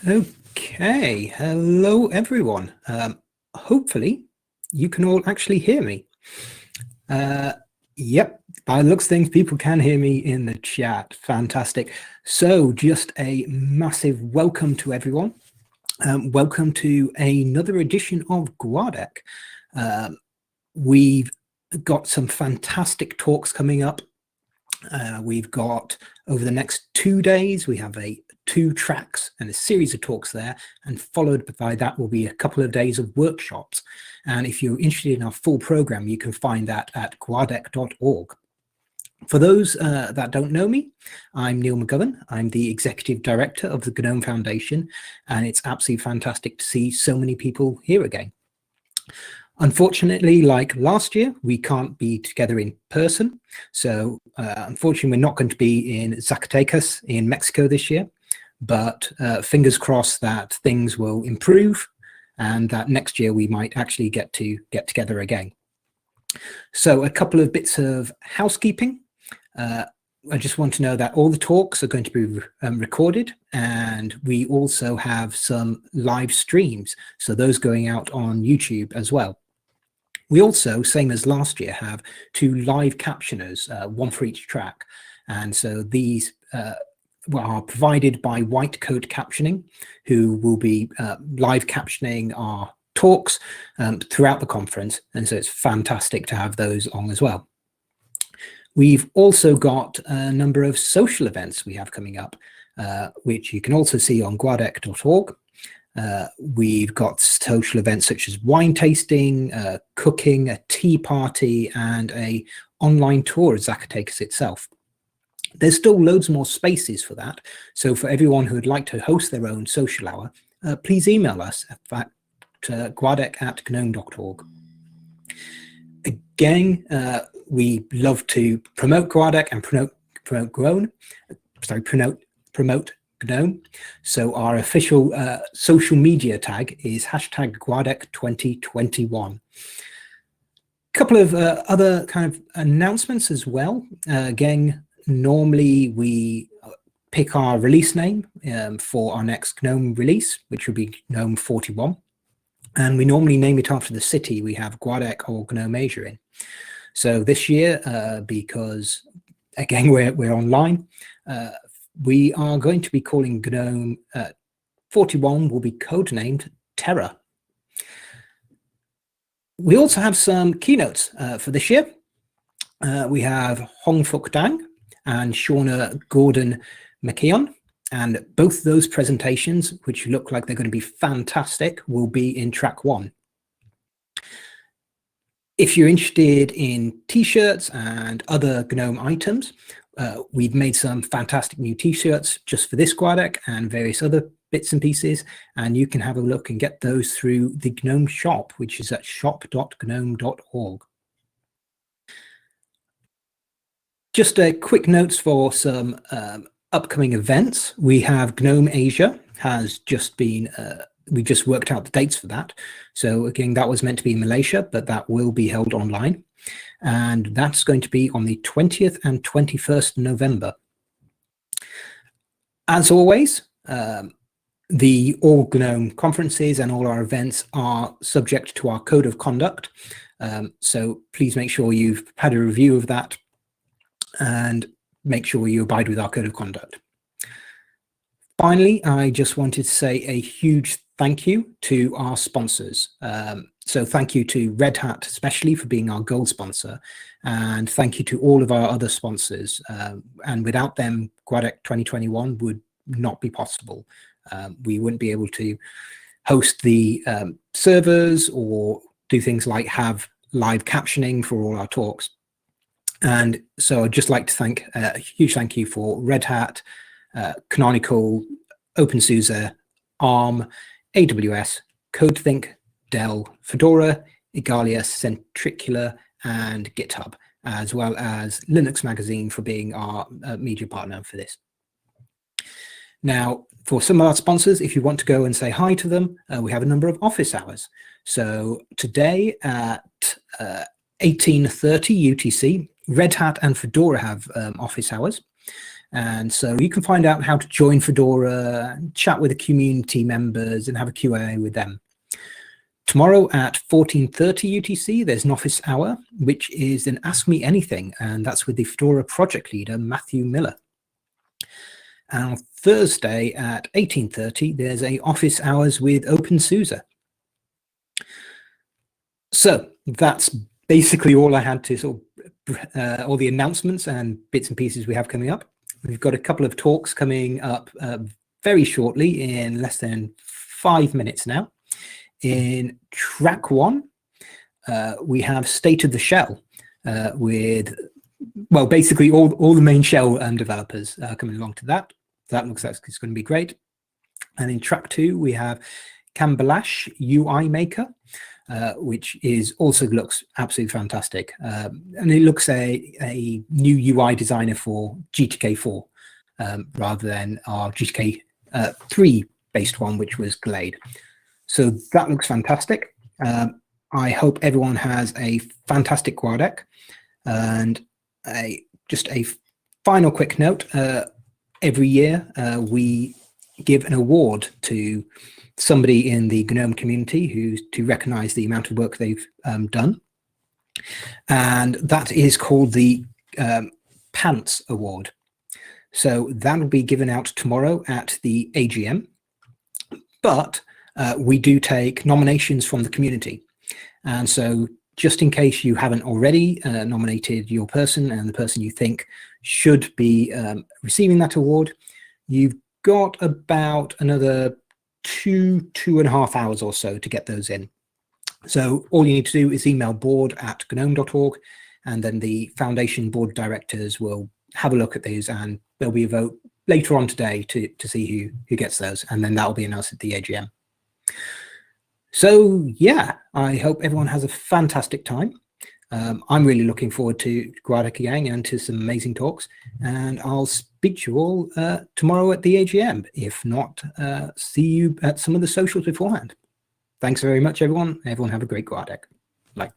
Okay, hello everyone. Hopefully you can all actually hear me. Yep, by the looks of things, people can hear me in the chat. Fantastic. So just a massive welcome to everyone. Welcome to another edition of GUADEC. We've got some fantastic talks coming up. We've got, over the next 2 days, we have two tracks and a series of talks there, and followed by that will be a couple of days of workshops. And if you're interested in our full program, you can find that at guadec.org. For those that don't know me, I'm Neil McGovern. I'm the Executive Director of the Gnome Foundation, and it's absolutely fantastic to see so many people here again. Unfortunately, like last year, we can't be together in person. So unfortunately, we're not going to be in Zacatecas in Mexico this year, but fingers crossed that things will improve and that next year we might actually get together again. So a couple of bits of housekeeping. I just want to know that all the talks are going to be recorded, and we also have some live streams, so those going out on YouTube as well. We also, same as last year, have 2 live captioners, one for each track. And so these are provided by White Coat Captioning, who will be live captioning our talks throughout the conference. And so it's fantastic to have those on as well. We've also got a number of social events we have coming up, which you can also see on guadec.org. We've got social events such as wine tasting, cooking, a tea party, and an online tour of Zacatecas itself. There's still loads more spaces for that. So for everyone who would like to host their own social hour, please email us at guadec@gnome.org. Again, we love to promote GUADEC and promote Gnome. So our official social media tag is #GUADEC2021. Couple of other kind of announcements as well. Again, normally we pick our release name for our next Gnome release, which would be Gnome 41. And we normally name it after the city we have GUADEC or Gnome Asia in. So this year, because again, we're online, we are going to be calling Gnome 41 will be codenamed Terra. We also have some keynotes for this year. We have Hong Fook Dang and Shauna Gordon McKeon, and both those presentations, which look like they're going to be fantastic, will be in track 1. If you're interested in t-shirts and other Gnome items, we've made some fantastic new t-shirts just for this GUADEC and various other bits and pieces, and you can have a look and get those through the Gnome shop, which is at shop.gnome.org. Just a quick notes for some upcoming events. We have Gnome Asia has just been we just worked out the dates for that. So again, that was meant to be in Malaysia, but that will be held online. And that's going to be on the 20th and 21st November. As always, the all Gnome conferences and all our events are subject to our code of conduct. So please make sure you've had a review of that and make sure you abide with our code of conduct. Finally, I just wanted to say a huge thank you to our sponsors. So thank you to Red Hat, especially for being our gold sponsor, and thank you to all of our other sponsors. And without them, GUADEC 2021 would not be possible. We wouldn't be able to host the servers or do things like have live captioning for all our talks. And so I'd just like to thank a huge thank you for Red Hat, Canonical, OpenSUSE, ARM, AWS, CodeThink, Dell, Fedora, Igalia, Centricula, and GitHub, as well as Linux Magazine for being our media partner for this. Now, for some of our sponsors, if you want to go and say hi to them, we have a number of office hours. So today at 18:30 UTC, Red Hat and Fedora have office hours. And so you can find out how to join Fedora, chat with the community members and have a Q&A with them. Tomorrow at 14:30 UTC, there's an office hour, which is an Ask Me Anything, and that's with the Fedora project leader, Matthew Miller. And on Thursday at 18:30, there's a office hours with OpenSUSE. So that's basically all I had to sort of, all the announcements and bits and pieces we have coming up. We've got a couple of talks coming up very shortly, in less than 5 minutes now. In track 1, we have State of the Shell with, well, basically all the main shell developers coming along to that. That looks like it's going to be great. And in track 2, we have Kambalash UI Maker, which is also looks absolutely fantastic. And it looks a new UI designer for GTK4 rather than our GTK 3 based one, which was Glade. So that looks fantastic. I hope everyone has a fantastic GUADEC. And just a final quick note, every year we give an award to somebody in the Gnome community who's to recognize the amount of work they've done. And that is called the Pants Award. So that will be given out tomorrow at the AGM. But we do take nominations from the community. And so just in case you haven't already nominated your person and the person you think should be receiving that award, you've got about another 2.5 hours or so to get those in. So all you need to do is email board@gnome.org, and then the foundation board directors will have a look at these, and there'll be a vote later on today to see who gets those, and then that'll be announced at the AGM. So yeah, I hope everyone has a fantastic time. I'm really looking forward to GUADEC again and to some amazing talks, and I'll speak to you all tomorrow at the AGM. If not, see you at some of the socials beforehand. Thanks very much, everyone. Everyone have a great GUADEC. Bye.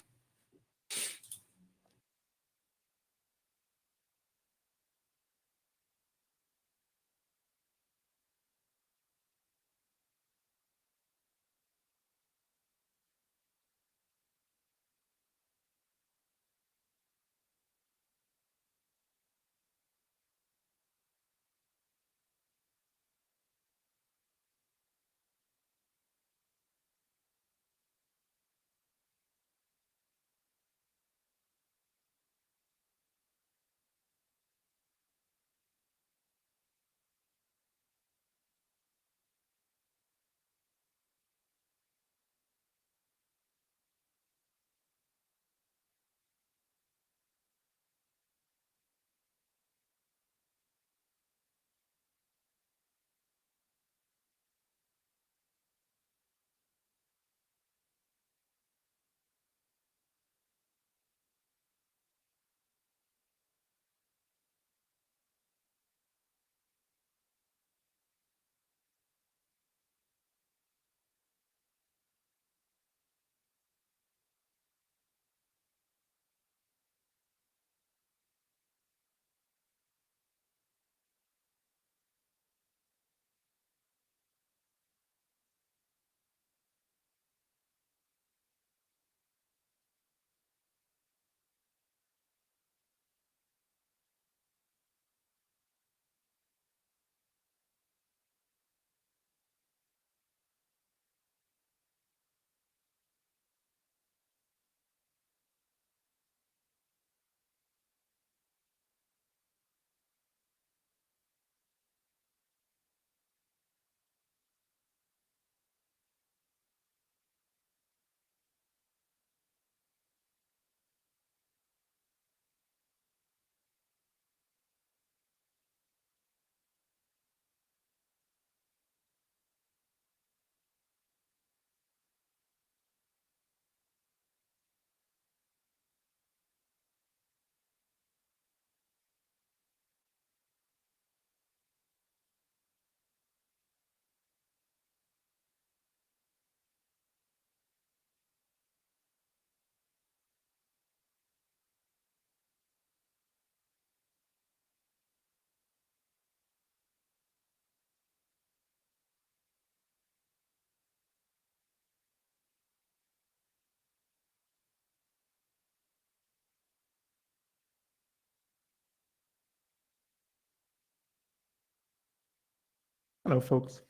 Hello, folks.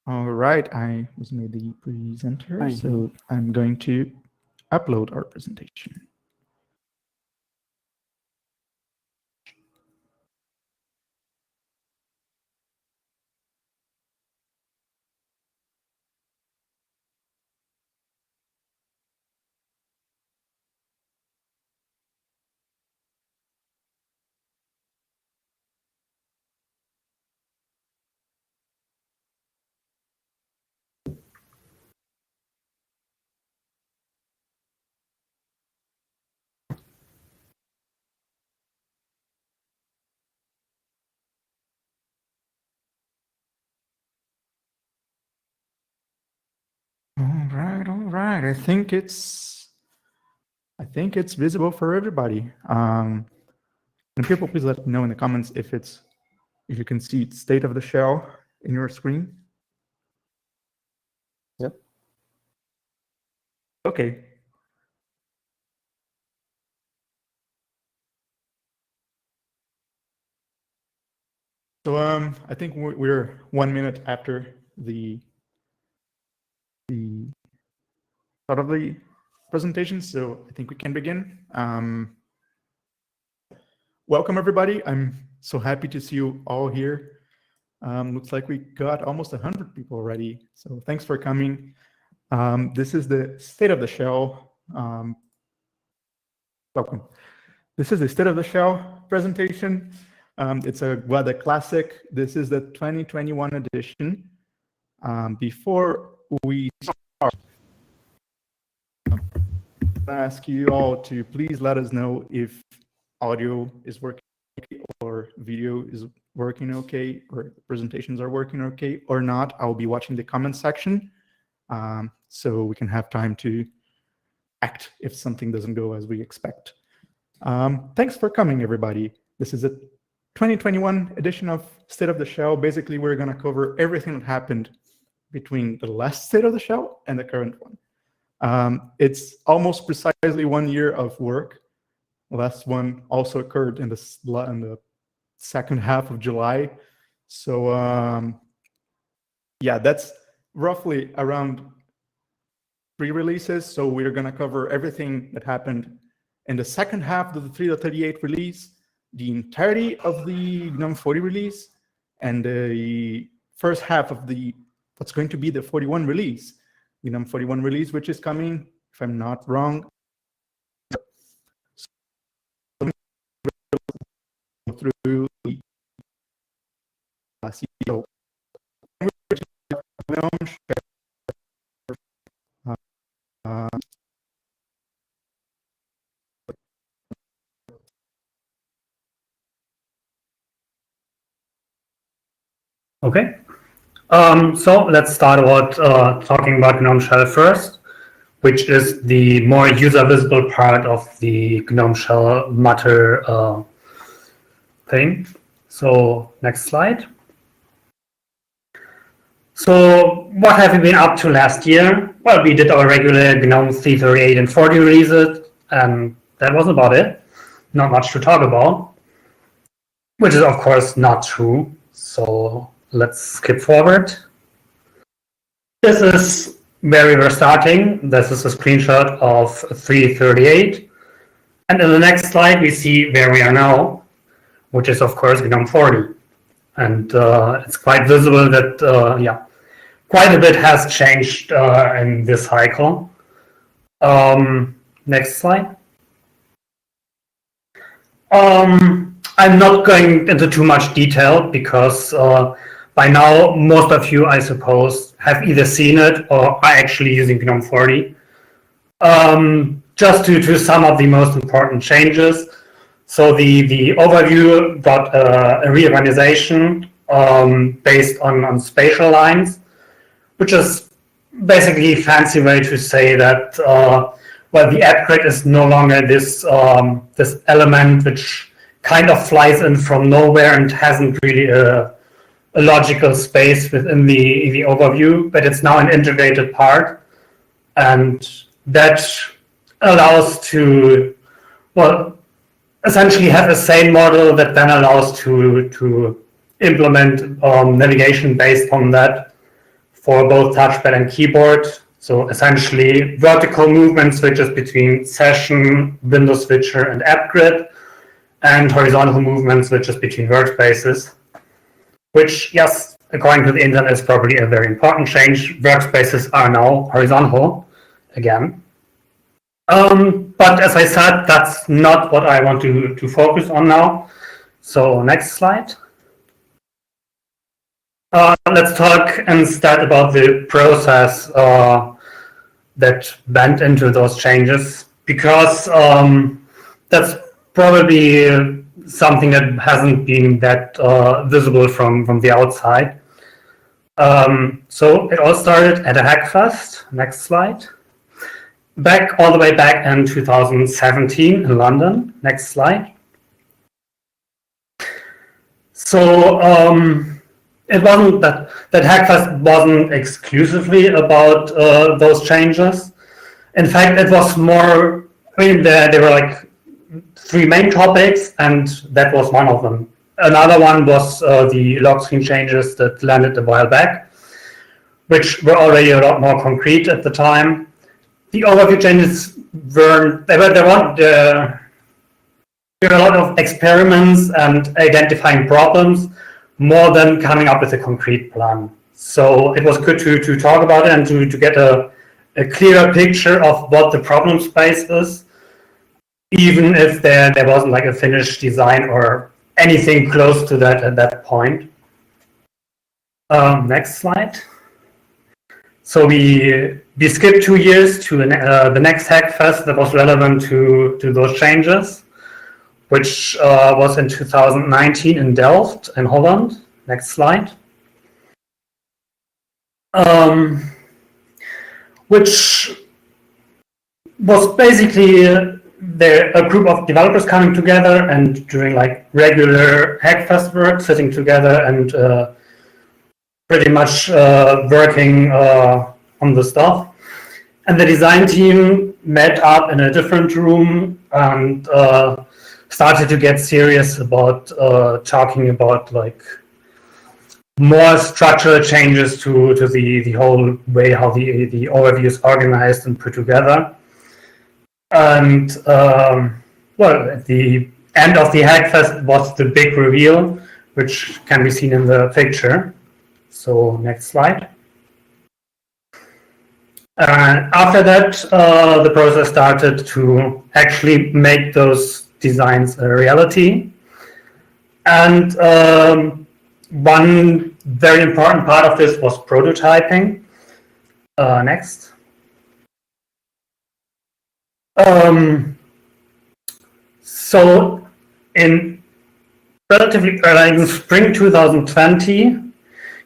All right, I was made the presenter, so I'm going to upload our presentation. All right. I think it's visible for everybody. And people, please let me know in the comments if you can see state of the shell in your screen. Yep. Okay. So I think we're 1 minute after the start of the presentation, so I think we can begin. Welcome everybody. I'm so happy to see you all here. Looks like we got almost 100 people already, so thanks for coming. This is the state of the shell. Welcome. This is the state of the shell presentation. It's a GUADEC classic. This is the 2021 edition. Before we start, I ask you all to please let us know if audio is working okay, or video is working okay, or presentations are working okay or not. I'll be watching the comment section, so we can have time to act if something doesn't go as we expect. Thanks for coming, everybody. This is a 2021 edition of State of the Shell. Basically, we're going to cover everything that happened between the last State of the Shell and the current one. It's almost precisely 1 year of work. The last one also occurred in the second half of July. So yeah, that's roughly around 3 releases. So we're going to cover everything that happened in the second half of the 3.38 release, the entirety of the GNOME 40 release, and the first half of what's going to be the 41 release, the GNOME 41 release, which is coming, if I'm not wrong, through the CEO. Okay, so let's start about talking about GNOME Shell first, which is the more user visible part of the GNOME Shell Matter thing. So next slide. So what have we been up to last year? Well, we did our regular GNOME 3.38 and 40 releases, and that was about it. Not much to talk about, which is of course not true. So let's skip forward. This is where we were starting. This is a screenshot of 3.38. And in the next slide, we see where we are now, which is of course GNOME 40. And it's quite visible that, yeah, quite a bit has changed in this cycle. Next slide. I'm not going into too much detail because by now, most of you, I suppose, have either seen it or are actually using GNOME 40. Just to sum up the most important changes. So the overview got a reorganization based on spatial lines, which is basically a fancy way to say that, well, the app grid is no longer this element which kind of flies in from nowhere and hasn't really a logical space within the overview, but it's now an integrated part, and that allows to, well, essentially have a sane model that then allows to implement navigation based on that for both touchpad and keyboard. So essentially vertical movement switches between session, window switcher, and app grid, and horizontal movement switches between workspaces, which, yes, according to the internet, is probably a very important change. Workspaces are now horizontal again. But as I said, that's not what I want to focus on now. So next slide. Let's talk instead about the process that went into those changes, because that's probably something that hasn't been that visible from the outside. So it all started at a Hackfest. Next slide. All the way back in 2017 in London. Next slide. So it wasn't that Hackfest wasn't exclusively about those changes. In fact, it was more, I mean, there were like 3 main topics, and that was one of them. Another one was the lock screen changes that landed a while back, which were already a lot more concrete at the time. The overview changes were a lot of experiments and identifying problems more than coming up with a concrete plan. So it was good to talk about it and to get a clearer picture of what the problem space is, even if there wasn't like a finished design or anything close to that at that point. Next slide. So we skipped 2 years to the next Hackfest that was relevant to those changes, which was in 2019 in Delft in Holland. Next slide. Which was basically a group of developers coming together and doing like regular Hackfest work, sitting together and pretty much working on the stuff. And the design team met up in a different room and started to get serious about talking about like more structural changes to the whole way how the overview is organized and put together. And well, at the end of the Hackfest was the big reveal, which can be seen in the picture. So next slide. After that, the process started to actually make those designs a reality. And one very important part of this was prototyping. Next. So in relatively in spring 2020,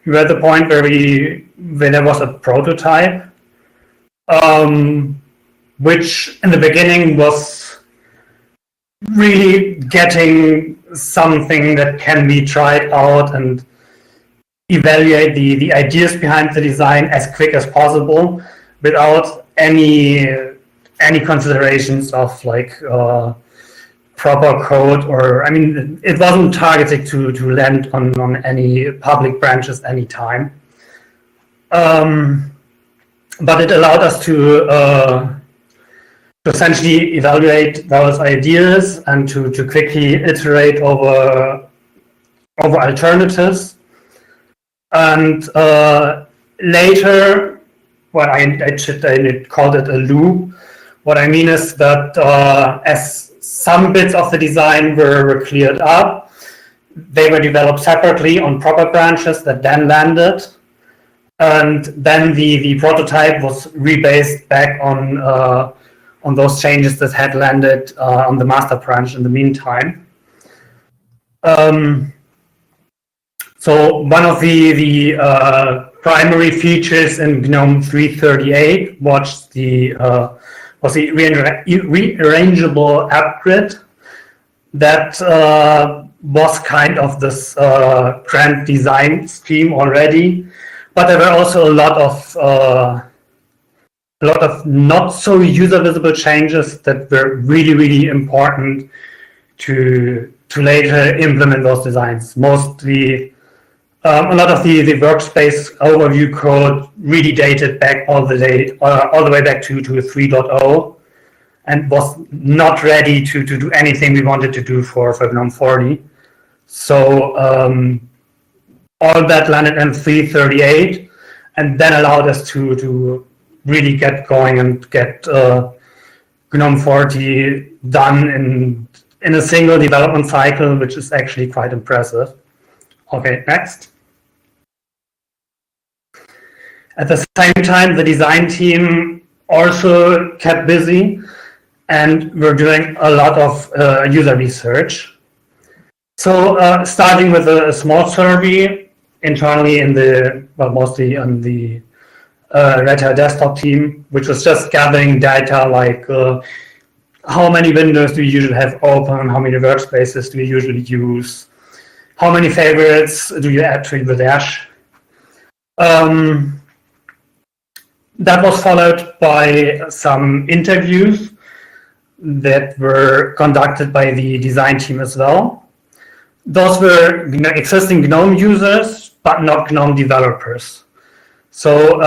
we were at the point where there was a prototype, which in the beginning was really getting something that can be tried out and evaluate the ideas behind the design as quick as possible without any considerations of like proper code, or I mean, it wasn't targeted to land on any public branches anytime. But it allowed us to essentially evaluate those ideas and to quickly iterate over alternatives. And later, well, I called it a loop. What I mean is that as some bits of the design were cleared up, they were developed separately on proper branches that then landed. And then the prototype was rebased back on those changes that had landed on the master branch in the meantime. So one of the primary features in GNOME 3.38 was the rearrangeable app grid that was kind of this grand design scheme already, but there were also a lot of not so user visible changes that were really important to later implement those designs. Mostly, a lot of the workspace overview code really dated back all the way back to 3.0, and was not ready to do anything we wanted to do for GNOME 40. So all that landed in 3.38, and then allowed us to really get going and get GNOME 40 done in a single development cycle, which is actually quite impressive. Okay, next. At the same time, the design team also kept busy, and we're doing a lot of user research. So starting with a small survey internally mostly on the Red Hat desktop team, which was just gathering data like how many windows do you usually have open, how many workspaces do you usually use, how many favorites do you add to the dash. That was followed by some interviews that were conducted by the design team as well. Those were existing GNOME users, but not GNOME developers. So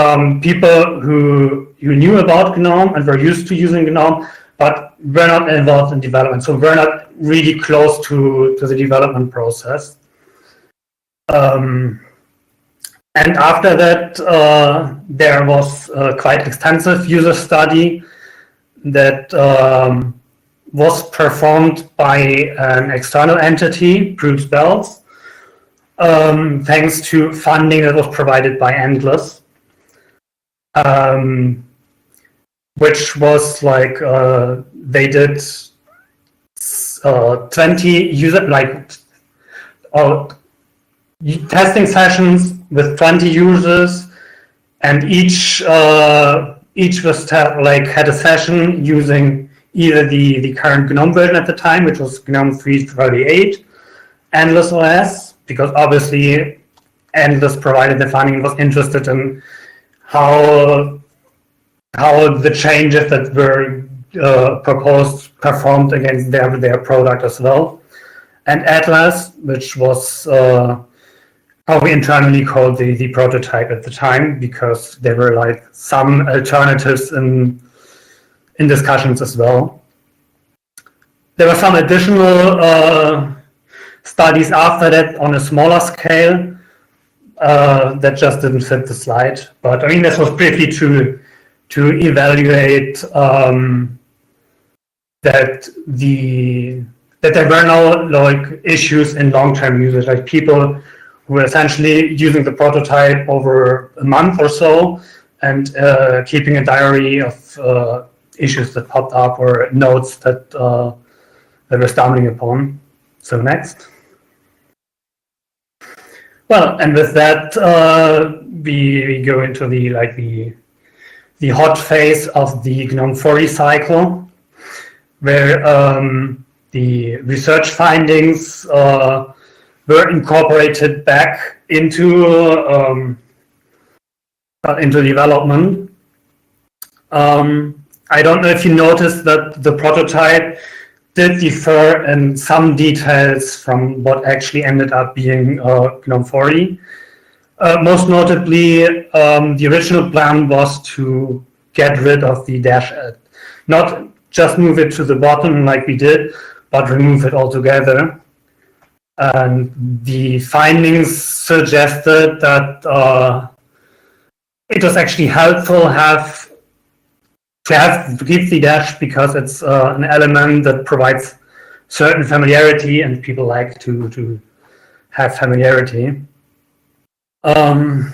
people who knew about GNOME and were used to using GNOME, but were not involved in development. So we're not really close to the development process. And after that, there was a quite extensive user study that was performed by an external entity, Bruce Bells, thanks to funding that was provided by Headless, which was like they did 20 testing sessions with 20 users, and each was had a session using either the current GNOME version at the time, which was GNOME 3.38, Headless OS, because obviously Headless provided the funding, was interested in how the changes that were proposed performed against their product as well. And Headless, which was how we internally called the prototype at the time, because there were like some alternatives in discussions as well. There were some additional studies after that on a smaller scale that just didn't fit the slide. But I mean, this was briefly to evaluate that there were no like issues in long-term usage, like people who were essentially using the prototype over a month or so and keeping a diary of issues that popped up or notes that they were stumbling upon. So next. Well, and with that, we go into the hot phase of the GNOME 40 cycle, where the research findings were incorporated back into development. I don't know if you noticed that the prototype did differ in some details from what actually ended up being GNOME 40. Most notably, the original plan was to get rid of the dash, not just move it to the bottom like we did, but remove it altogether. And the findings suggested that it was actually helpful to keep the dash, because it's an element that provides certain familiarity, and people like to have familiarity. Wild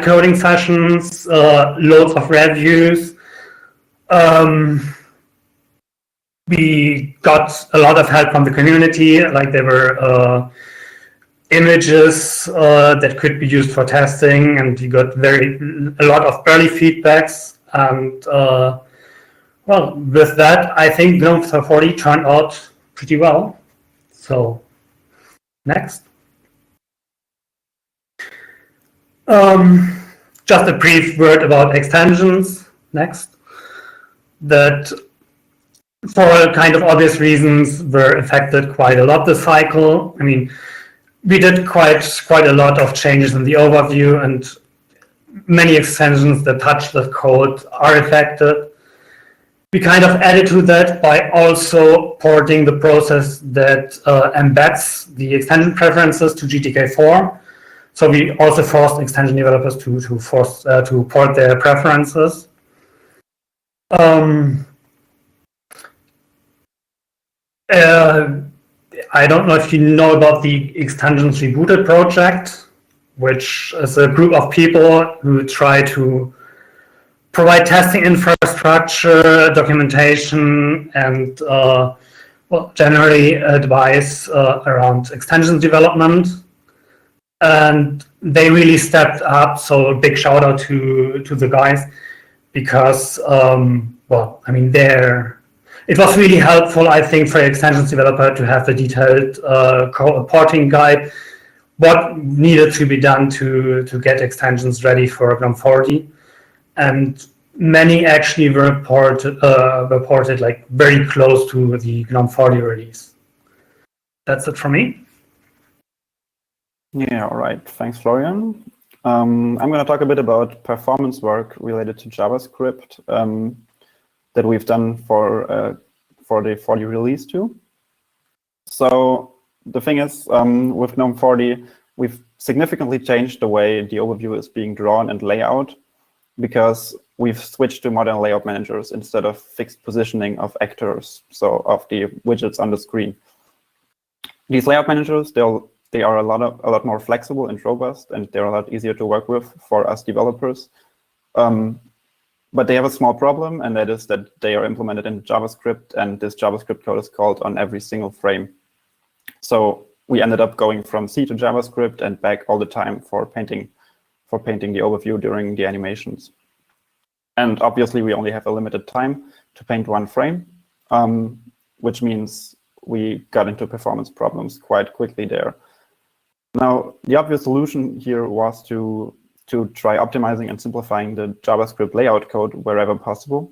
coding sessions, loads of reviews. We got a lot of help from the community, like there were images that could be used for testing, and we got a lot of early feedbacks. And well, with that, I think GNOME 40 turned out pretty well. So next. Just a brief word about extensions. Next. That for kind of obvious reasons, were affected quite a lot this cycle. I mean, we did quite a lot of changes in the overview, and many extensions that touch the code are affected. We kind of added to that by also porting the process that embeds the extension preferences to GTK4. So we also forced extension developers to port their preferences. I don't know if you know about the Extensions Rebooted project, which is a group of people who try to provide testing infrastructure, documentation, and generally advice around extensions development. And they really stepped up. So a big shout out to the guys, because well, I mean, it was really helpful, I think, for an extensions developer to have the detailed porting guide, what needed to be done to get extensions ready for GNOME 40. And many actually were ported like very close to the GNOME 40 release. That's it from me. Yeah, all right. Thanks, Florian. I'm going to talk a bit about performance work related to JavaScript that we've done for the 40 release too. So the thing is, with GNOME 40, we've significantly changed the way the overview is being drawn and layout, because we've switched to modern layout managers instead of fixed positioning of actors, so of the widgets on the screen. These layout managers, they are a lot more flexible and robust, and they're a lot easier to work with for us developers. But they have a small problem, and that is that they are implemented in JavaScript, and this JavaScript code is called on every single frame. So we ended up going from C to JavaScript and back all the time for painting the overview during the animations. And obviously, we only have a limited time to paint one frame, which means we got into performance problems quite quickly there. Now, the obvious solution here was to try optimizing and simplifying the JavaScript layout code wherever possible.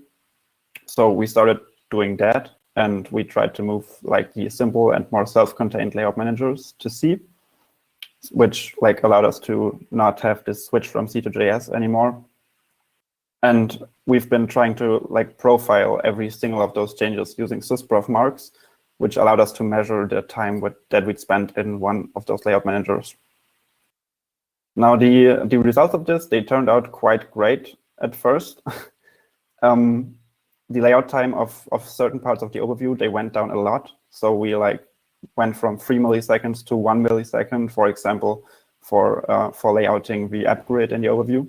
So we started doing that, and we tried to move like the simple and more self-contained layout managers to C, which like allowed us to not have this switch from C to JS anymore. And we've been trying to like profile every single of those changes using sysprof marks, which allowed us to measure the time that we'd spent in one of those layout managers. Now, the results of this, they turned out quite great at first. The layout time of certain parts of the overview, they went down a lot. So we like went from 3 milliseconds to 1 millisecond, for example, for layouting the app grid in the overview.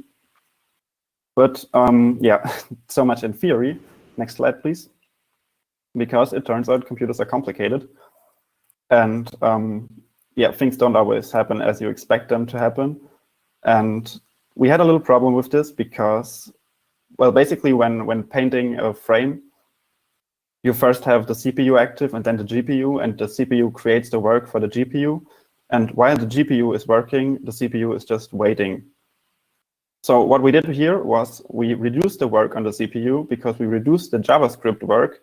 But yeah, so much in theory. Next slide, please. Because it turns out computers are complicated. And yeah, things don't always happen as you expect them to happen. And we had a little problem with this because, well, basically when painting a frame, you first have the CPU active and then the GPU, and the CPU creates the work for the GPU. And while the GPU is working, the CPU is just waiting. So what we did here was we reduced the work on the CPU because we reduced the JavaScript work,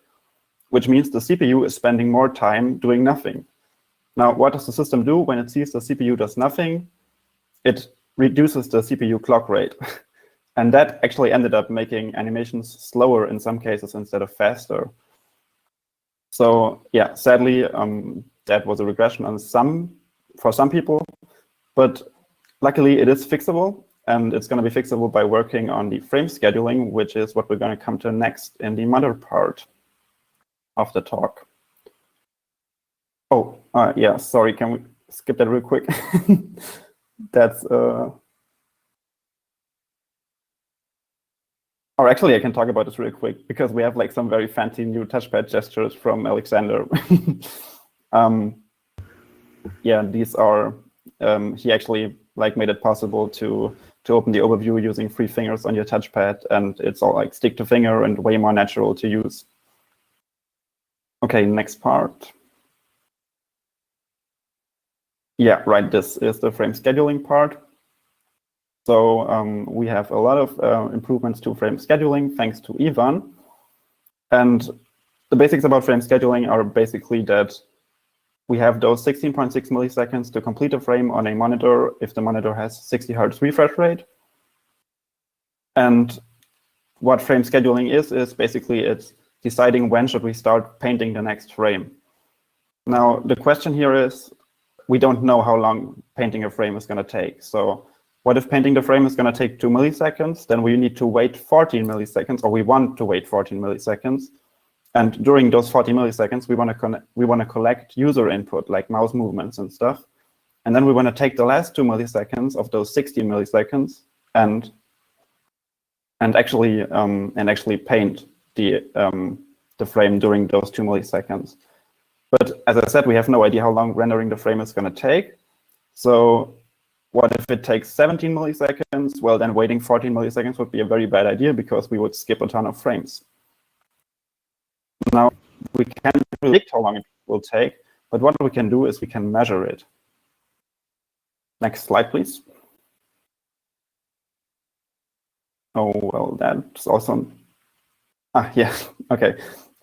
which means the CPU is spending more time doing nothing. Now, what does the system do when it sees the CPU does nothing? It reduces the CPU clock rate. And that actually ended up making animations slower in some cases instead of faster. So yeah, sadly, that was a regression for some people, but luckily it is fixable, and it's going to be fixable by working on the frame scheduling, which is what we're going to come to next in the mother part of the talk. Oh, yeah, sorry, can we skip that real quick? That's or actually, I can talk about this real quick because we have like some very fancy new touchpad gestures from Alexander. Yeah, these are, he actually like made it possible to open the overview using 3 fingers on your touchpad, and it's all like stick to finger and way more natural to use. Okay, next part. Yeah, right, this is the frame scheduling part. So we have a lot of improvements to frame scheduling thanks to Ivan. And the basics about frame scheduling are basically that we have those 16.6 milliseconds to complete a frame on a monitor if the monitor has 60 Hz refresh rate. And what frame scheduling is basically it's deciding when should we start painting the next frame. Now, the question here is, we don't know how long painting a frame is going to take. So what if painting the frame is going to take 2 milliseconds? Then we need to wait 14 milliseconds, or we want to wait 14 milliseconds. And during those 40 milliseconds, we want to collect user input, like mouse movements and stuff. And then we want to take the last 2 milliseconds of those 60 milliseconds and actually paint the frame during those 2 milliseconds. But as I said, we have no idea how long rendering the frame is going to take. So what if it takes 17 milliseconds? Well, then waiting 14 milliseconds would be a very bad idea because we would skip a ton of frames. Now, we can't predict how long it will take, but what we can do is we can measure it. Next slide, please. Oh, well, that's awesome. Yeah, okay.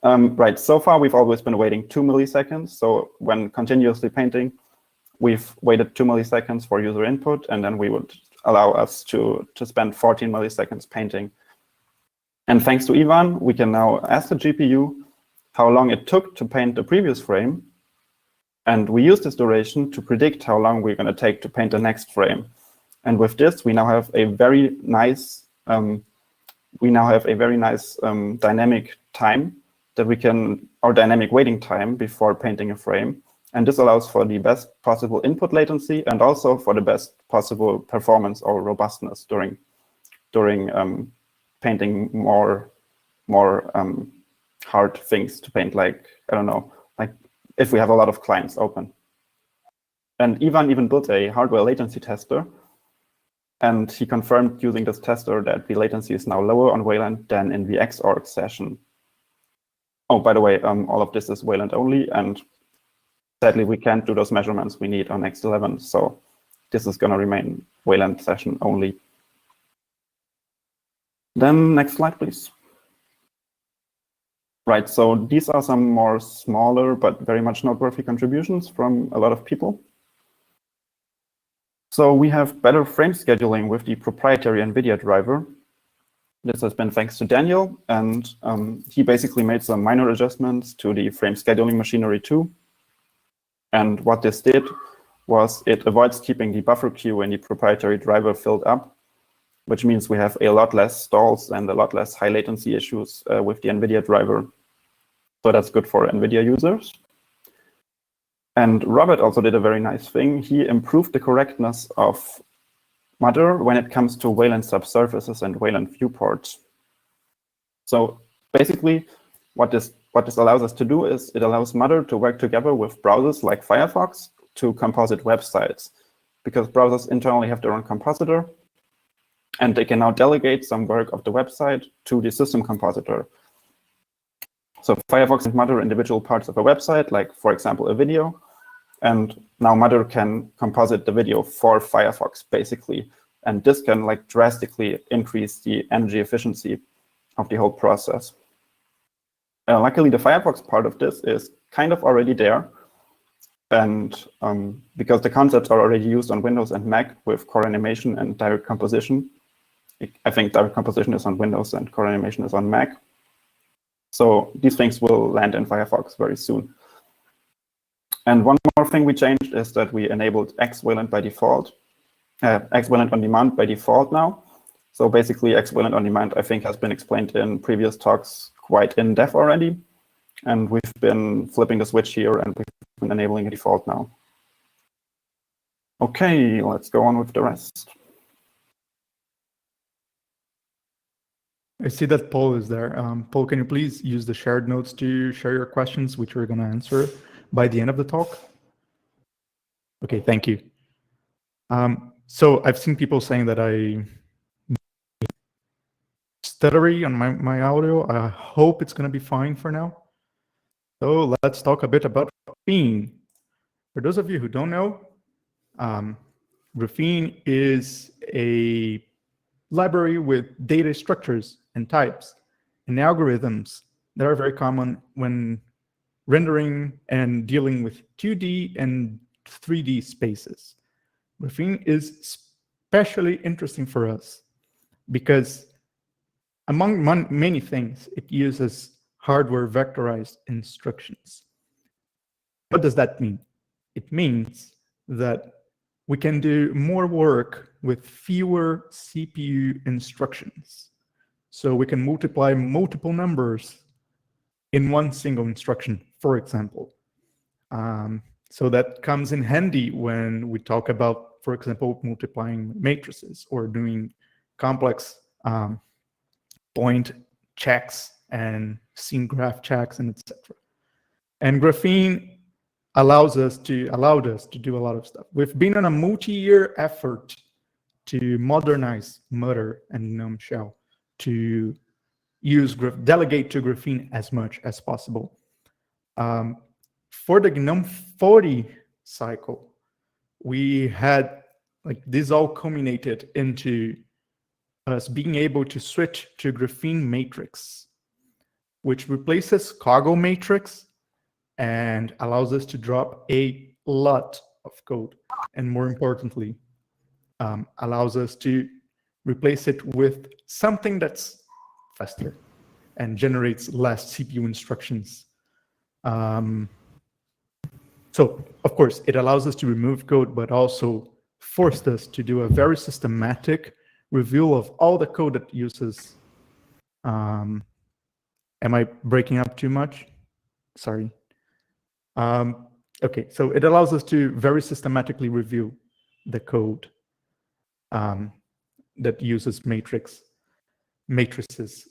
Right, so far we've always been waiting 2 milliseconds. So when continuously painting, we've waited 2 milliseconds for user input, and then we would allow us to spend 14 milliseconds painting. And thanks to Ivan, we can now ask the GPU how long it took to paint the previous frame. And we use this duration to predict how long we're going to take to paint the next frame. And with this, we now have a very nice dynamic time that we can, or dynamic waiting time before painting a frame. And this allows for the best possible input latency and also for the best possible performance or robustness during painting more hard things to paint, like, I don't know, like if we have a lot of clients open. And Ivan even built a hardware latency tester, and he confirmed using this tester that the latency is now lower on Wayland than in the Xorg session. Oh, by the way, all of this is Wayland only, and sadly we can't do those measurements we need on X11, so this is going to remain Wayland session only. Then next slide, please. Right, so these are some more smaller but very much noteworthy contributions from a lot of people. So we have better frame scheduling with the proprietary NVIDIA driver. This has been thanks to Daniel, and he basically made some minor adjustments to the frame scheduling machinery too. And what this did was it avoids keeping the buffer queue in the proprietary driver filled up, which means we have a lot less stalls and a lot less high latency issues with the NVIDIA driver. So that's good for NVIDIA users. And Robert also did a very nice thing. He improved the correctness of Mother when it comes to Wayland subsurfaces and Wayland viewports. So basically, what this allows us to do is it allows Mother to work together with browsers like Firefox to composite websites, because browsers internally have their own compositor, and they can now delegate some work of the website to the system compositor. So Firefox and Mother are individual parts of a website, like, for example, a video. And now Mother can composite the video for Firefox, basically. And this can like drastically increase the energy efficiency of the whole process. Luckily, the Firefox part of this is kind of already there. And because the concepts are already used on Windows and Mac with core animation and direct composition. I think direct composition is on Windows and core animation is on Mac. So these things will land in Firefox very soon. And one more thing we changed is that we enabled X-Wayland by default, X-Wayland on demand by default now. So basically, X-Wayland on demand, I think, has been explained in previous talks quite in depth already. And we've been flipping the switch here, and we've been enabling a default now. OK, let's go on with the rest. I see that Paul is there. Paul, can you please use the shared notes to share your questions, which we're going to answer by the end of the talk? OK, thank you. So I've seen people saying that I stuttery on my audio. I hope it's going to be fine for now. So let's talk a bit about Graphene. For those of you who don't know, Graphene is a library with data structures and types and algorithms that are very common when rendering and dealing with 2D and 3D spaces. Graphene is especially interesting for us because among many things, it uses hardware vectorized instructions. What does that mean? It means that we can do more work with fewer CPU instructions. So we can multiply multiple numbers in one single instruction, for example. So that comes in handy when we talk about, for example, multiplying matrices or doing complex point checks and scene graph checks and etc. And Graphene allowed us to do a lot of stuff. We've been on a multi-year effort to modernize Mutter and Gnome shell to delegate to Graphene as much as possible. For the Gnome 40 cycle, we had this all culminated into us being able to switch to Graphene Matrix, which replaces Coggle Matrix and allows us to drop a lot of code. And more importantly, allows us to replace it with something that's faster and generates less CPU instructions. So, of course, it allows us to remove code, but also forced us to do a very systematic review of all the code that uses. Am I breaking up too much? Sorry. Okay, so it allows us to very systematically review the code that uses matrices,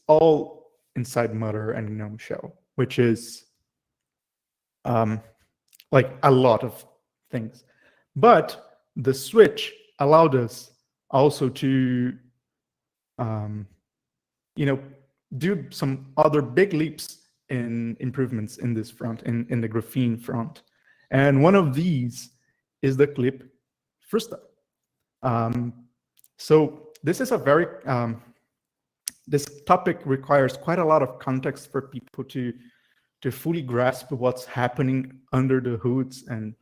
all inside Mutter and Gnome shell, which is like a lot of things. But the switch allowed us also to do some other big leaps in improvements in this front, in the Graphene front. And one of these is the clip Frusta. So this is a very, this topic requires quite a lot of context for people to fully grasp what's happening under the hoods and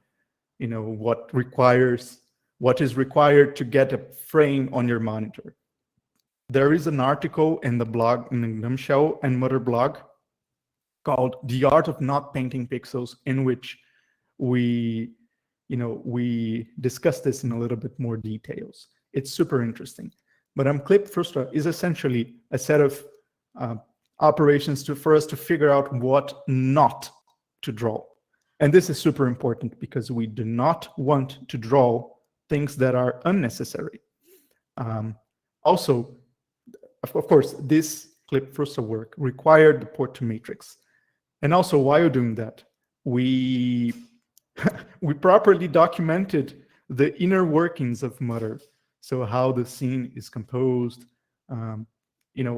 what is required to get a frame on your monitor. There is an article in the blog, in the Gnome shell and Mutter blog, called "The Art of Not Painting Pixels," in which we discuss this in a little bit more details. It's super interesting. But clip Frusta is essentially a set of operations for us to figure out what not to draw. And this is super important because we do not want to draw things that are unnecessary. Also, of course, this clip Frusta work required the port to matrix. And also, while doing that, we properly documented the inner workings of Mutter. So how the scene is composed,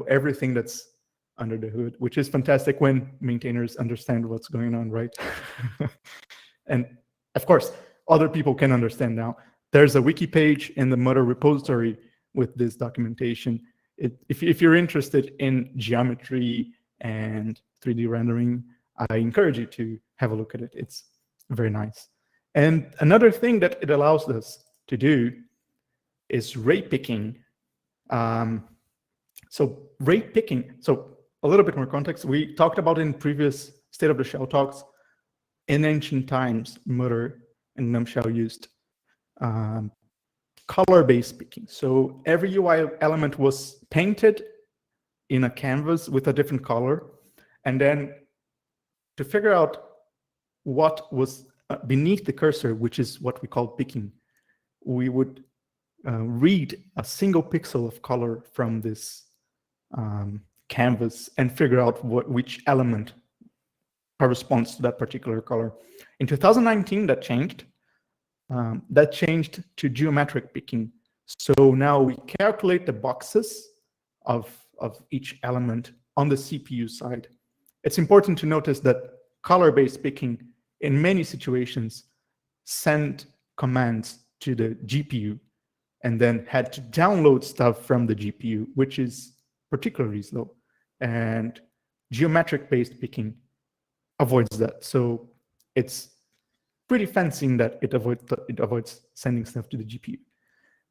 everything that's under the hood, which is fantastic when maintainers understand what's going on, right? And of course, other people can understand now. There's a wiki page in the Mutter repository with this documentation. If you're interested in geometry and 3D rendering, I encourage you to have a look at it. It's very nice. And another thing that it allows us to do is ray picking. So ray picking, so a little bit more context. We talked about in previous State of the Shell talks, in ancient times, Mutter and Gnome shell used color-based picking. So every UI element was painted in a canvas with a different color. And then to figure out what was beneath the cursor, which is what we call picking, we would read a single pixel of color from this canvas and figure out which element corresponds to that particular color. In 2019, that changed. That changed to geometric picking. So now we calculate the boxes of each element on the CPU side. It's important to notice that color-based picking, in many situations, sent commands to the GPU and then had to download stuff from the GPU, which is particularly slow. And geometric-based picking avoids that. So it's pretty fancy in that it avoids sending stuff to the GPU.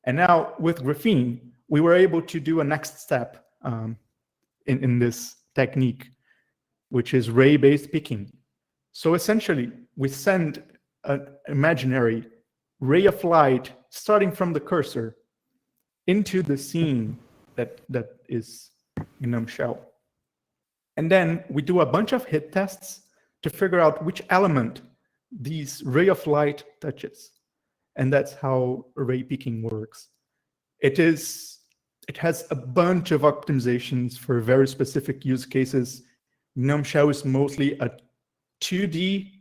And now with Graphene, we were able to do a next step in this technique, which is ray-based picking. So essentially, we send an imaginary ray of light starting from the cursor into the scene that is Gnome shell. And then we do a bunch of hit tests to figure out which element these ray of light touches. And that's how ray picking works. It has a bunch of optimizations for very specific use cases. Gnome shell is mostly a 2D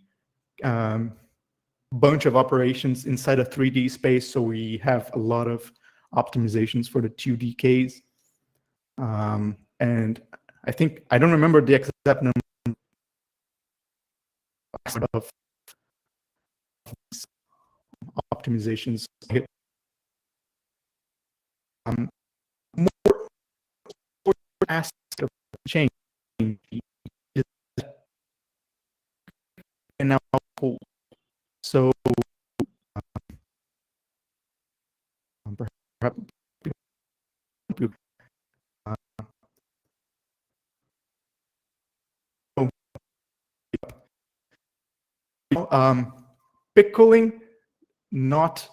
bunch of operations inside a 3D space, so we have a lot of optimizations for the 2D case. And I don't remember the exact number of optimizations. More aspect of change is now cool. So perhaps pick cooling, not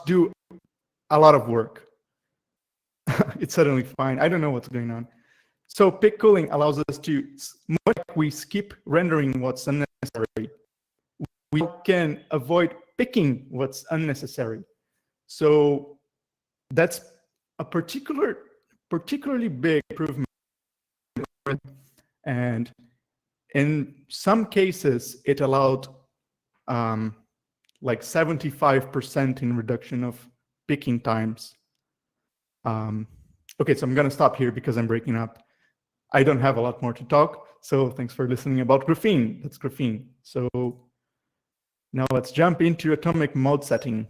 do a lot of work. It's suddenly fine. I don't know what's going on. So pick cooling allows us to, we skip rendering what's unnecessary. We can avoid picking what's unnecessary. So that's a particularly big improvement. And in some cases, it allowed like 75% in reduction of picking times. Okay, so I'm going to stop here because I'm breaking up. I don't have a lot more to talk, so thanks for listening about Graphene. That's Graphene. So now let's jump into atomic mode setting.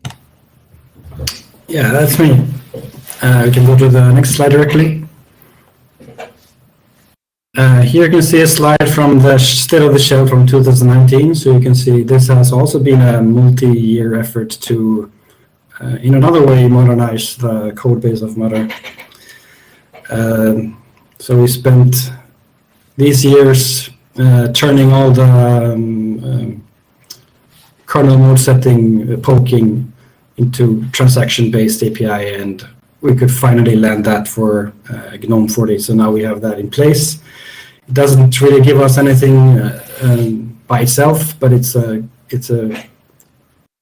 Yeah, that's me. We can go to the next slide directly. Here you can see a slide from the state of the shell from 2019. So you can see this has also been a multi-year effort to, in another way, modernize the code base of Mother. So we spent these years turning all the kernel mode setting poking into transaction-based API, and we could finally land that for GNOME 40. So now we have that in place. It doesn't really give us anything by itself, but it's a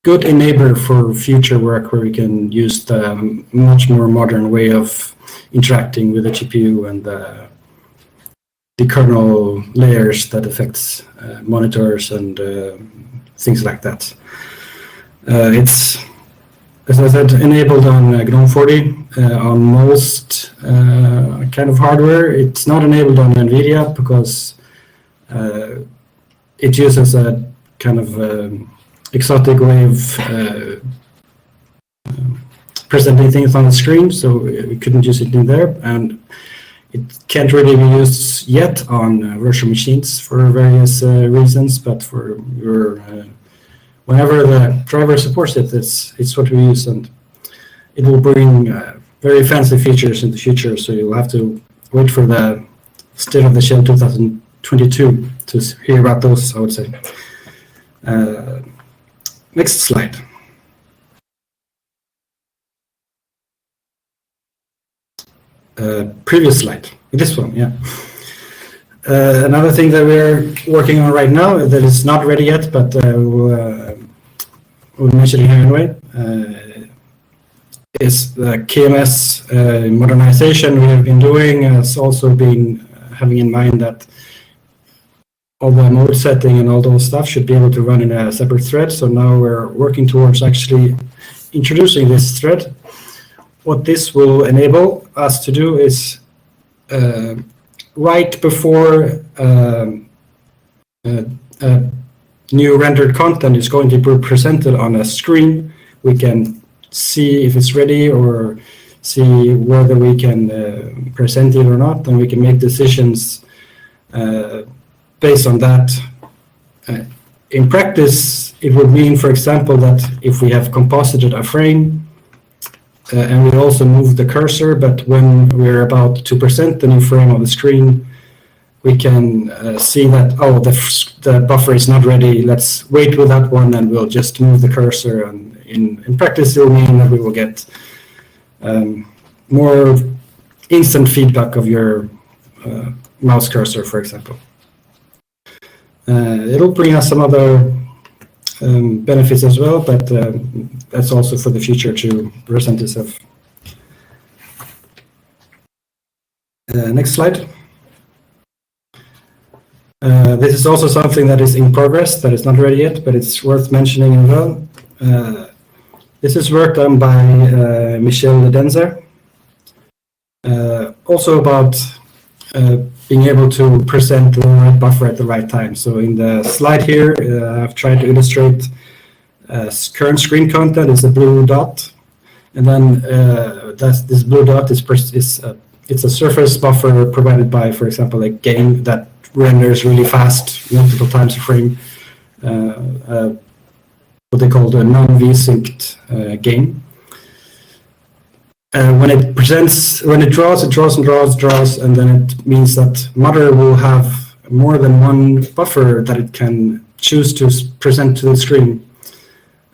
good enabler for future work where we can use the much more modern way of interacting with the GPU and the kernel layers that affects monitors and things like that. It's, as I said, enabled on GNOME 40 on most kind of hardware. It's not enabled on NVIDIA because it uses a kind of exotic way of presenting things on the screen, so we couldn't use it in there, and it can't really be used yet on virtual machines for various reasons, but for your whenever the driver supports it, it's what we use, and it will bring very fancy features in the future, so you'll have to wait for the State of the Shell 2022 to hear about those, I would say. Next slide. Previous slide, this one, yeah. Another thing that we're working on right now that is not ready yet, but we'll mention it here anyway, is the KMS modernization we have been doing. Has also been having in mind that all the mode setting and all those stuff should be able to run in a separate thread. So now we're working towards actually introducing this thread. What this will enable us to do is right before new rendered content is going to be presented on a screen, we can see if it's ready or see whether we can present it or not, and we can make decisions based on that. In practice, it would mean, for example, that if we have composited a frame and we also move the cursor, but when we're about to present the new frame on the screen, we can see that, oh, the buffer is not ready, let's wait with that one, and we'll just move the cursor. And in practice, it will mean that we will get more instant feedback of your mouse cursor, for example. It'll bring us some other benefits as well, but that's also for the future to present this of. Next slide. This is also something that is in progress, that is not ready yet, but it's worth mentioning as well. This is work done by Michel Ledenzer, also about being able to present the right buffer at the right time. So in the slide here, I've tried to illustrate current screen content is a blue dot, and then this blue dot it's a surface buffer provided by, for example, a game that renders really fast, multiple times a frame, what they call the non-v-synced game. When it draws, and then it means that Mother will have more than one buffer that it can choose to present to the screen.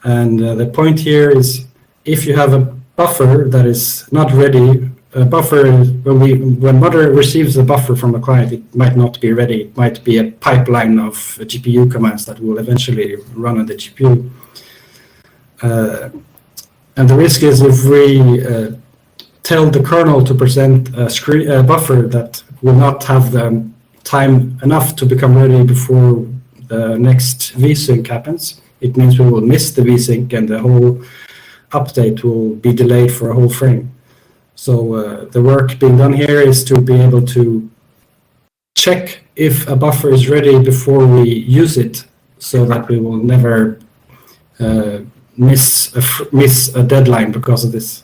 And the point here is, if you have a buffer that is not ready, a buffer, when Mother receives a buffer from a client, it might not be ready. It might be a pipeline of GPU commands that will eventually run on the GPU. And the risk is, if we tell the kernel to present a buffer that will not have the time enough to become ready before the next vsync happens, it means we will miss the vsync and the whole update will be delayed for a whole frame. So the work being done here is to be able to check if a buffer is ready before we use it, so that we will never miss a deadline because of this.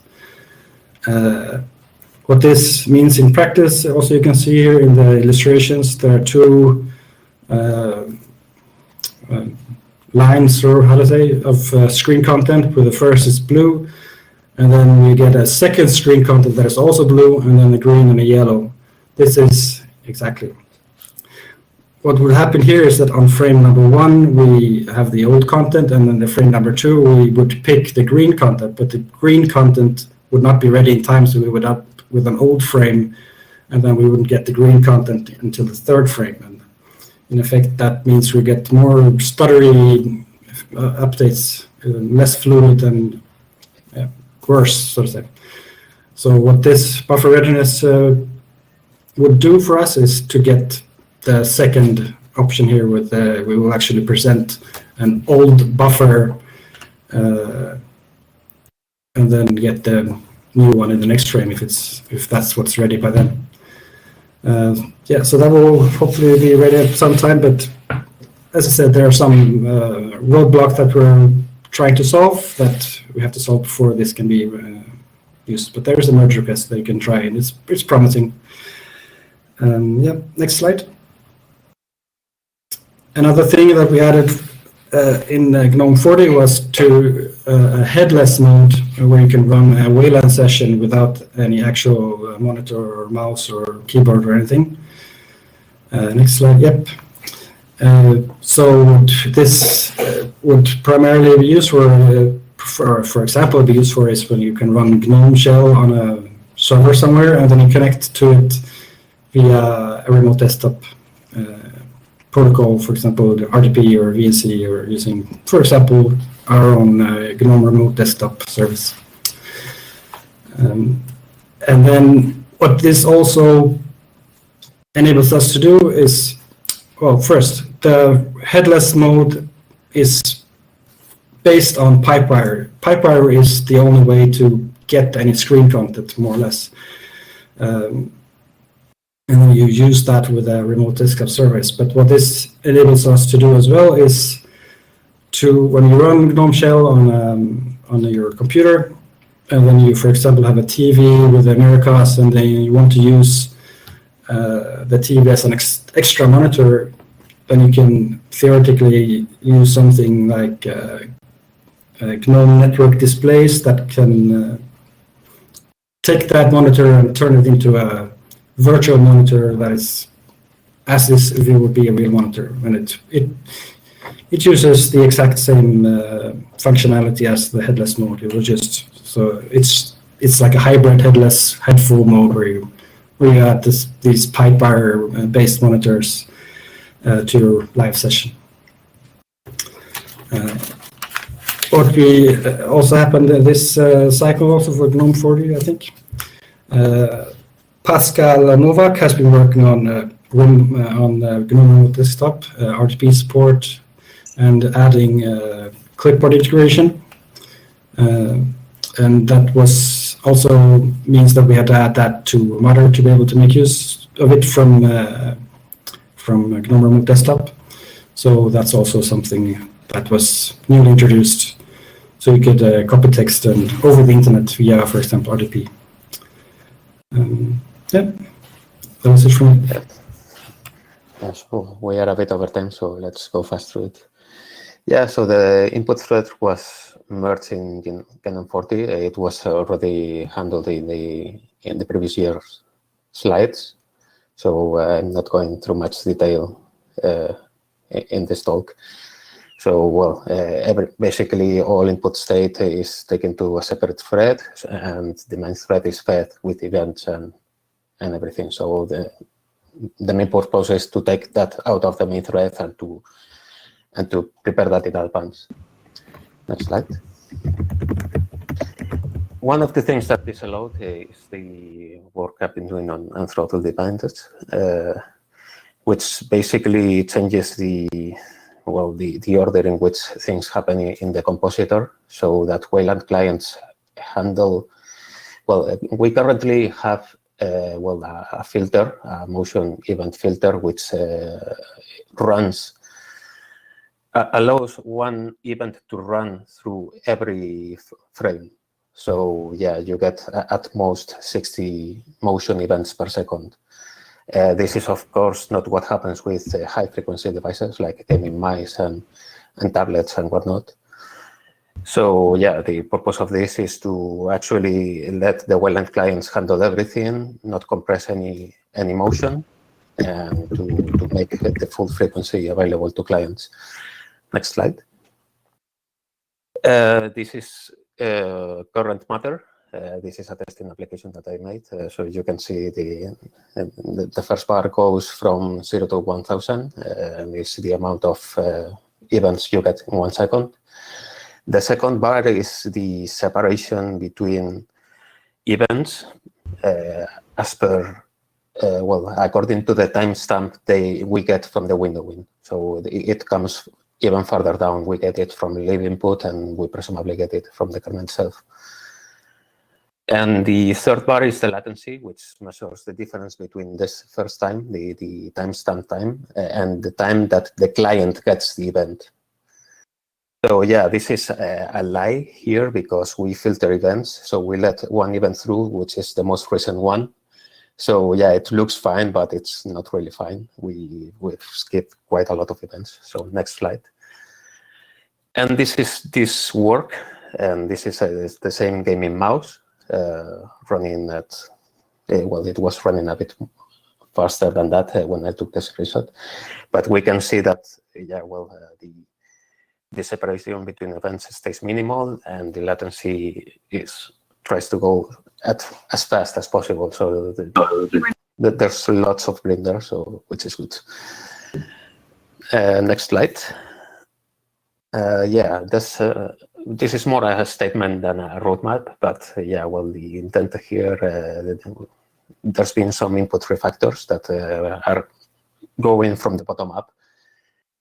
What this means in practice, also you can see here in the illustrations, there are two lines, or how to say, of screen content, where the first is blue, and then we get a second screen content that is also blue, and then a green and a yellow. This is exactly. What would happen here is that on frame number 1, we have the old content, and then the frame number 2, we would pick the green content, but the green content would not be ready in time, so we would up with an old frame, and then we wouldn't get the green content until the third frame. And in effect, that means we get more stuttery updates, less fluid, and worse, so to say. So what this buffer readiness would do for us is to get the second option here, with we will actually present an old buffer and then get the new one in the next frame if that's what's ready by then. Yeah, so that will hopefully be ready at some time, but as I said, there are some roadblocks that we're trying to solve, that we have to solve before this can be used. But there is a merge request that you can try, and it's promising. Yeah, next slide. Another thing that we added in GNOME 40 was to a headless mode, where you can run a WLAN session without any actual monitor or mouse or keyboard or anything. Next slide, yep. So this would primarily be used for example, be used for is when you can run GNOME shell on a server somewhere, and then you connect to it via a remote desktop protocol, for example, the RDP or VNC, or using, for example, our own GNOME remote desktop service. And then what this also enables us to do is, well, first, the headless mode is based on Pipewire. Pipewire is the only way to get any screen content, more or less. And then you use that with a remote desktop service. But what this enables us to do as well is to, when you run GNOME shell on your computer, when you, for example, have a TV with Americas and then you want to use the TV as an extra monitor, then you can theoretically use something like Gnome network displays that can take that monitor and turn it into a virtual monitor that is as if it would be a real monitor, and it uses the exact same functionality as the headless mode. It was just so it's like a hybrid headless headfull mode where you add these pipe wire based monitors to your live session. What we also happened in this cycle also for GNOME 40, I think. Pascal Novak has been working on GNOME desktop, RTP support, and adding clipboard integration. And that was also means that we had to add that to Mother to be able to make use of it from GNOME Remote Desktop. So that's also something that was newly introduced. So you could copy text and over the internet via, for example, RTP. Yeah, that was it from me. Yeah, so we are a bit over time, so let's go fast through it. Yeah, so the input thread was merged in GNOME 40. It was already handled in the previous year's slides, so I'm not going through much detail in this talk. So, well, basically all input state is taken to a separate thread, and the main thread is fed with events and everything. So the main purpose is to take that out of the main thread and to prepare that in advance. Next slide. One of the things that is allowed is the work I've been doing on unthrottled dependencies, which basically changes the order in which things happen in the compositor, so that Wayland clients handle. Well, we currently have a filter, a motion event filter, which allows one event to run through every frame. So yeah, you get at most 60 motion events per second. This is, of course, not what happens with high-frequency devices like gaming mice and tablets and whatnot. So yeah, the purpose of this is to actually let the Wayland clients handle everything, not compress any motion, and to make the full frequency available to clients. Next slide. This is current matter. This is a testing application that I made. So you can see the first bar goes from 0 to 1000, and it's the amount of events you get in 1 second. The second bar is the separation between events as per, according to the timestamp we get from the windowing. So it comes even further down. We get it from live input, and we presumably get it from the kernel itself. And the third bar is the latency, which measures the difference between this first time, the timestamp time, and the time that the client gets the event. So yeah, this is a lie here because we filter events. So we let one event through, which is the most recent one. So yeah, it looks fine, but it's not really fine. We've skipped quite a lot of events. So next slide. And this is this work, and this is the same gaming mouse running at, it was running a bit faster than that when I took the screenshot. But we can see that, yeah, the separation between events stays minimal, and the latency tries to go as fast as possible. So there's lots of green there, so which is good. Next slide. Yeah, this is more a statement than a roadmap, but yeah, well, the intent here, there's been some input refactors that are going from the bottom up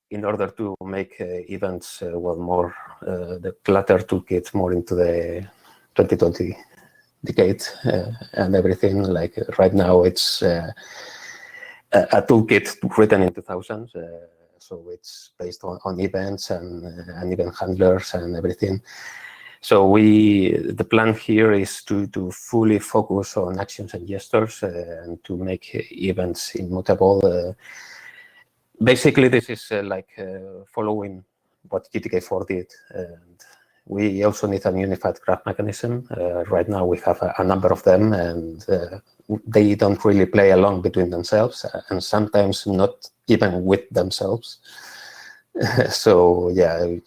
in order to make events more the Clutter toolkit more into the 2020 decade and everything. Like right now, it's a toolkit written in 2000s, so it's based on events and event handlers and everything. So the plan here is to fully focus on actions and gestures and to make events immutable. Basically, this is following what GTK4 did. And we also need a unified graph mechanism. Right now, we have a number of them, and they don't really play along between themselves, and sometimes not even with themselves. So yeah,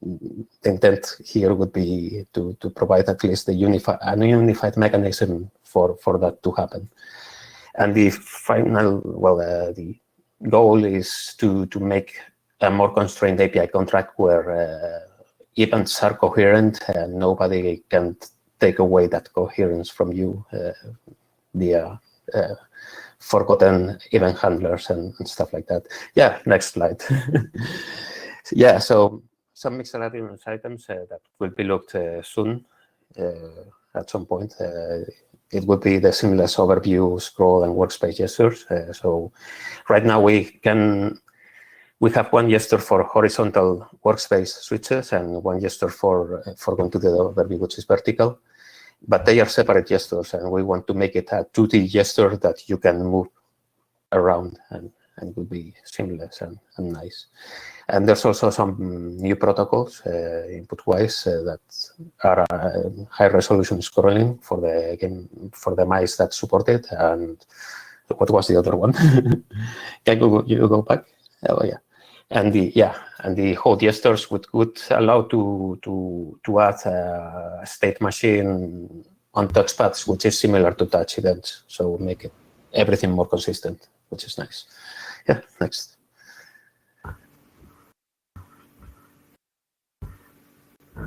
the intent here would be to provide at least a unified mechanism for that to happen. And the final, the goal is to make a more constrained API contract where events are coherent and nobody can take away that coherence from you via forgotten event handlers and stuff like that. Yeah, next slide. Yeah, so some miscellaneous items that will be looked soon at some point. It would be the seamless overview, scroll, and workspace gestures. So right now we have one gesture for horizontal workspace switches and one gesture for going to the overview, which is vertical. But they are separate gestures, and we want to make it a 2D gesture that you can move around and will be seamless and nice. And there's also some new protocols, input-wise, that are high-resolution scrolling for the mice that support it. And what was the other one? Can you go back? Oh yeah. And the whole gestures would allow to add a state machine on touchpads, which is similar to touch events. So make it everything more consistent, which is nice. Yeah, next.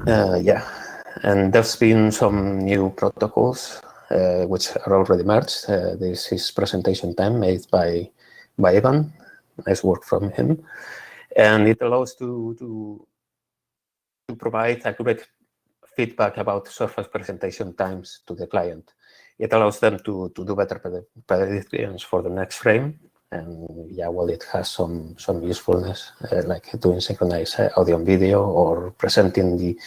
Yeah, and there's been some new protocols which are already merged. This is presentation time made by Ivan. Nice work from him. And it allows to provide accurate feedback about surface presentation times to the client. It allows them to do better predictions for the next frame. And yeah, well, it has some usefulness, like doing synchronized audio and video or presenting the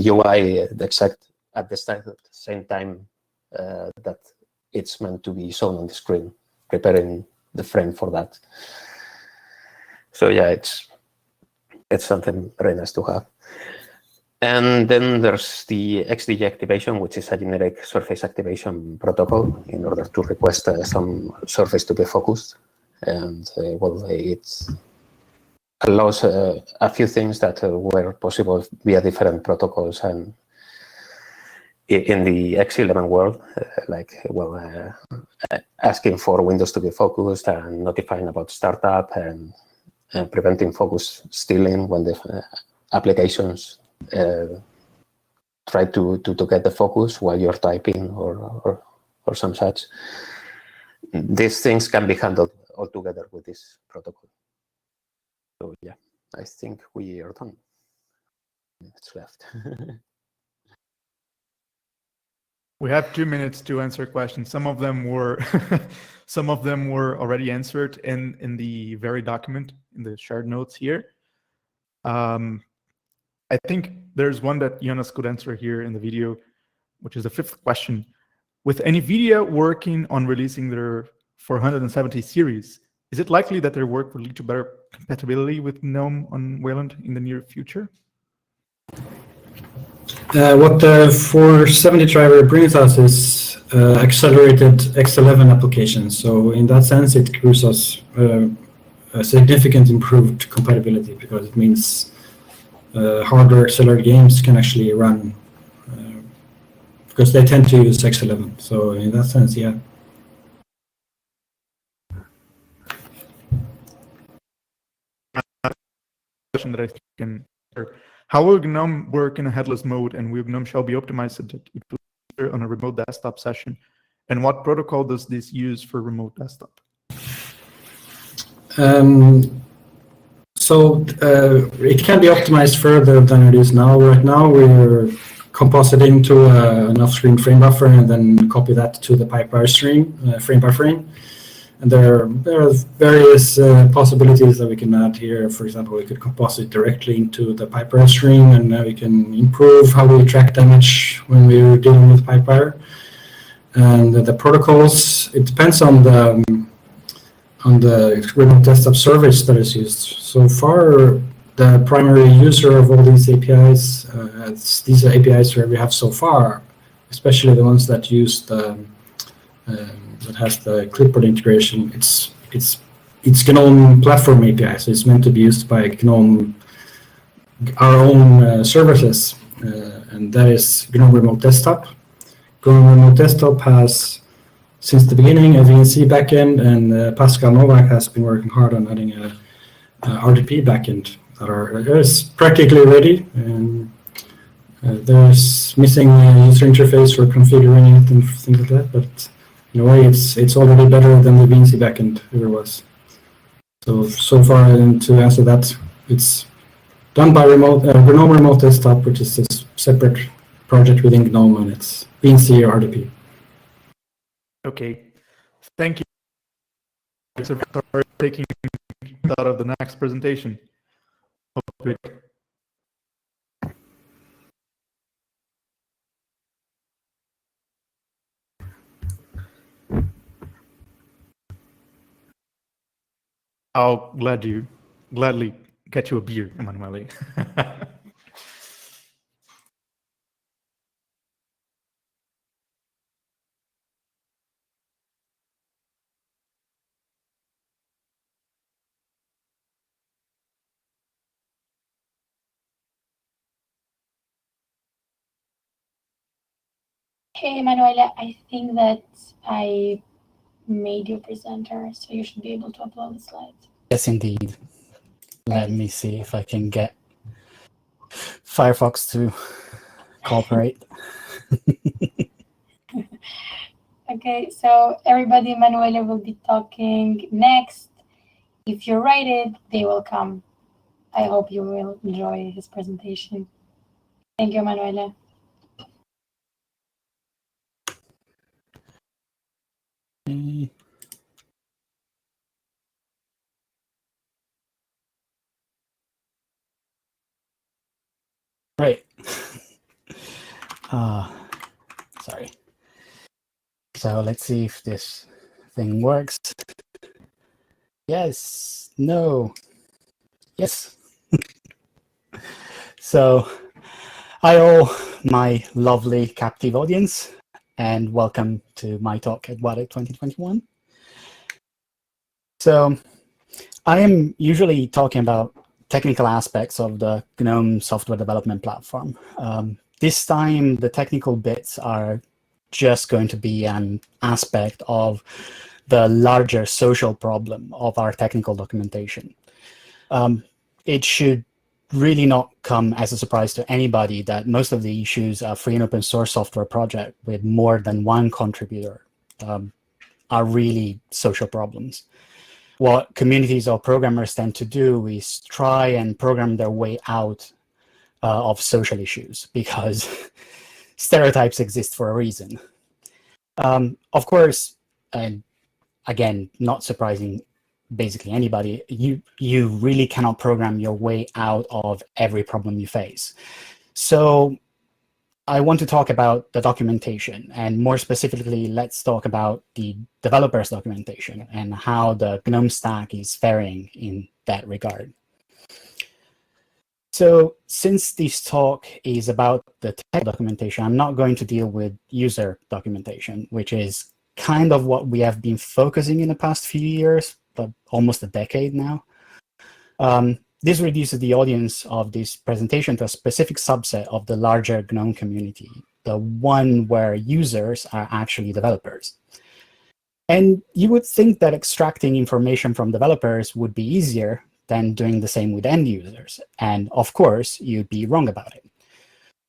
UI at the same time that it's meant to be shown on the screen, preparing the frame for that. So yeah, it's something very nice to have. And then there's the XDG activation, which is a generic surface activation protocol in order to request some surface to be focused. And well, it allows a few things that were possible via different protocols and in the X11 world, asking for windows to be focused and notifying about startup and preventing focus stealing when the applications try to get the focus while you're typing or some such. These things can be handled altogether with this protocol. So yeah, I think we are done. It's left. We have 2 minutes to answer questions. Some of them were already answered in the very document, in the shared notes here. I think there's one that Jonas could answer here in the video, which is the 5th question. With NVIDIA working on releasing their 470 series, is it likely that their work will lead to better compatibility with Gnome on Wayland in the near future? What the 470 driver brings us is accelerated X11 applications. So in that sense, it gives us a significant improved compatibility because it means hardware accelerated games can actually run because they tend to use X11. So in that sense, yeah. Question that I can answer. How will Gnome work in a headless mode, and will Gnome shall be optimized so that it will on a remote desktop session? And what protocol does this use for remote desktop? So it can be optimized further than it is now. Right now, we're compositing to an off-screen frame buffer and then copy that to the pipe wire stream, frame buffering. And there are various possibilities that we can add here. For example, we could composite directly into the pipewire stream, and we can improve how we track damage when we're dealing with pipewire. And the protocols, it depends on the remote desktop service that is used. So far, the primary user of all these APIs, these are APIs that we have so far, especially the ones that use the that has the clipboard integration. It's Gnome platform API, so it's meant to be used by Gnome, our own services, and that is Gnome Remote Desktop. Gnome Remote Desktop has, since the beginning, a VNC backend, and Pascal Novak has been working hard on adding a RDP backend that is practically ready. And there's missing a user interface for configuring it and things like that, but in a way, it's already better than the VNC backend ever was. So far, and to answer that, it's done by Gnome Remote Desktop, which is a separate project within Gnome, and it's VNC or RDP. Okay, thank you for taking out of the next presentation. I'll gladly get you a beer, Emanuele. Hey, Emanuele, I think that I made you presenter, so you should be able to upload the slides. Yes, indeed. Let me see if I can get Firefox to cooperate. Okay, so everybody, Emanuele will be talking next. If you write it, they will come. I hope you will enjoy his presentation. Thank you, Emanuele. Right. Sorry. So let's see if this thing works. Yes. No. Yes. So, hi all, my lovely captive audience, and welcome to my talk at GUADEC 2021. So, I am usually talking about technical aspects of the GNOME software development platform. This time, the technical bits are just going to be an aspect of the larger social problem of our technical documentation. It should really not come as a surprise to anybody that most of the issues of free and open source software project with more than one contributor are really social problems. What communities or programmers tend to do is try and program their way out of social issues because stereotypes exist for a reason. Of course, and again, not surprising basically anybody, you really cannot program your way out of every problem you face. So I want to talk about the documentation, and more specifically, let's talk about the developers' documentation and how the GNOME stack is faring in that regard. So since this talk is about the tech documentation, I'm not going to deal with user documentation, which is kind of what we have been focusing in the past few years, but almost a decade now. This reduces the audience of this presentation to a specific subset of the larger GNOME community, the one where users are actually developers. And you would think that extracting information from developers would be easier than doing the same with end users. And of course, you'd be wrong about it.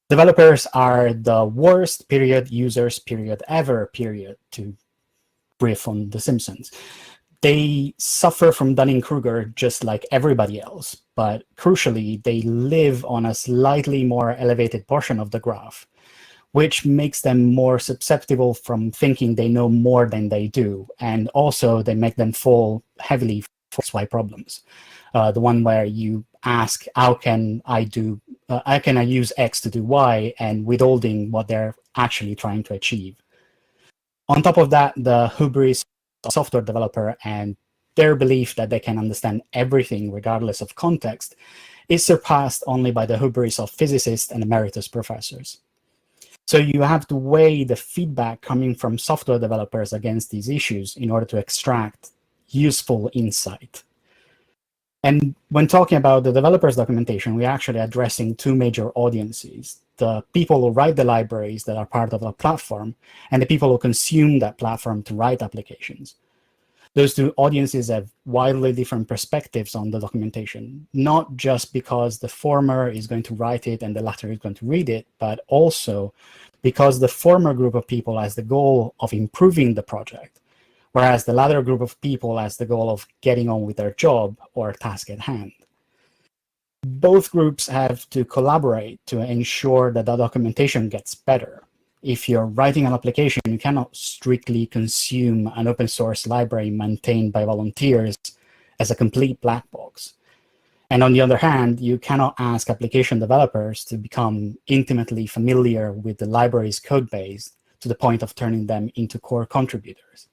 Developers are the worst users ever, to riff on The Simpsons. They suffer from Dunning-Kruger just like everybody else, but crucially, they live on a slightly more elevated portion of the graph, which makes them more susceptible from thinking they know more than they do. And also they make them fall heavily for XY problems. The one where you ask, how can I use X to do Y, and withholding what they're actually trying to achieve. On top of that, the hubris of software developer and their belief that they can understand everything regardless of context is surpassed only by the hubris of physicists and emeritus professors. So you have to weigh the feedback coming from software developers against these issues in order to extract useful insight. And when talking about the developers' documentation, we're actually addressing two major audiences: the people who write the libraries that are part of a platform, and the people who consume that platform to write applications. Those two audiences have wildly different perspectives on the documentation, not just because the former is going to write it and the latter is going to read it, but also because the former group of people has the goal of improving the project, whereas the latter group of people has the goal of getting on with their job or task at hand. Both groups have to collaborate to ensure that the documentation gets better. If you're writing an application, you cannot strictly consume an open source library maintained by volunteers as a complete black box. And on the other hand, you cannot ask application developers to become intimately familiar with the library's code base to the point of turning them into core contributors.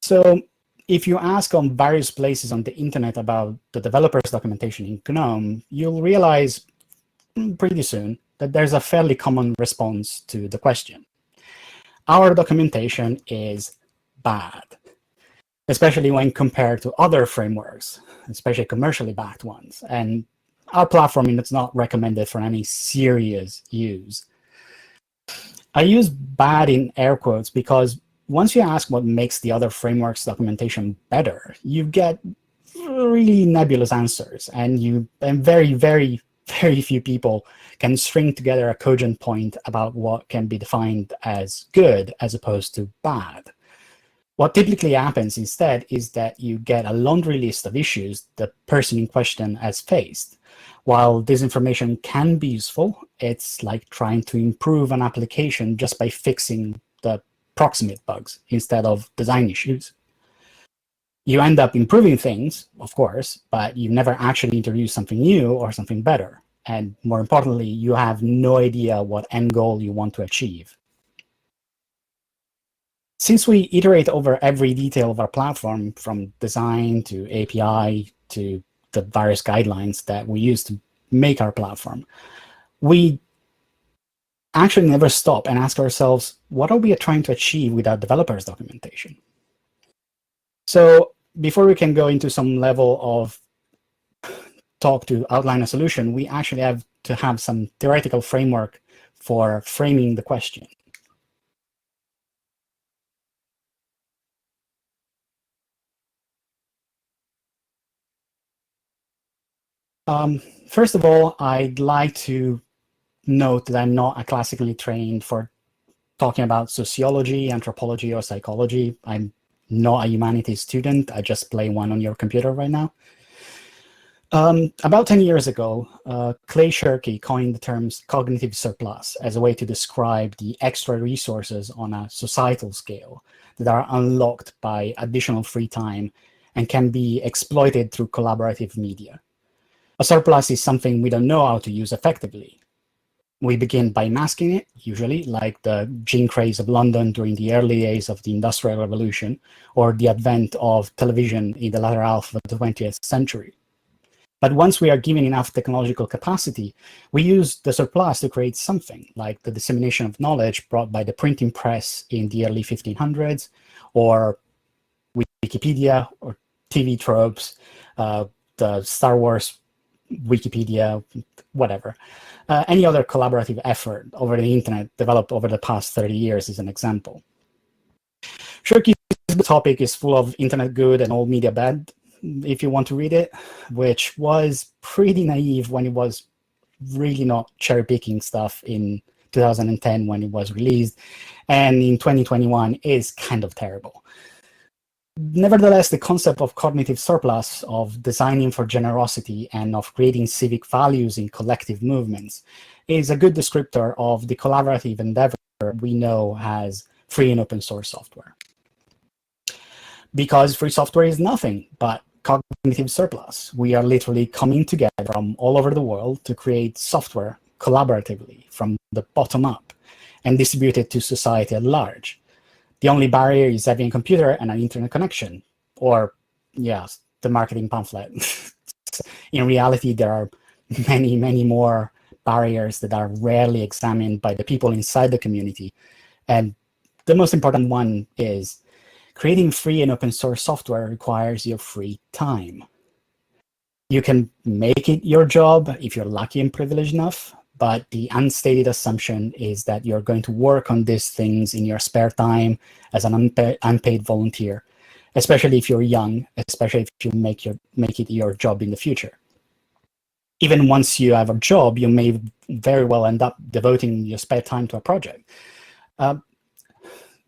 So if you ask on various places on the internet about the developers' documentation in GNOME, you'll realize pretty soon that there's a fairly common response to the question. Our documentation is bad, especially when compared to other frameworks, especially commercially backed ones. And our platform is not recommended for any serious use. I use bad in air quotes because once you ask what makes the other frameworks' documentation better, you get really nebulous answers, and very, very, very few people can string together a cogent point about what can be defined as good as opposed to bad. What typically happens instead is that you get a laundry list of issues the person in question has faced. While this information can be useful, it's like trying to improve an application just by fixing the proximate bugs instead of design issues. You end up improving things, of course, but you never actually introduce something new or something better. And more importantly, you have no idea what end goal you want to achieve. Since we iterate over every detail of our platform, from design to API to the various guidelines that we use to make our platform, we actually never stop and ask ourselves, what are we trying to achieve with our developers' documentation? So before we can go into some level of talk to outline a solution, we actually have to have some theoretical framework for framing the question. First of all, I'd like to note that I'm not a classically trained for talking about sociology, anthropology, or psychology. I'm not a humanities student. I just play one on your computer right now. About 10 years ago, Clay Shirky coined the terms cognitive surplus as a way to describe the extra resources on a societal scale that are unlocked by additional free time and can be exploited through collaborative media. A surplus is something we don't know how to use effectively. We begin by masking it, usually, like the gin craze of London during the early days of the Industrial Revolution, or the advent of television in the latter half of the 20th century. But once we are given enough technological capacity, we use the surplus to create something, like the dissemination of knowledge brought by the printing press in the early 1500s, or Wikipedia, or TV tropes, the Star Wars Wikipedia, whatever. Any other collaborative effort over the internet developed over the past 30 years is an example. Shirky's topic is full of internet good and old media bad, if you want to read it, which was pretty naive when it was really not cherry-picking stuff in 2010 when it was released, and in 2021 is kind of terrible. Nevertheless, the concept of cognitive surplus, of designing for generosity, and of creating civic values in collective movements is a good descriptor of the collaborative endeavor we know as free and open source software. Because free software is nothing but cognitive surplus. We are literally coming together from all over the world to create software collaboratively from the bottom up and distribute it to society at large. The only barrier is having a computer and an internet connection, or yes, the marketing pamphlet. In reality, there are many, many more barriers that are rarely examined by the people inside the community. And the most important one is creating free and open source software requires your free time. You can make it your job if you're lucky and privileged enough, but the unstated assumption is that you're going to work on these things in your spare time as an unpaid volunteer, especially if you're young, especially if you make it your job in the future. Even once you have a job, you may very well end up devoting your spare time to a project.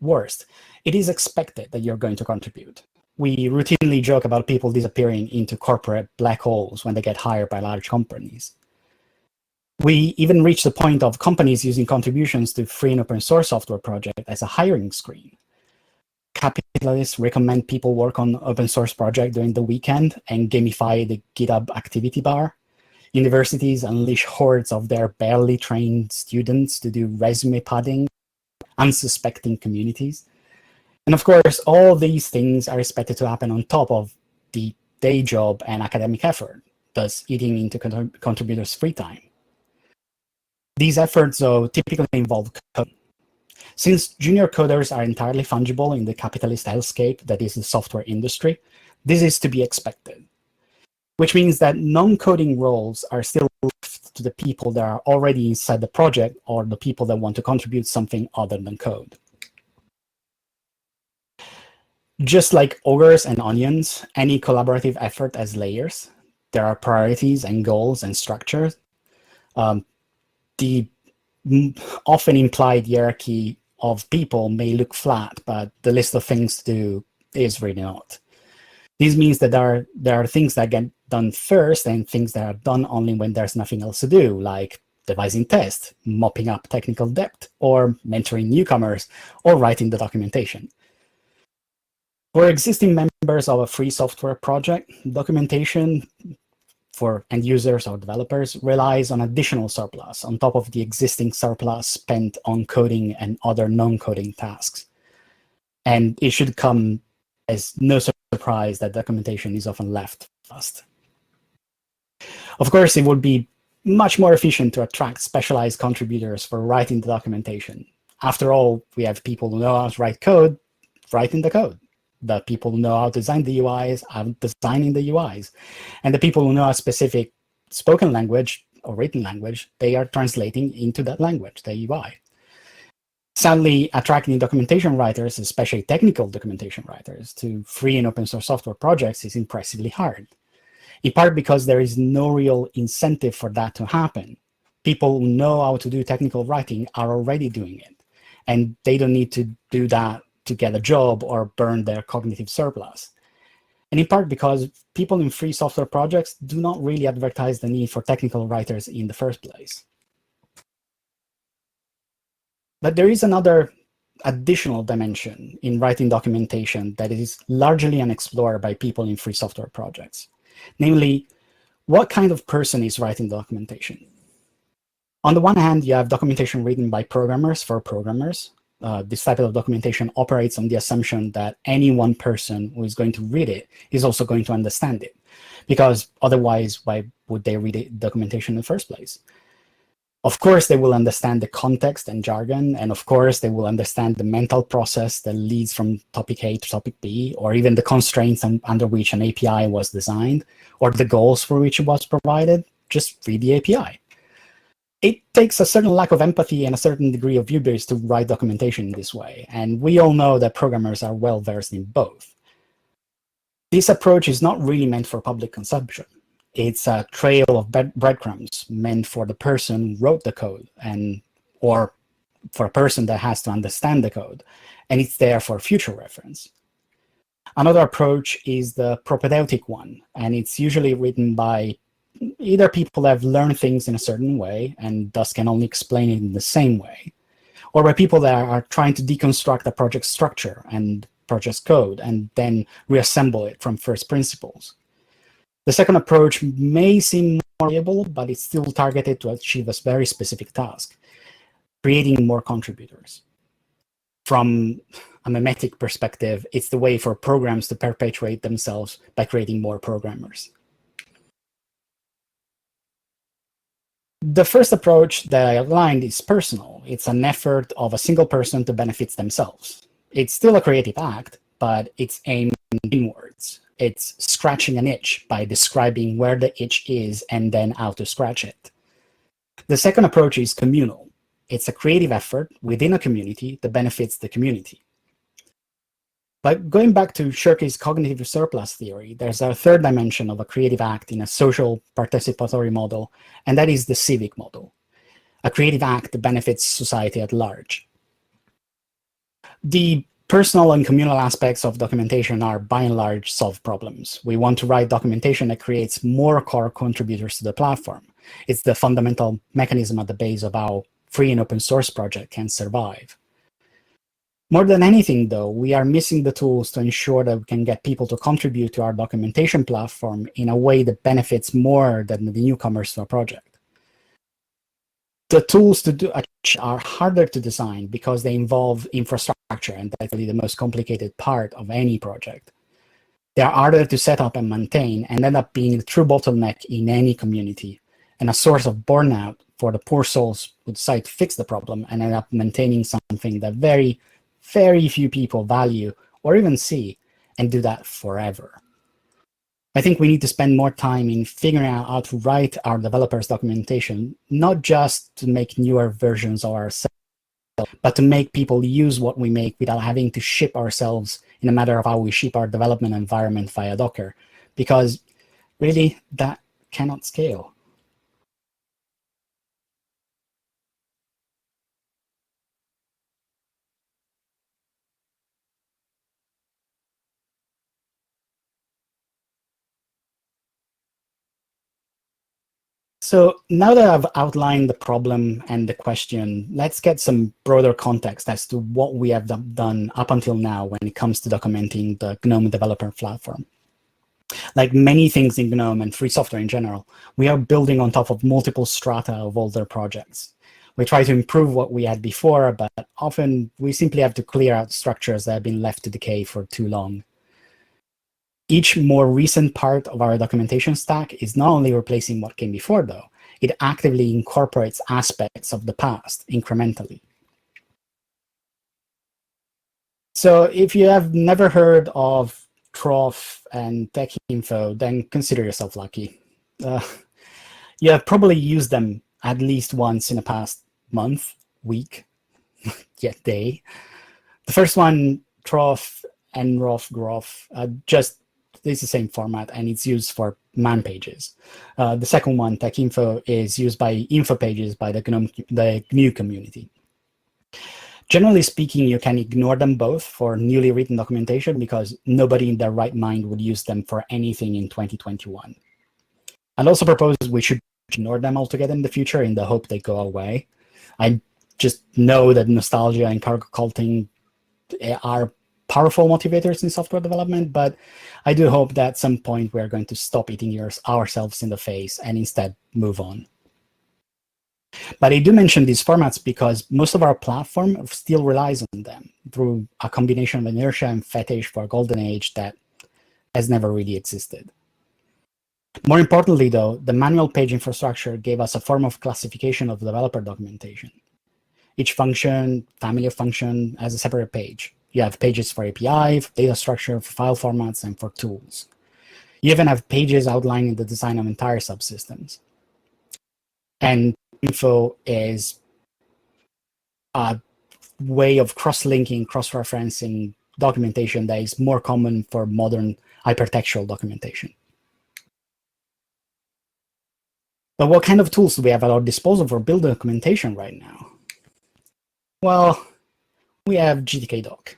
Worst, it is expected that you're going to contribute. We routinely joke about people disappearing into corporate black holes when they get hired by large companies. We even reach the point of companies using contributions to free and open source software project as a hiring screen. Capitalists recommend people work on open source project during the weekend and gamify the GitHub activity bar. Universities unleash hordes of their barely trained students to do resume padding, unsuspecting communities. And of course, all these things are expected to happen on top of the day job and academic effort, thus eating into contributors' free time. These efforts, though, typically involve coding. Since junior coders are entirely fungible in the capitalist hellscape that is the software industry, this is to be expected, which means that non-coding roles are still left to the people that are already inside the project or the people that want to contribute something other than code. Just like ogres and onions, any collaborative effort has layers. There are priorities and goals and structures. The often implied hierarchy of people may look flat, but the list of things to do is really not. This means that there are things that get done first and things that are done only when there's nothing else to do, like devising tests, mopping up technical debt, or mentoring newcomers, or writing the documentation. For existing members of a free software project, documentation for end users or developers relies on additional surplus on top of the existing surplus spent on coding and other non-coding tasks. And it should come as no surprise that documentation is often left fast. Of course, it would be much more efficient to attract specialized contributors for writing the documentation. After all, we have people who know how to write code, writing the code. The people who know how to design the UIs are designing the UIs. And the people who know a specific spoken language or written language, they are translating into that language, the UI. Sadly, attracting documentation writers, especially technical documentation writers, to free and open source software projects is impressively hard. In part because there is no real incentive for that to happen. People who know how to do technical writing are already doing it, and they don't need to do that to get a job or burn their cognitive surplus. And in part because people in free software projects do not really advertise the need for technical writers in the first place. But there is another additional dimension in writing documentation that is largely unexplored by people in free software projects. Namely, what kind of person is writing documentation? On the one hand, you have documentation written by programmers for programmers. This type of documentation operates on the assumption that any one person who is going to read it is also going to understand it, because otherwise, why would they read it, documentation in the first place? Of course, they will understand the context and jargon, and of course, they will understand the mental process that leads from topic A to topic B, or even the constraints under which an API was designed, or the goals for which it was provided. Just read the API. It takes a certain lack of empathy and a certain degree of hubris to write documentation in this way, and we all know that programmers are well versed in both. This approach is not really meant for public consumption. It's a trail of breadcrumbs meant for the person who wrote the code, or for a person that has to understand the code, and it's there for future reference. Another approach is the propedeutic one, and it's usually written by either people have learned things in a certain way and thus can only explain it in the same way, or by people that are trying to deconstruct a project structure and project code and then reassemble it from first principles. The second approach may seem more viable, but it's still targeted to achieve a very specific task, creating more contributors. From a memetic perspective, it's the way for programs to perpetuate themselves by creating more programmers. The first approach that I outlined is personal. It's an effort of a single person to benefit themselves. It's still a creative act, but it's aimed inwards. It's scratching an itch by describing where the itch is and then how to scratch it. The second approach is communal. It's a creative effort within a community that benefits the community. But going back to Shirky's cognitive surplus theory, there's a third dimension of a creative act in a social participatory model, and that is the civic model, a creative act that benefits society at large. The personal and communal aspects of documentation are, by and large, solved problems. We want to write documentation that creates more core contributors to the platform. It's the fundamental mechanism at the base of how free and open source project can survive. More than anything, though, we are missing the tools to ensure that we can get people to contribute to our documentation platform in a way that benefits more than the newcomers to a project. The tools to do are harder to design because they involve infrastructure, and that's really the most complicated part of any project. They are harder to set up and maintain and end up being the true bottleneck in any community and a source of burnout for the poor souls who decide to fix the problem and end up maintaining something that very, very few people value or even see, and do that forever. I think we need to spend more time in figuring out how to write our developers' documentation, not just to make newer versions of ourselves, but to make people use what we make without having to ship ourselves in a matter of how we ship our development environment via Docker, because really that cannot scale. So now that I've outlined the problem and the question, let's get some broader context as to what we have done up until now when it comes to documenting the GNOME developer platform. Like many things in GNOME and free software in general, we are building on top of multiple strata of older projects. We try to improve what we had before, but often we simply have to clear out structures that have been left to decay for too long. Each more recent part of our documentation stack is not only replacing what came before, though, it actively incorporates aspects of the past incrementally. So if you have never heard of Troff and TechInfo, then consider yourself lucky. You have probably used them at least once in the past month, week, yet day. The first one, Troff, Nroff, Groff, it's the same format, and it's used for man pages. The second one, TechInfo, is used by info pages by the GNU community. Generally speaking, you can ignore them both for newly written documentation because nobody in their right mind would use them for anything in 2021. I'd also propose we should ignore them altogether in the future in the hope they go away. I just know that nostalgia and cargo culting are powerful motivators in software development, but I do hope that at some point we're going to stop eating ourselves in the face and instead move on. But I do mention these formats because most of our platform still relies on them through a combination of inertia and fetish for a golden age that has never really existed. More importantly, though, the manual page infrastructure gave us a form of classification of developer documentation. Each function, family of function, has a separate page. You have pages for API, for data structure, for file formats, and for tools. You even have pages outlining the design of entire subsystems. And info is a way of cross-linking, cross-referencing documentation that is more common for modern hypertextual documentation. But what kind of tools do we have at our disposal for build documentation right now? Well, we have GTK doc.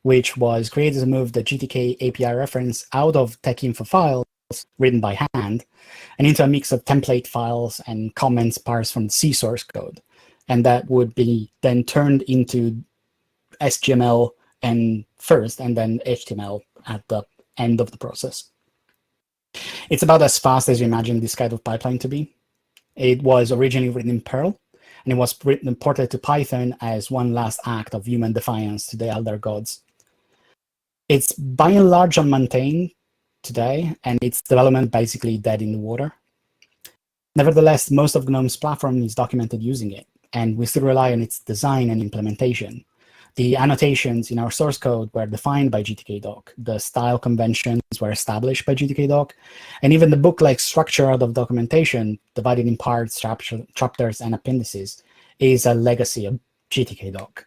which was created to move the GTK API reference out of TechInfo files written by hand and into a mix of template files and comments parsed from the C source code. And that would be then turned into SGML and first, and then HTML at the end of the process. It's about as fast as you imagine this kind of pipeline to be. It was originally written in Perl, and it was ported to Python as one last act of human defiance to the elder gods. It's by and large unmaintained today, and its development basically dead in the water. Nevertheless, most of GNOME's platform is documented using it, and we still rely on its design and implementation. The annotations in our source code were defined by GTKDoc, the style conventions were established by GTKDoc, and even the book-like structure of documentation, divided in parts, chapters, and appendices, is a legacy of GTKDoc.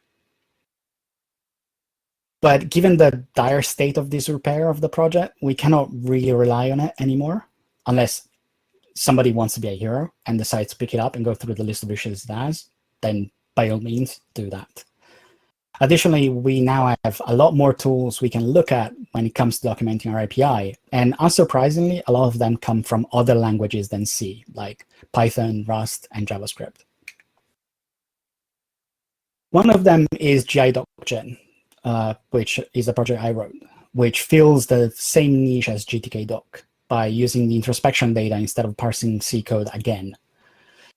But given the dire state of disrepair of the project, we cannot really rely on it anymore, unless somebody wants to be a hero and decides to pick it up and go through the list of issues it has, then by all means, do that. Additionally, we now have a lot more tools we can look at when it comes to documenting our API, and unsurprisingly, a lot of them come from other languages than C, like Python, Rust, and JavaScript. One of them is GI.gen, which is a project I wrote, which fills the same niche as GTKDoc by using the introspection data instead of parsing C code again.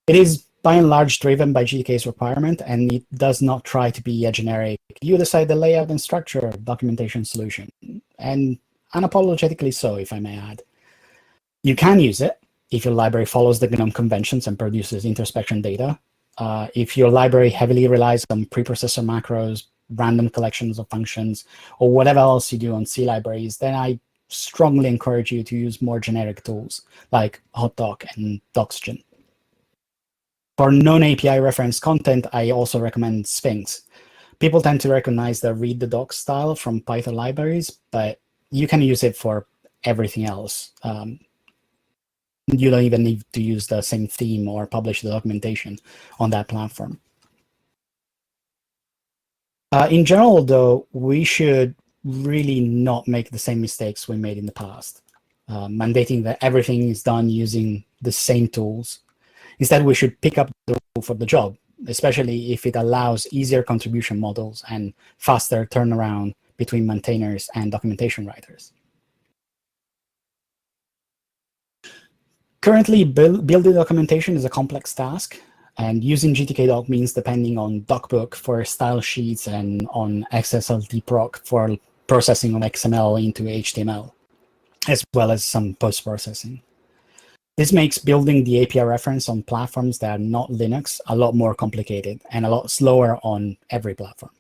It is by and large driven by GTK's requirement, and it does not try to be a generic, you decide the layout and structure documentation solution, and unapologetically so, if I may add. You can use it if your library follows the GNOME conventions and produces introspection data. If your library heavily relies on preprocessor macros, random collections of functions, or whatever else you do on C libraries, then I strongly encourage you to use more generic tools like HotDoc and Doxgen. For non-API reference content, I also recommend Sphinx. People tend to recognize the read the docs style from Python libraries, but you can use it for everything else. You don't even need to use the same theme or publish the documentation on that platform. In general, though, we should really not make the same mistakes we made in the past, mandating that everything is done using the same tools. Instead, we should pick up the tool for the job, especially if it allows easier contribution models and faster turnaround between maintainers and documentation writers. Currently, building documentation is a complex task, and using GTKDoc means depending on DocBook for style sheets and on XSLTproc for processing of XML into HTML, as well as some post-processing. This makes building the API reference on platforms that are not Linux a lot more complicated and a lot slower on every platform.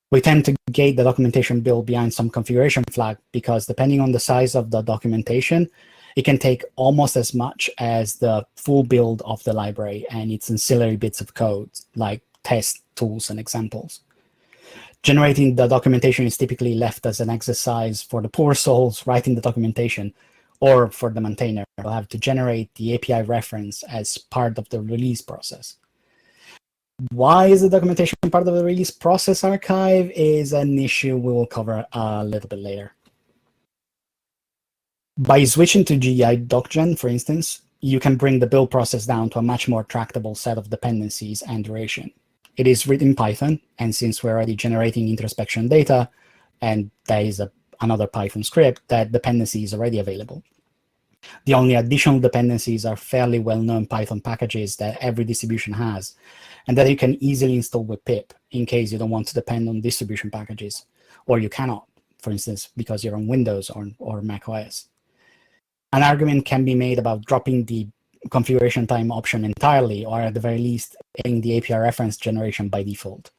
We tend to gate the documentation build behind some configuration flag because depending on the size of the documentation, it can take almost as much as the full build of the library and its ancillary bits of code, like test tools and examples. Generating the documentation is typically left as an exercise for the poor souls writing the documentation, or for the maintainer, will have to generate the API reference as part of the release process. Why is the documentation part of the release process archive is an issue we will cover a little bit later. By switching to GI.gen, for instance, you can bring the build process down to a much more tractable set of dependencies and duration. It is written in Python, and since we're already generating introspection data, and there is another Python script, that dependency is already available. The only additional dependencies are fairly well-known Python packages that every distribution has, and that you can easily install with pip in case you don't want to depend on distribution packages, or you cannot, for instance, because you're on Windows or Mac OS. An argument can be made about dropping the configuration time option entirely, or at the very least, adding the API reference generation by default.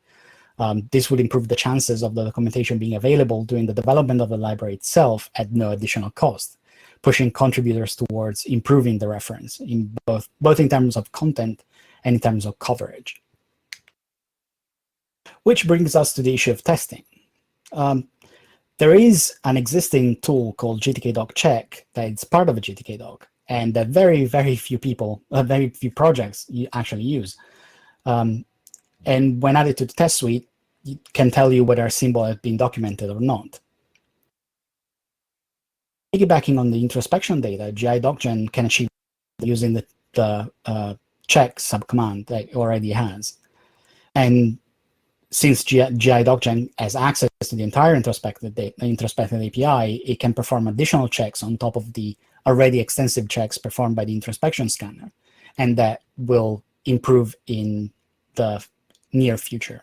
This would improve the chances of the documentation being available during the development of the library itself at no additional cost, pushing contributors towards improving the reference, in both in terms of content and in terms of coverage. Which brings us to the issue of testing. There is an existing tool called GTKDoc Check that is part of a GTKDoc, and that very, very few people, very few projects actually use. And when added to the test suite, can tell you whether a symbol has been documented or not. Piggybacking on the introspection data, GI-docgen can achieve using the check subcommand that it already has. And since GI-docgen has access to the entire introspected API, it can perform additional checks on top of the already extensive checks performed by the introspection scanner, and that will improve in the near future.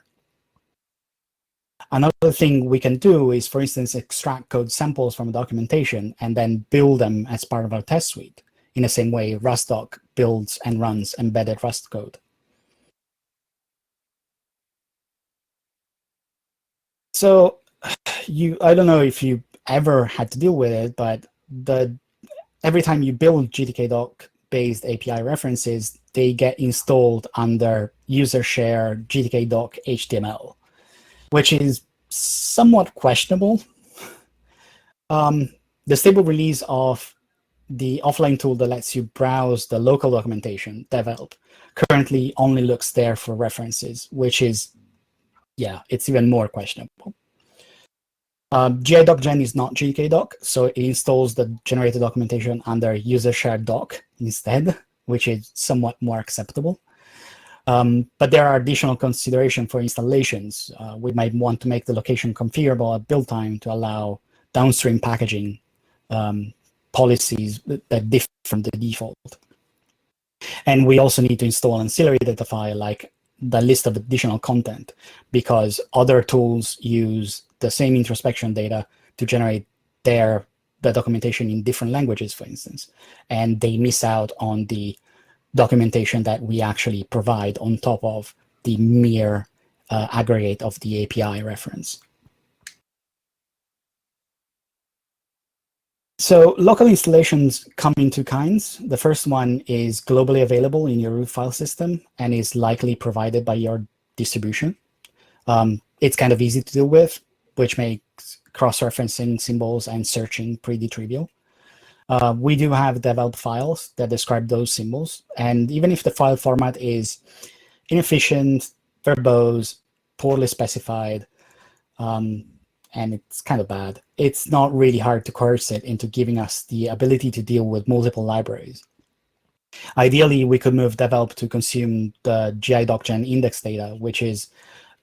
Another thing we can do is, for instance, extract code samples from documentation and then build them as part of our test suite. In the same way, RustDoc builds and runs embedded Rust code. So I don't know if you ever had to deal with it, but every time you build GTK-doc-based API references, they get installed under user share GTK-doc HTML, which is somewhat questionable. The stable release of the offline tool that lets you browse the local documentation, develop, currently only looks there for references, which is, yeah, it's even more questionable. GI-docgen is not GTK-doc, so it installs the generated documentation under user shared doc instead, which is somewhat more acceptable. But there are additional considerations for installations. We might want to make the location configurable at build time to allow downstream packaging policies that differ from the default. And we also need to install ancillary data file like the list of additional content, because other tools use the same introspection data to generate the documentation in different languages, for instance, and they miss out on the documentation that we actually provide on top of the mere aggregate of the API reference. So local installations come in two kinds. The first one is globally available in your root file system and is likely provided by your distribution. It's kind of easy to deal with, which makes cross-referencing symbols and searching pretty trivial. We do have developed files that describe those symbols, and even if the file format is inefficient, verbose, poorly specified, and it's kind of bad, it's not really hard to coerce it into giving us the ability to deal with multiple libraries. Ideally, we could move develop to consume the GI-docgen index data, which is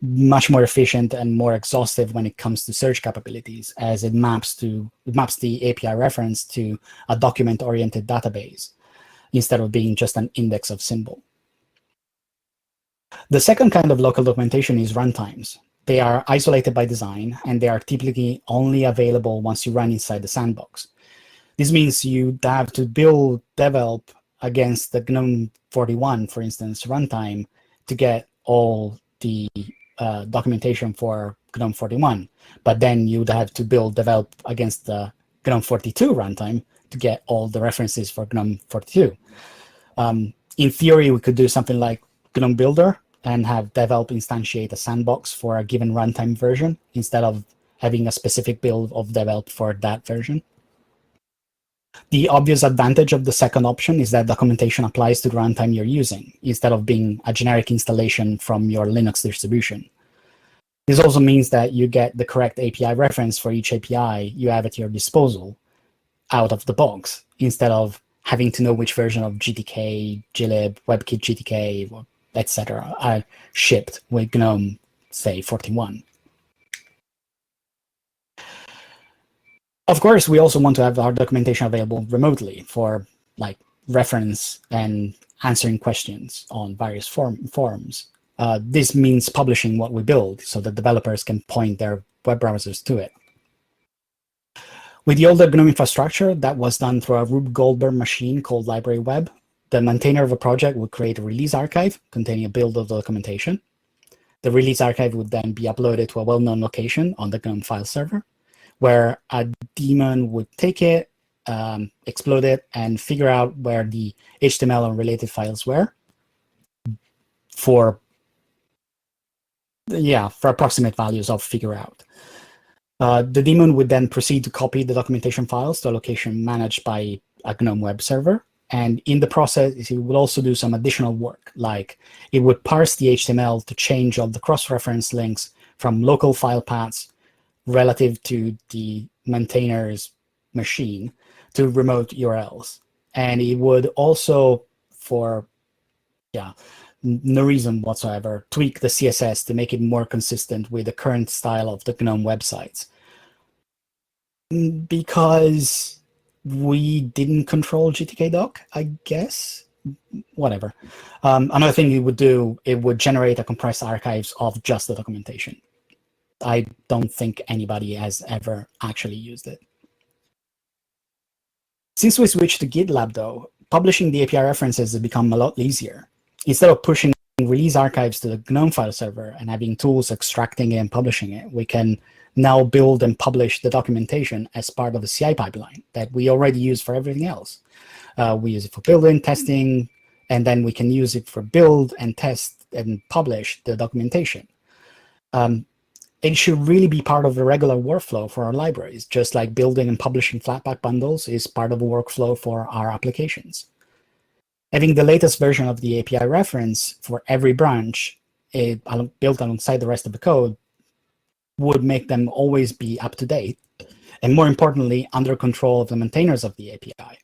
much more efficient and more exhaustive when it comes to search capabilities, as it maps the API reference to a document-oriented database instead of being just an index of symbol. The second kind of local documentation is runtimes. They are isolated by design, and they are typically only available once you run inside the sandbox. This means you have to develop against the GNOME 41, for instance, runtime to get all the documentation for GNOME 41, but then you'd have to develop against the GNOME 42 runtime to get all the references for GNOME 42. In theory, we could do something like GNOME Builder and have develop instantiate a sandbox for a given runtime version instead of having a specific build of develop for that version. The obvious advantage of the second option is that documentation applies to the runtime you're using, instead of being a generic installation from your Linux distribution. This also means that you get the correct API reference for each API you have at your disposal out of the box, instead of having to know which version of GTK, glib, WebKit GTK, etc. are shipped with GNOME, say, 41. Of course, we also want to have our documentation available remotely for reference and answering questions on various forums. This means publishing what we build so that developers can point their web browsers to it. With the older GNOME infrastructure, that was done through a Rube Goldberg machine called Library Web. The maintainer of a project would create a release archive containing a build of the documentation. The release archive would then be uploaded to a well-known location on the GNOME file server, where a daemon would take it, explode it, and figure out where the HTML and related files were for approximate values of figure out. The daemon would then proceed to copy the documentation files to a location managed by a GNOME web server. And in the process, it would also do some additional work, like it would parse the HTML to change all the cross-reference links from local file paths relative to the maintainer's machine to remote URLs. And it would also, for no reason whatsoever, tweak the CSS to make it more consistent with the current style of the GNOME websites. Because we didn't control GTK-doc, I guess. Whatever. Another thing it would do, it would generate a compressed archives of just the documentation. I don't think anybody has ever actually used it. Since we switched to GitLab, though, publishing the API references has become a lot easier. Instead of pushing release archives to the GNOME file server and having tools extracting it and publishing it, we can now build and publish the documentation as part of the CI pipeline that we already use for everything else. We use it for building, testing, and then we can use it for build and test and publish the documentation. It should really be part of the regular workflow for our libraries, just like building and publishing Flatpak bundles is part of the workflow for our applications. Having the latest version of the API reference for every branch built alongside the rest of the code would make them always be up to date, and more importantly, under control of the maintainers of the API.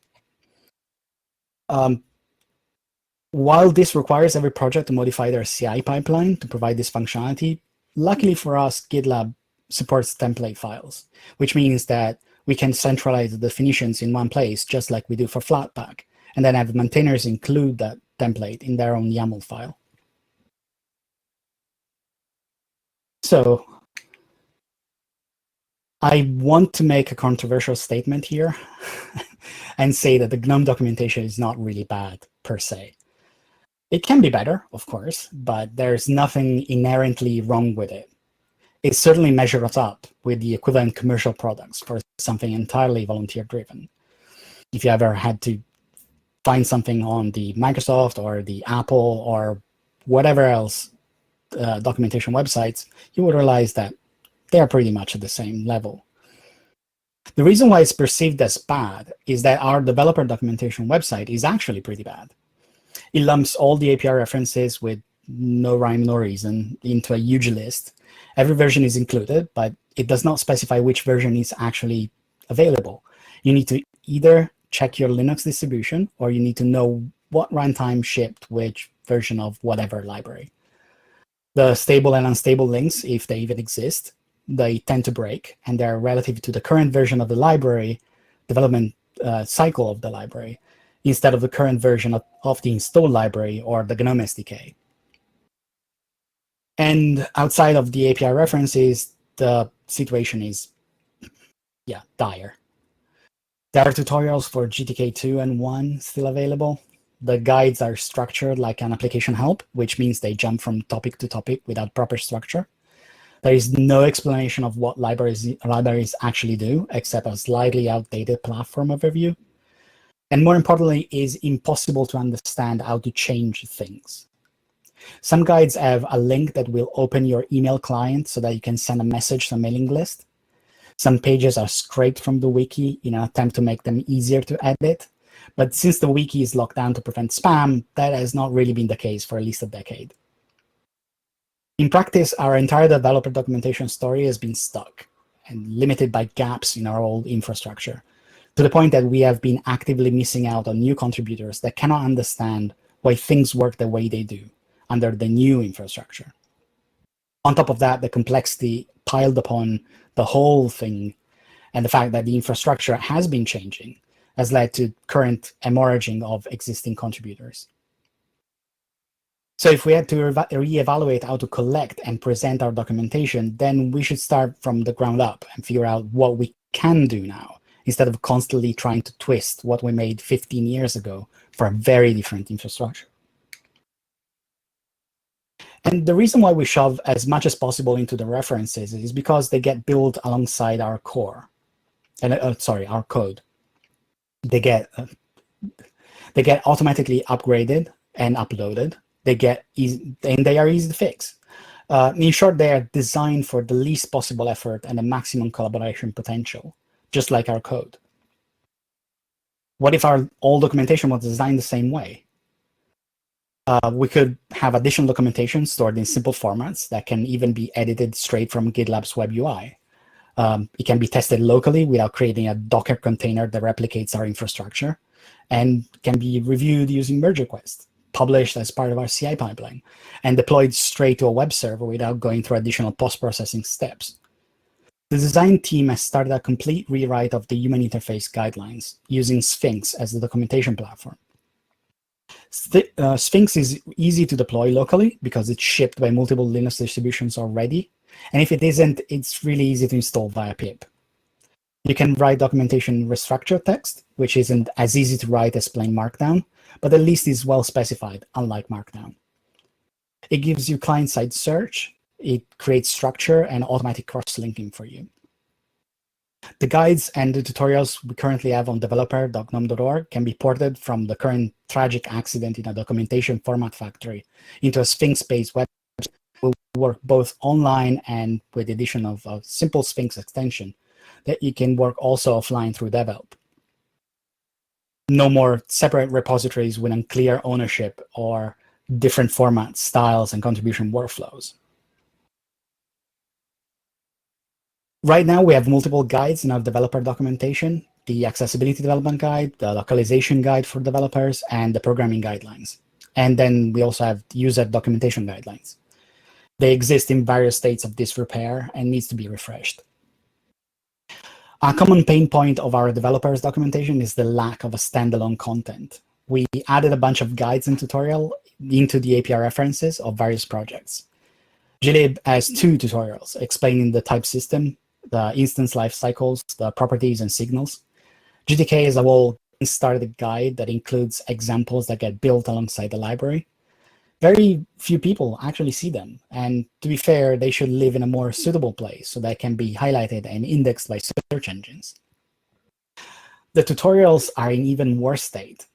While this requires every project to modify their CI pipeline to provide this functionality, luckily for us, GitLab supports template files, which means that we can centralize the definitions in one place, just like we do for Flatpak, and then have maintainers include that template in their own YAML file. So I want to make a controversial statement here and say that the GNOME documentation is not really bad per se. It can be better, of course, but there's nothing inherently wrong with it. It certainly measures up with the equivalent commercial products for something entirely volunteer-driven. If you ever had to find something on the Microsoft or the Apple or whatever else documentation websites, you would realize that they're pretty much at the same level. The reason why it's perceived as bad is that our developer documentation website is actually pretty bad. It lumps all the API references with no rhyme, no reason into a huge list. Every version is included, but it does not specify which version is actually available. You need to either check your Linux distribution, or you need to know what runtime shipped which version of whatever library. The stable and unstable links, if they even exist, they tend to break, and they're relative to the current version of the library, development cycle of the library, instead of the current version of the installed library or the GNOME SDK. And outside of the API references, the situation is, dire. There are tutorials for GTK 2 and 1 still available. The guides are structured like an application help, which means they jump from topic to topic without proper structure. There is no explanation of what libraries actually do, except a slightly outdated platform overview. And more importantly, it is impossible to understand how to change things. Some guides have a link that will open your email client so that you can send a message to a mailing list. Some pages are scraped from the wiki in an attempt to make them easier to edit. But since the wiki is locked down to prevent spam, that has not really been the case for at least a decade. In practice, our entire developer documentation story has been stuck and limited by gaps in our old infrastructure, to the point that we have been actively missing out on new contributors that cannot understand why things work the way they do under the new infrastructure. On top of that, the complexity piled upon the whole thing and the fact that the infrastructure has been changing has led to current hemorrhaging of existing contributors. So if we had to reevaluate how to collect and present our documentation, then we should start from the ground up and figure out what we can do now, instead of constantly trying to twist what we made 15 years ago for a very different infrastructure. And the reason why we shove as much as possible into the references is because they get built alongside our core, and our code. They get automatically upgraded and uploaded. And they are easy to fix. In short, they are designed for the least possible effort and the maximum collaboration potential, just like our code. What if our old documentation was designed the same way? We could have additional documentation stored in simple formats that can even be edited straight from GitLab's web UI. It can be tested locally without creating a Docker container that replicates our infrastructure, and can be reviewed using merge requests, published as part of our CI pipeline, and deployed straight to a web server without going through additional post-processing steps. The design team has started a complete rewrite of the human interface guidelines using Sphinx as the documentation platform. Sphinx is easy to deploy locally because it's shipped by multiple Linux distributions already. And if it isn't, it's really easy to install via pip. You can write documentation restructured text, which isn't as easy to write as plain Markdown, but at least is well specified, unlike Markdown. It gives you client-side search. It creates structure and automatic cross-linking for you. The guides and the tutorials we currently have on developer.gnome.org can be ported from the current tragic accident in a documentation format factory into a Sphinx-based website. Will work both online and with the addition of a simple Sphinx extension that you can work also offline through DevHelp. No more separate repositories with unclear ownership or different formats, styles, and contribution workflows. Right now, we have multiple guides in our developer documentation: the accessibility development guide, the localization guide for developers, and the programming guidelines. And then we also have user documentation guidelines. They exist in various states of disrepair and needs to be refreshed. A common pain point of our developers documentation is the lack of a standalone content. We added a bunch of guides and tutorials into the API references of various projects. glib has 2 tutorials explaining the type system, the instance life cycles, the properties and signals. GTK is a whole started guide that includes examples that get built alongside the library. Very few people actually see them, and to be fair, they should live in a more suitable place so that can be highlighted and indexed by search engines. The tutorials are in even worse state.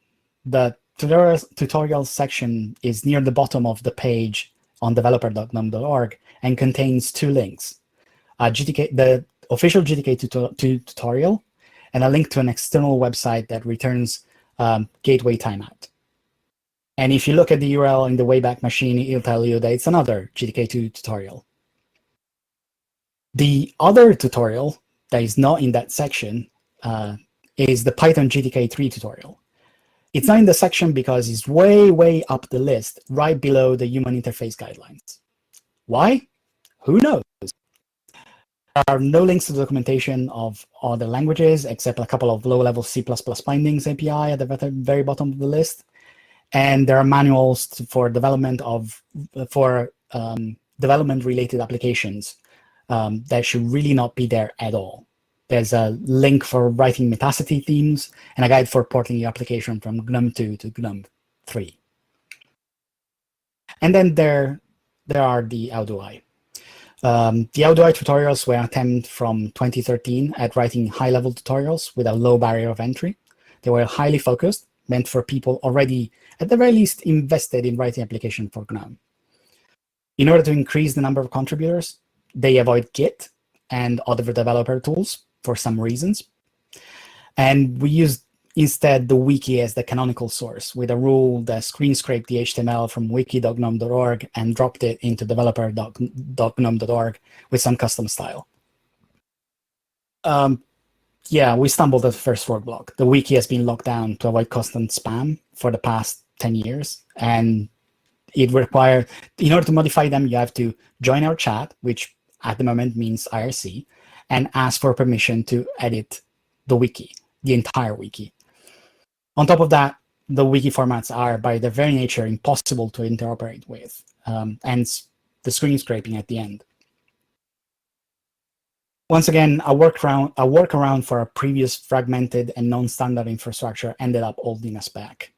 The tutorials section is near the bottom of the page on developer.gnome.org and contains 2 links: the official GTK tutorial and a link to an external website that returns gateway timeout. And if you look at the URL in the Wayback Machine, it'll tell you that it's another GTK2 tutorial. The other tutorial that is not in that section is the Python GTK3 tutorial. It's not in the section because it's way, way up the list, right below the human interface guidelines. Why? Who knows? There are no links to the documentation of other languages, except a couple of low-level C++ bindings API at the very bottom of the list. And there are manuals for development of development-related applications that should really not be there at all. There's a link for writing Metacity themes and a guide for porting your application from GNOME 2 to GNOME 3. And then there are the How Do I. The How Do I tutorials were an attempt from 2013 at writing high-level tutorials with a low barrier of entry. They were highly focused, meant for people already, at the very least, invested in writing application for GNOME. In order to increase the number of contributors, they avoid Git and other developer tools for some reasons. And we used instead the wiki as the canonical source, with a rule that screen scraped the HTML from wiki.gnome.org and dropped it into developer.gnome.org with some custom style. Yeah, we stumbled at the first roadblock. The wiki has been locked down to avoid constant spam for the past 10 years. And it requires, in order to modify them, you have to join our chat, which at the moment means IRC, and ask for permission to edit the wiki, the entire wiki. On top of that, the wiki formats are by their very nature impossible to interoperate with, and the screen scraping at the end. Once again, a workaround for our previous fragmented and non-standard infrastructure ended up holding us back.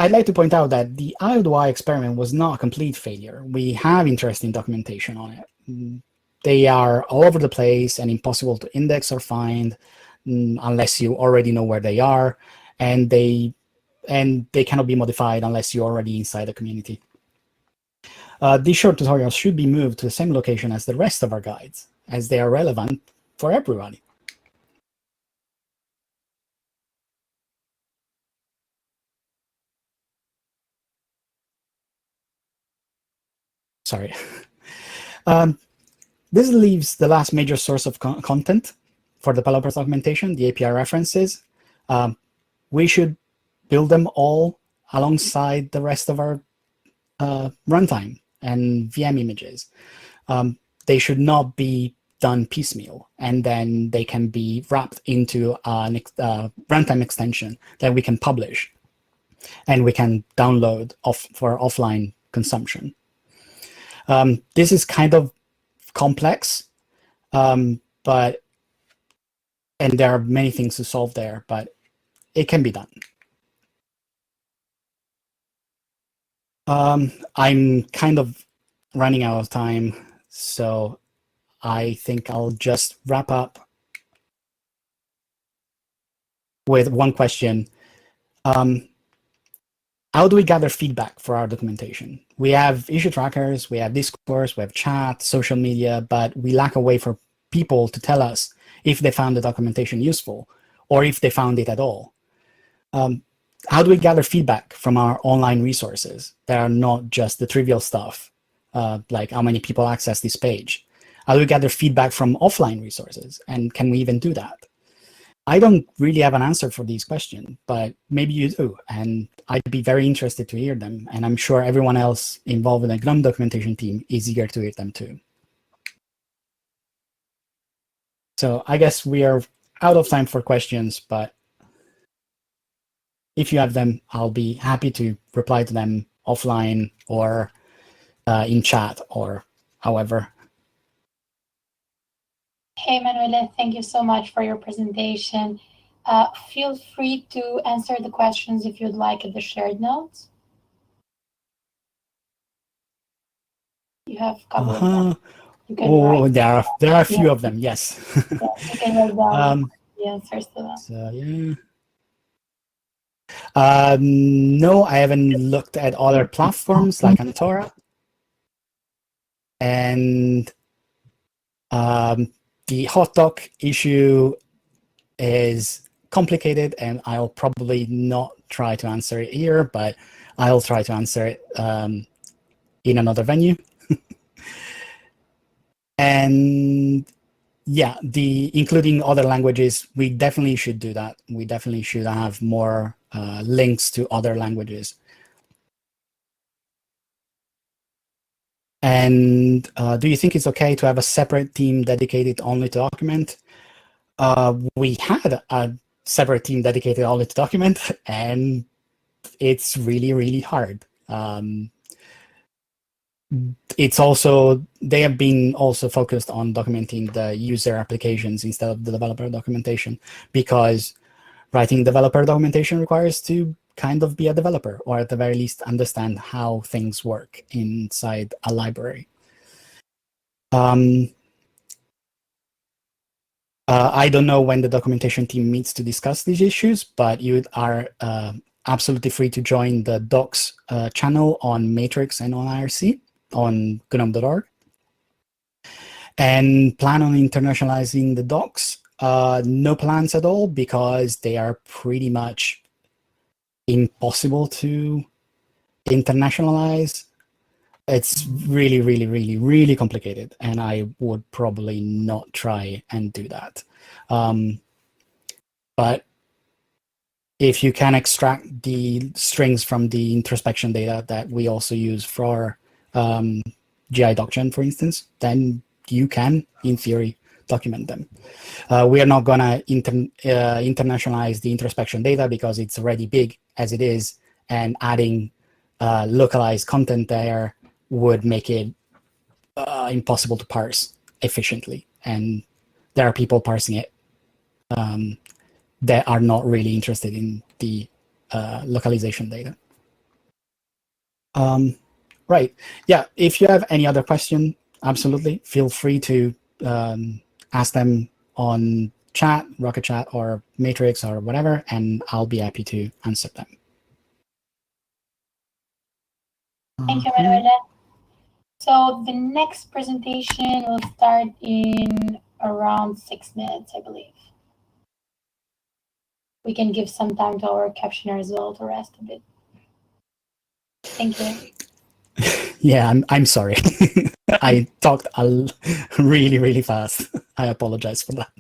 I'd like to point out that the How Do I experiment was not a complete failure. We have interesting documentation on it. They are all over the place and impossible to index or find unless you already know where they are, and they cannot be modified unless you're already inside the community. These short tutorials should be moved to the same location as the rest of our guides, as they are relevant for everybody. sorry. This leaves the last major source of content for developers documentation, the API references. We should build them all alongside the rest of our runtime and VM images. They should not be done piecemeal, and then they can be wrapped into a runtime extension that we can publish and we can download for offline consumption. This is kind of complex, and there are many things to solve there, but it can be done. I'm kind of running out of time, so I think I'll just wrap up with one question. How do we gather feedback for our documentation? We have issue trackers, we have discourse, we have chat, social media, but we lack a way for people to tell us if they found the documentation useful or if they found it at all. How do we gather feedback from our online resources that are not just the trivial stuff, like how many people access this page? How do we gather feedback from offline resources? And can we even do that? I don't really have an answer for these questions, but maybe you do, and I'd be very interested to hear them. And I'm sure everyone else involved in the Gnome documentation team is eager to hear them too. So I guess we are out of time for questions, but if you have them, I'll be happy to reply to them offline or in chat or however. Hey, Manuela, thank you so much for your presentation. Feel free to answer the questions if you'd like at the shared notes. You have a couple of them. You can write. There are a few of them, yes. Yeah, you can write down the answers to them. So, yeah. No, I haven't looked at other platforms like Antora. And the hot doc issue is complicated, and I'll probably not try to answer it here, but I'll try to answer it in another venue. And yeah, including other languages, we definitely should do that. We definitely should have more links to other languages. And do you think it's okay to have a separate team dedicated only to document? We had a separate team dedicated only to document, and it's really, really hard. It's also, they have been also focused on documenting the user applications instead of the developer documentation, because writing developer documentation requires to kind of be a developer, or at the very least understand how things work inside a library. I don't know when the documentation team meets to discuss these issues, but you are absolutely free to join the docs channel on Matrix and on IRC on gnome.org. And plan on internationalizing the docs. No plans at all, because they are pretty much impossible to internationalize. It's really, really, really, really complicated, and I would probably not try and do that. But if you can extract the strings from the introspection data that we also use for GI DocGen, for instance, then you can, in theory, document them. We are not going to internationalize the introspection data because it's already big as it is, and adding localized content there would make it impossible to parse efficiently. And there are people parsing it that are not really interested in the localization data. Right. Yeah, if you have any other question, absolutely, feel free to ask them on chat, Rocket Chat, or Matrix, or whatever, and I'll be happy to answer them. Thank you, Manuela. So the next presentation will start in around 6 minutes, I believe. We can give some time to our captioner as well to rest a bit. Thank you. Yeah, I'm sorry. I talked really, really fast. I apologize for that.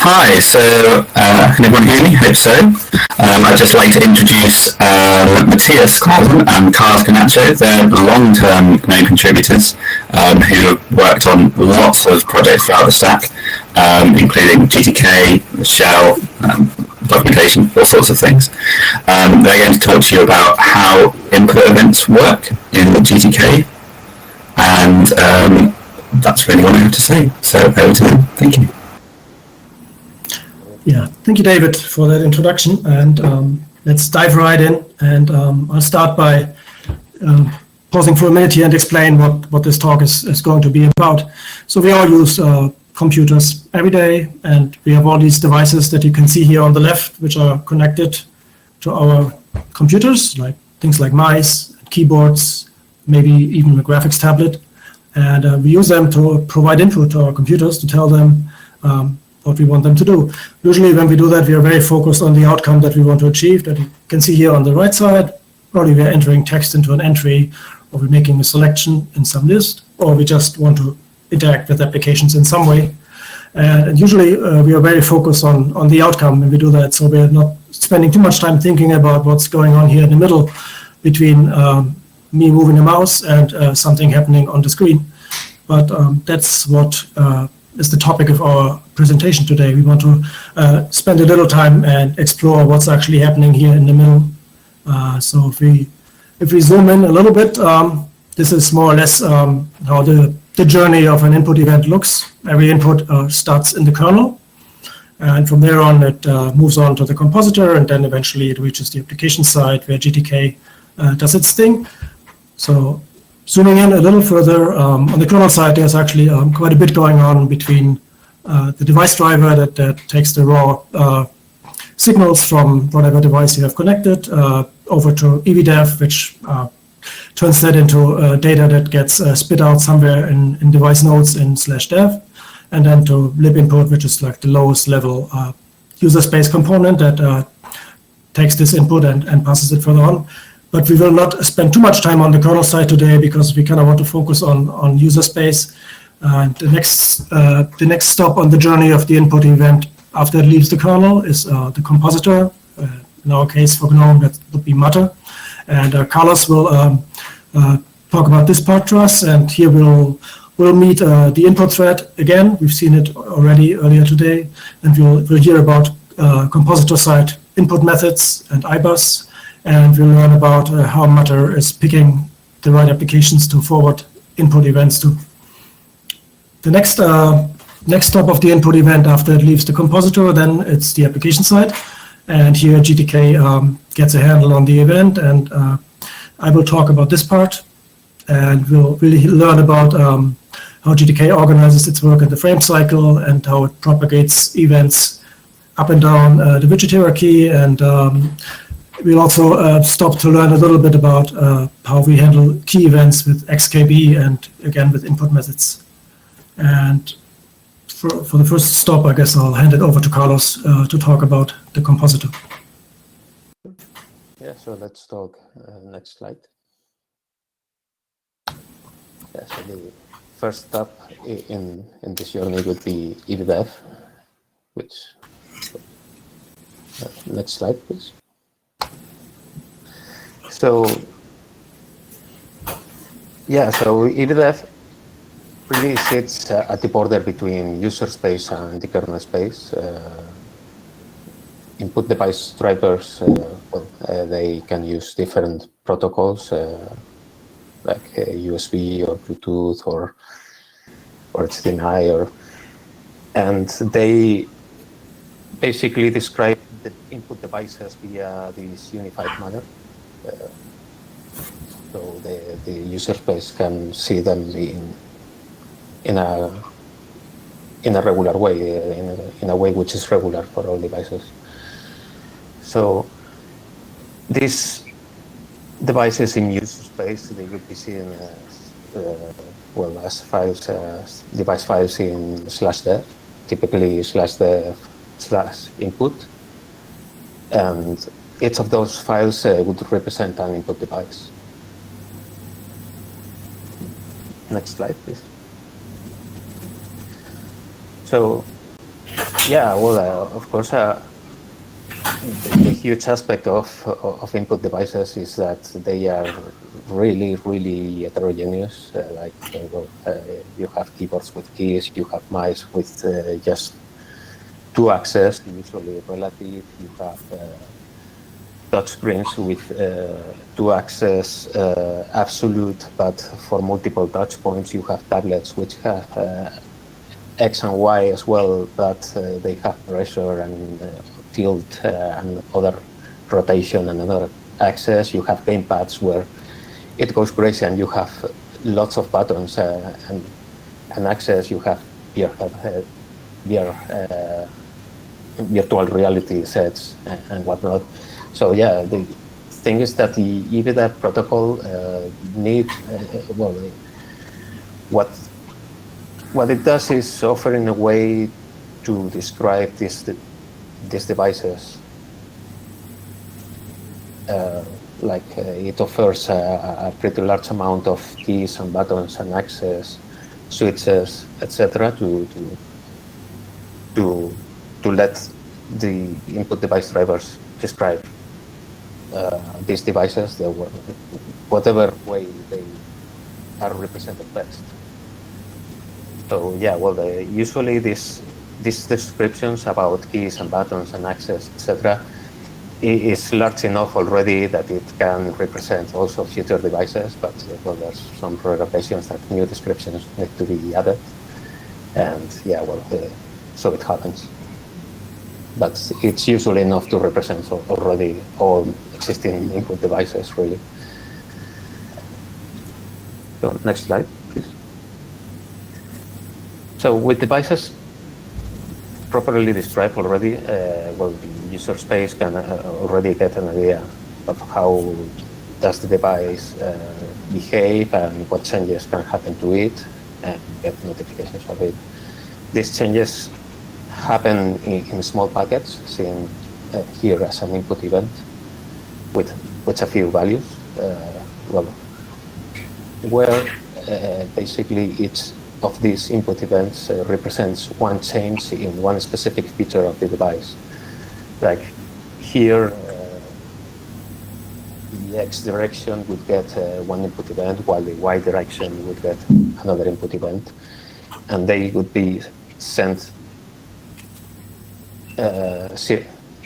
Hi, so can everyone hear me? Hope so. I'd just like to introduce Matthias Clausen and Carlos Canacho. They're long-term Gnome contributors who have worked on lots of projects throughout the stack, including GTK, shell, documentation, all sorts of things. They're going to talk to you about how input events work in GTK, and that's really what I have to say. So over to them. Thank you. Yeah, thank you, David, for that introduction. And let's dive right in. And I'll start by pausing for a minute here and explain what this talk is going to be about. So we all use computers every day, and we have all these devices that you can see here on the left, which are connected to our computers, like things like mice, keyboards, maybe even a graphics tablet. And we use them to provide input to our computers to tell them what we want them to do. Usually when we do that, we are very focused on the outcome that we want to achieve, that you can see here on the right side. Probably we're entering text into an entry, or we're making a selection in some list, or we just want to interact with applications in some way. And usually we are very focused on the outcome when we do that, so we're not spending too much time thinking about what's going on here in the middle between me moving a mouse and something happening on the screen. But that's what is the topic of our presentation today. We want to spend a little time and explore what's actually happening here in the middle. So if we zoom in a little bit, this is more or less how the journey of an input event looks. Every input starts in the kernel, and from there on it moves on to the compositor, and then eventually it reaches the application side where GTK does its thing. So zooming in a little further, on the kernel side, there's actually quite a bit going on between the device driver that takes the raw signals from whatever device you have connected over to EVDEV, which turns that into data that gets spit out somewhere in device nodes in /dev, and then to lib input, which is like the lowest level user space component that takes this input and passes it further on. But we will not spend too much time on the kernel side today because we kind of want to focus on user space. The next stop on the journey of the input event after it leaves the kernel is the compositor. In our case for GNOME, that would be Matter. And Carlos will talk about this part to us. And here we'll meet the input thread again. We've seen it already earlier today. And we'll hear about compositor side input methods and IBUS. And we'll learn about how Matter is picking the right applications to forward input events to. The next stop of the input event after it leaves the compositor, then it's the application side. And here GTK gets a handle on the event, and I will talk about this part. And we'll really learn about how GTK organizes its work in the frame cycle and how it propagates events up and down the widget hierarchy. And we'll also stop to learn a little bit about how we handle key events with XKB and again with input methods. And for the first stop, I guess I'll hand it over to Carlos to talk about the compositor. Yeah, so let's talk next slide. Yeah, so the first stop in this journey would be EVDEV, which next slide, please. So yeah, so EVDEV really sits at the border between user space and the kernel space. Input device drivers, they can use different protocols like USB or Bluetooth or HDMI, and they basically describe the input devices via this unified manner. So the user space can see them in a regular way, in a way which is regular for all devices. So these devices in user space, they will be seen as files, device files in /dev, typically /dev/input, and each of those files would represent an input device. Next slide, please. So Yeah, well, of course, the huge aspect of input devices is that they are really, really heterogeneous. You have keyboards with keys, you have mice with just 2 axes, usually relative. You have touch screens with 2 axes absolute, but for multiple touch points. You have tablets which have X and Y as well, but they have pressure and tilt and other rotation and another axis. You have gamepads where it goes crazy and you have lots of buttons and axes. You have virtual reality sets and whatnot. So yeah, the thing is that the EVDAP protocol need what it does is offering a way to describe these devices. It offers a pretty large amount of keys and buttons and access, switches, etc. to let the input device drivers describe these devices whatever way they are represented best. So yeah, well, usually these descriptions about keys and buttons and access, etc., is large enough already that it can represent also future devices. But well, there's some prerogatives that new descriptions need to be added, and yeah, well, so it happens. But it's usually enough to represent already all existing input devices, really. So next slide, please. So with devices properly described already, well, the user space can already get an idea of how does the device behave and what changes can happen to it and get notifications of it. These changes happen in small packets, seen here as an input event with a few values, where basically each of these input events represents one change in one specific feature of the device. Like here, the X direction would get one input event, while the Y direction would get another input event, and they would be sent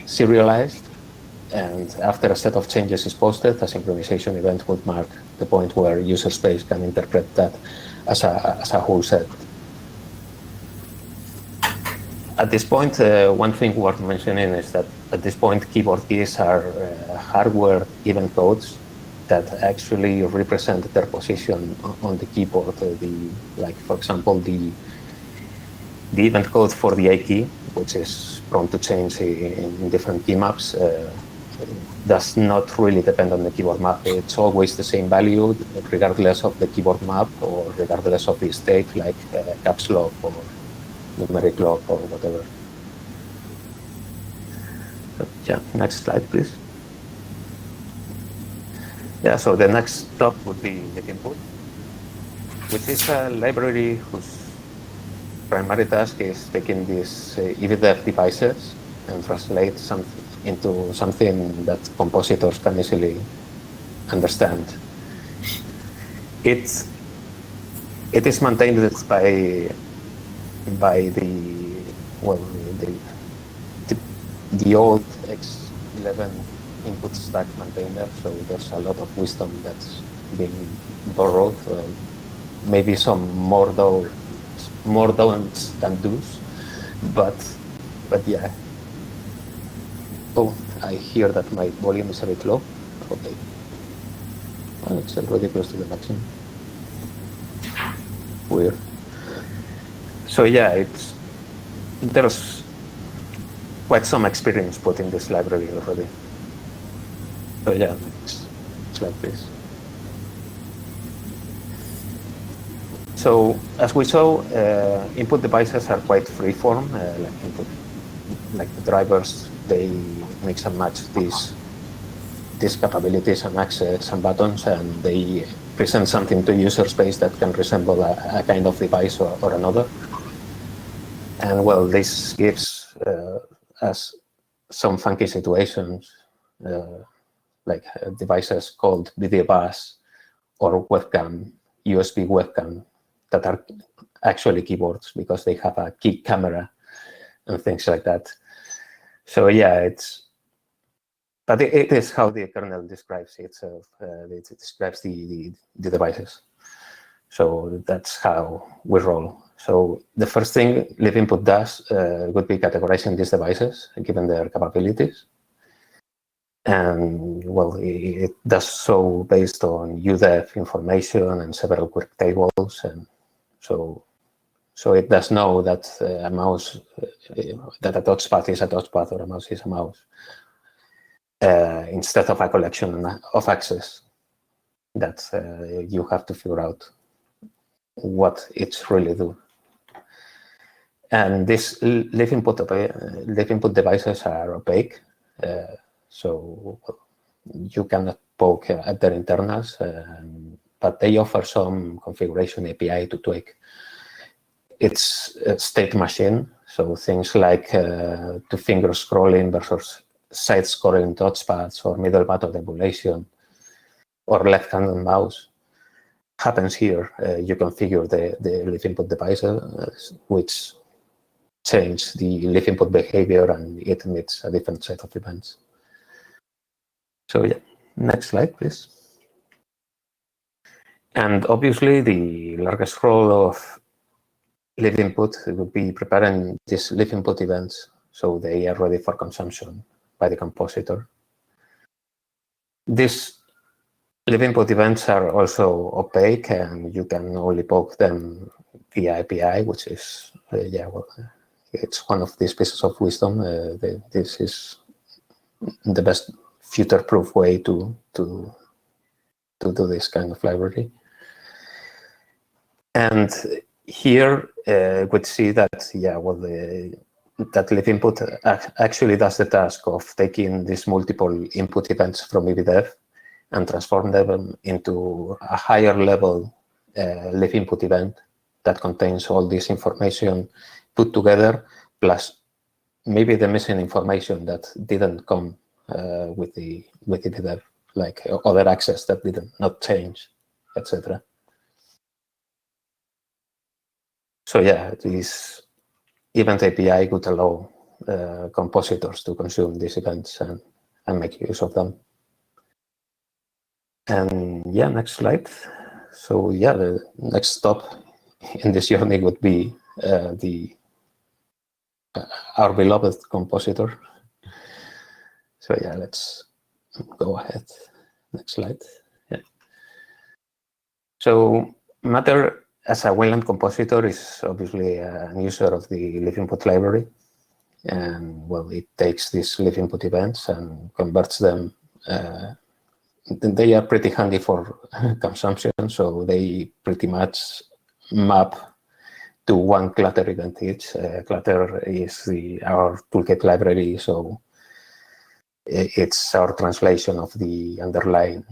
serialized, and after a set of changes is posted, a synchronization event would mark the point where user space can interpret that as a whole set. At this point, one thing worth mentioning is that at this point, keyboard keys are hardware event codes that actually represent their position on the keyboard. Like for example, the event code for the A key, which is prone to change in different key maps, does not really depend on the keyboard map. It's always the same value, regardless of the keyboard map or regardless of the state, like caps lock or numeric lock or whatever. So, yeah, next slide, please. Yeah, so the next stop would be the input, which is a library whose primary task is taking these EVDEF devices and translate into something that compositors can easily understand. It is maintained by the old X11 input stack maintainer, so there's a lot of wisdom that's being borrowed. Maybe some more don'ts than do's, but yeah. Oh, I hear that my volume is a bit low. Okay. Oh, it's already close to the maximum. Weird. So yeah, there's quite some experience put in this library already. So yeah, next slide, please. So as we saw, input devices are quite freeform, like the drivers, they mix and match these capabilities and access and buttons, and they present something to user space that can resemble a kind of device or another. And well, this gives us some funky situations, like devices called video bus or webcam, USB webcam, that are actually keyboards because they have a key camera and things like that. So yeah, but it is how the kernel describes itself. It describes the devices. So that's how we roll. So the first thing live input does would be categorizing these devices, given their capabilities. And well, it does so based on UDEF information and several quick tables. And so it does know that a mouse, that a touchpad is a touchpad or a mouse is a mouse, instead of a collection of access that you have to figure out what it's really do. And these live input devices are opaque, so you cannot poke at their internals, but they offer some configuration API to tweak its state machine. So things like two-finger scrolling versus side-scrolling touchpads or middle button emulation or left-handed mouse happens here. You configure the live input devices, which change the live input behavior, and it emits a different set of events. So yeah, next slide, please. And obviously, the largest role of live input would be preparing these live input events so they are ready for consumption by the compositor. These live input events are also opaque, and you can only poke them via API, which is, yeah, well, it's one of these pieces of wisdom. This is the best future-proof way to do this kind of library. And here we see that, yeah, well, that live input actually does the task of taking these multiple input events from EBDEV and transform them into a higher level live input event that contains all this information put together, plus maybe the missing information that didn't come with the EBDEV, like other access that did not change, etc. So yeah, this event API could allow compositors to consume these events and make use of them. And yeah, next slide. So yeah, the next stop in this journey would be our beloved compositor. So yeah, let's go ahead. Next slide. Yeah. So Matter as a Wayland compositor is obviously an user of the live input library. And well, it takes these live input events and converts them. They are pretty handy for consumption, so they pretty much map to one Clutter event each. Clutter is our toolkit library, so it's our translation of the underlying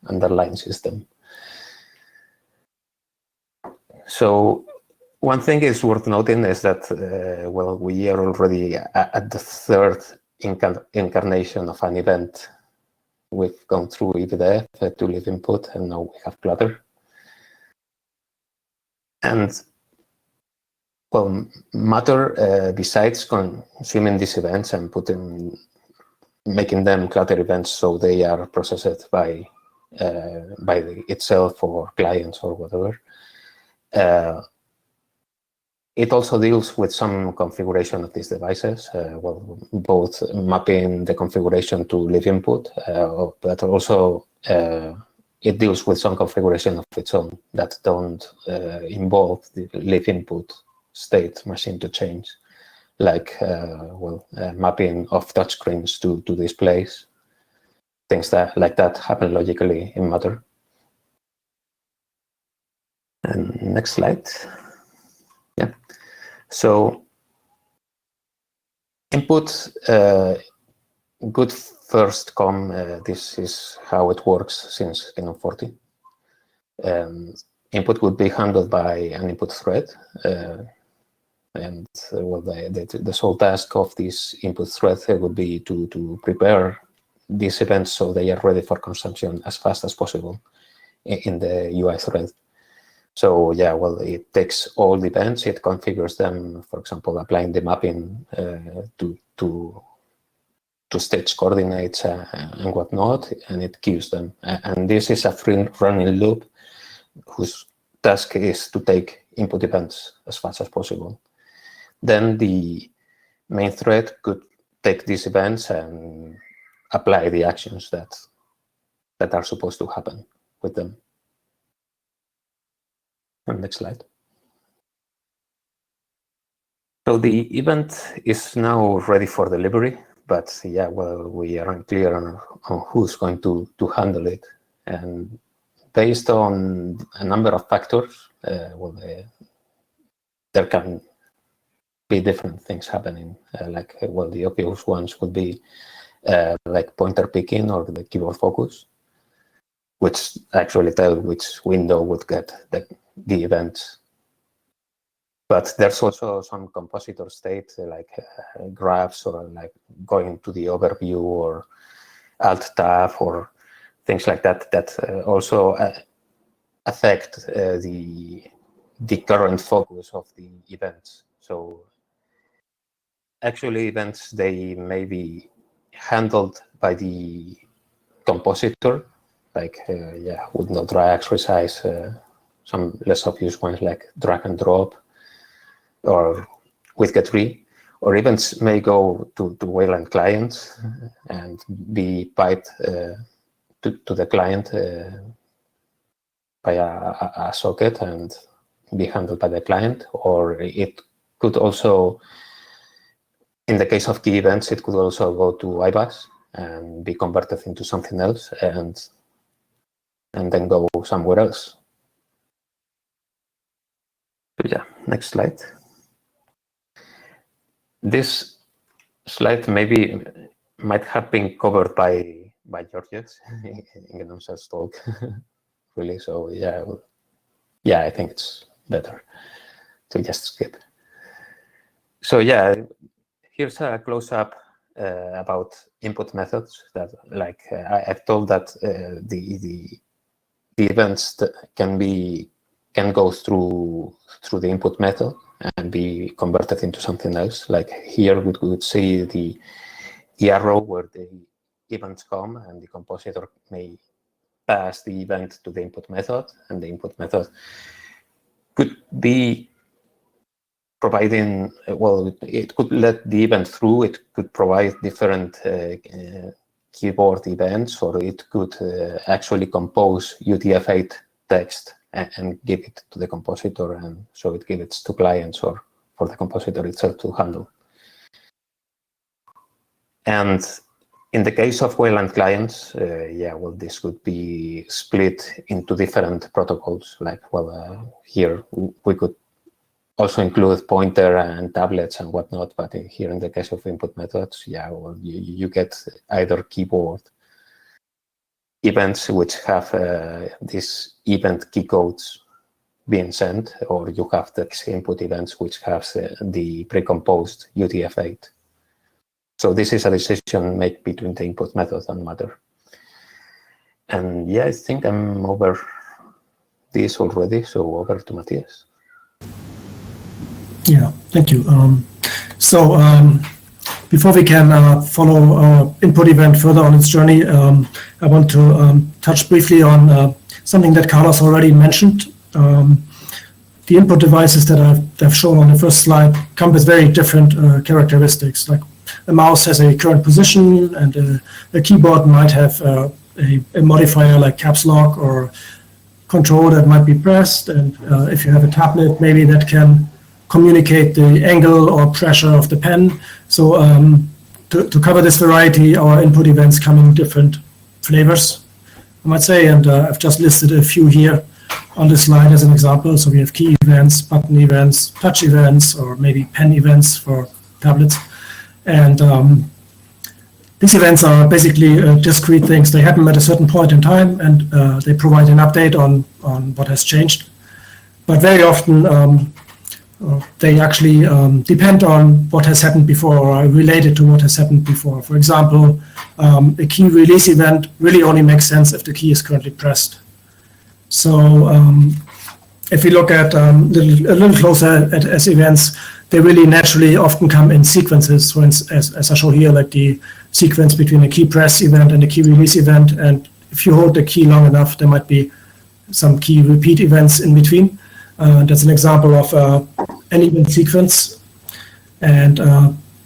underlying system. So one thing is worth noting is that, well, we are already at the third incarnation of an event. We've gone through EBDEV to live input, and now we have Clutter. And well, Matter, besides consuming these events and making them Clutter events so they are processed by itself or clients or whatever, it also deals with some configuration of these devices, well, both mapping the configuration to live input, but also it deals with some configuration of its own that don't involve the live input state machine to change, like mapping of touchscreens to displays. Things like that happen logically in Matter. And next slide. Yeah. So input, good first come. This is how it works since Gnome 40. input would be handled by an input thread. And well, the sole task of this input thread would be to prepare these events so they are ready for consumption as fast as possible in the UI thread. So yeah, well, it takes all the events, it configures them, for example, applying the mapping to stage coordinates and whatnot, and it queues them. And this is a free running loop whose task is to take input events as fast as possible. Then the main thread could take these events and apply the actions that are supposed to happen with them. Next slide. So the event is now ready for delivery, but yeah, well, we are unclear on who's going to handle it. And based on a number of factors, well, there can be different things happening. Well, the obvious ones would be like pointer picking or the keyboard focus, which actually tell which window would get the events. But there's also some compositor state, like graphs or like going to the overview or alt tab or things like that, that also affect the current focus of the events. So actually events, they may be handled by the compositor, like yeah, with no drag, resize, some less obvious ones like drag and drop, or with get-free, or events may go to Wayland clients and be piped to the client by a socket and be handled by the client, or it could also, in the case of key events, it could also go to IBAS and be converted into something else and then go somewhere else. So yeah, next slide. This slide maybe might have been covered by Georges in Gnome's talk, really. So yeah, I think it's better to just skip. So yeah, here's a close-up about input methods. That, like I've told that the events that can go through the input method and be converted into something else. Like here we could see the arrow where the events come, and the compositor may pass the event to the input method, and the input method could be providing, well, it could let the event through, it could provide different keyboard events, or it could actually compose UTF-8 text and give it to the compositor, and so it gives it to clients or for the compositor itself to handle. And in the case of Wayland clients, yeah, well, this could be split into different protocols. Like, well, here we could also include pointer and tablets and whatnot, but here in the case of input methods, yeah, well, you get either keyboard events which have these event key codes being sent, or you have the input events which have the pre-composed UTF-8. So this is a decision made between the input method and matter. And yeah, I think I'm over this already, so over to Matthias. Yeah, thank you. Before we can follow our input event further on its journey, I want to touch briefly on something that Carlos already mentioned. The input devices that I've shown on the first slide come with very different characteristics. Like a mouse has a current position, and a keyboard might have a modifier like caps lock or control that might be pressed. And if you have a tablet, maybe that can communicate the angle or pressure of the pen. So to cover this variety, our input events come in different flavors, I might say, and I've just listed a few here on this slide as an example. So we have key events, button events, touch events, or maybe pen events for tablets. And these events are basically discrete things. They happen at a certain point in time, and they provide an update on what has changed. but very often they actually depend on what has happened before or are related to what has happened before. For example, a key release event really only makes sense if the key is currently pressed. So if we look at a little closer at S events, they really naturally often come in sequences. For instance, as I show here, like the sequence between a key press event and a key release event. And if you hold the key long enough, there might be some key repeat events in between. That's an example of an event sequence. And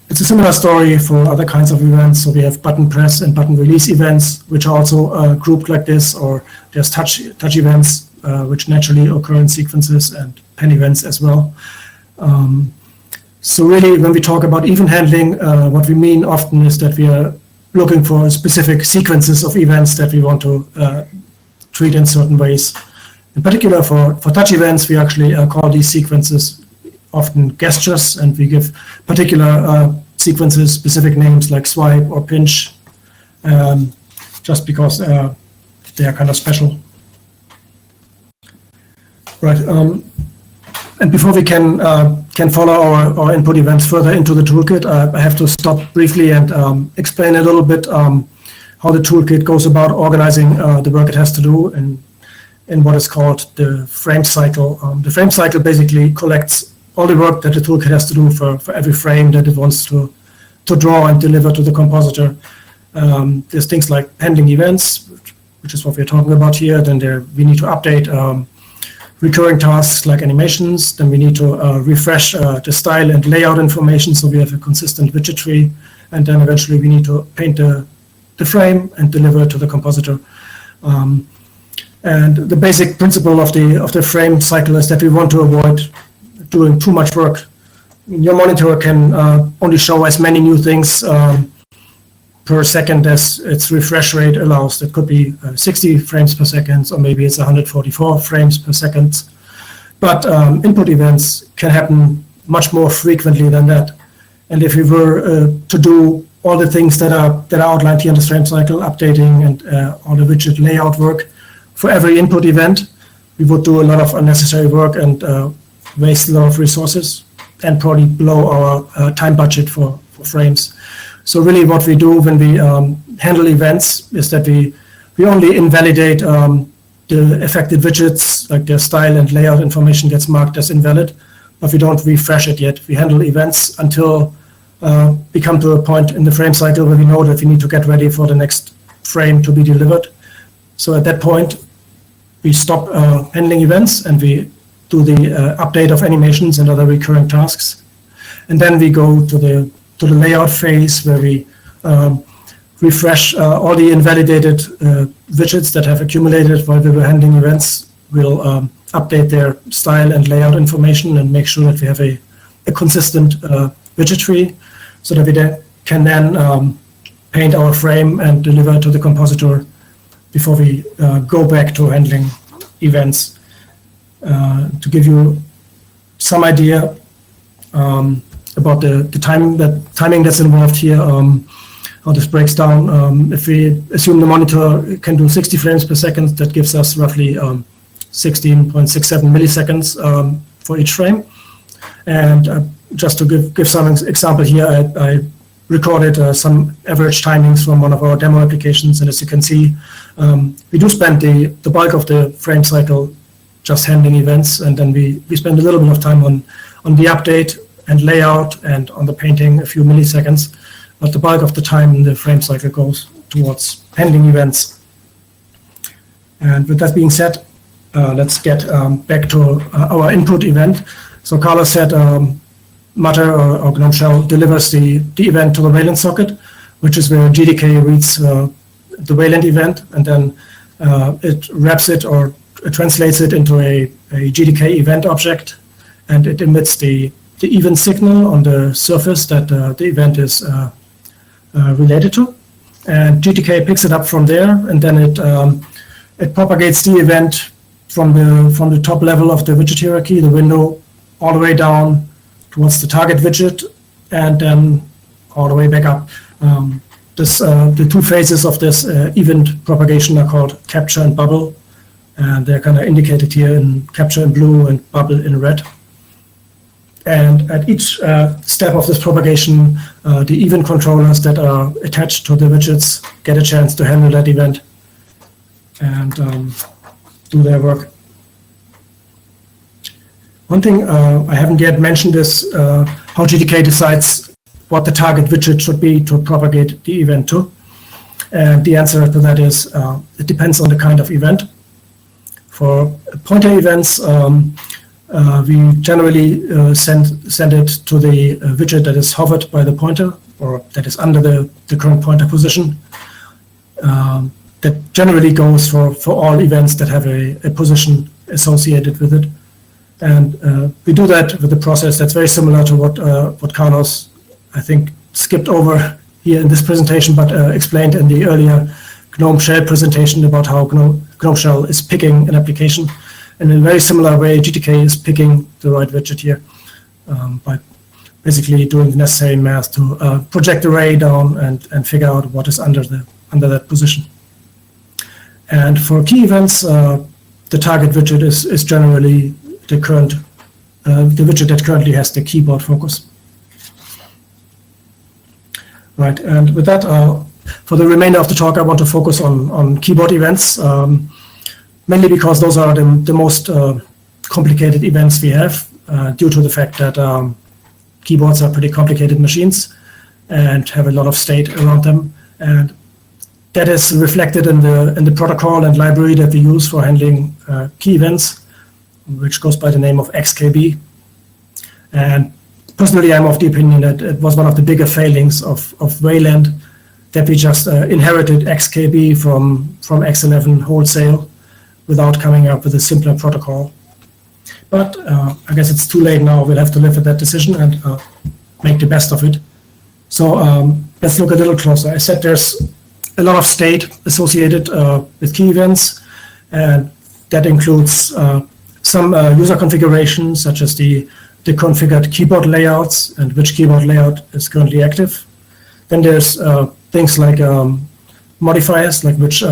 it's a similar story for other kinds of events. So we have button press and button release events, which are also grouped like this, or there's touch events, which naturally occur in sequences, and pen events as well. So really, when we talk about event handling, what we mean often is that we are looking for specific sequences of events that we want to treat in certain ways. In particular, for touch events, we actually call these sequences often gestures, and we give particular sequences specific names like swipe or pinch, just because they are kind of special. Right. And before we can follow our input events further into the toolkit, I have to stop briefly and explain a little bit how the toolkit goes about organizing the work it has to do in what is called the frame cycle. The frame cycle basically collects all the work that the toolkit has to do for every frame that it wants to draw and deliver to the compositor. There's things like pending events, which is what we're talking about here. Then we need to update recurring tasks like animations. Then we need to refresh the style and layout information so we have a consistent widget tree. And then eventually we need to paint the frame and deliver it to the compositor. And the basic principle of the frame cycle is that we want to avoid doing too much work. Your monitor can only show as many new things per second as its refresh rate allows. That could be 60 frames per second, or maybe it's 144 frames per second. But input events can happen much more frequently than that. And if we were to do all the things that are outlined here in this frame cycle, updating and all the widget layout work, for every input event, we would do a lot of unnecessary work and waste a lot of resources and probably blow our time budget for frames. So really what we do when we handle events is that we only invalidate the affected widgets, like their style and layout information gets marked as invalid, but we don't refresh it yet. We handle events until we come to a point in the frame cycle where we know that we need to get ready for the next frame to be delivered. So at that point, we stop handling events and we do the update of animations and other recurring tasks. And then we go to the layout phase where we refresh all the invalidated widgets that have accumulated while we were handling events. We'll update their style and layout information and make sure that we have a consistent widget tree so that we can then paint our frame and deliver to the compositor before we go back to handling events. To give you some idea about the timing that's involved here, how this breaks down. If we assume the monitor can do 60 frames per second, that gives us roughly 16.67 milliseconds for each frame. And just to give some example here, I recorded some average timings from one of our demo applications, and as you can see, we do spend the bulk of the frame cycle just handling events, and then we spend a little bit of time on the update and layout and on the painting, a few milliseconds, but the bulk of the time in the frame cycle goes towards handling events. And with that being said, let's get back to our input event. So Carlos said Matter or GNOME Shell delivers the event to the Wayland socket, which is where GDK reads the Wayland event, and then it wraps it or translates it into a GDK event object, and it emits the event signal on the surface that the event is related to. And GDK picks it up from there, and then it propagates the event from the top level of the widget hierarchy, the window, all the way down towards the target widget, and then all the way back up. The two phases of this event propagation are called capture and bubble. And they're kind of indicated here in capture in blue and bubble in red. And at each step of this propagation, the event controllers that are attached to the widgets get a chance to handle that event and do their work. One thing I haven't yet mentioned is how GDK decides what the target widget should be to propagate the event to. And the answer to that is it depends on the kind of event. For pointer events, we generally send it to the widget that is hovered by the pointer or that is under the current pointer position. That generally goes for all events that have a position associated with it. And we do that with a process that's very similar to what Carlos, I think, skipped over here in this presentation, but explained in the earlier GNOME shell presentation about how GNOME shell is picking an application. And in a very similar way, GTK is picking the right widget here by basically doing the necessary math to project the array down and figure out what is under that position. And for key events, the target widget is generally the widget that currently has the keyboard focus. Right, and with that, for the remainder of the talk, I want to focus on keyboard events, mainly because those are the most complicated events we have, due to the fact that keyboards are pretty complicated machines and have a lot of state around them. And that is reflected in the protocol and library that we use for handling key events, which goes by the name of XKB. And personally, I'm of the opinion that it was one of the bigger failings of Wayland that we just inherited XKB from X11 wholesale without coming up with a simpler protocol. But I guess it's too late now. We'll have to live with that decision and make the best of it. So let's look a little closer. I said there's a lot of state associated with key events, and that includes some user configurations, such as the configured keyboard layouts and which keyboard layout is currently active. Then there's things like modifiers, like which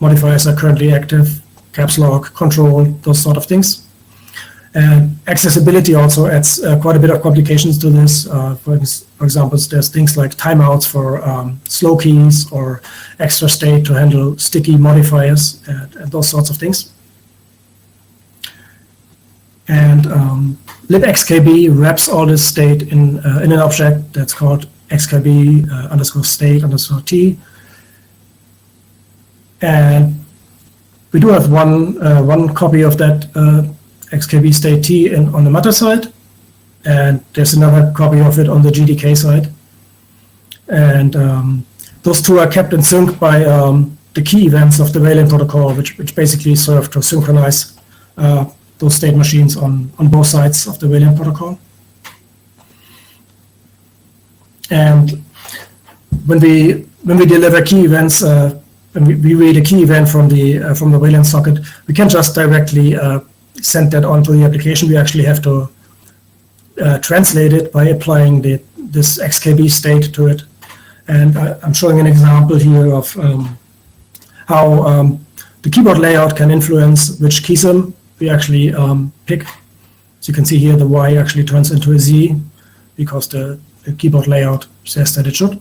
modifiers are currently active, caps lock, control, those sort of things. And accessibility also adds quite a bit of complications to this. For example, there's things like timeouts for slow keys or extra state to handle sticky modifiers and those sorts of things. And libxkb wraps all this state in an object that's called xkb underscore state underscore t. And we do have one copy of that xkb state t on the Matter side, and there's another copy of it on the GDK side. And those two are kept in sync by the key events of the Wayland protocol, which basically serve to synchronize those state machines on both sides of the Wayland protocol. And when we deliver key events, when we read a key event from the Wayland socket, we can't just directly send that onto the application. We actually have to translate it by applying this XKB state to it. And I'm showing an example here of how the keyboard layout can influence which keysim we actually pick. So you can see here the Y actually turns into a Z because the keyboard layout says that it should.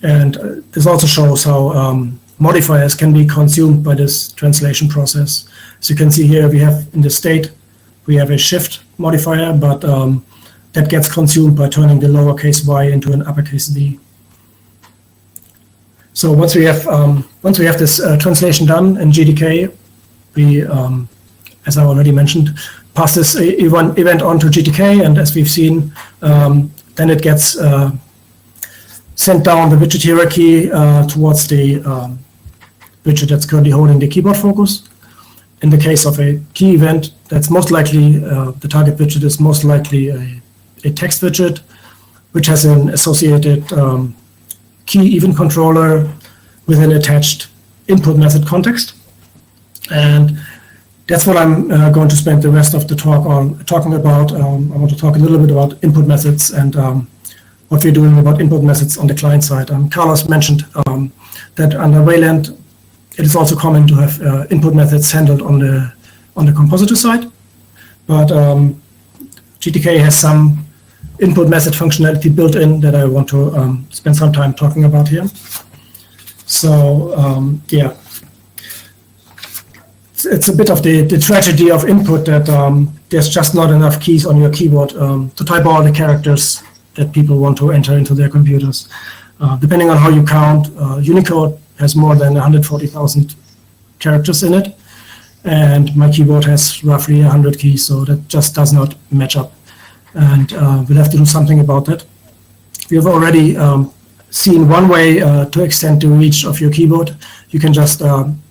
And this also shows how modifiers can be consumed by this translation process. So you can see here we have in the state, we have a shift modifier, but that gets consumed by turning the lowercase y into an uppercase D. So once we have this translation done in GDK, we, as I already mentioned, pass this event on to GTK, and as we've seen, then it gets sent down the widget hierarchy towards the widget that's currently holding the keyboard focus. In the case of a key event, that's most likely, the target widget is most likely a text widget, which has an associated key event controller with an attached input method context. And that's what I'm going to spend the rest of the talk on talking about. I want to talk a little bit about input methods and what we're doing about input methods on the client side. Carlos mentioned that under Wayland, it is also common to have input methods handled on the compositor side, but GTK has some input method functionality built in that I want to spend some time talking about here. So yeah, it's a bit of the tragedy of input that there's just not enough keys on your keyboard to type all the characters that people want to enter into their computers. Depending on how you count, Unicode has more than 140,000 characters in it, and my keyboard has roughly 100 keys, so that just does not match up. And we'll have to do something about that. We have already seen one way to extend the reach of your keyboard. You can just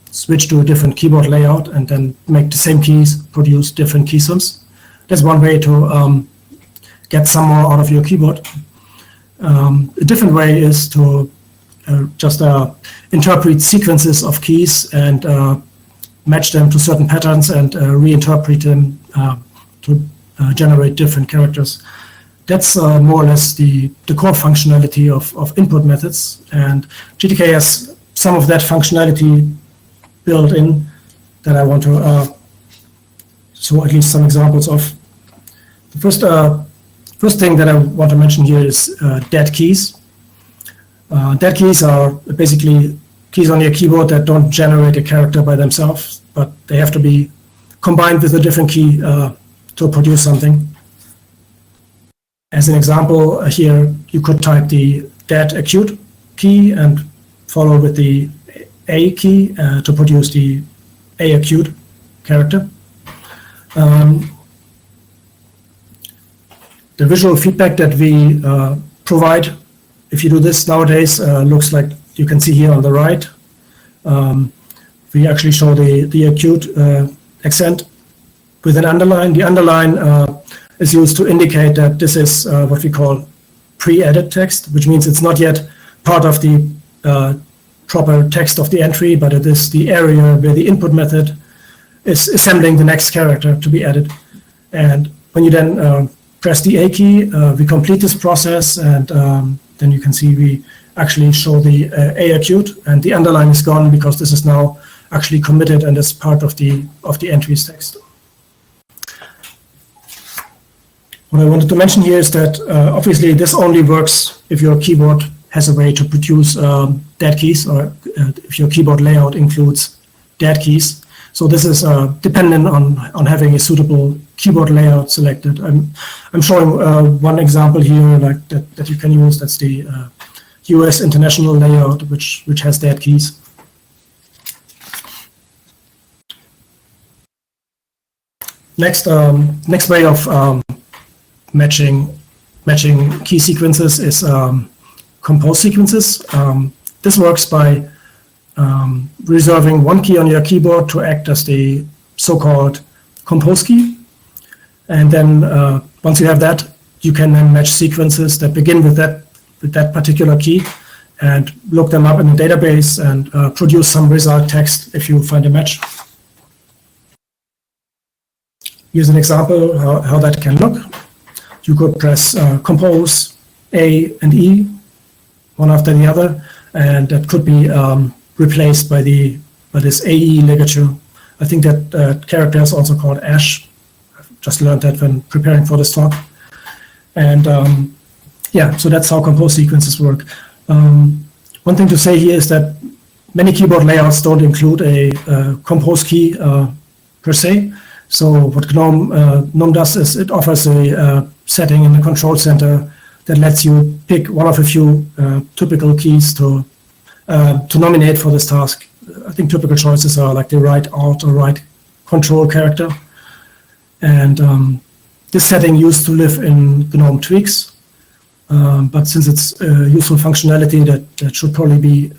switch to a different keyboard layout and then make the same keys produce different keysims. That's one way to get some more out of your keyboard. A different way is to just interpret sequences of keys and match them to certain patterns and reinterpret them to generate different characters. That's more or less the core functionality of input methods, and GTK has some of that functionality built in that I want to show at least some examples of. The first thing that I want to mention here is dead keys. Dead keys are basically keys on your keyboard that don't generate a character by themselves, but they have to be combined with a different key to produce something. As an example, here you could type the dead acute key and follow with the A key to produce the A acute character. The visual feedback that we provide, if you do this nowadays, looks like you can see here on the right. We actually show the acute accent with an underline. The underline is used to indicate that this is what we call pre-added text, which means it's not yet part of the proper text of the entry, but it is the area where the input method is assembling the next character to be added. And when you then press the A key, we complete this process, and then you can see we actually show the A acute, and the underline is gone because this is now actually committed and is part of the entry's text. What I wanted to mention here is that obviously this only works if your keyboard has a way to produce dead keys, or if your keyboard layout includes dead keys. So this is dependent on having a suitable keyboard layout selected. I'm showing one example here like that you can use. That's the US International layout, which has dead keys. Next way of matching key sequences is compose sequences. This works by reserving one key on your keyboard to act as the so-called compose key. And then once you have that, you can then match sequences that begin with that particular key and look them up in the database and produce some result text if you find a match. Here's an example how that can look. You could press compose A and E, one after the other, and that could be replaced by this AE ligature. I think that character is also called Ash. I've just learned that when preparing for this talk. And yeah, so that's how compose sequences work. One thing to say here is that many keyboard layouts don't include a compose key per se. So what Gnome does is it offers a setting in the control center that lets you pick one of a few typical keys to nominate for this task. I think typical choices are like the right alt or right control character. And this setting used to live in GNOME tweaks, but since it's useful functionality that should probably be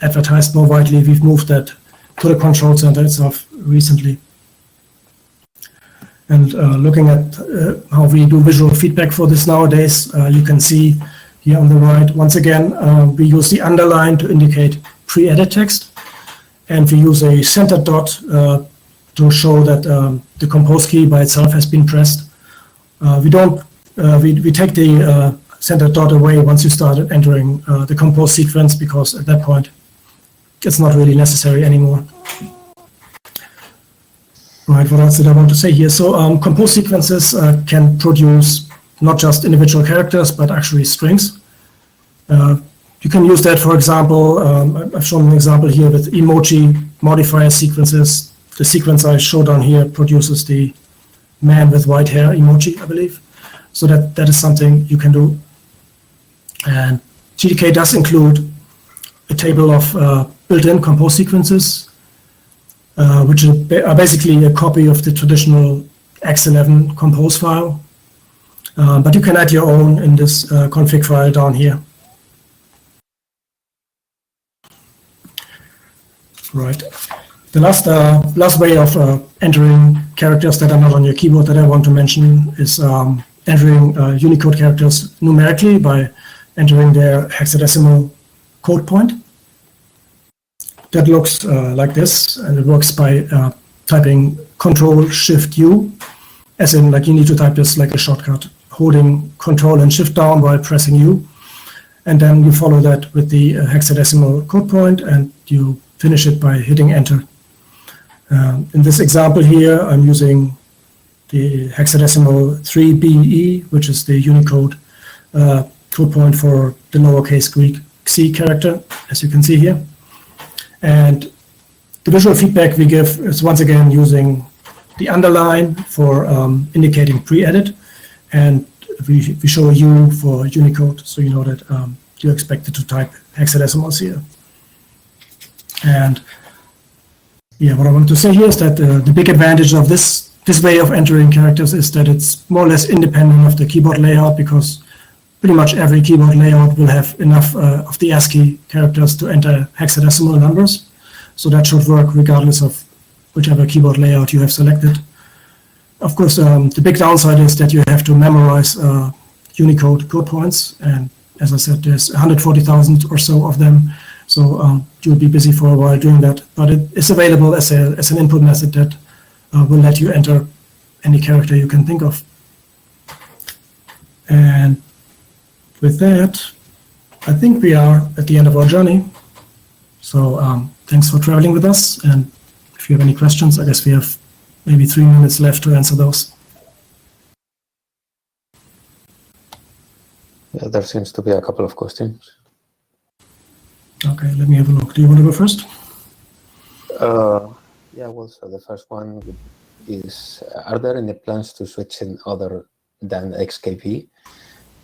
advertised more widely, we've moved that to the control center itself recently. And looking at how we do visual feedback for this nowadays, you can see here on the right, once again, we use the underline to indicate pre-added text, and we use a center dot to show that the compose key by itself has been pressed. We take the center dot away once you start entering the compose sequence, because at that point it's not really necessary anymore. Right, what else did I want to say here? So compose sequences can produce not just individual characters, but actually strings. You can use that, for example, I've shown an example here with emoji modifier sequences. The sequence I showed down here produces the man with white hair emoji, I believe. So that is something you can do. And GDK does include a table of built-in compose sequences, which are basically a copy of the traditional X11 compose file. But you can add your own in this config file down here. Right. The last way of entering characters that are not on your keyboard that I want to mention is entering Unicode characters numerically by entering their hexadecimal code point. That looks like this, and it works by typing Control-Shift-U, as in like you need to type this like a shortcut, holding Control and Shift down while pressing U, and then you follow that with the hexadecimal code point, and you finish it by hitting Enter. In this example here, I'm using the hexadecimal 3BE, which is the Unicode code point for the lowercase Greek C character, as you can see here. And the visual feedback we give is once again using the underline for indicating pre-edit, and we show a U for Unicode, so you know that you're expected to type hexadecimals here. And yeah, what I want to say here is that the big advantage of this way of entering characters is that it's more or less independent of the keyboard layout, because pretty much every keyboard layout will have enough of the ASCII characters to enter hexadecimal numbers. So that should work regardless of whichever keyboard layout you have selected. Of course, the big downside is that you have to memorize Unicode code points. And as I said, there's 140,000 or so of them. So you'll be busy for a while doing that. But it is available as an input method that will let you enter any character you can think of. And with that, I think we are at the end of our journey. So thanks for traveling with us. And if you have any questions, I guess we have maybe 3 minutes left to answer those. Yeah, there seems to be a couple of questions. Okay, let me have a look. Do you want to go first? Yeah, well, so the first one is, are there any plans to switch in other than XKB,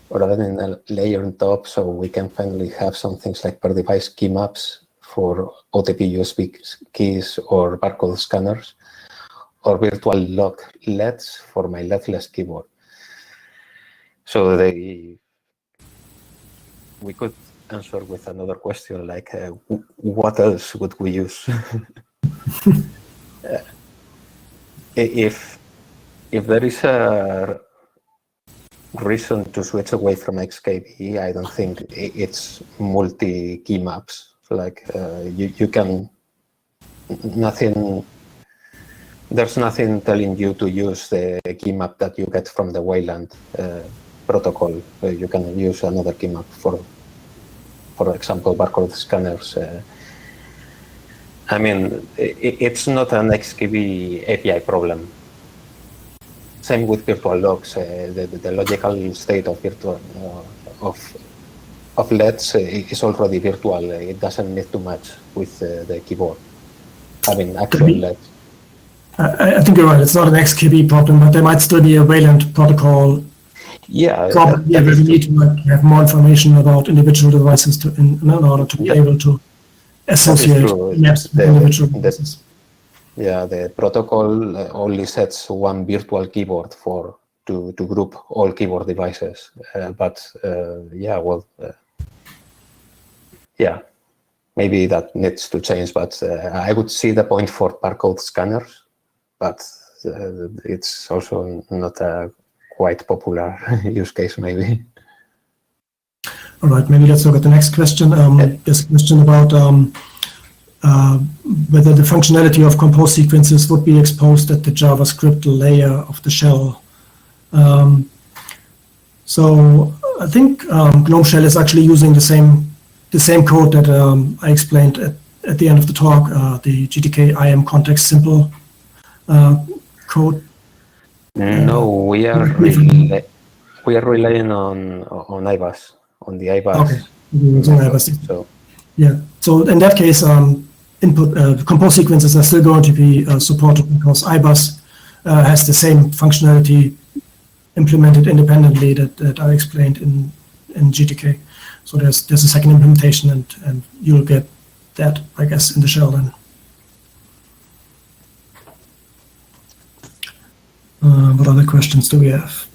or other than a layer on top, so we can finally have some things like per device key maps for OTP USB keys or barcode scanners, or virtual lock LEDs for my LEDless keyboard? So we could answer with another question like, what else would we use? If there is a reason to switch away from XKB, I don't think it's multi-key maps. Like you can, there's nothing telling you to use the key map that you get from the Wayland protocol. You can use another key map for example, barcode scanners. I mean, it's not an XKB API problem. Same with virtual locks. The logical state of virtual of LEDs is already virtual. It doesn't need to match with the keyboard. I mean, actual LEDs. I think you're right. It's not an XKB problem, but there might still be a Wayland protocol. Yeah, problem where we need to have more information about individual devices in order to be able to associate maps with individual devices. Yeah, the protocol only sets one virtual keyboard to group all keyboard devices. Yeah, well, yeah, maybe that needs to change. But I would see the point for barcode scanners, but it's also not a quite popular use case, maybe. All right, maybe let's look at the next question. There's a question about whether the functionality of compose sequences would be exposed at the JavaScript layer of the shell. So I think GNOME shell is actually using the same code that I explained at the end of the talk, the GTK IM context simple code? No, we are relying on IBUS, on the IBUS. Okay. Method, so. Yeah. So in that case, input compose sequences are still going to be supported because IBUS has the same functionality implemented independently that I explained in GTK. So there's a second implementation, and you'll get that, I guess, in the shell then. What other questions do we have?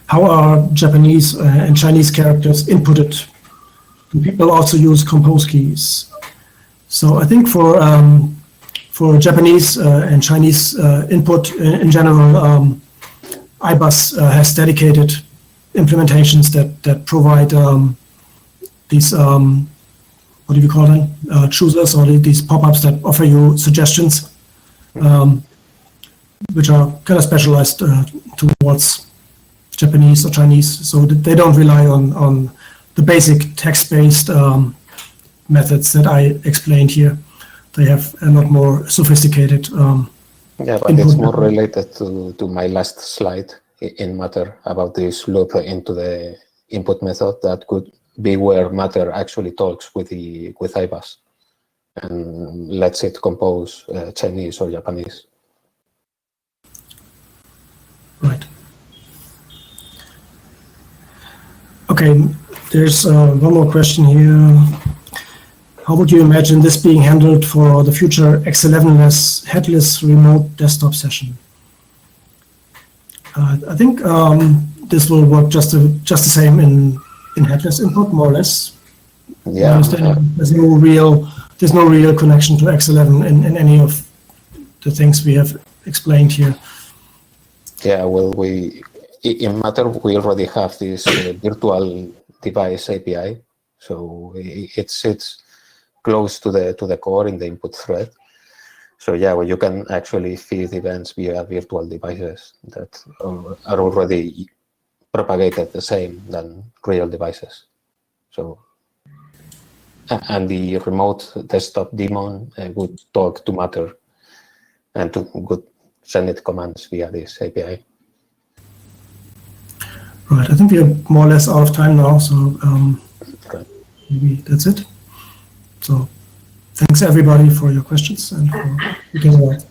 How are Japanese and Chinese characters inputted? Do people also use compose keys? So I think for Japanese and Chinese input in general, IBUS has dedicated implementations that provide these what do you call them? Choosers, or these pop-ups that offer you suggestions, which are kind of specialized towards Japanese or Chinese, so that they don't rely on the basic text-based methods that I explained here. They have a lot more sophisticated yeah, but it's more related to my last slide in Matter about this loop into the input method that could be where Matter actually talks with IBUS and lets it compose Chinese or Japanese. Right. Okay, there's one more question here. How would you imagine this being handled for the future X11-less headless remote desktop session? I think this will work just the same in headless input, more or less. Yeah. There's no real connection to X11 in any of the things we have explained here. Yeah, well, in Matter we already have this virtual device API, so it sits close to the core in the input thread. So yeah, well, you can actually feed events via virtual devices that are already propagated the same than real devices. So, and the remote desktop daemon would talk to Matter and would send it commands via this API. Right, I think we are more or less out of time now, so Right. maybe that's it. So thanks everybody for your questions and for looking around.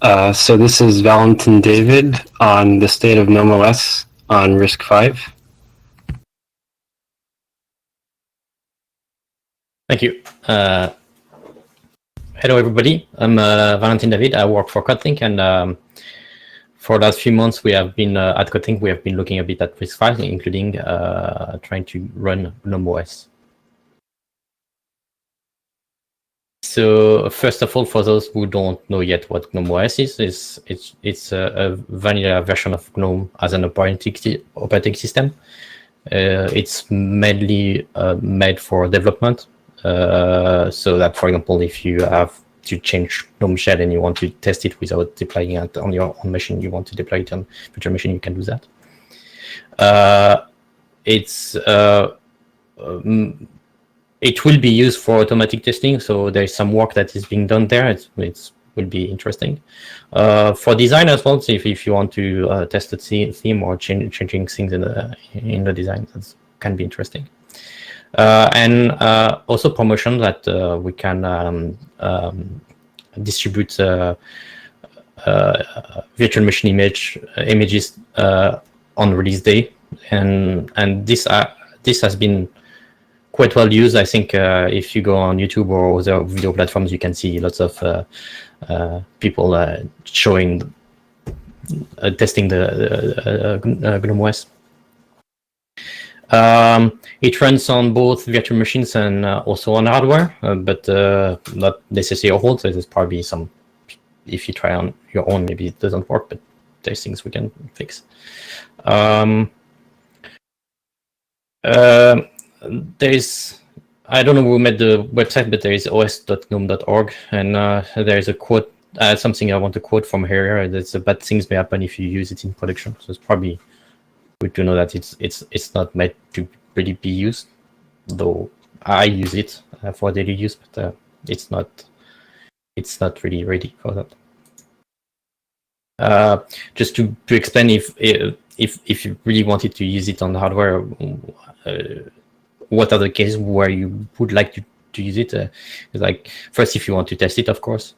So this is Valentin David on the state of GNOME OS on RISC-V. Thank you. Hello, everybody. I'm Valentin David. I work for Kotlin, and for the last few months, we have been at Kotlin. We have been looking a bit at RISC-V, including trying to run GNOME OS. So first of all, for those who don't know yet what GNOME OS is it's a vanilla version of GNOME as an operating system. It's mainly made for development. So that, for example, if you have to change GNOME shell and you want to test it without deploying it on your own machine, you want to deploy it on virtual machine, you can do that. It will be used for automatic testing, so there's some work that is being done there. It will be interesting. For design as well, so if you want to test a theme or changing things in the design, that can be interesting. And also promotion that we can distribute virtual machine images on release day, and this has been quite well used. I think if you go on YouTube or other video platforms, you can see lots of people showing testing the GNOME OS. It runs on both virtual machines and also on hardware, but not necessarily all. So there's probably some, if you try on your own, maybe it doesn't work, but there's things we can fix. There's, I don't know who made the website, but there is os.gnome.org, and there is a quote, something I want to quote from here. That's bad things may happen if you use it in production. So it's probably good to know that it's not meant to really be used, though I use it for daily use, but it's not really ready for that. Just to explain, if you really wanted to use it on hardware, what are the cases where you would like to use it? Like, first, if you want to test it, of course,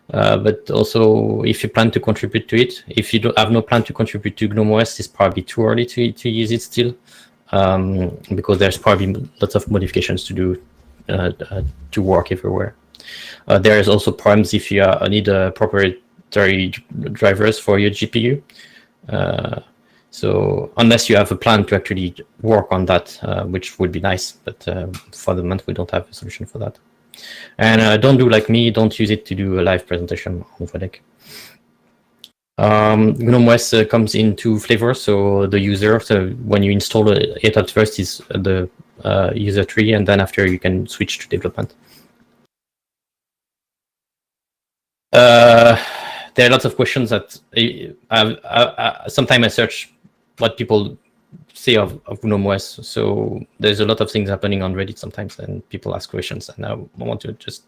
but also if you plan to contribute to it. If you don't have no plan to contribute to GNOME OS, it's probably too early to use it still, because there's probably lots of modifications to do to work everywhere. There is also problems if you need proprietary drivers for your GPU. So unless you have a plan to actually work on that, which would be nice, but for the moment we don't have a solution for that. And don't do like me, don't use it to do a live presentation on GUADEC. GNOME OS comes in two flavors, so the user, so when you install it at first is the user tree, and then after you can switch to development. There are lots of questions that sometimes I search what people say of GNOME OS. So there's a lot of things happening on Reddit sometimes, and people ask questions, and I want to just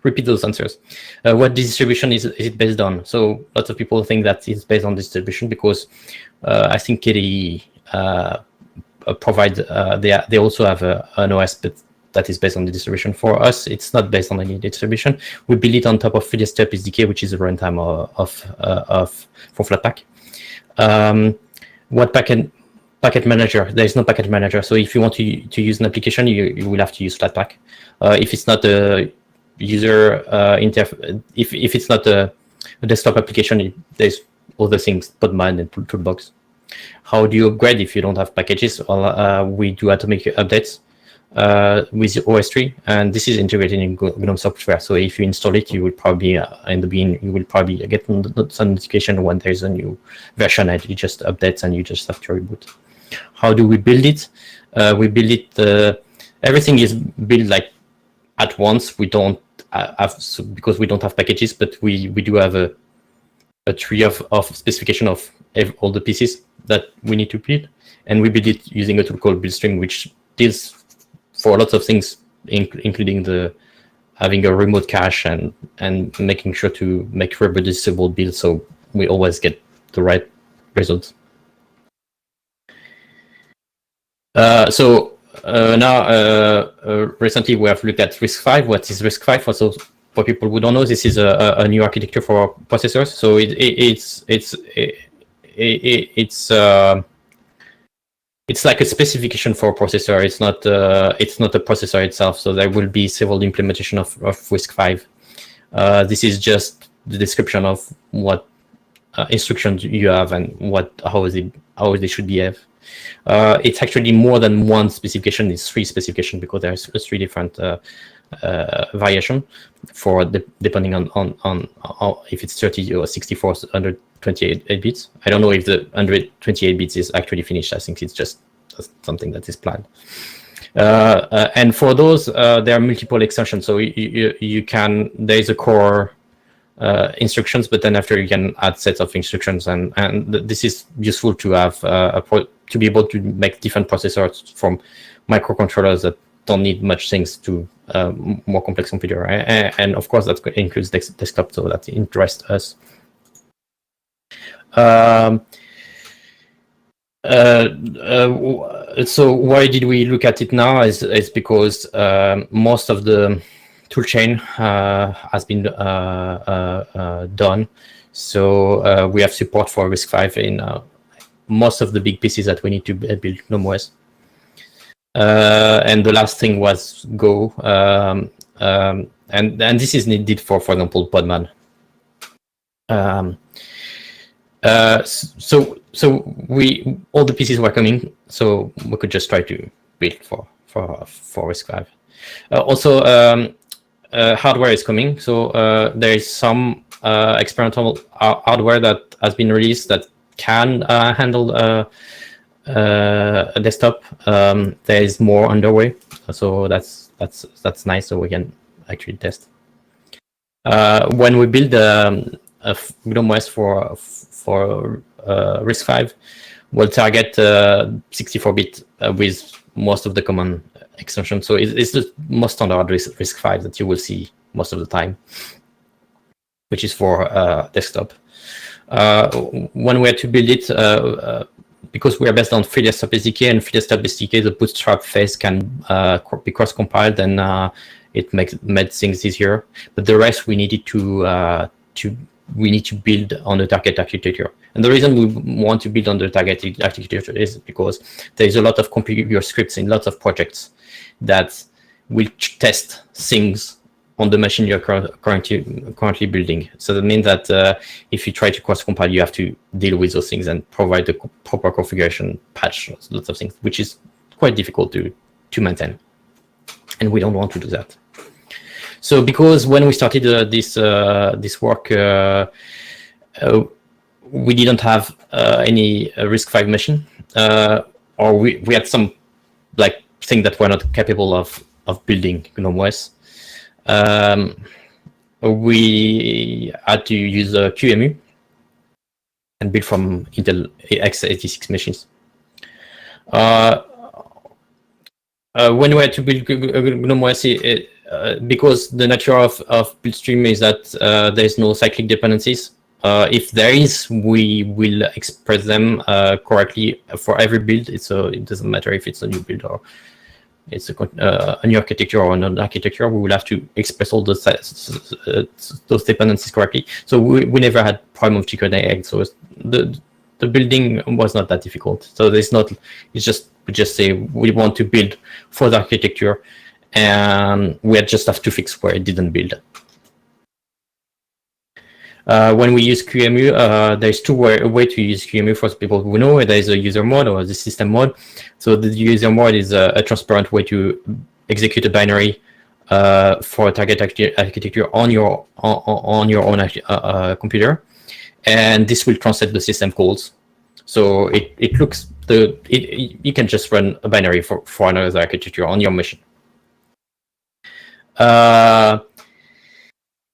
repeat those answers. What distribution is it based on? So lots of people think that it's based on distribution because I think KDE provide they also have an OS, but that is based on the distribution. For us, it's not based on any distribution. We build it on top of FreeDesktop SDK, which is a runtime for Flatpak. What packet manager? There is no packet manager. So if you want to use an application, you will have to use Flatpak. If it's not a user interface, if it's not a desktop application, there's other things, Podman and Toolbox. How do you upgrade if you don't have packages? Well, we do atomic updates with OS3, and this is integrated in GNOME software. So if you install it, you will probably in the beginning you will probably get some notification when there's a new version, and it just updates, and you just have to reboot. How do we build it? We build it. Everything is built like at once. We don't have because we don't have packages, but we do have a tree of specification of all the pieces that we need to build, and we build it using a tool called BuildString, which deals for lots of things, including having a remote cache and making sure to make reproducible builds, so we always get the right results. Now, recently we have looked at RISC-V. What is RISC-V? for people who don't know, this is a new architecture for processors. So it's like a specification for a processor. It's not a processor itself. So there will be several implementation of RISC-V. This is just the description of what instructions you have and how they should behave. It's actually more than one specification. It's 3 specifications because there's 3 different variation for depending on if it's 30 or 64 128 bits. I don't know if the 128 bits is actually finished. I think it's just something that is planned. And for those, there are multiple extensions. So you can, there is a core instructions, but then after you can add sets of instructions, and this is useful to have to be able to make different processors from microcontrollers that don't need much things to more complex computer, and of course that includes desktop, so that interests us. So why did we look at it now? Is because most of the toolchain has been done. So we have support for RISC-V in most of the big pieces that we need to build Gnome OS. And the last thing was Go, and this is needed for example, Podman. So we all the pieces were coming, so we could just try to build for RISC-V. Also, hardware is coming, so there is some experimental hardware that has been released that can handle a desktop. There is more underway, so that's nice. So we can actually test. When we build a Gnome OS for RISC-V, we'll target 64-bit with most of the common extensions. So it's the most standard RISC-V that you will see most of the time, which is for desktop. When we had to build it, because we are based on FreeDesktop SDK, and FreeDesktop SDK, the bootstrap phase can be cross-compiled, and it made things easier. But the rest we needed to build on the target architecture. And the reason we want to build on the target architecture is because there is a lot of configure scripts in lots of projects that will test things on the machine you're currently building. So that means that if you try to cross-compile, you have to deal with those things and provide the proper configuration patch, lots of things, which is quite difficult to maintain. And we don't want to do that. So because when we started this work, we didn't have any RISC-V machine, or we had some like thing that were not capable of building Gnome OS. We had to use a QEMU and build from Intel x86 machines. When we had to build Gnome OS, because the nature of buildstream is that there is no cyclic dependencies. If there is, we will express them correctly for every build. It doesn't matter if it's a new build or it's a new architecture or an architecture. We will have to express all those dependencies correctly. So we never had problem of chicken and egg. So the building was not that difficult. So there's not. It's just we just say we want to build for the architecture, and we just have to fix where it didn't build. When we use QEMU, there's two ways to use QEMU for people who know. There is a user mode or the system mode. So the user mode is a transparent way to execute a binary for a target architecture on your own computer, and this will translate the system calls. So it looks you can just run a binary for another architecture on your machine.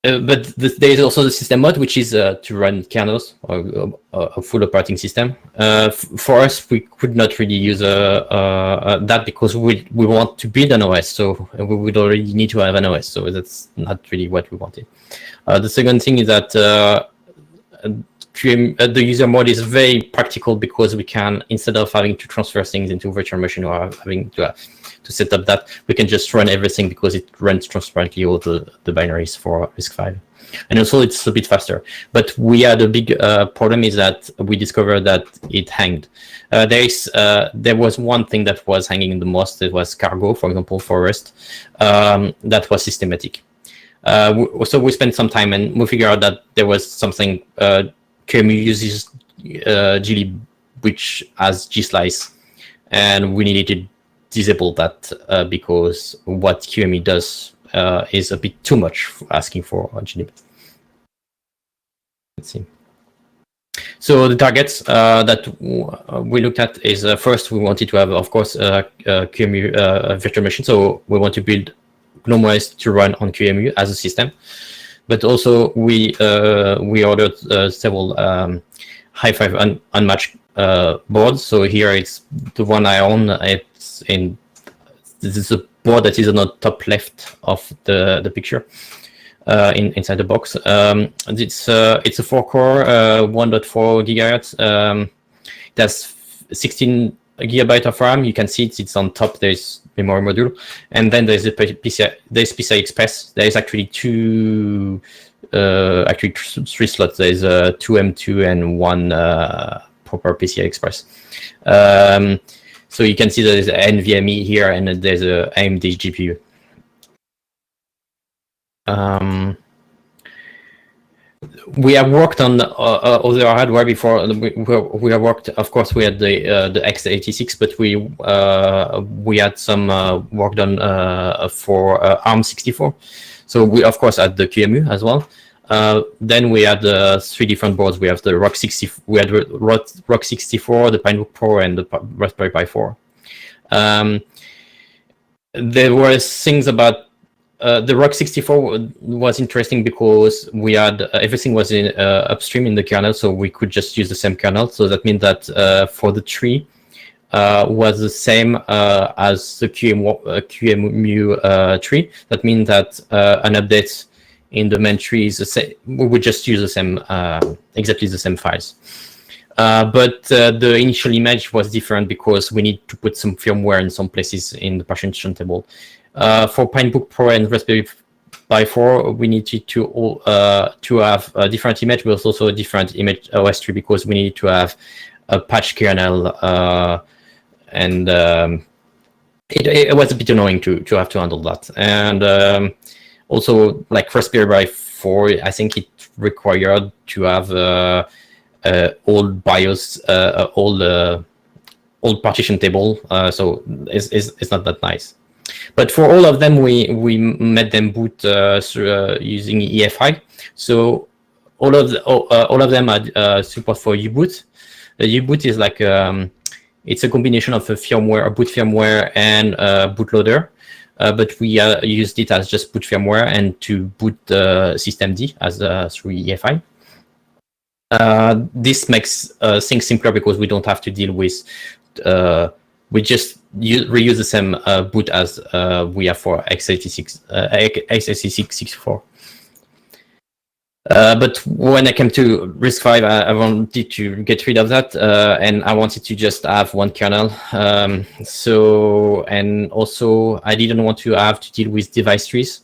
But there is also the system mode, which is to run kernels or a full operating system. For us, we could not really use that because we want to build an OS, so we would already need to have an OS. So that's not really what we wanted. The second thing is that the user mode is very practical because we can, instead of having to transfer things into virtual machine or having to set up that, we can just run everything because it runs transparently all the binaries for RISC-V. And also it's a bit faster. But we had a big problem is that we discovered that it hanged. There was one thing that was hanging the most. It was cargo, for example, for Rust, that was systematic. So we spent some time and we figured out that there was something. QEMU uses glib, which has gslice, and we needed to disable that because what QEMU does is a bit too much asking for glib. Let's see. So the targets that we looked at is first we wanted to have, of course, QEMU virtual machine. So we want to build Gnome OS to run on QEMU as a system. But also we ordered several high-5 unmatched boards. So here it's the one I own. This is a board that is on the top left of the picture inside the box. It's a 4-core 1.4 gigahertz. It has 16 gigabyte of RAM. You can see it's on top. There's memory module, and then there's PCI Express. There is actually three slots. There's a 2M2 and one proper PCI Express. So you can see there's an NVMe here, and there's a AMD GPU. We have worked on other hardware before. We have worked, of course, we had the x86, but we had some work done for ARM64. So we, of course, had the QEMU as well. Then we had 3 different boards. We have the ROC64, the Pinebook Pro, and the Raspberry Pi 4. There were things about the ROC64 was interesting because we had everything was in upstream in the kernel, so we could just use the same kernel. So that means that for the tree was the same as the QEMU tree. That means that an update in the main tree is the same. We would just use the same, exactly the same files. But the initial image was different because we need to put some firmware in some places in the partition table. For Pinebook Pro and Raspberry Pi 4, we needed to have a different image, but also a different image OS tree because we need to have a patch kernel, and it was a bit annoying to have to handle that. And also, like Raspberry Pi 4, I think it required to have old BIOS, old partition table, so it's not that nice. But for all of them, we made them boot using EFI. So all of them had support for U-boot. The U-boot is like it's a combination of a boot firmware, and a bootloader. But we used it as just boot firmware and to boot systemd as through EFI. This makes things simpler because we don't have to deal with. We just reuse the same boot as we have for x86-64. But when I came to RISC-V, I wanted to get rid of that, and I wanted to just have one kernel. And also, I didn't want to have to deal with device trees.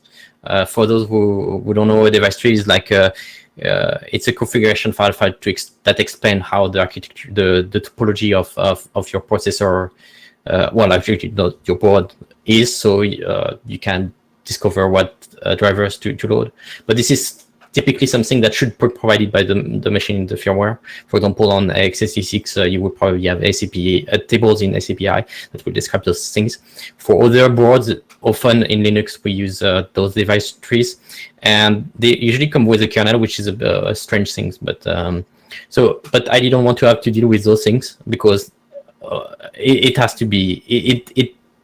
For those who don't know, a device tree is like it's a configuration file that explains how the architecture, the topology of your processor, well, actually not your board is, so you can discover what drivers to load. But this is typically something that should be provided by the machine in the firmware. For example, on x86, you will probably have ACPI tables in ACPI that will describe those things. For other boards, often in Linux, we use those device trees, and they usually come with a kernel, which is a strange thing. But I didn't want to have to deal with those things because it has to be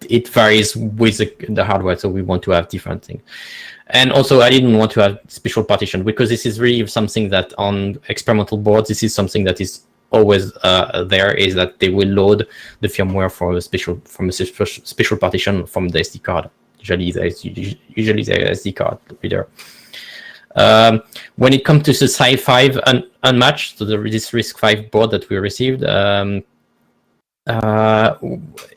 it varies with the hardware, so we want to have different things. And also, I didn't want to have special partition because this is really something that on experimental boards, this is something that is always there, is that they will load the firmware from a special partition from the SD card. Usually the SD card reader. When it comes to the Sci5 unmatched, so this RISC-V board that we received,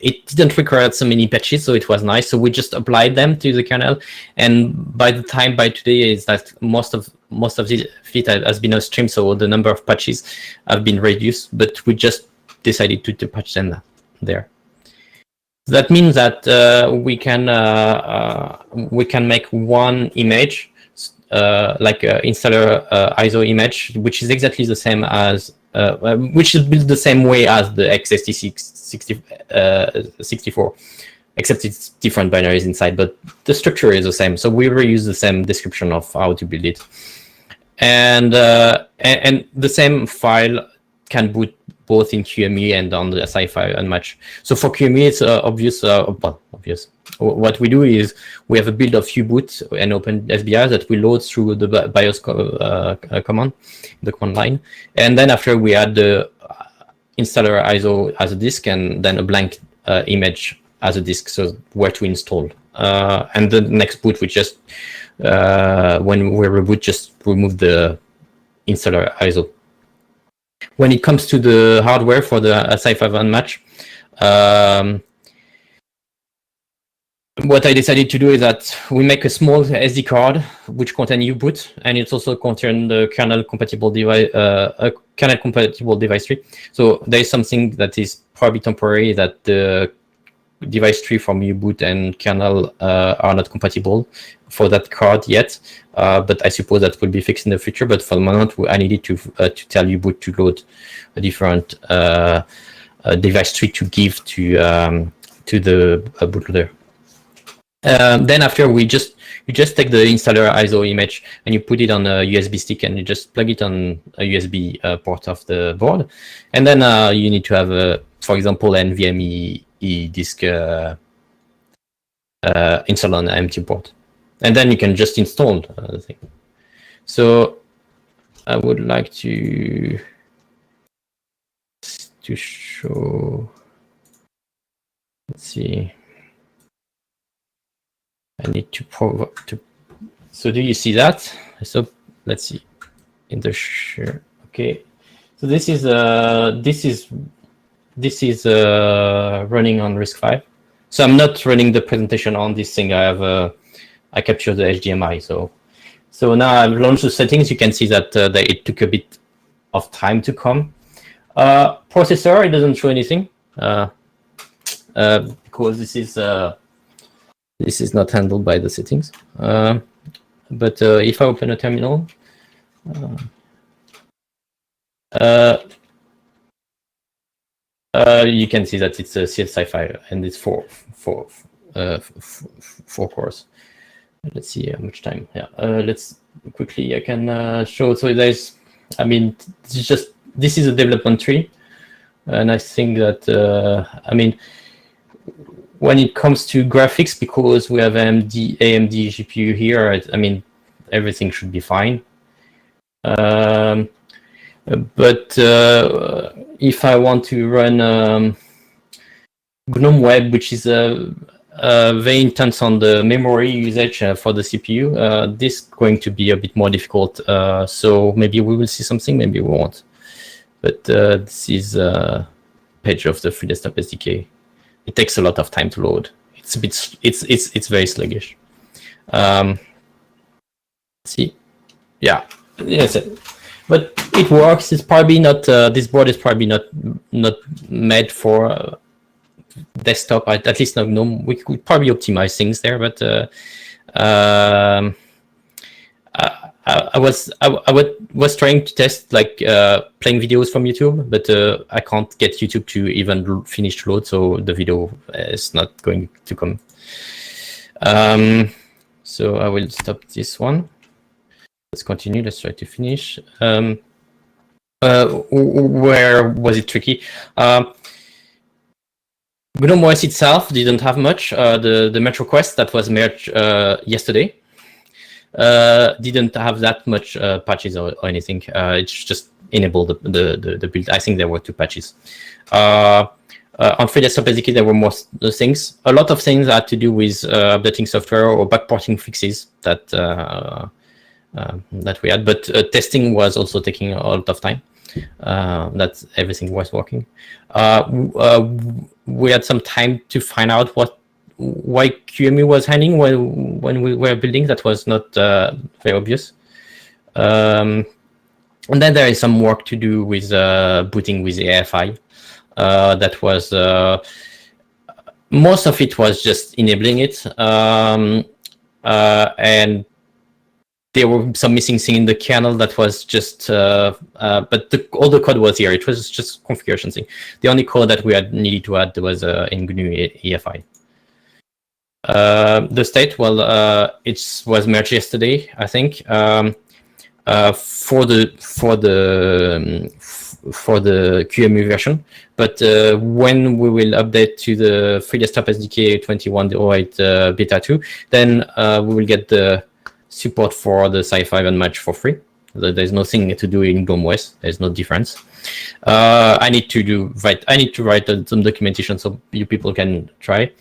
it didn't require so many patches, so it was nice. So we just applied them to the kernel, and by today is that most of it has been upstream, so the number of patches have been reduced. But we just decided to patch them there. That means that we can make one image, like installer ISO image, which is exactly the same as, which is built the same way as the x86-64, except it's different binaries inside, but the structure is the same. So we reuse the same description of how to build it, and the same file can boot both in QEMU and on the SI5 unmatch. So for QEMU, it's obvious. What we do is we have a build of uboot and open SBR that we load through the BIOS command, the command line, and then after we add the installer ISO as a disk and then a blank image as a disk, so where to install. And the next boot, we just when we reboot, just remove the installer ISO. When it comes to the hardware for the SI5 unmatch, what I decided to do is that we make a small SD card which contains uboot, and it also contains the kernel compatible device, device tree. So there is something that is probably temporary, that the device tree from uboot and kernel are not compatible for that card yet, but I suppose that will be fixed in the future. But for the moment, I needed to tell uboot to load a different device tree to give to the bootloader. Then after you just take the installer ISO image and you put it on a USB stick and you just plug it on a USB port of the board, and then you need to have for example, NVMe disk installed on an empty port, and then you can just install the thing. So I would like to show. Let's see. I need to so do you see that? So let's see in the share. Okay, so this is running on RISC-V. So I'm not running the presentation on this thing. I captured the HDMI. So now I've launched the settings. You can see that it took a bit of time to come. Processor, it doesn't show anything because this is not handled by the settings. But if I open a terminal, you can see that it's a CSI file and it's four cores. Let's see how much time. Yeah, let's quickly. I can show. So there's, I mean, this is a development tree, and I think that I mean, when it comes to graphics, because we have AMD GPU here, I mean, everything should be fine. But if I want to run Gnome Web, which is very intense on the memory usage for the CPU, this is going to be a bit more difficult. So maybe we will see something, maybe we won't. But this is a page of the Free Desktop SDK. It takes a lot of time to load. It's a bit, it's very sluggish. See, yeah, yes, but it works. It's probably not. This board is probably not made for desktop. At least not GNOME. We could probably optimize things there, but I was trying to test like playing videos from YouTube, but I can't get YouTube to even finish load, so the video is not going to come. So I will stop this one. Let's continue. Let's try to finish. Where was it tricky? GNOME OS itself didn't have much. The merge request that was merged yesterday didn't have that much patches or anything. It's just enabled the build. I think there were 2 patches. On Free Desktop SDK, there were more things. A lot of things had to do with updating software or backporting fixes that we had, but testing was also taking a lot of time. that everything was working. We had some time to find out why QEMU was hanging when we were building. That was not very obvious. And then there is some work to do with booting with AFI. That was most of it was just enabling it, and there were some missing thing in the kernel that was just, but all the code was here. It was just configuration thing. The only code that we had needed to add was in GNU EFI. The state, well, it was merged yesterday, I think, for the QEMU version. But when we will update to the free desktop SDK 21.08 beta 2, then we will get the support for the Sci5 and Match for free. There's nothing to do in Gnome OS. There's no difference. I need to write some documentation so you people can try.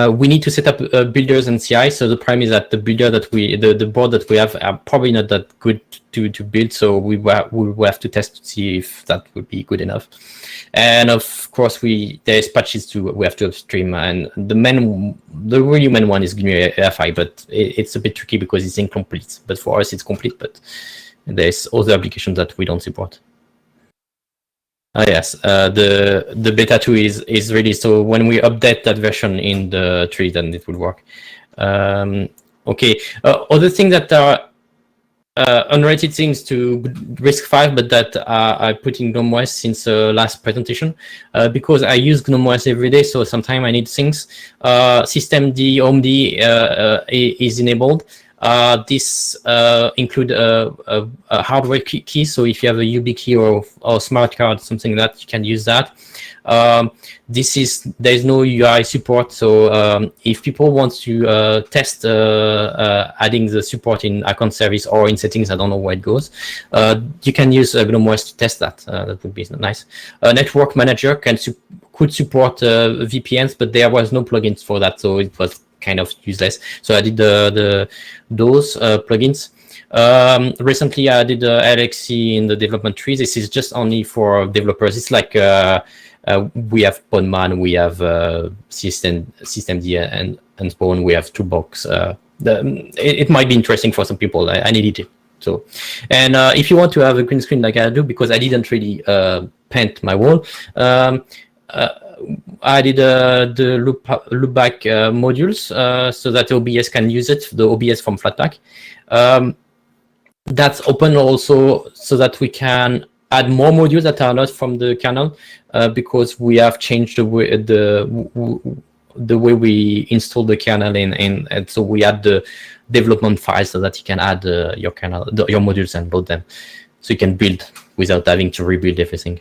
We need to set up builders and CI. So the problem is that the builder that the board that we have are probably not that good to build. So we will have to test to see if that would be good enough. And of course, there's patches we have to upstream. And the really main one is GNU AFI, but it's a bit tricky because it's incomplete. But for us, it's complete. But there's other applications that we don't support. Yes, the beta 2 is ready. So when we update that version in the tree, then it will work. Okay. Other thing that are unrelated things to RISC-V, but that I put in Gnome OS since last presentation, because I use Gnome OS every day. So sometimes I need things. Systemd, OMD is enabled. This include a hardware key. So if you have a YubiKey or smart card, something like that, you can use that. There's no UI support. So if people want to test adding the support in account service or in settings, I don't know where it goes. You can use Gnome OS to test that. That would be nice. Network Manager could support VPNs, but there was no plugins for that, so it was kind of useless. So I did those plugins. Recently, I did LXC in the development tree. This is just only for developers. It's like we have Podman, we have Systemd and Spawn, we have Toolbox. It might be interesting for some people. I needed it. So, and if you want to have a green screen like I do, because I didn't really paint my wall, I did the loopback modules so that OBS can use it, the OBS from Flatpak. That's open also so that we can add more modules that are not from the kernel, because we have changed the way we install the kernel and so we add the development files so that you can add your kernel, your modules and load them, so you can build without having to rebuild everything.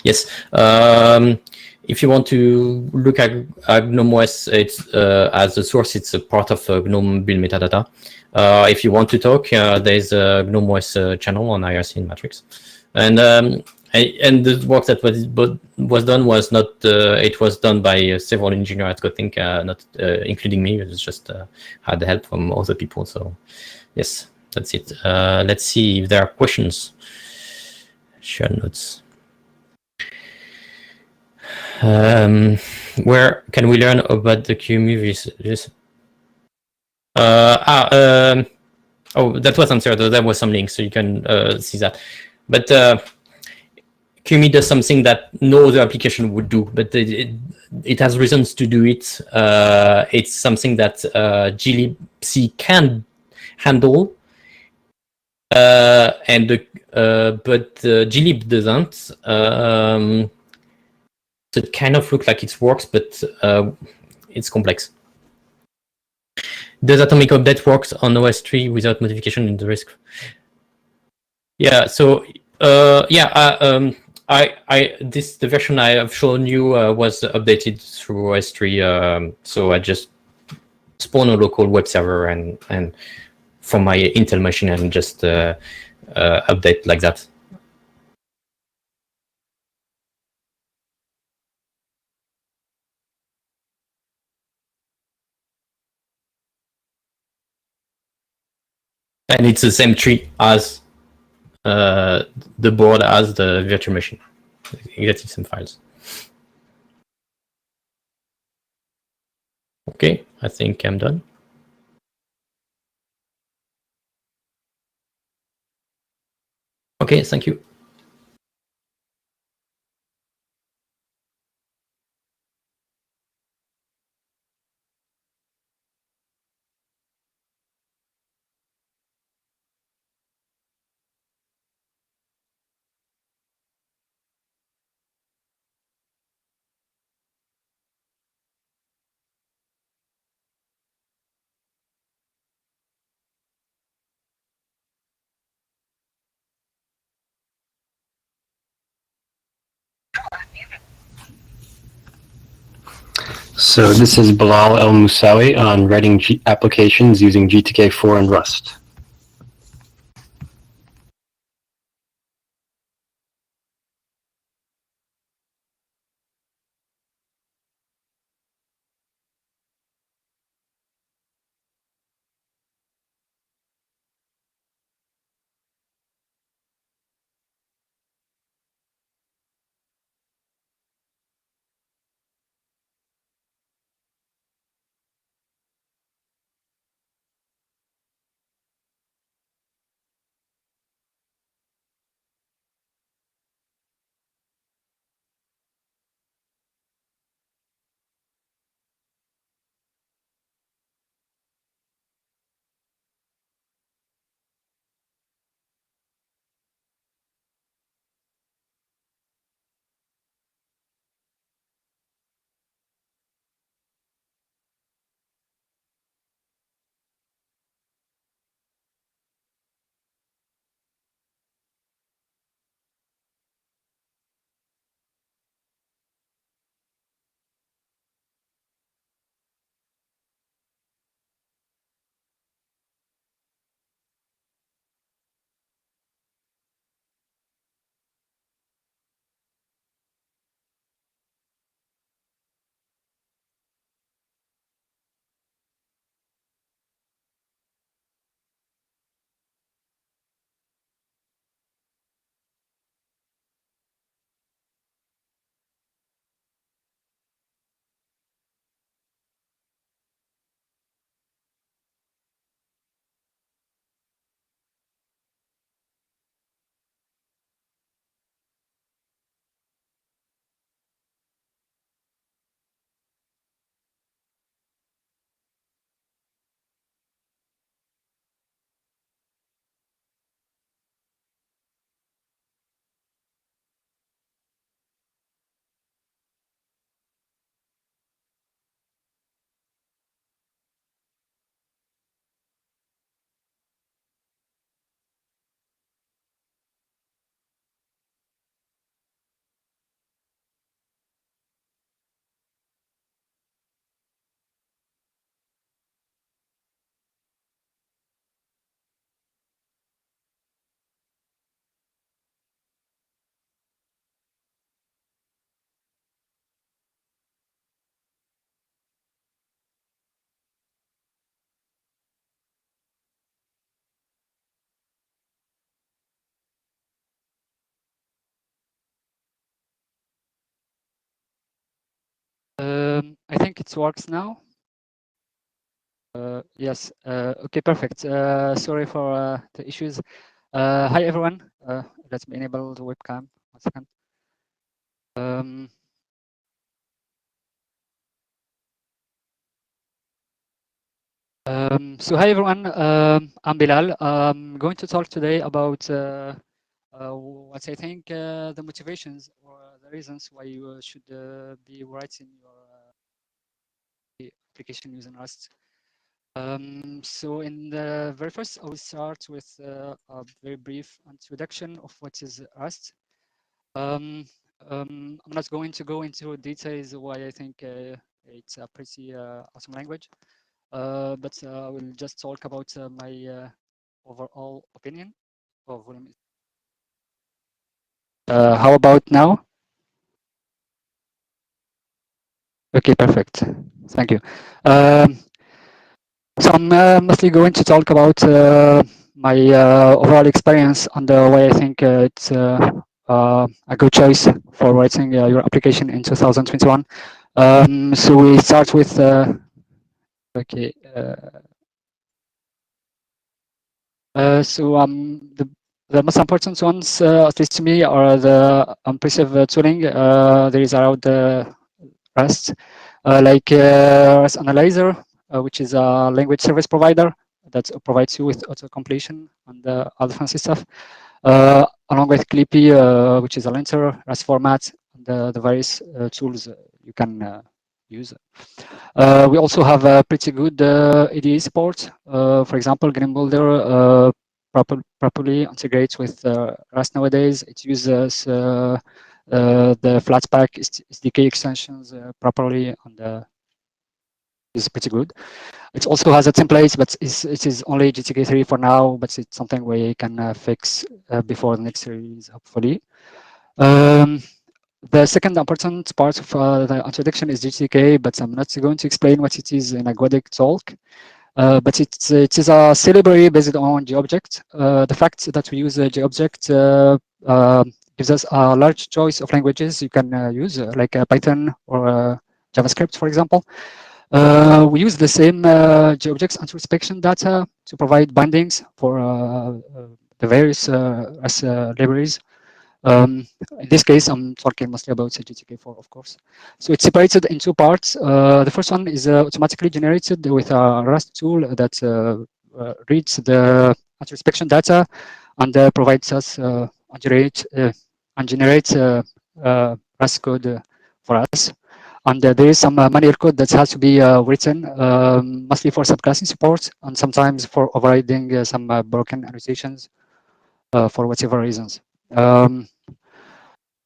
Yes. If you want to look at GNOME OS, it's as a source, it's a part of GNOME build metadata. If you want to talk, there's a GNOME OS channel on IRC in Matrix, and the work that was done was not. It was done by several engineers at GoThink, not including me. It was just had help from other people. So yes, that's it. Let's see if there are questions. Share notes. Where can we learn about the QEMU? Oh, that was answered. There was some links, so you can see that. But QEMU does something that no other application would do, but it has reasons to do it. It's something that glibc can handle. But glib doesn't. So it kind of looks like it works, but it's complex. Does atomic update works on OS 3 without modification in the RISC? Yeah. So the version I have shown you was updated through OS 3. So I just spawn a local web server and from my Intel machine and just update like that. And it's the same tree as the board as the virtual machine. Exactly the same files. Okay, I think I'm done. Okay, thank you. So this is Bilal El Moussawi on writing applications using GTK4 and Rust. I think it works now. Yes. Okay, perfect. Sorry for the issues. Hi, everyone. Let me enable the webcam. 1 second. So hi, everyone. I'm Bilal. I'm going to talk today about what I think the motivations or the reasons why you should be writing your application using Rust. So in the very first, I will start with a very brief introduction of what is Rust. I'm not going to go into details why I think it's a pretty awesome language, but I will just talk about my overall opinion of volume. How about now? Okay, perfect. Thank you. So I'm mostly going to talk about my overall experience and why I think it's a good choice for writing your application in 2021. So we start with okay. The most important ones, at least to me, are the impressive tooling there is around the REST, like REST Analyzer, which is a language service provider that provides you with auto-completion and other fancy stuff, along with Clippy, which is a linter, REST format, and the various tools you can use. We also have a pretty good ADA support. For example, Green Builder properly integrates with Rust nowadays. It uses the Flatpak SDK extensions properly, and is pretty good. It also has a template, but it is only GTK3 for now, but it's something we can fix before the next release, hopefully. The second important part of the introduction is GTK, but I'm not going to explain what it is in a GUADEC talk. But it is a C library based on GObject. The fact that we use GObject gives us a large choice of languages you can use, like Python or JavaScript, for example. We use the same GObjects introspection data to provide bindings for the various libraries. In this case, I'm talking mostly about GTK4, of course. So it's separated in two parts. The first one is automatically generated with a Rust tool that reads the introspection data and provides us and generates Rust code for us. And there is some manual code that has to be written, mostly for subclassing support and sometimes for overriding some broken annotations for whatever reasons.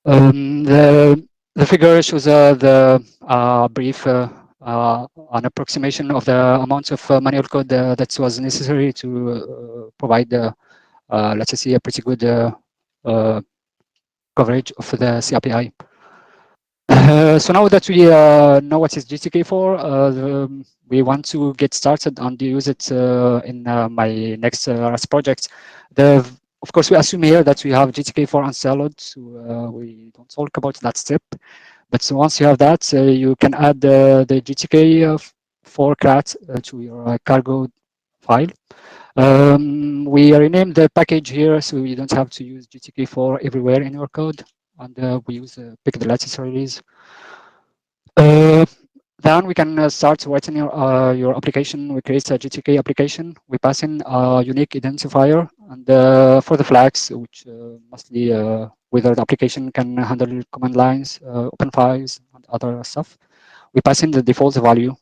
The figure shows the brief an approximation of the amount of manual code that was necessary to provide, let's say, a pretty good coverage of the CAPI. So now that we know what is GTK4, we want to get started and use it in my next Rust project. Of course, we assume here that we have GTK4 installed, so we don't talk about that step. But so once you have that, you can add the GTK4 CRAT to your cargo file. We renamed the package here, so you don't have to use GTK4 everywhere in your code, and we use pick the latest release. Then we can start writing your application. We create a GTK application. We pass in a unique identifier, and for the flags, which mostly whether the application can handle command lines, open files, and other stuff, we pass in the default value.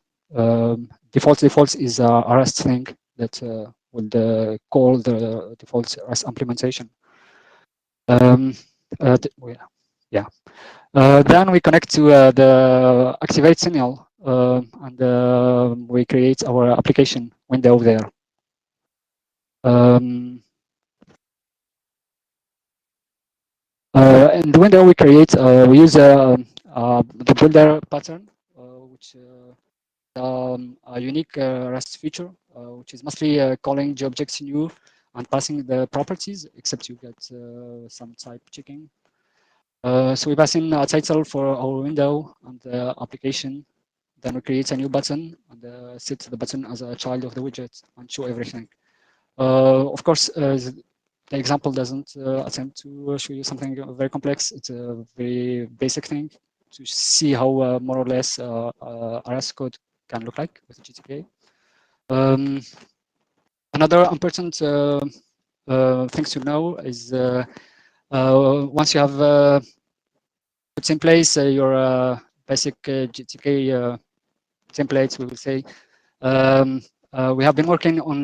Defaults is a REST thing that will call the default REST implementation. Yeah. Then we connect to the activate signal, and we create our application window there. In the window we create, we use the builder pattern, which a unique REST feature, which is mostly calling GObjects new and passing the properties, except you get some type checking. So we pass in a title for our window and the application. Then we create a new button and set the button as a child of the widget and show everything. Of course, the example doesn't attempt to show you something very complex. It's a very basic thing to see how more or less RS code can look like with GTK. Another important things to know is once you have put in place your basic GTK templates, we will say, we have been working on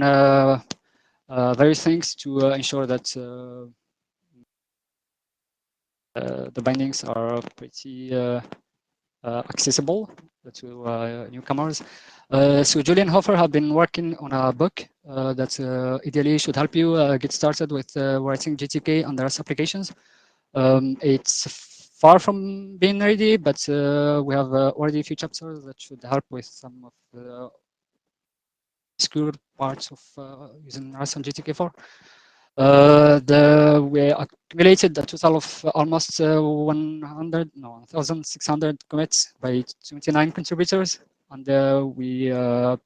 various things to ensure that the bindings are pretty accessible to newcomers. So Julian Hofer have been working on a book that ideally should help you get started with writing GTK and the REST applications. It's far from being ready, but we have already a few chapters that should help with some of the obscure parts of using Rust and GTK4. We accumulated a total of almost 1,600 commits by 29 contributors, and we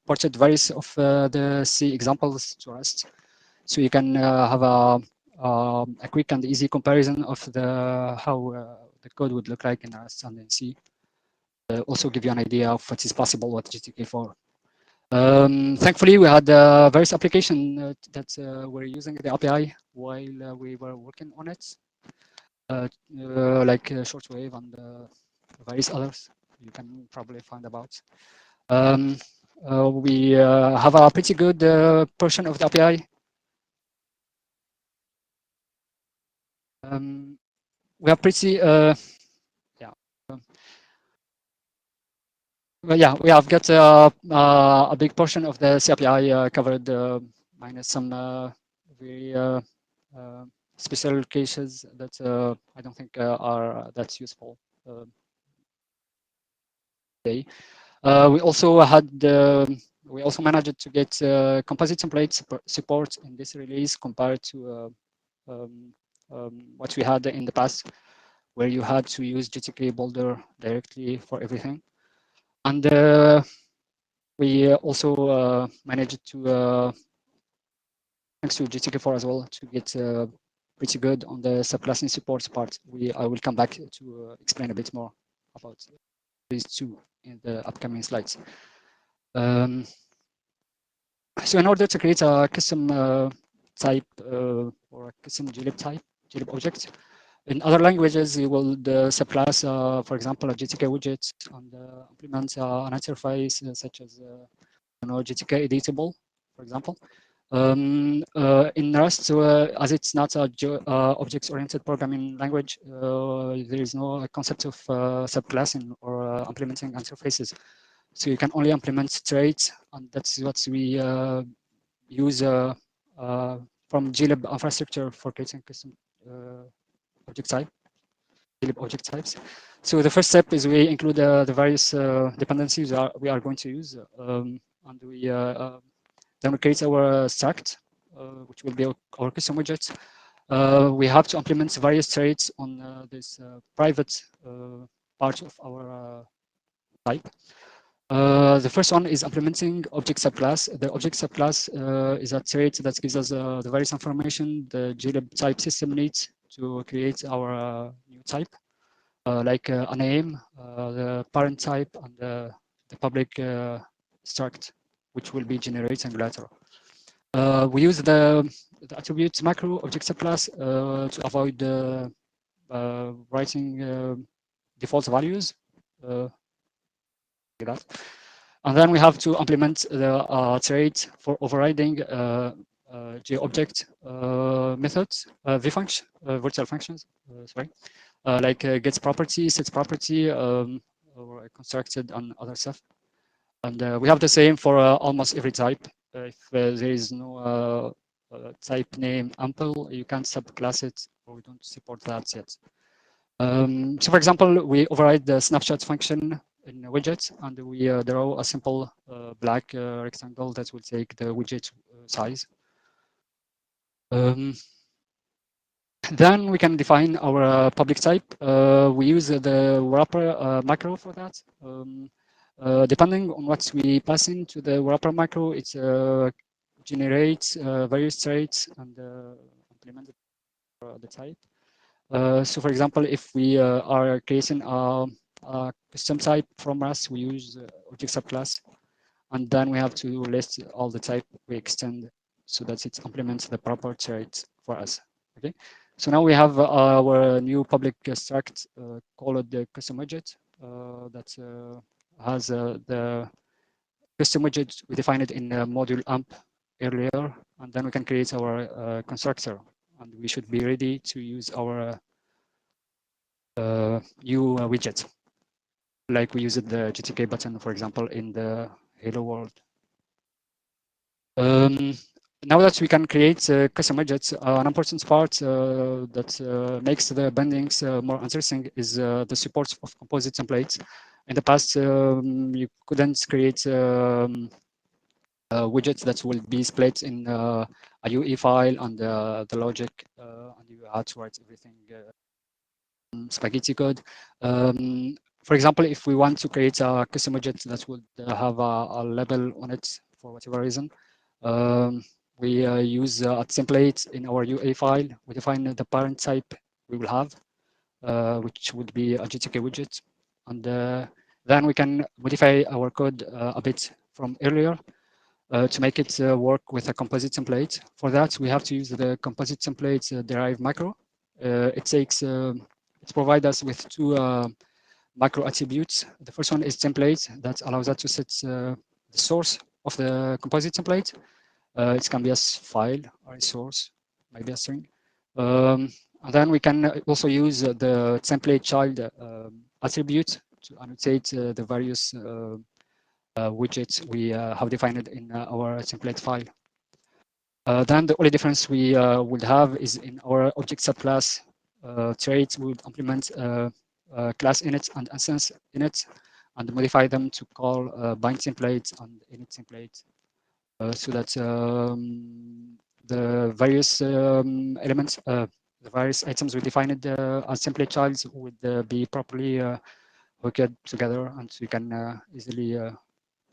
ported various of the C examples to Rust, so you can have a quick and easy comparison of how the code would look like in Rust and in C. Also give you an idea of what is possible with GTK4. Thankfully, we had various applications that were using the API while we were working on it, like Shortwave and various others you can probably find about. We have a pretty good portion of the API. We have pretty, yeah. Well, yeah, we have got a big portion of the CPI covered, minus some very special cases that I don't think are that useful today. We also managed to get composite template support in this release compared to what we had in the past, where you had to use GTK Boulder directly for everything. And we also managed to, thanks to GTK4 as well, to get pretty good on the subclassing support part. I will come back to explain a bit more about these two in the upcoming slides. So in order to create a custom type or a custom glib type, glib object, in other languages, you will subclass, for example, a GTK widget and implement an interface such as GTK editable, for example. In Rust, as it's not a object-oriented programming language, there is no concept of subclassing or implementing interfaces. So you can only implement traits, and that's what we use from glib infrastructure for creating custom object types. So the first step is we include the various dependencies we are going to use, and we then we create our struct, which will be our custom widget. We have to implement various traits on this private part of our type. The first one is implementing object subclass. The object subclass is a trait that gives us the various information the glib type system needs to create our new type, like a name, the parent type, and the public struct, which will be generating later. We use the attribute macro object subclass to avoid writing default values. Like that. And then we have to implement the trait for overriding JObject methods, vfunction, virtual functions, sorry, like gets property, sets property, or constructed and other stuff. And we have the same for almost every type. If there is no type name ample, you can't subclass it, or we don't support that yet. So for example, we override the snapshot function in a widget, and we draw a simple black rectangle that will take the widget size. Then we can define our public type. We use the wrapper macro for that. Depending on what we pass into the wrapper macro, it generates various traits and implement the type. So for example, if we are creating a custom type from Rust, we use object subclass, and then we have to list all the type we extend so that it implements the proper trait for us. Okay, so now we have our new public struct called the custom widget that has the custom widget. We defined it in module amp earlier, and then we can create our constructor, and we should be ready to use our new widget, like we used the GTK button, for example, in the Hello world. Now that we can create custom widgets, an important part that makes the bindings more interesting is the support of composite templates. In the past, you couldn't create widgets that will be split in a UE file and the logic, and you have to write everything spaghetti code. For example, if we want to create a custom widget that would have a label on it for whatever reason, we use a template in our UA file. We define the parent type we will have, which would be a GTK widget. And then we can modify our code a bit from earlier to make it work with a composite template. For that, we have to use the composite template derive macro. It provides us with two macro attributes. The first one is template that allows us to set the source of the composite template. It can be a file or a source, maybe a string. And then we can also use the template child attribute to annotate the various widgets we have defined in our template file. Then the only difference we would have is in our object subclass traits. We would implement class init and instance init and modify them to call bind template and init template so that the various elements, the various items we defined as template childs would be properly hooked together, and so you can easily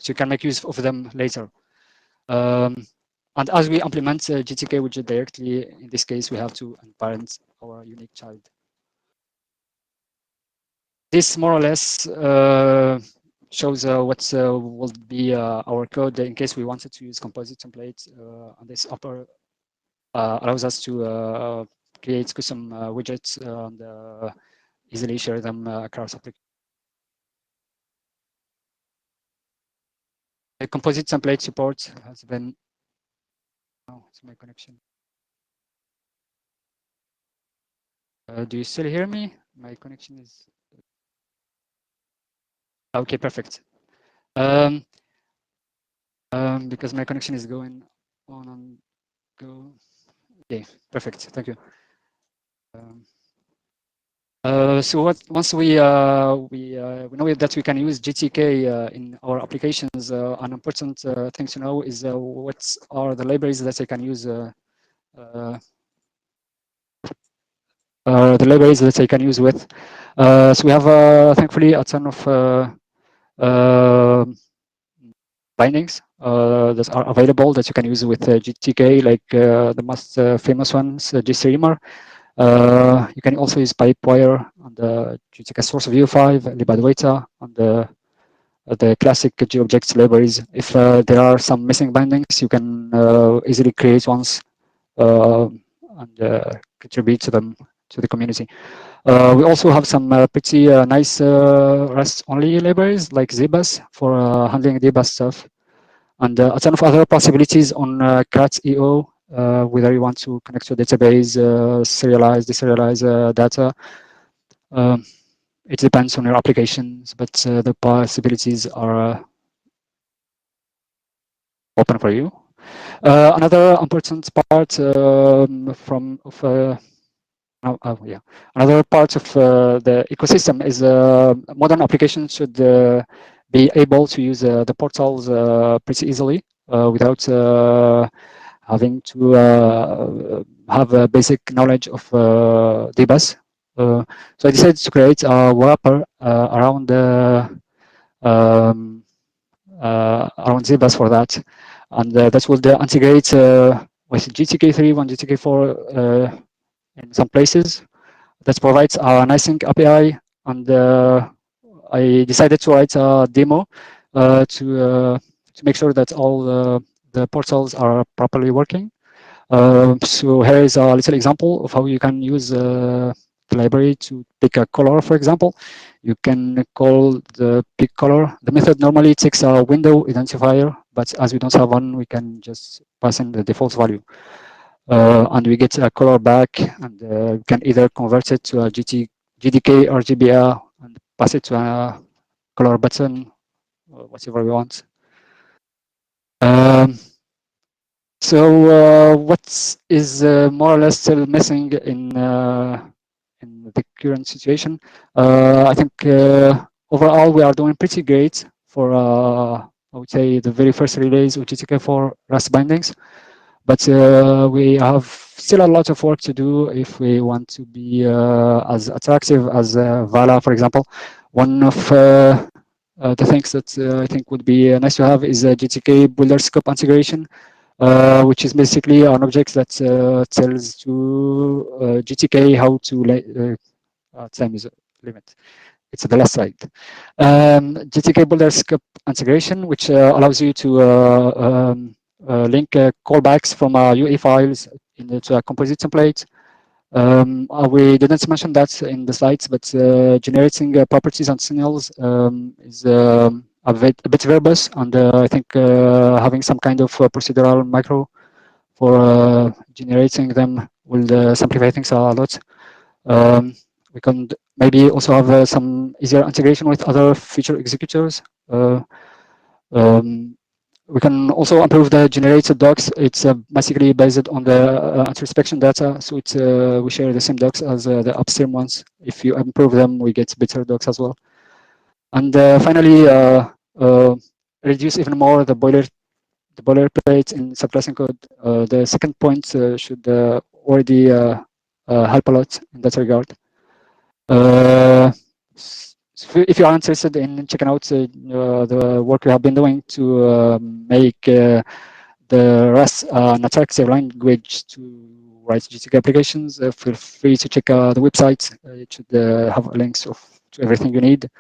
so you can make use of them later. And as we implement GTK widget directly, in this case, we have to unparent our unique child. This more or less shows what will be our code in case we wanted to use composite template. And this upper allows us to create custom widgets and easily share them across applications. The composite template support has been. Oh, it's my connection. Do you still hear me? My connection is. Okay, perfect. Because my connection is going on and go. Okay, perfect. Thank you. So once we know that we can use GTK in our applications, an important thing to know is what are the libraries that I can use. The libraries that I can use with. So we have thankfully a ton of bindings that are available that you can use with GTK, like the most famous ones, GStreamer. You can also use Pipewire on the GTK source view 5, libadwaita, and the classic GObjects libraries. If there are some missing bindings, you can easily create ones and contribute to them to the community. We also have some pretty nice REST-only libraries like ZBus for handling debug stuff, and a ton of other possibilities on CAT.io, whether you want to connect to a database, serialize, deserialize data. It depends on your applications, but the possibilities are open for you. Another important part another part of the ecosystem is modern applications should be able to use the portals pretty easily without having to have a basic knowledge of dbus. So I decided to create a wrapper around around ZBus for that, and that will integrate with GTK3 and GTK4 in some places. That provides a NiceSync API, and I decided to write a demo to make sure that all the portals are properly working. So here is a little example of how you can use the library to pick a color, for example. You can call the pick color. The method normally takes a window identifier, but as we don't have one, we can just pass in the default value. And we get a color back, and we can either convert it to a GDK or GBA and pass it to a color button, or whatever we want. So what is more or less still missing in the current situation? I think overall we are doing pretty great for would say, the very first release of GTK4 Rust bindings. But we have still a lot of work to do if we want to be as attractive as Vala, for example. One of the things that I think would be nice to have is a GTK builder scope integration, which is basically an object that tells to GTK how to time is limit. It's the last slide. GTK builder scope integration, which allows you to link callbacks from UE files into a composite template. We didn't mention that in the slides, but generating properties and signals is a bit verbose, and I think having some kind of procedural macro for generating them will simplify things a lot. We can maybe also have some easier integration with other feature executors. We can also improve the generated docs. It's basically based on the introspection data, so we share the same docs as the upstream ones. If you improve them, we get better docs as well. And finally, reduce even more the boilerplate in subclassing code. The second point should already help a lot in that regard. If you are interested in checking out the work we have been doing to make the Rust an attractive language to write GTK applications, feel free to check the website. It should have links to everything you need.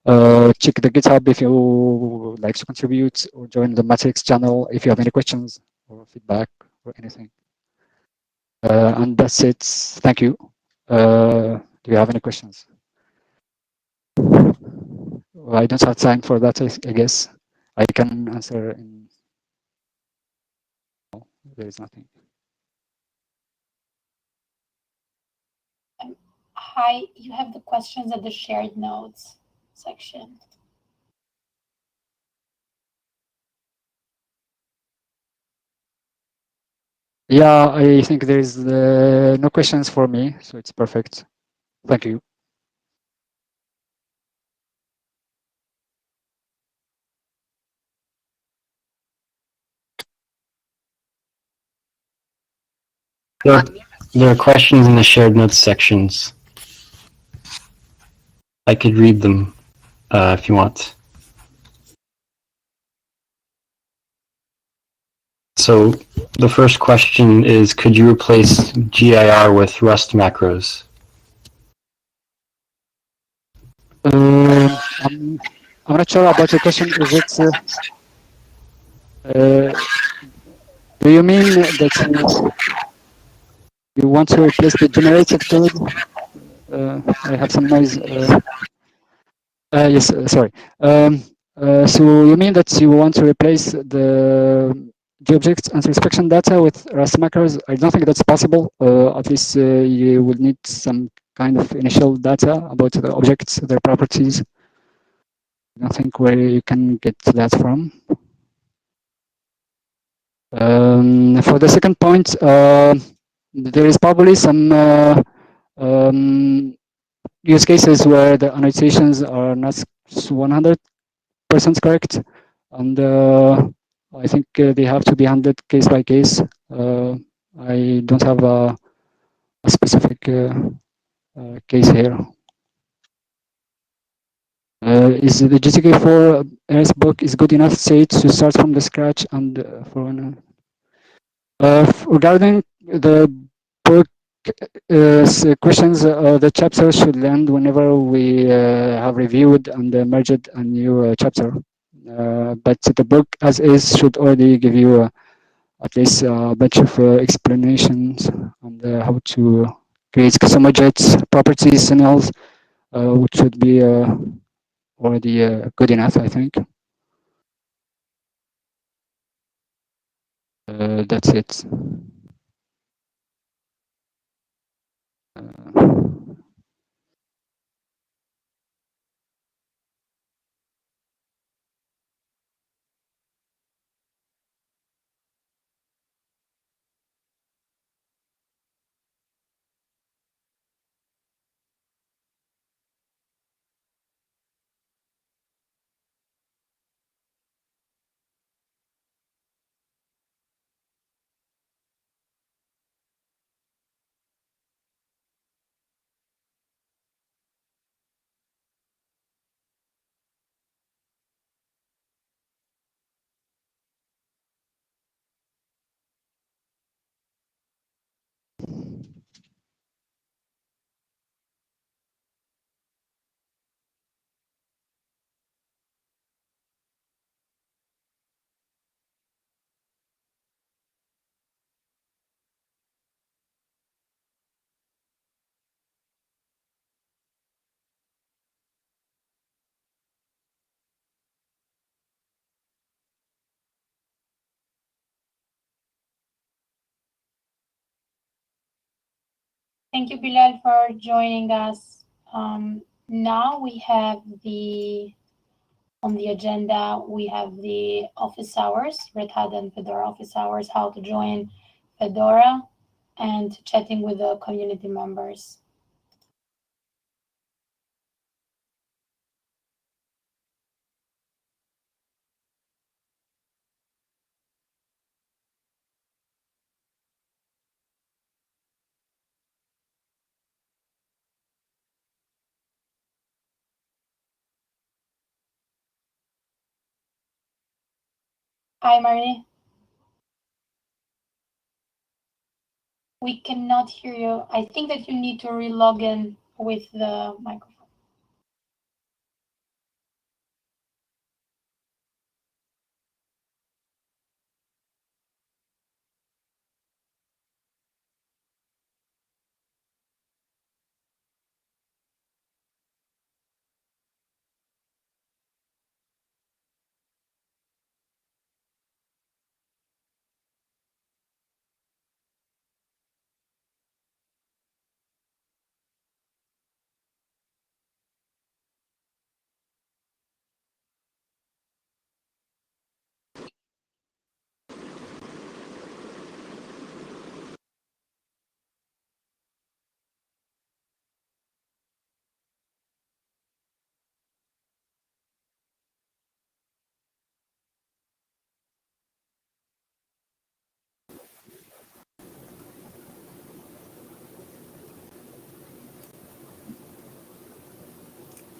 Check the GitHub if you would like to contribute, or join the Matrix channel if you have any questions or feedback or anything. And that's it. Thank you. Do you have any questions? Well, I don't have time for that, I guess. I can answer in... No, there is nothing. Hi, you have the questions at the shared notes section. Yeah, I think there is no questions for me, so it's perfect. Thank you. There are questions in the shared notes sections. I could read them if you want. So the first question is, could you replace GIR with Rust macros? I'm not sure about the question. Is it? Do you mean that you want to replace the generated code? I have some noise. Yes, sorry. So you mean that you want to replace the objects and inspection data with Rust macros? I don't think that's possible. At least you would need some kind of initial data about the objects, their properties. I don't think where you can get that from. For the second point, there is probably some use cases where the annotations are not 100% correct, and I think they have to be handled case by case. I don't have a specific case here. Is the GTK4 RS book is good enough, say, to start from the scratch and for regarding the book questions, the chapter should land whenever we have reviewed and merged a new chapter. But the book as is should already give you at least a bunch of explanations on how to create custom objects, properties, signals, which should be already good enough, I think. That's it. Thank you, Bilal, for joining us. Now we have on the agenda, we have the office hours, Red Hat and Fedora office hours, how to join Fedora, and chatting with the community members. Hi, Marie. We cannot hear you. I think that you need to re-log in with the microphone.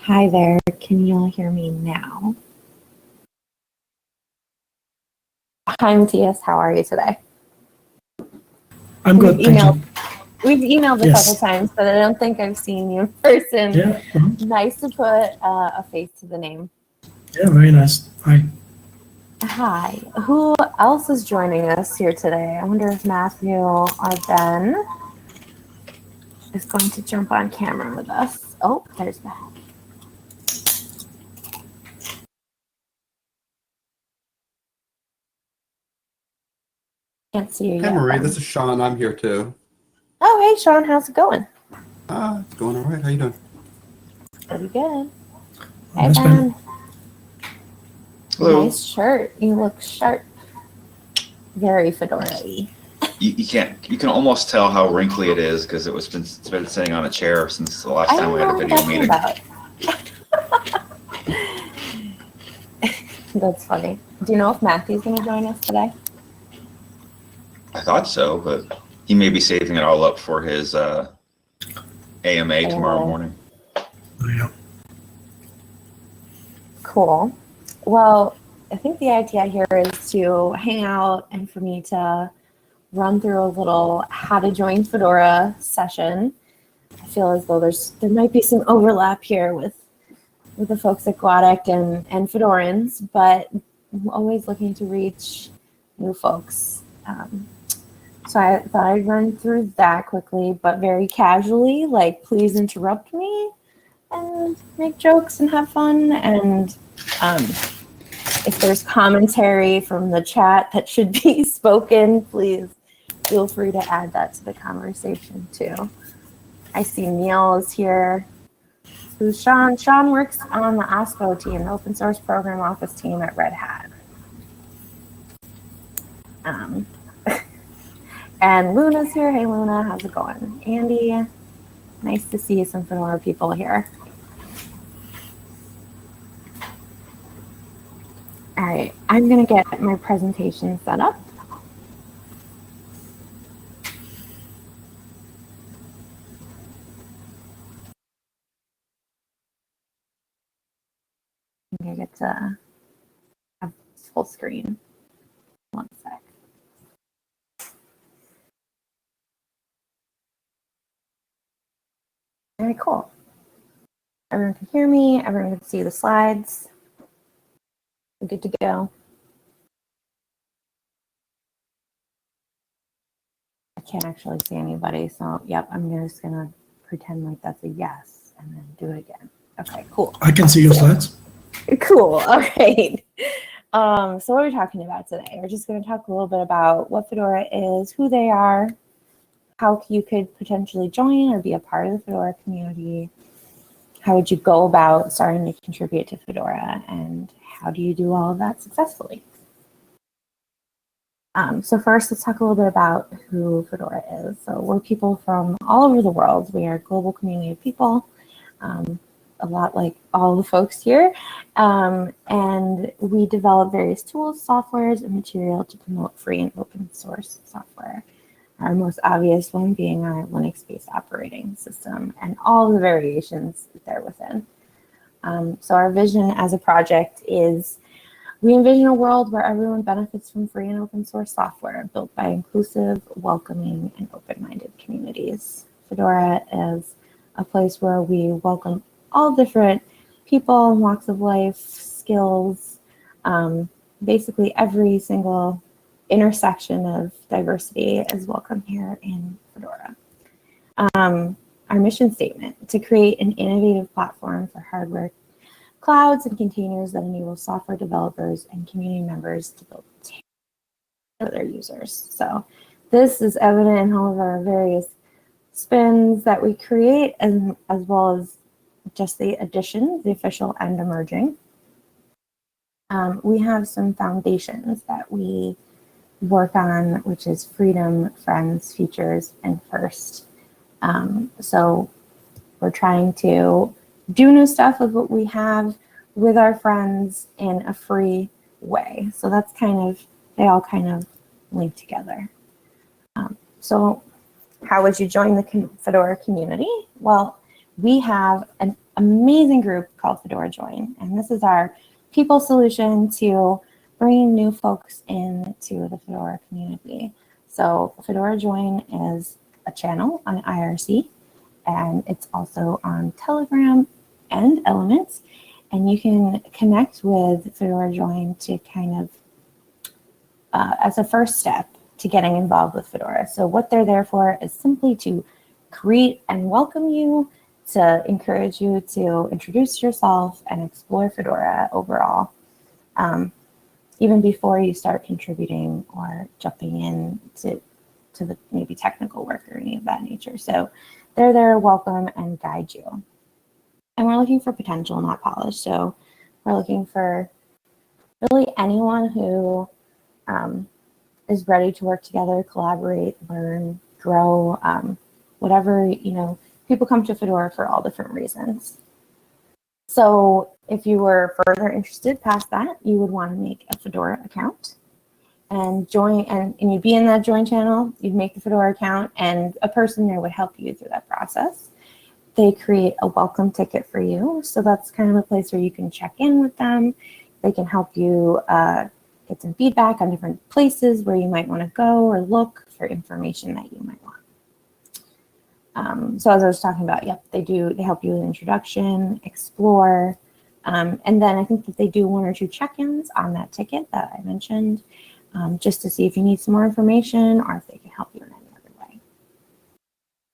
Hi there, can you all hear me now? Hi Matthias, how are you today? I'm good, thank you. We've emailed a Yes. couple times, but I don't think I've seen you in person. Yeah. Nice to put a face to the name. Yeah, very nice. Hi. Hi, who else is joining us here today? I wonder if Matthew or Ben is going to jump on camera with us. Oh, there's Ben. Can't see you yet. Hey Marie, Ben. this is Sean. I'm here too. Oh, hey Sean, how's it going? It's going all right. How you doing? Pretty good. Hey Nice, Ben. Hello. Nice shirt. You look sharp. Very Fedora-y. You can almost tell how wrinkly it is because it's been sitting on a chair since the last time we had a video meeting. That's funny. Do you know if Matthew's going to join us today? I thought so, but he may be saving it all up for his AMA tomorrow morning. Yeah. Cool. Well, I think the idea here is to hang out and for me to run through a little how to join Fedora session. I feel as though there might be some overlap here with the folks at GUADEC and Fedorans, but I'm always looking to reach new folks. So I thought I'd run through that quickly, but very casually, like please interrupt me and make jokes and have fun. And if there's commentary from the chat that should be spoken, please feel free to add that to the conversation too. I see Neil is here. Who's Sean? Sean works on the OSPO team, the Open Source Program Office team at Red Hat. And Luna's here. Hey Luna, how's it going? Andy, nice to see some Fedora people here. All right, I'm gonna get my presentation set up. I think I get to have full screen. One sec. Very cool. Everyone can hear me. Everyone can see the slides. We're good to go. I can't actually see anybody, so yep, I'm just gonna pretend like that's a yes and then do it again. Okay, cool. I can see your slides. Cool. All right. So what are we talking about today? We're just going to talk a little bit about what Fedora is, who they are, how you could potentially join or be a part of the Fedora community. How would you go about starting to contribute to Fedora, and how do you do all of that successfully? So first, let's talk a little bit about who Fedora is. So we're people from all over the world. We are a global community of people, a lot like all the folks here. And we develop various tools, softwares, and material to promote free and open source software. Our most obvious one being our Linux-based operating system and all the variations there within. So our vision as a project is we envision a world where everyone benefits from free and open source software built by inclusive, welcoming, and open-minded communities. Fedora is a place where we welcome all different people, walks of life, skills, basically every single intersection of diversity is welcome here in Fedora. Our mission statement, to create an innovative platform for hardware clouds and containers that enable software developers and community members to build for their users. So this is evident in all of our various spins that we create, as well as just the addition, the official and emerging. We have some foundations that we work on, which is freedom, friends, features, and first. So we're trying to do new stuff with what we have with our friends in a free way. So that's kind of, they all kind of link together. So how would you join the Fedora community? Well, we have an amazing group called Fedora Join, and this is our people solution to bringing new folks into the Fedora community. So Fedora Join is a channel on IRC, and it's also on Telegram and Elements, and you can connect with Fedora Join to kind of, as a first step to getting involved with Fedora. So what they're there for is simply to greet and welcome you, to encourage you to introduce yourself and explore Fedora overall, even before you start contributing or jumping in to the maybe technical work or any of that nature. So they're there, welcome, and guide you. And we're looking for potential, not polish. So we're looking for really anyone who is ready to work together, collaborate, learn, grow, whatever, you know, people come to Fedora for all different reasons. So if you were further interested past that, you would want to make a Fedora account and join, and you'd be in that join channel, you'd make the Fedora account, and a person there would help you through that process. They create a welcome ticket for you. So that's kind of a place where you can check in with them. They can help you get some feedback on different places where you might want to go or look for information that you might want. So as I was talking about, yep, they help you with introduction, explore, and then I think that they do 1 or 2 check-ins on that ticket that I mentioned, just to see if you need some more information or if they can help you in any other way.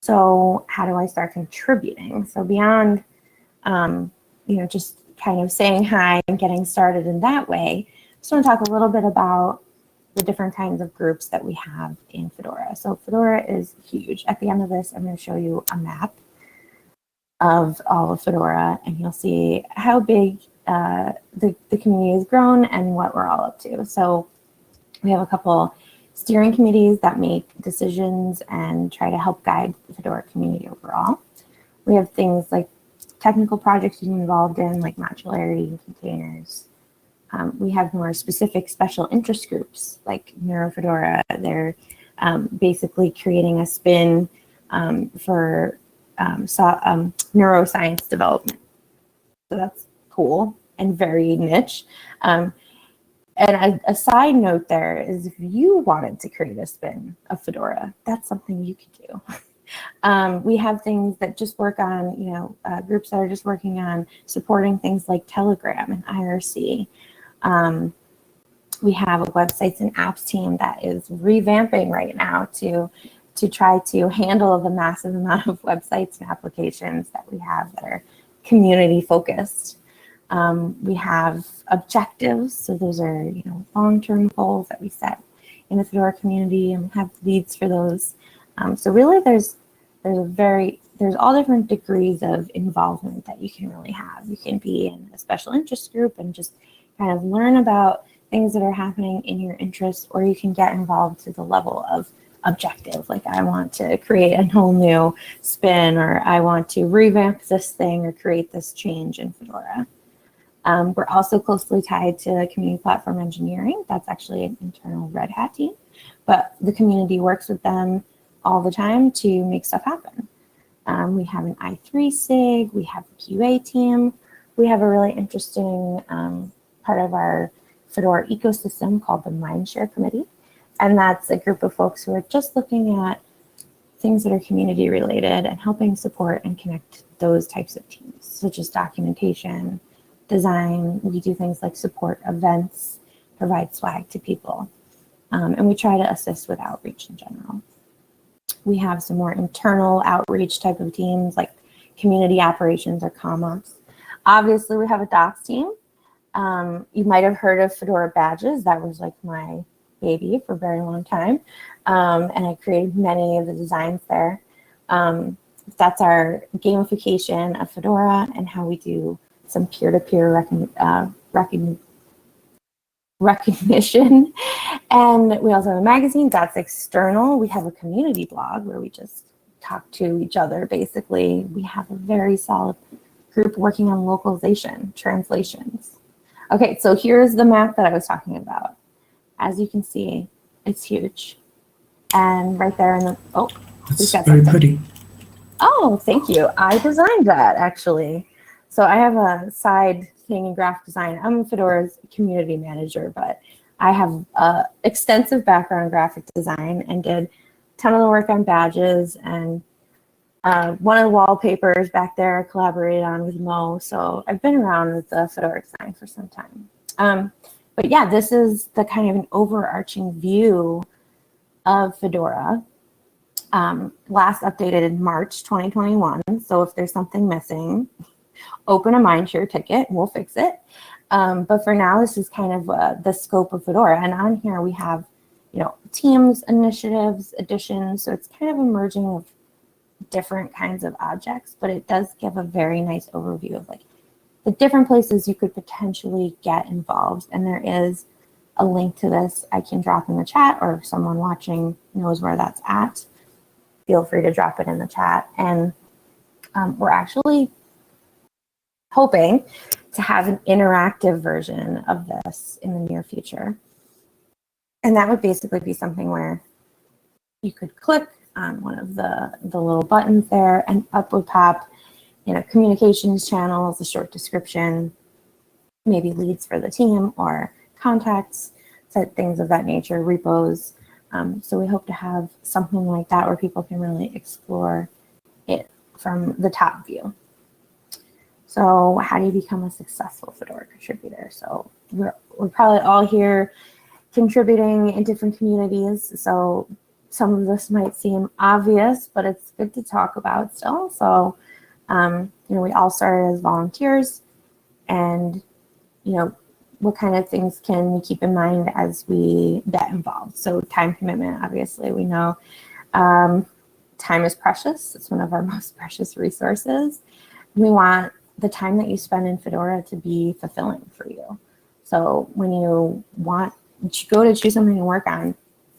So how do I start contributing? So beyond, you know, just kind of saying hi and getting started in that way, I just want to talk a little bit about the different kinds of groups that we have in Fedora. So Fedora is huge. At the end of this, I'm going to show you a map of all of Fedora, and you'll see how big the community has grown and what we're all up to. So we have a couple steering committees that make decisions and try to help guide the Fedora community overall. We have things like technical projects you're involved in, like modularity and containers. We have more specific special interest groups like NeuroFedora. They're basically creating a spin for neuroscience development. So that's cool and very niche. And a side note there is, if you wanted to create a spin of Fedora, that's something you could do. We have things that just work on, you know, groups that are just working on supporting things like Telegram and IRC. We have a websites and apps team that is revamping right now to try to handle the massive amount of websites and applications that we have that are community focused. We have objectives, so those are, you know, long-term goals that we set in the Fedora community, and we have leads for those. So really there's all different degrees of involvement that you can really have. You can be in a special interest group and just kind of learn about things that are happening in your interest, or you can get involved to the level of objective, like I want to create a whole new spin, or I want to revamp this thing or create this change in Fedora. We're also closely tied to community platform engineering. That's actually an internal Red Hat team, but the community works with them all the time to make stuff happen. We have an i3 SIG, we have a QA team, we have a really interesting part of our Fedora ecosystem called the Mindshare Committee. And that's a group of folks who are just looking at things that are community related and helping support and connect those types of teams, such as documentation, design. We do things like support events, provide swag to people. And we try to assist with outreach in general. We have some more internal outreach type of teams like community operations or ComOps. Obviously, we have a docs team. You might have heard of Fedora badges. That was like my baby for a very long time. And I created many of the designs there. That's our gamification of Fedora and how we do some peer-to-peer recognition. And we also have a magazine that's external. We have a community blog where we just talk to each other, basically. We have a very solid group working on localization, translations. Okay, so here's the map that I was talking about. As you can see, it's huge. And right there in the, oh, it's very pretty. Oh, thank you. I designed that, actually. So I have a side thing in graphic design. I'm Fedora's community manager, but I have extensive background in graphic design and did a ton of the work on badges, and one of the wallpapers back there I collaborated on with Mo. So I've been around with the Fedora design for some time. But yeah, this is the kind of an overarching view of Fedora. Last updated in March 2021. So if there's something missing, open a Mindshare ticket, we'll fix it. But for now, this is kind of the scope of Fedora. And on here we have, teams, initiatives, additions. So it's kind of a merging of different kinds of objects, but it does give a very nice overview of like the different places you could potentially get involved. And there is a link to this I can drop in the chat, or if someone watching knows where that's at, feel free to drop it in the chat. And we're actually hoping to have an interactive version of this in the near future. And that would basically be something where you could click on one of the little buttons there, and up would pop, communications channels, a short description, maybe leads for the team or contacts, things of that nature, repos. So we hope to have something like that where people can really explore it from the top view. So how do you become a successful Fedora contributor? So we're probably all here contributing in different communities. So some of this might seem obvious, but it's good to talk about still. So, we all started as volunteers, and, what kind of things can we keep in mind as we get involved? So time commitment, obviously, we know time is precious. It's one of our most precious resources. We want the time that you spend in Fedora to be fulfilling for you. So when you go to choose something to work on,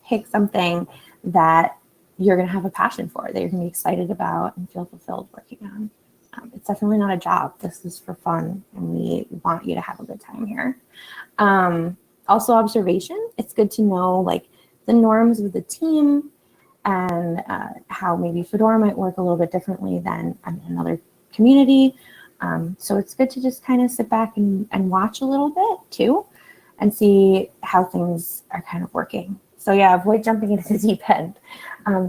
pick something that you're going to have a passion for, that you're going to be excited about and feel fulfilled working on. It's definitely not a job. This is for fun, and we want you to have a good time here. Also observation. It's good to know like the norms of the team and how maybe Fedora might work a little bit differently than another community. So it's good to just kind of sit back and watch a little bit too, and see how things are kind of working. So yeah, avoid jumping into the deep end.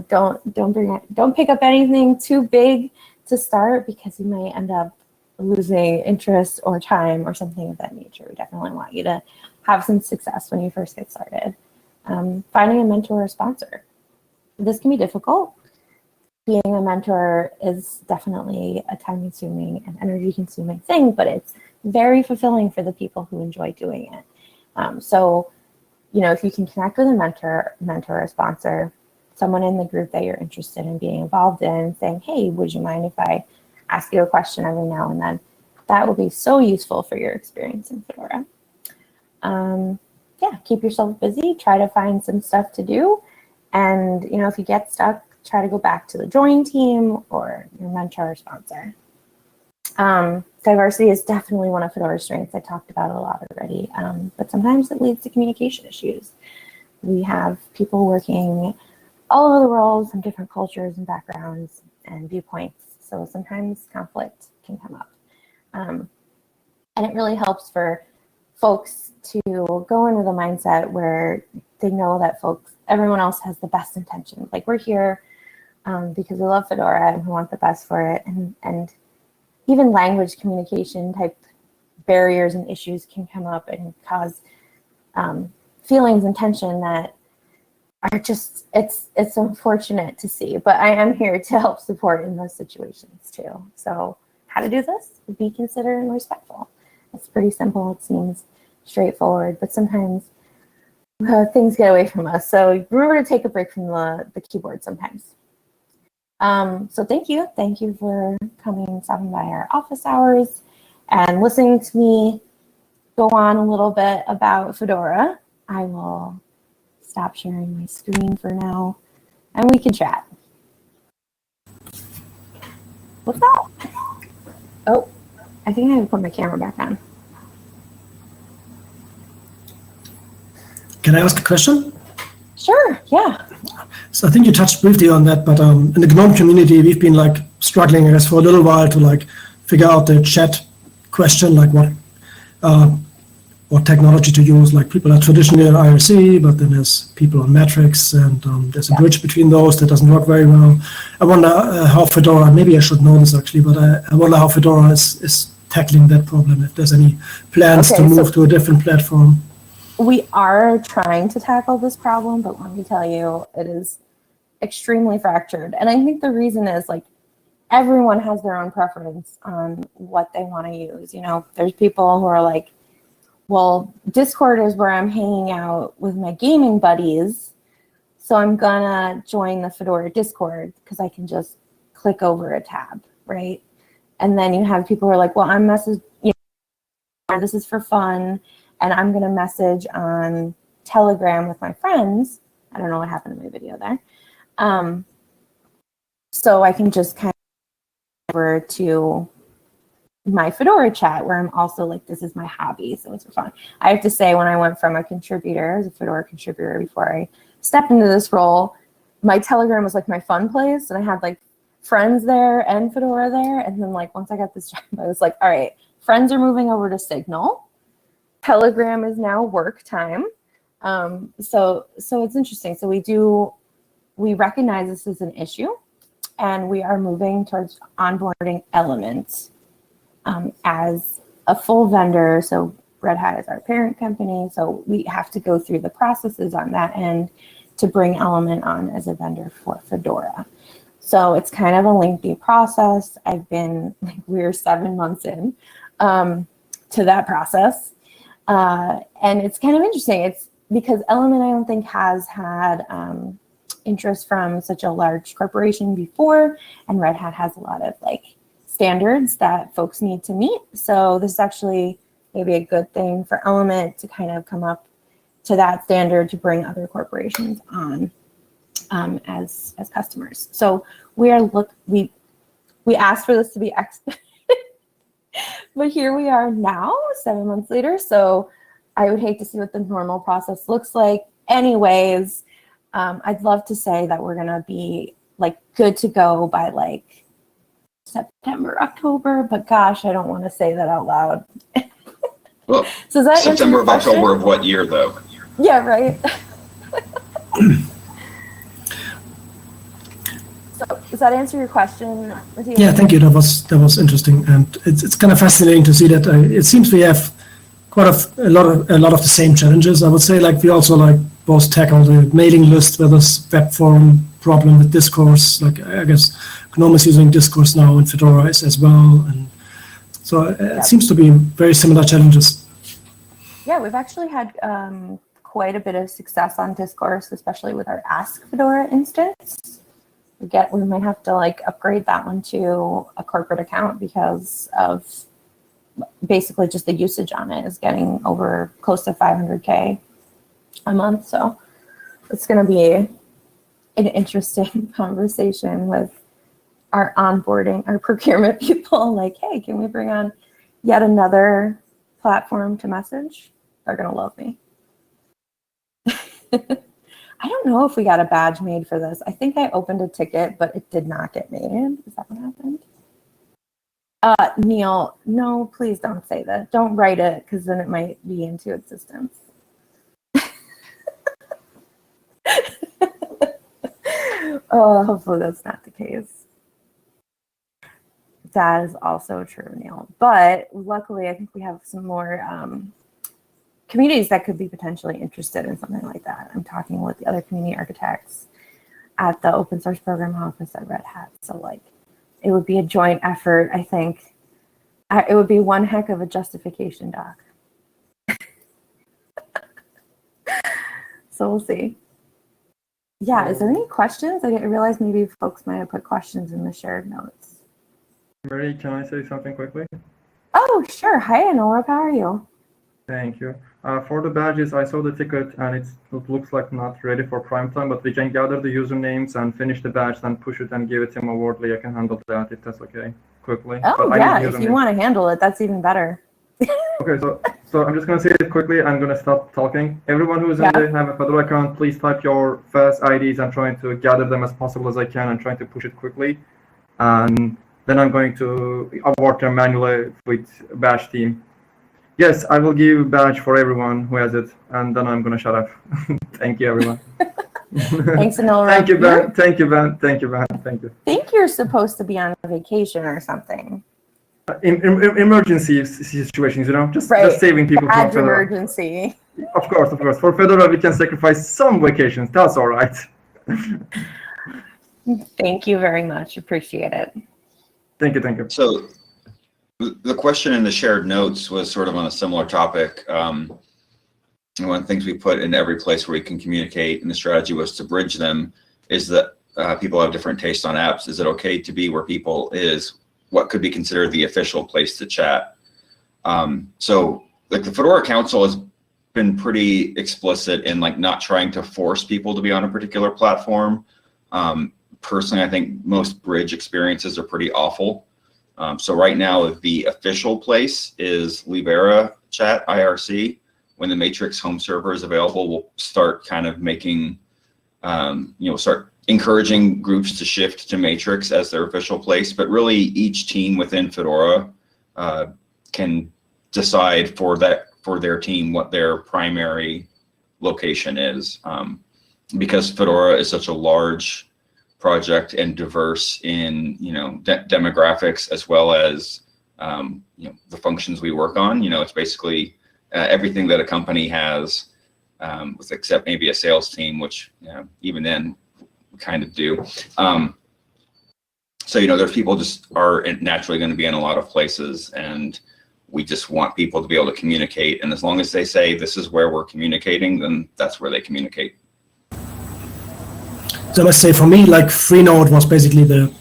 Don't pick up anything too big to start, because you might end up losing interest or time or something of that nature. We definitely want you to have some success when you first get started. Finding a mentor or sponsor. This can be difficult. Being a mentor is definitely a time-consuming and energy-consuming thing, but it's very fulfilling for the people who enjoy doing it. So, if you can connect with a mentor or sponsor, someone in the group that you're interested in being involved in, saying, hey, would you mind if I ask you a question every now and then? That will be so useful for your experience in Fedora. Yeah, keep yourself busy, try to find some stuff to do. And if you get stuck, try to go back to the join team or your mentor or sponsor. Diversity is definitely one of Fedora's strengths. I talked about it a lot already, but sometimes it leads to communication issues. We have people working all over the world from different cultures and backgrounds and viewpoints. So sometimes conflict can come up. And it really helps for folks to go in with a mindset where they know that everyone else has the best intentions. Like, we're here because we love Fedora and we want the best for it. And even language communication type barriers and issues can come up and cause feelings and tension that are just, it's unfortunate to see, but I am here to help support in those situations too. So how to do this? Be considerate and respectful. It's pretty simple. It seems straightforward, but sometimes things get away from us. So remember to take a break from the keyboard sometimes. So thank you. Thank you for stopping by our office hours and listening to me go on a little bit about Fedora. I will stop sharing my screen for now and we can chat. What's that? Oh, I think I have to put my camera back on. Can I ask a question? Sure, yeah. So I think you touched briefly on that, but in the GNOME community, we've been struggling, I guess, for a little while to figure out the chat question, what technology to use. Like, people are traditionally on IRC, but then there's people on Matrix, and there's a bridge between those that doesn't work very well. I wonder how Fedora, maybe I should know this actually, but I wonder how Fedora is tackling that problem, if there's any plans to move to a different platform. We are trying to tackle this problem, but let me tell you, it is extremely fractured. And I think the reason is everyone has their own preference on what they want to use. There's people who are like, well, Discord is where I'm hanging out with my gaming buddies, so I'm gonna join the Fedora Discord because I can just click over a tab, right? And then you have people who are like, well, I'm this is for fun, and I'm gonna message on Telegram with my friends. I don't know what happened to my video there. So I can just kind of go over to my Fedora chat where I'm also this is my hobby, so it's for fun. I have to say, when I went from a contributor, as a Fedora contributor before I stepped into this role, my Telegram was my fun place, and I had friends there and Fedora there. And then once I got this job, I was like, all right, friends are moving over to Signal. Telegram is now work time. So it's interesting. So we recognize this as an issue, and we are moving towards onboarding Elements as a full vendor. So Red Hat is our parent company, so we have to go through the processes on that end to bring Element on as a vendor for Fedora. So it's kind of a lengthy process. We're 7 months in to that process. And it's kind of interesting. It's because Element, I don't think, has had interest from such a large corporation before, and Red Hat has a lot of standards that folks need to meet. So this is actually maybe a good thing for Element to kind of come up to that standard to bring other corporations on as customers. So we asked for this to be expedited, but here we are now, 7 months later. So I would hate to see what the normal process looks like. Anyways, I'd love to say that we're gonna be good to go by September, October, but gosh, I don't want to say that out loud. Well, so that September of October of what year though? Yeah, right. So does that answer your question, Matthias? Yeah, thank you. That was interesting, and it's kind of fascinating to see that. It seems we have quite a lot of the same challenges. I would say we also both tackle the mailing list, where there's web form problem with discourse. I guess GNOME is using discourse now, and Fedora is as well, and so it seems to be very similar challenges. Yeah, we've actually had quite a bit of success on Discourse, especially with our Ask Fedora instance. We might have to like upgrade that one to a corporate account because of basically just the usage on it is getting over close to 500K a month. So it's going to be an interesting conversation with our onboarding, our procurement people. Like, hey, can we bring on yet another platform to message? They're going to love me. I don't know if we got a badge made for this. I think I opened a ticket, but it did not get made. Is that what happened? Neil, no, please don't say that. Don't write it, because then it might be into existence. Oh, hopefully that's not the case. That is also true, Neil. But luckily, I think we have some more communities that could be potentially interested in something like that. I'm talking with the other community architects at the open source program office at Red Hat. So like, it would be a joint effort, I think. It would be one heck of a justification doc. So we'll see. Yeah, is there any questions? I didn't realize maybe folks might have put questions in the shared notes. Mary, can I say something quickly? Oh, sure. Hi, Anora. How are you? Thank you. For the badges, I saw the ticket and it looks like not ready for prime time, but we can gather the usernames and finish the badge and push it and give it to Tim Wardley. I can handle that if that's okay, quickly. Oh, yeah, if you want to handle it, that's even better. Okay, so I'm just going to say it quickly. I'm going to stop talking. Everyone who's in the have a Fedora account, please type your first IDs. I'm trying to gather them as possible as I can and trying to push it quickly. And then I'm going to award them manually with badge team. Yes, I will give badge for everyone who has it, and then I'm going to shut up. Thank you, everyone. Thanks, Anora. Thank you, Ben. Thank you, Ben. Thank you, Ben. Thank you. I think you're supposed to be on a vacation or something. Emergency situations, you know, just saving people from Fedora. Emergency. Of course, of course. For Fedora, we can sacrifice some vacations. That's all right. Thank you very much. Appreciate it. Thank you. Thank you. So the question in the shared notes was sort of on a similar topic. And one of the things we put in every place where we can communicate, and the strategy was to bridge them, is that people have different tastes on apps. Is it okay to be where people is what could be considered the official place to chat? So like the Fedora Council has been pretty explicit in like not trying to force people to be on a particular platform. Personally, I think most bridge experiences are pretty awful. So right now, the official place is Libera Chat IRC. When the Matrix home server is available, we'll start kind of making, start encouraging groups to shift to Matrix as their official place. But really, each team within Fedora can decide for their team what their primary location is. Because Fedora is such a large project and diverse in demographics as well as the functions we work on. It's basically everything that a company has, with except maybe a sales team, which even then we kind of do. So there's people just are naturally going to be in a lot of places, and we just want people to be able to communicate. And as long as they say this is where we're communicating, then that's where they communicate. So I must say, for me, like Freenode was basically the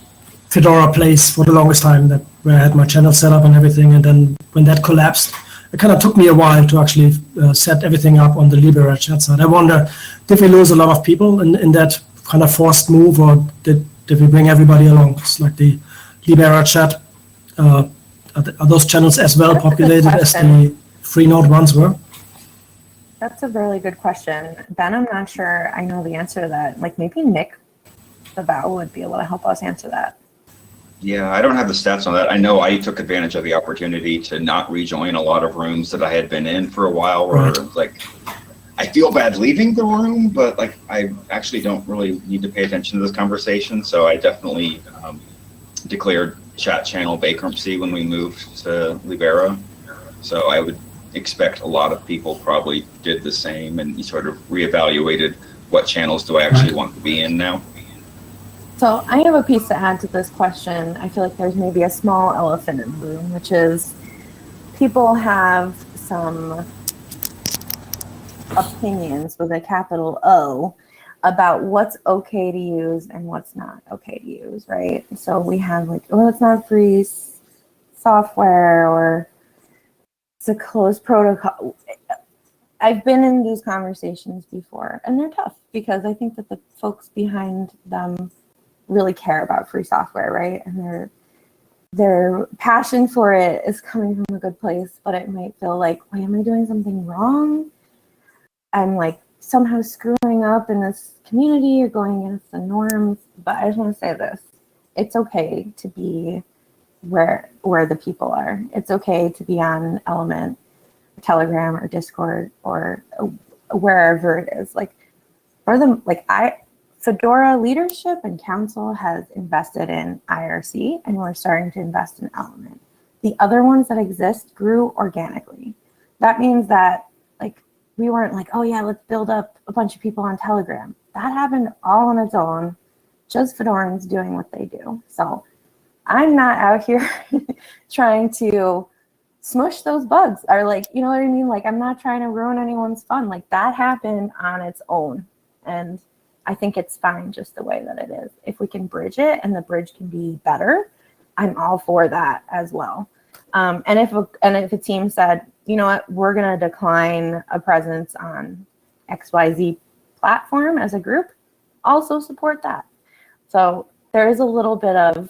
Fedora place for the longest time, where I had my channel set up and everything. And then when that collapsed, it kind of took me a while to actually set everything up on the Libera chat side. I wonder, did we lose a lot of people in that kind of forced move, or did we bring everybody along? It's like the Libera chat, are those channels as well populated as the Freenode ones were? That's a really good question. Ben, I'm not sure I know the answer to that. Like maybe Nick the Vow would be able to help us answer that. Yeah, I don't have the stats on that. I know I took advantage of the opportunity to not rejoin a lot of rooms that I had been in for a while, where like I feel bad leaving the room, but like I actually don't really need to pay attention to this conversation. So I definitely declared chat channel bankruptcy when we moved to Libera. So I would expect a lot of people probably did the same and sort of reevaluated what channels do I actually want to be in now. So I have a piece to add to this question. I feel like there's maybe a small elephant in the room, which is people have some opinions with a capital O about what's okay to use and what's not okay to use, right? So we have like, oh, it's not free software, or it's a closed protocol. I've been in these conversations before, and they're tough because I think that the folks behind them really care about free software, right? And their passion for it is coming from a good place, but it might feel like, wait, am I doing something wrong? I'm like somehow screwing up in this community or going against the norms. But I just want to say this: it's okay to be where the people are. It's okay to be on Element, Telegram, or Discord, or wherever it is. Like for them, like Fedora leadership and council has invested in IRC, and we're starting to invest in Element. The other ones that exist grew organically. That means that like we weren't like, oh yeah, let's build up a bunch of people on Telegram. That happened all on its own, just Fedorans doing what they do. So I'm not out here trying to smush those bugs, or like, you know what I mean? Like, I'm not trying to ruin anyone's fun. Like, that happened on its own. And I think it's fine just the way that it is. If we can bridge it and the bridge can be better, I'm all for that as well. And if a team said, you know what, we're going to decline a presence on XYZ platform as a group, also support that. So there is a little bit of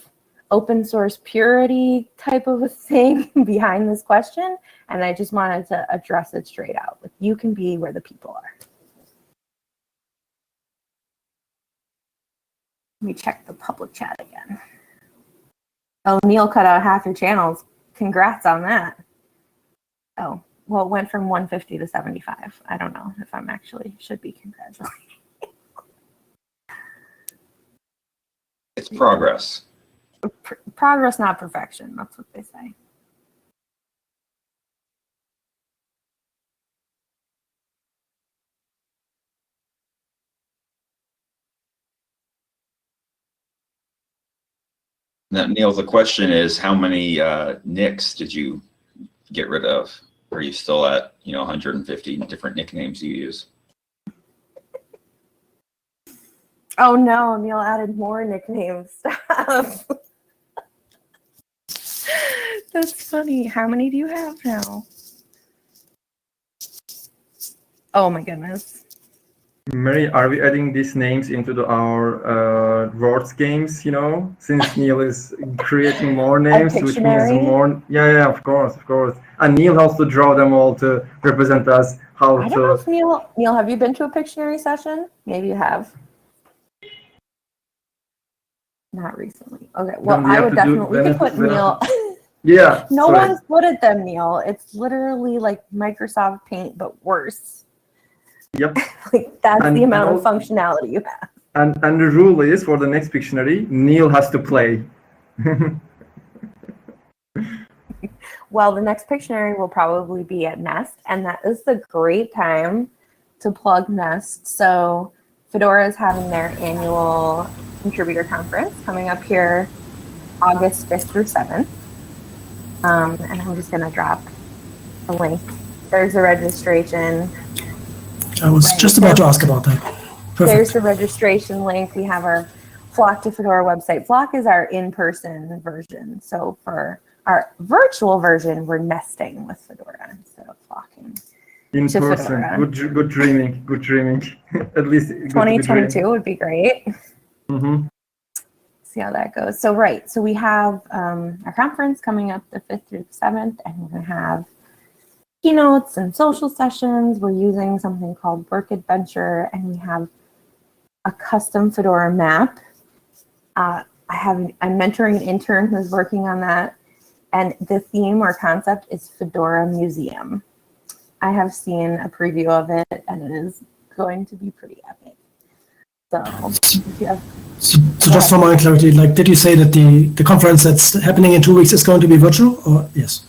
open source purity type of a thing behind this question, and I just wanted to address it straight out. Like, you can be where the people are. Let me check the public chat again. Oh, Neil cut out half your channels. Congrats on that. Oh, well, it went from 150 to 75. I don't know if I'm actually should be congratulating. It's progress. Progress, not perfection. That's what they say. Now, Neil, the question is, how many nicks did you get rid of? Are you still at 150 different nicknames you use? Oh no, Neil added more nicknames. That's funny. How many do you have now? Oh my goodness. Mary, are we adding these names into our words games, since Neil is creating more names, which means more. Yeah, of course. And Neil has to draw them all to represent us how I don't know if Neil, have you been to a Pictionary session? Maybe you have. Not recently. Okay, well, I would definitely, we could put Neil. Yeah. No one's good at them, Neil. It's literally like Microsoft Paint, but worse. Yep. Like, that's the amount of functionality you have. And the rule is, for the next Pictionary, Neil has to play. Well, the next Pictionary will probably be at Nest, and that is the great time to plug Nest. So Fedora is having their annual contributor conference coming up here August 5th through 7th. And I'm just going to drop a link. There's a registration. I was just about to ask about that. Perfect. There's the registration link. We have our Flock to Fedora website. Flock is our in-person version. So for our virtual version, we're nesting with Fedora instead of flocking. In person. Good dreaming. At least 2022 would be great. Mm-hmm. See how that goes. So so we have our conference coming up the 5th through the 7th, and we're going to have keynotes and social sessions. We're using something called Work Adventure, and we have a custom Fedora map. I'm mentoring an intern who's working on that, and the theme or concept is Fedora Museum. I have seen a preview of it, and it is going to be pretty epic. So, if you have, so just for my clarity, like, did you say that the conference that's happening in 2 weeks is going to be virtual, or yes?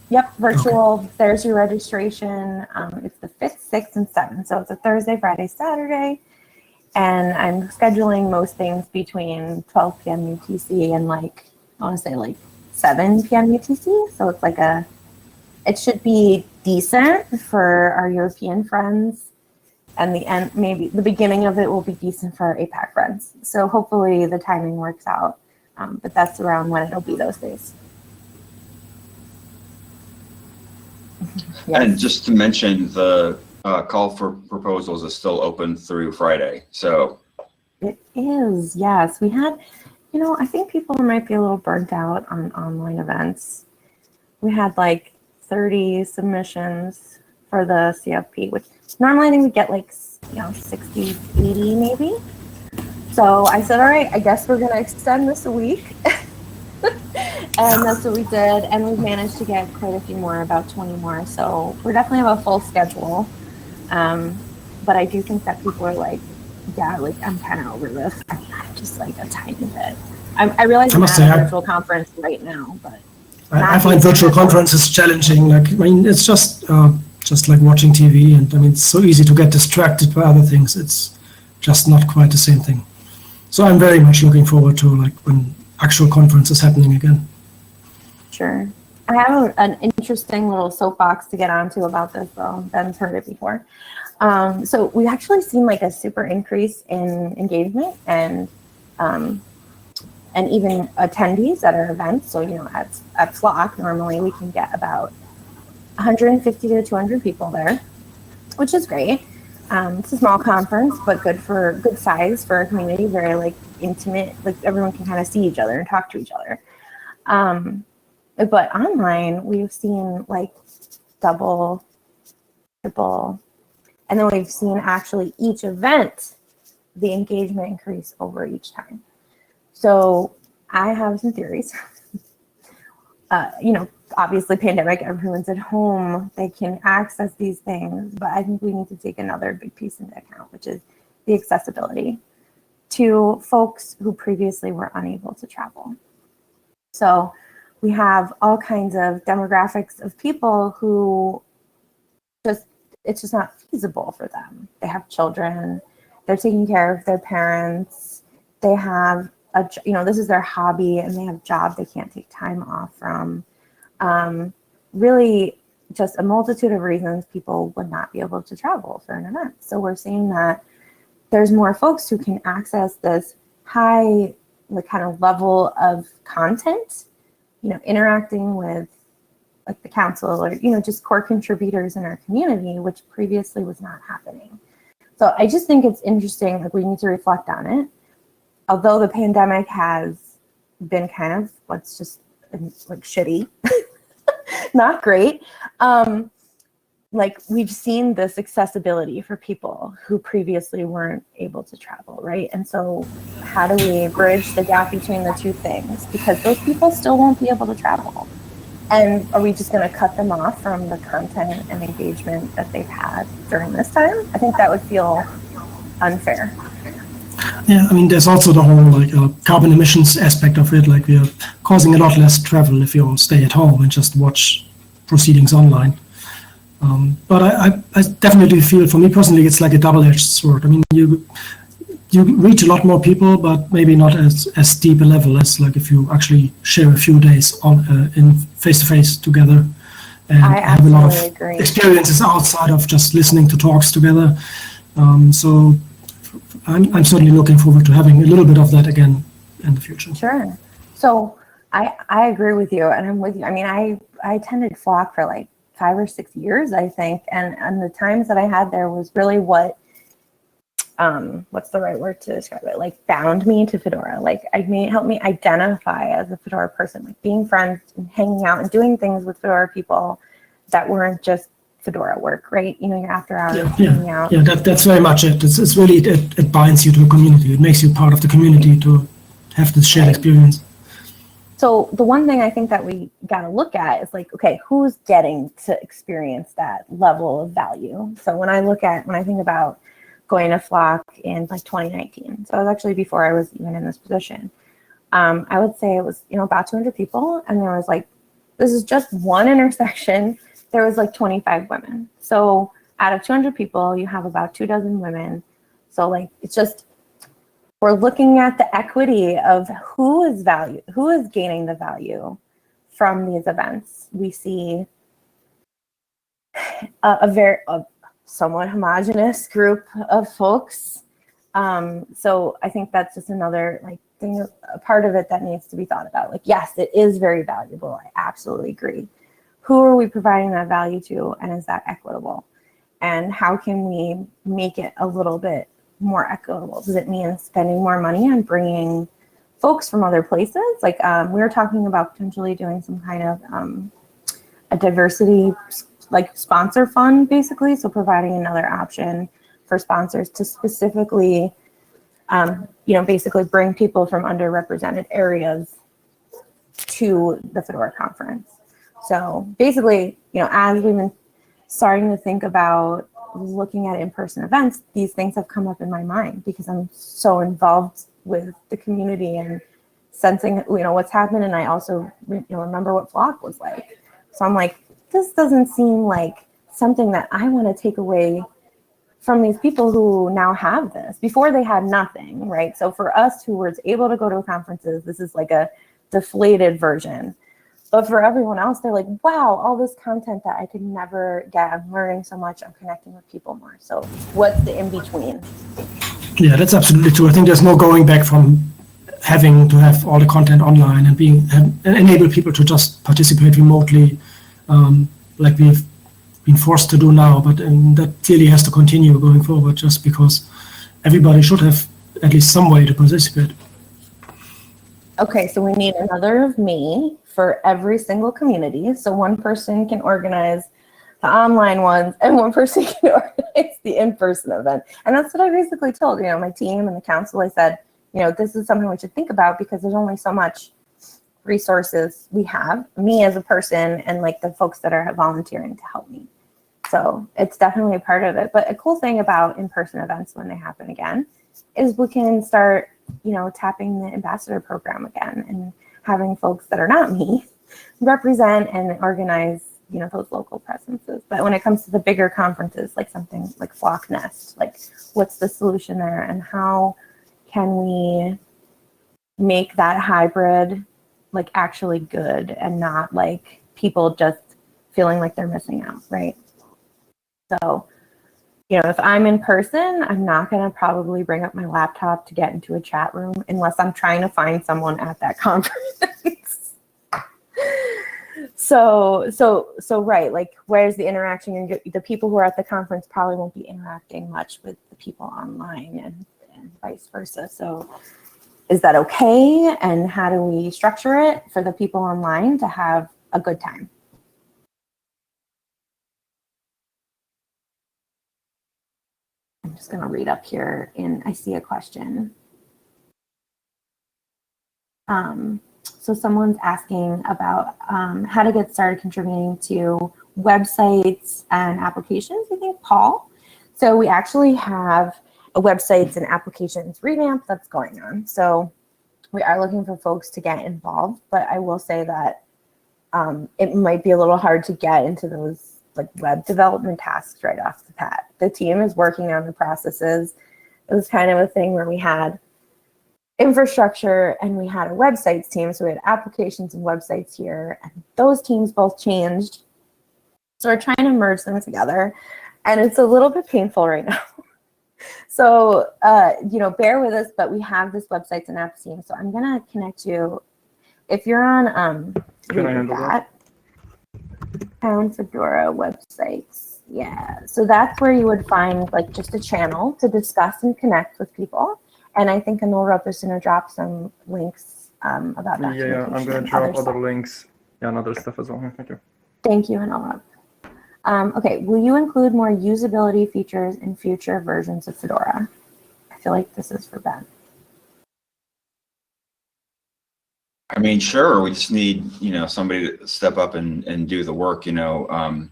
Yep, virtual. Okay. There's your registration. It's the 5th, 6th, and 7th. So it's a Thursday, Friday, Saturday. And I'm scheduling most things between 12 p.m. UTC and I want to say 7 p.m. UTC. So it's it should be decent for our European friends. and the end, maybe the beginning of it will be decent for our APAC friends. So hopefully the timing works out, but that's around when it'll be those days. Yes. And just to mention, the call for proposals is still open through Friday. So it is, yes. We had, you know, I think people might be a little burnt out on online events. We had like 30 submissions for the CFP, which normally I think we get like, you know, 60, 80 maybe. So I said, all right, I guess we're gonna extend this a week. And that's what we did. And we've managed to get quite a few more, about 20 more. So we're definitely have a full schedule. But I do think that people are like, yeah, like I'm kind of over this. I'm just like a tiny bit. I realize I'm at a virtual conference right now, but I find virtual conferences challenging. Like, I mean, it's just like watching TV, and I mean, it's so easy to get distracted by other things. It's just not quite the same thing. So I'm very much looking forward to like when actual conference is happening again. Sure. I have an interesting little soapbox to get onto about this, though. Ben's heard it before. So we've actually seen like a super increase in engagement and even attendees at our events. So, you know, at Flock, normally we can get about 150 to 200 people there, which is great. It's a small conference, but good size for our community, very like intimate, like everyone can kind of see each other and talk to each other. But online, we've seen like double, triple, and then we've seen actually each event, the engagement increase over each time. So I have some theories. You know, obviously pandemic, everyone's at home, they can access these things, but I think we need to take another big piece into account, which is the accessibility to folks who previously were unable to travel. So we have all kinds of demographics of people who it's just not feasible for them. They have children, they're taking care of their parents, they have you know, this is their hobby, and they have a job they can't take time off from. Really just a multitude of reasons people would not be able to travel for an event. So we're seeing that there's more folks who can access this high like kind of level of content, you know, interacting with like the council or, you know, just core contributors in our community, which previously was not happening. So I just think it's interesting, like we need to reflect on it. Although the pandemic has been kind of, let's just like shitty, not great. Like we've seen this accessibility for people who previously weren't able to travel, right? And so how do we bridge the gap between the two things? Because those people still won't be able to travel. And are we just gonna cut them off from the content and engagement that they've had during this time? I think that would feel unfair. Yeah, I mean, there's also the whole like carbon emissions aspect of it. Like we are causing a lot less travel if you all stay at home and just watch proceedings online. But I definitely feel, for me personally, it's like a double-edged sword. I mean, you reach a lot more people, but maybe not as deep a level as like if you actually share a few days on in face-to-face together and have a lot of experiences outside of just listening to talks together. So I'm certainly looking forward to having a little bit of that again in the future. Sure. So I agree with you, and I'm with you. I mean, I attended Flock for like 5 or 6 years, I think, and the times that I had there was really what what's the right word to describe it? Like bound me to Fedora. Like helped me identify as a Fedora person, like being friends and hanging out and doing things with Fedora people that weren't just Fedora work, right? You know, your after hours hanging out. Yeah, that's very much it. It's really, it binds you to a community. It makes you part of the community to have this shared experience. So the one thing I think that we got to look at is like, okay, who's getting to experience that level of value? So when I think about going to Flock in like 2019, so it was actually before I was even in this position, I would say it was, you know, about 200 people. And there was like, this is just one intersection. There was like 25 women. So out of 200 people, you have about 24 women. So like, it's just, we're looking at the equity of who is gaining the value from these events. We see a somewhat homogenous group of folks. So I think that's just another like thing, a part of it that needs to be thought about. Like, yes, it is very valuable. I absolutely agree. Who are we providing that value to, and is that equitable? And how can we make it a little bit more equitable? Does it mean spending more money on bringing folks from other places? Like we were talking about potentially doing some kind of a diversity like sponsor fund, basically. So providing another option for sponsors to specifically, basically bring people from underrepresented areas to the Fedora conference. So basically, as we've been starting to think about looking at in-person events, these things have come up in my mind because I'm so involved with the community and sensing, what's happened. And I also, remember what Flock was like. So I'm like, this doesn't seem like something that I want to take away from these people who now have this. Before they had nothing, right? So for us who were able to go to conferences, this is like a deflated version. But for everyone else, they're like, wow, all this content that I could never get. I'm learning so much. I'm connecting with people more. So what's the in-between? Yeah, that's absolutely true. I think there's no going back from having to have all the content online and enable people to just participate remotely, like we've been forced to do now. But that clearly has to continue going forward, just because everybody should have at least some way to participate. Okay, so we need another of me for every single community. So one person can organize the online ones and one person can organize the in-person event. And that's what I basically told, my team and the council. I said, this is something we should think about because there's only so much resources we have, me as a person and like the folks that are volunteering to help me. So it's definitely a part of it. But a cool thing about in-person events when they happen again is we can start tapping the ambassador program again and having folks that are not me represent and organize, those local presences. But when it comes to the bigger conferences, like something like Flock Nest, like what's the solution there and how can we make that hybrid like actually good and not like people just feeling like they're missing out, right? So if I'm in person, I'm not going to probably bring up my laptop to get into a chat room unless I'm trying to find someone at that conference. So right, like where's the interaction? And the people who are at the conference probably won't be interacting much with the people online and vice versa. So is that okay? And how do we structure it for the people online to have a good time? I'm just going to read up here, and I see a question. So someone's asking about how to get started contributing to websites and applications, I think, Paul. So we actually have a websites and applications revamp that's going on. So we are looking for folks to get involved, but I will say that it might be a little hard to get into those like web development tasks right off the bat. The team is working on the processes. It was kind of a thing where we had infrastructure and we had a websites team. So we had applications and websites here, and those teams both changed. So we're trying to merge them together, and it's a little bit painful right now. So, bear with us, but we have this websites and apps team. So I'm gonna connect you. If you're on Town Fedora websites, yeah. So that's where you would find like just a channel to discuss and connect with people. And I think Anil is gonna drop some links about documentation. Yeah, I'm gonna drop other links and other stuff as well. Thank you. Thank you, Anil. Okay, will you include more usability features in future versions of Fedora? I feel like this is for Ben. I mean, sure. We just need, somebody to step up and do the work. The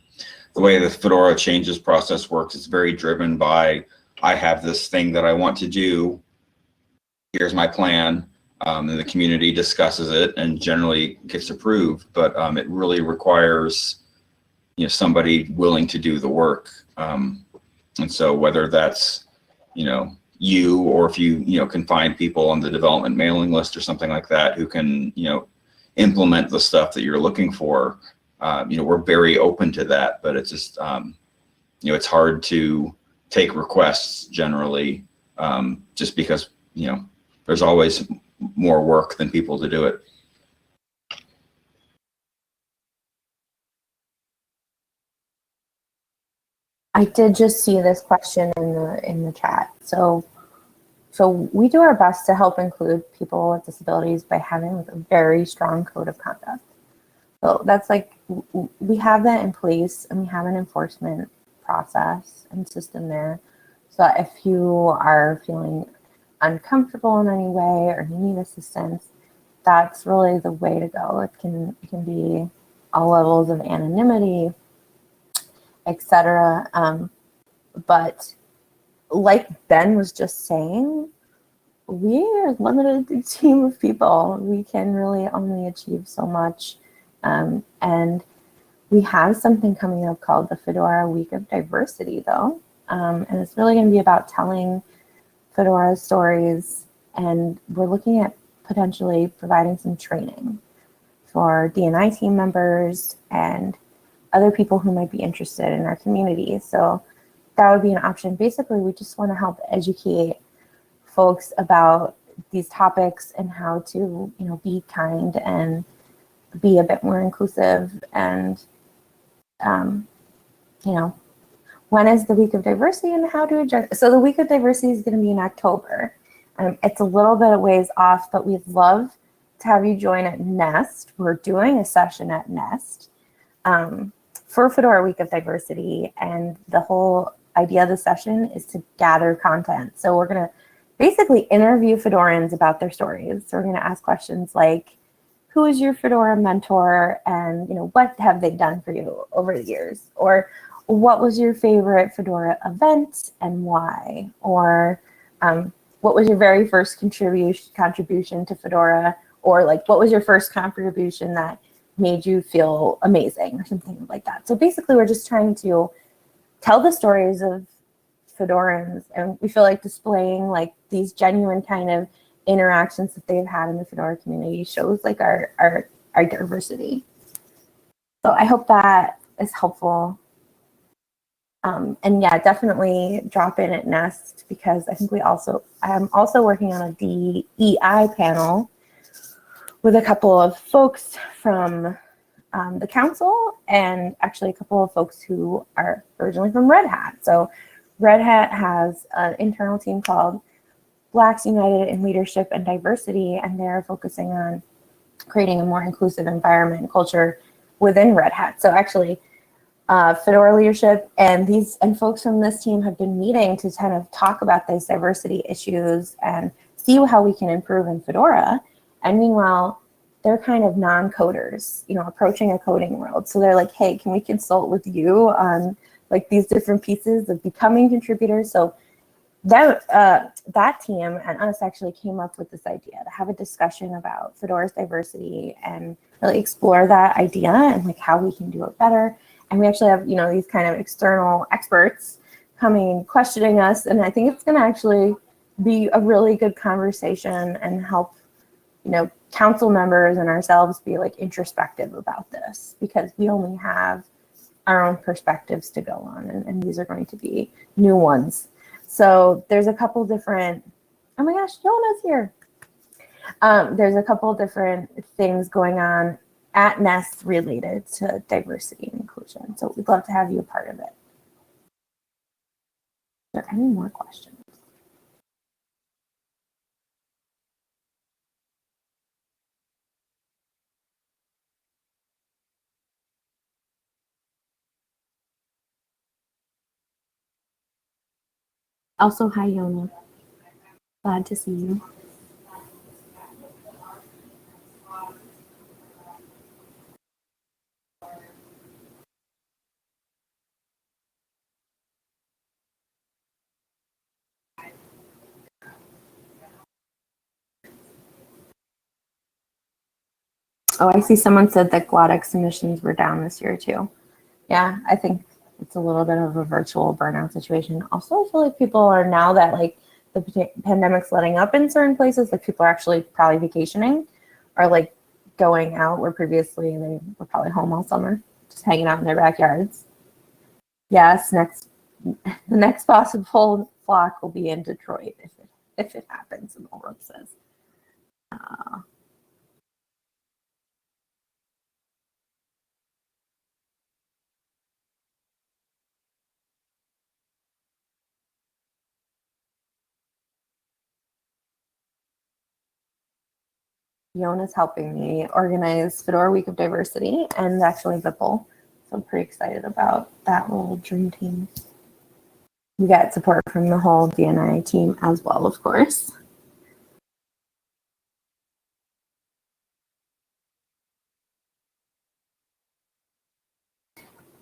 way the Fedora changes process works, it's very driven by, I have this thing that I want to do. Here's my plan. And the community discusses it and generally gets approved. But it really requires, somebody willing to do the work. And so whether that's, you, or if you can find people on the development mailing list or something like that who can implement the stuff that you're looking for, we're very open to that. But it's just it's hard to take requests generally, just because, there's always more work than people to do it. I did just see this question in the chat. So we do our best to help include people with disabilities by having a very strong code of conduct. So that's like, we have that in place, and we have an enforcement process and system there. So that if you are feeling uncomfortable in any way or you need assistance, that's really the way to go. It can be all levels of anonymity, etc. But like Ben was just saying, we are a limited team of people. We can really only achieve so much. And we have something coming up called the Fedora Week of Diversity, though. And it's really going to be about telling Fedora stories. And we're looking at potentially providing some training for D&I team members and other people who might be interested in our community. So that would be an option. Basically, we just want to help educate folks about these topics and how to, be kind and be a bit more inclusive. And, when is the Week of Diversity and how to adjust? So the Week of Diversity is going to be in October. It's a little bit of ways off, but we'd love to have you join at Nest. We're doing a session at Nest for Fedora Week of Diversity, and the whole idea of the session is to gather content. So we're going to basically interview Fedorans about their stories. So we're going to ask questions like, who is your Fedora mentor, and what have they done for you over the years? Or what was your favorite Fedora event and why? Or what was your very first contribution to Fedora? Or like, what was your first contribution that made you feel amazing or something like that? So basically, we're just trying to tell the stories of Fedorans, and we feel like displaying like these genuine kind of interactions that they've had in the Fedora community shows like our diversity. So I hope that is helpful. And yeah, definitely drop in at Nest, because I think I'm also working on a DEI panel with a couple of folks from the council, and actually a couple of folks who are originally from Red Hat. So Red Hat has an internal team called Blacks United in Leadership and Diversity, and they're focusing on creating a more inclusive environment and culture within Red Hat. So actually, Fedora leadership and folks from this team have been meeting to kind of talk about these diversity issues and see how we can improve in Fedora. And meanwhile, they're kind of non-coders, approaching a coding world. So they're like, hey, can we consult with you on like these different pieces of becoming contributors? So that team and us actually came up with this idea to have a discussion about Fedora's diversity and really explore that idea and like how we can do it better. And we actually have, these kind of external experts coming and questioning us. And I think it's going to actually be a really good conversation and help, council members and ourselves be like introspective about this, because we only have our own perspectives to go on, and these are going to be new ones. So there's a couple different, oh my gosh, Jona's here. There's a couple different things going on at Nest related to diversity and inclusion. So we'd love to have you a part of it. Are there any more questions? Also, hi, Yona. Glad to see you. Oh, I see someone said that GUADEC submissions were down this year too. Yeah, I think it's a little bit of a virtual burnout situation. Also, I feel like people are, now that like the pandemic's letting up in certain places, like people are actually probably vacationing or like going out, where previously they were probably home all summer, just hanging out in their backyards. Yes, the next possible flock will be in Detroit if it happens, Ulrich says. Yona's helping me organize Fedora Week of Diversity and actually Vipple. So I'm pretty excited about that little dream team. We got support from the whole DNI team as well, of course.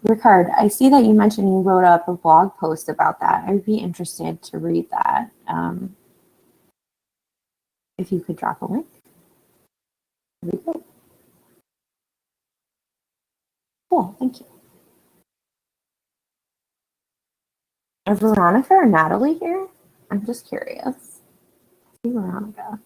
Ricard, I see that you mentioned you wrote up a blog post about that. I'd be interested to read that. If you could drop a link. That'd be great. Cool, thank you. Are Veronica or Natalie here? I'm just curious. I see Veronica.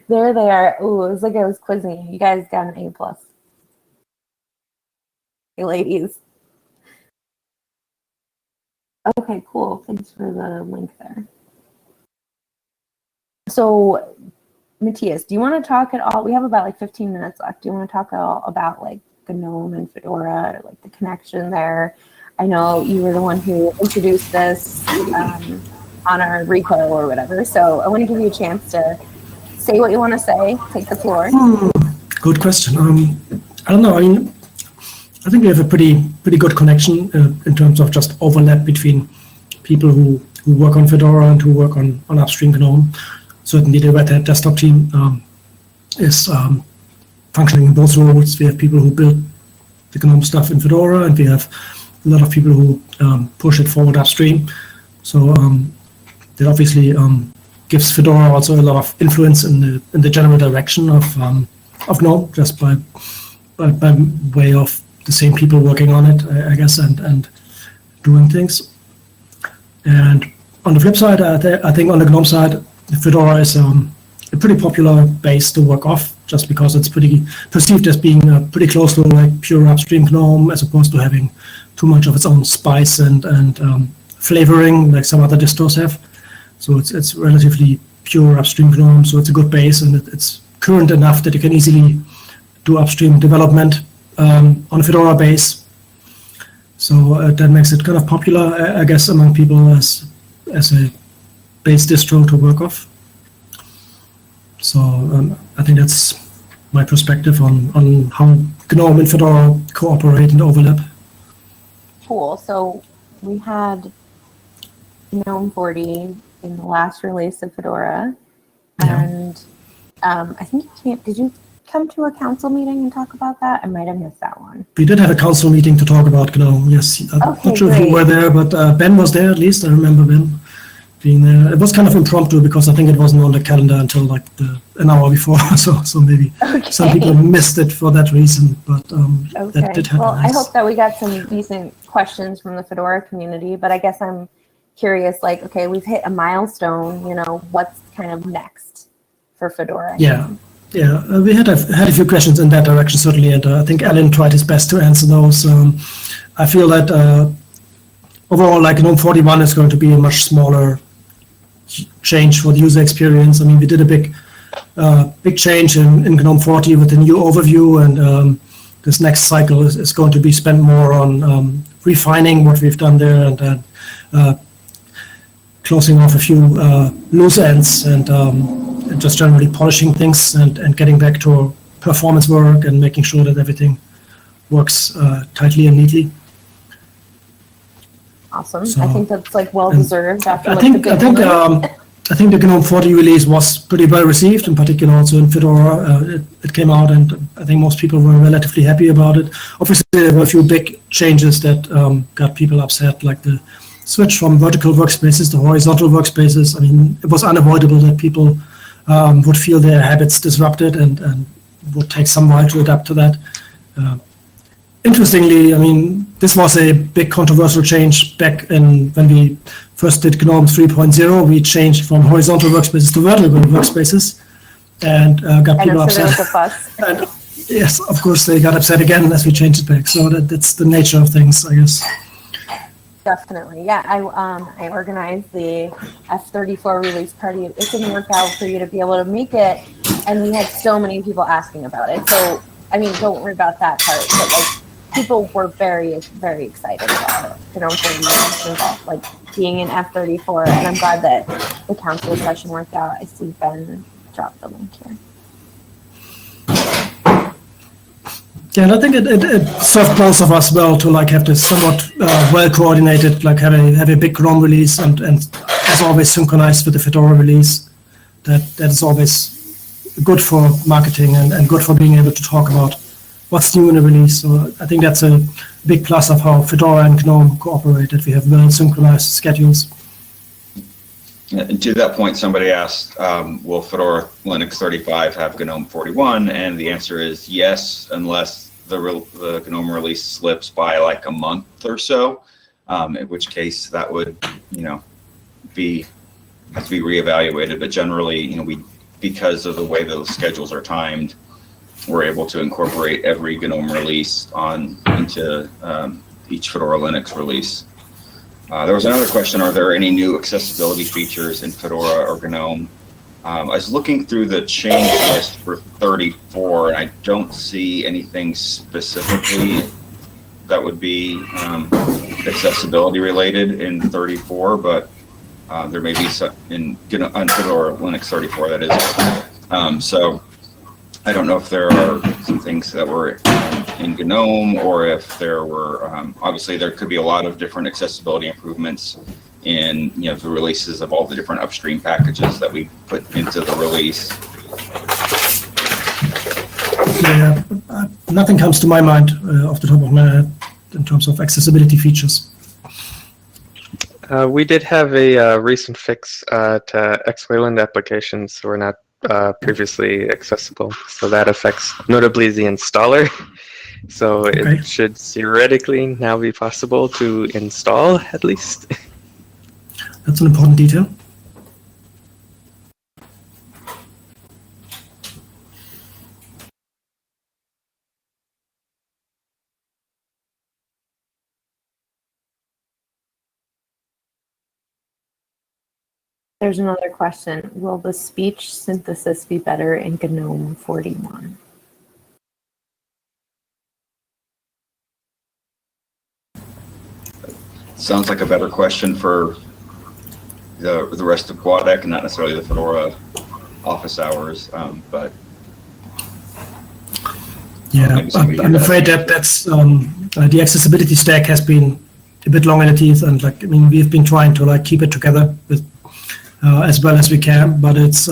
There they are. Ooh, it was like I was quizzing you. You guys got an A+. Hey, ladies. Okay, cool. Thanks for the link there. So, Matthias, do you want to talk at all? We have about like 15 minutes left. Do you want to talk at all about like Gnome and Fedora, or, like the connection there? I know you were the one who introduced this on our repo or whatever. So I want to give you a chance to say what you want to say. Take the floor. Good question. I don't know. I mean, I think we have a pretty good connection in terms of just overlap between people who work on Fedora and who work on upstream Gnome. Certainly the Red Hat desktop team is functioning in both roles. We have people who build the Gnome stuff in Fedora, and we have a lot of people who push it forward upstream. So that obviously gives Fedora also a lot of influence in the general direction of Gnome, just by way of the same people working on it, I guess, and doing things. And on the flip side, I think on the Gnome side, Fedora is a pretty popular base to work off, just because it's pretty perceived as being pretty close to like pure upstream Gnome, as opposed to having too much of its own spice and flavoring like some other distros have. So it's relatively pure upstream Gnome, so it's a good base, and it's current enough that you can easily do upstream development on a Fedora base. So that makes it kind of popular, I guess, among people as a base distro to work off. So I think that's my perspective on how Gnome and Fedora cooperate and overlap. Cool. So we had Gnome 40 in the last release of Fedora, and I think did you come to a council meeting and talk about that? I might have missed that one. We did have a council meeting to talk about Gnome, yes. I'm not sure if you were there, but Ben was there at least. I remember Ben being there. It was kind of impromptu because I think it wasn't on the calendar until like an hour before, so maybe some people missed it for that reason, but that did happen. Well, I hope that we got some decent questions from the Fedora community, but I guess I'm curious, like, okay, we've hit a milestone, what's kind of next for Fedora? Yeah, we had a few questions in that direction, certainly, and I think Alan tried his best to answer those. I feel that overall, like Gnome 41 is going to be a much smaller change for the user experience. I mean, we did a big change in GNOME 40 with the new overview, and this next cycle is going to be spent more on refining what we've done there, and closing off a few loose ends, and just generally polishing things and getting back to performance work and making sure that everything works tightly and neatly. Awesome. So, I think that's like well deserved after I think the GNOME 40 release was pretty well received, in particular also in Fedora. It came out, and I think most people were relatively happy about it. Obviously, there were a few big changes that got people upset, like the switch from vertical workspaces to horizontal workspaces. I mean, it was unavoidable that people would feel their habits disrupted and would take some while to adapt to that. Interestingly, I mean, this was a big controversial change back when we first did GNOME 3.0. We changed from horizontal workspaces to vertical workspaces, and got people upset. So there was a fuss. yes, of course, they got upset again as we changed it back. So that's the nature of things, I guess. Definitely, yeah. I organized the F34 release party. It didn't work out for you to be able to make it, and we had so many people asking about it. So, I mean, don't worry about that part. But like, people were very, very excited about it. You know, involved, like being in F34, and I'm glad that the council session worked out. I see Ben dropped the link here. Yeah, and I think it served both of us well to like have this somewhat well coordinated, like have a big Gnome release and as always synchronized with the Fedora release. That is always good for marketing and good for being able to talk about what's new in the release. So I think that's a big plus of how Fedora and Gnome cooperate, that we have well synchronized schedules. And to that point, somebody asked, will Fedora Linux 35 have GNOME 41? And the answer is yes, unless the GNOME release slips by like a month or so, in which case that would, have to be reevaluated. But generally, because of the way those schedules are timed, we're able to incorporate every GNOME release into each Fedora Linux release. There was another question, are there any new accessibility features in Fedora or GNOME? I was looking through the change list for 34, and I don't see anything specifically that would be accessibility related in 34, but there may be some in Fedora Linux 34, that is. So I don't know if there are some things that were in GNOME, or if there were, obviously there could be a lot of different accessibility improvements in the releases of all the different upstream packages that we put into the release. Yeah, nothing comes to my mind off the top of my head in terms of accessibility features. We did have a recent fix to X-Wayland applications that were not previously accessible. So that affects notably the installer. So it should theoretically now be possible to install, at least. That's an important detail. There's another question. Will the speech synthesis be better in GNOME 41? Sounds like a better question for the rest of GUADEC, and not necessarily the Fedora office hours, but yeah, I'm afraid that's the accessibility stack has been a bit long in the teeth, and we've been trying to keep it together with as well as we can, but it's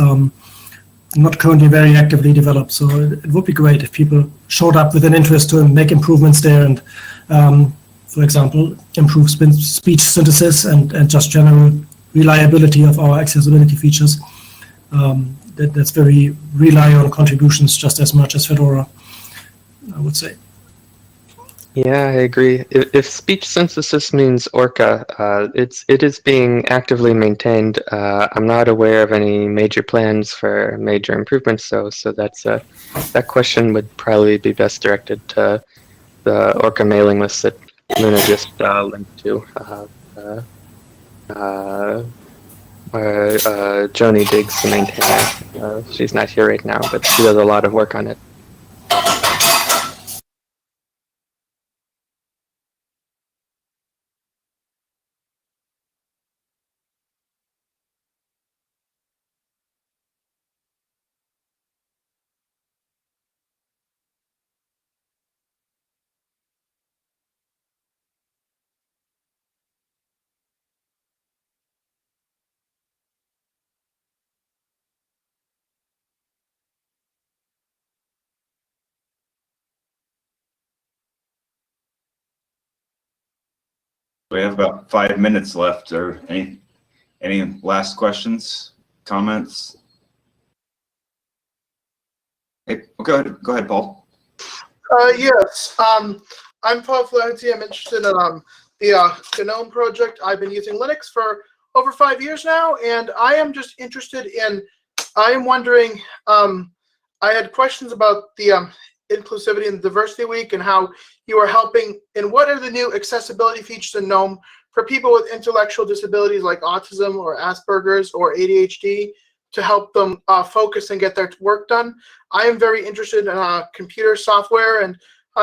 not currently very actively developed. So it would be great if people showed up with an interest to make improvements there, and for example, improve speech synthesis and just general reliability of our accessibility features. That's very rely on contributions just as much as Fedora, I would say. Yeah, I agree. If speech synthesis means Orca, it is being actively maintained. I'm not aware of any major plans for major improvements, so that question would probably be best directed to the Orca mailing list that Luna just linked to. Joni Diggs, the maintainer. She's not here right now, but she does a lot of work on it. we have about 5 minutes left. Or any last questions, comments? Hey, go ahead, Paul. Yes, I'm Paul Flaherty. I'm interested in the GNOME project. I've been using Linux for over 5 years now, and I am just interested in, I am wondering, I had questions about the Inclusivity and Diversity Week and how you are helping. And what are the new accessibility features in GNOME for people with intellectual disabilities like autism or Asperger's or ADHD to help them focus and get their work done? I am very interested in computer software and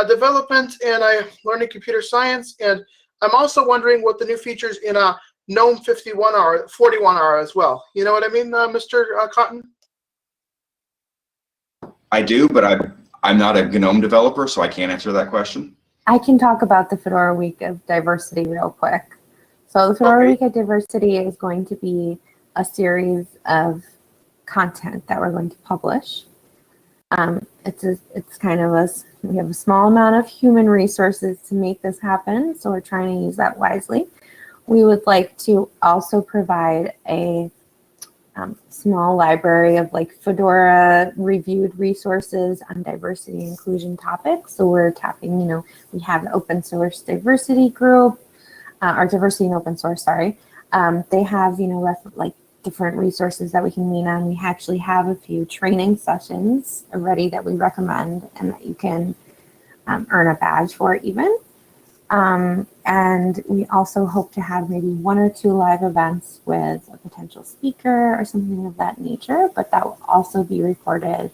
development, and I'm learning computer science. And I'm also wondering what the new features in GNOME 41 are as well. You know what I mean, Mr. Cotton? I do, but I'm not a GNOME developer, so I can't answer that question. I can talk about the Fedora Week of Diversity real quick. So the Fedora Week of Diversity is going to be a series of content that we're going to publish. It's kind of we have a small amount of human resources to make this happen, so we're trying to use that wisely. We would like to also provide a small library of like Fedora reviewed resources on diversity and inclusion topics. So we're tapping, we have an open source diversity group, or diversity and open source, sorry. They have, like different resources that we can lean on. We actually have a few training sessions already that we recommend and that you can earn a badge for even. And we also hope to have maybe 1 or 2 live events with a potential speaker or something of that nature, but that will also be recorded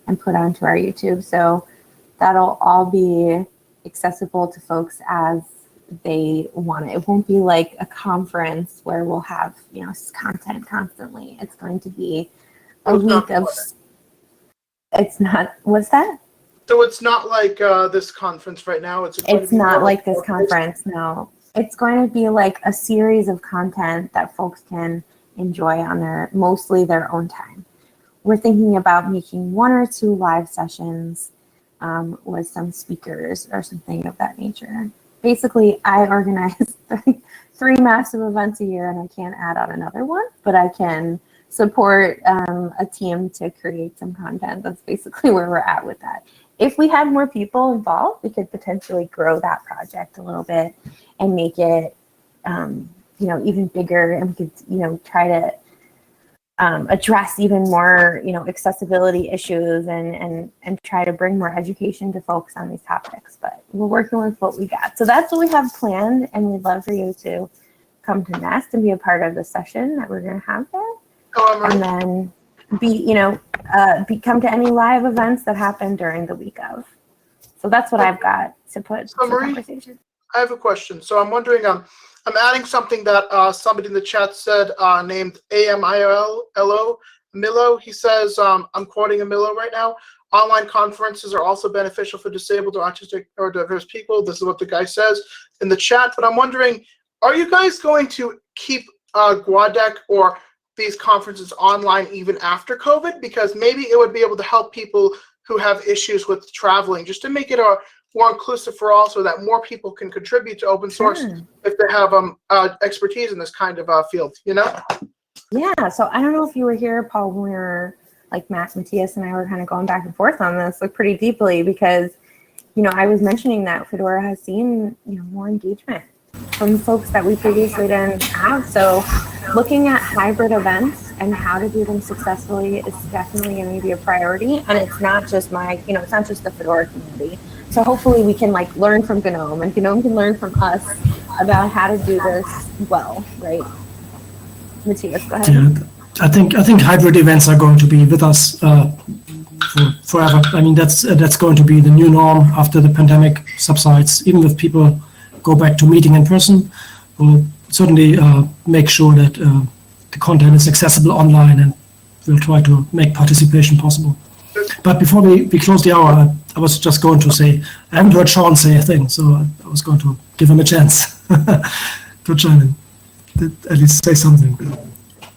and put onto our YouTube. So that'll all be accessible to folks as they want it. It won't be like a conference where we'll have, content constantly. It's going to be a week of, it's not, what's that? So it's not like this conference right now. It's not like this conference, no. It's going to be like a series of content that folks can enjoy on mostly their own time. We're thinking about making 1 or 2 live sessions with some speakers or something of that nature. Basically, I organize 3 massive events a year, and I can't add on another one, but I can support a team to create some content. That's basically where we're at with that. If we had more people involved, we could potentially grow that project a little bit and make it, even bigger, and we could, try to address even more, accessibility issues and try to bring more education to folks on these topics. But we're working with what we got. So that's what we have planned, and we'd love for you to come to Nest and be a part of the session that we're going to have there. And then come to any live events that happen during the week of. So that's what I've got to put to the conversation. I have a question. So I'm wondering, I'm adding something that somebody in the chat said named AMILO, Milo. He says, I'm quoting a Milo right now, online conferences are also beneficial for disabled or autistic or diverse people. This is what the guy says in the chat. But I'm wondering, are you guys going to keep GUADEC or these conferences online even after COVID? Because maybe it would be able to help people who have issues with traveling, just to make it more inclusive for all, so that more people can contribute to open source if they have expertise in this kind of field, Yeah, so I don't know if you were here, Paul, when we were, like Matthias and I were kind of going back and forth on this pretty deeply, because, I was mentioning that Fedora has seen, more engagement from folks that we previously didn't have. So looking at hybrid events and how to do them successfully is definitely going to be a priority. And it's not just it's not just the Fedora community. So hopefully we can learn from GNOME, and GNOME can learn from us about how to do this well, right? Matthias, go ahead. Yeah, I think hybrid events are going to be with us forever. I mean, that's going to be the new norm after the pandemic subsides. Even if people go back to meeting in person, we'll certainly make sure that the content is accessible online, and we'll try to make participation possible. But before we close the hour, I was just going to say, I haven't heard Sean say a thing, so I was going to give him a chance to chime in, at least say something.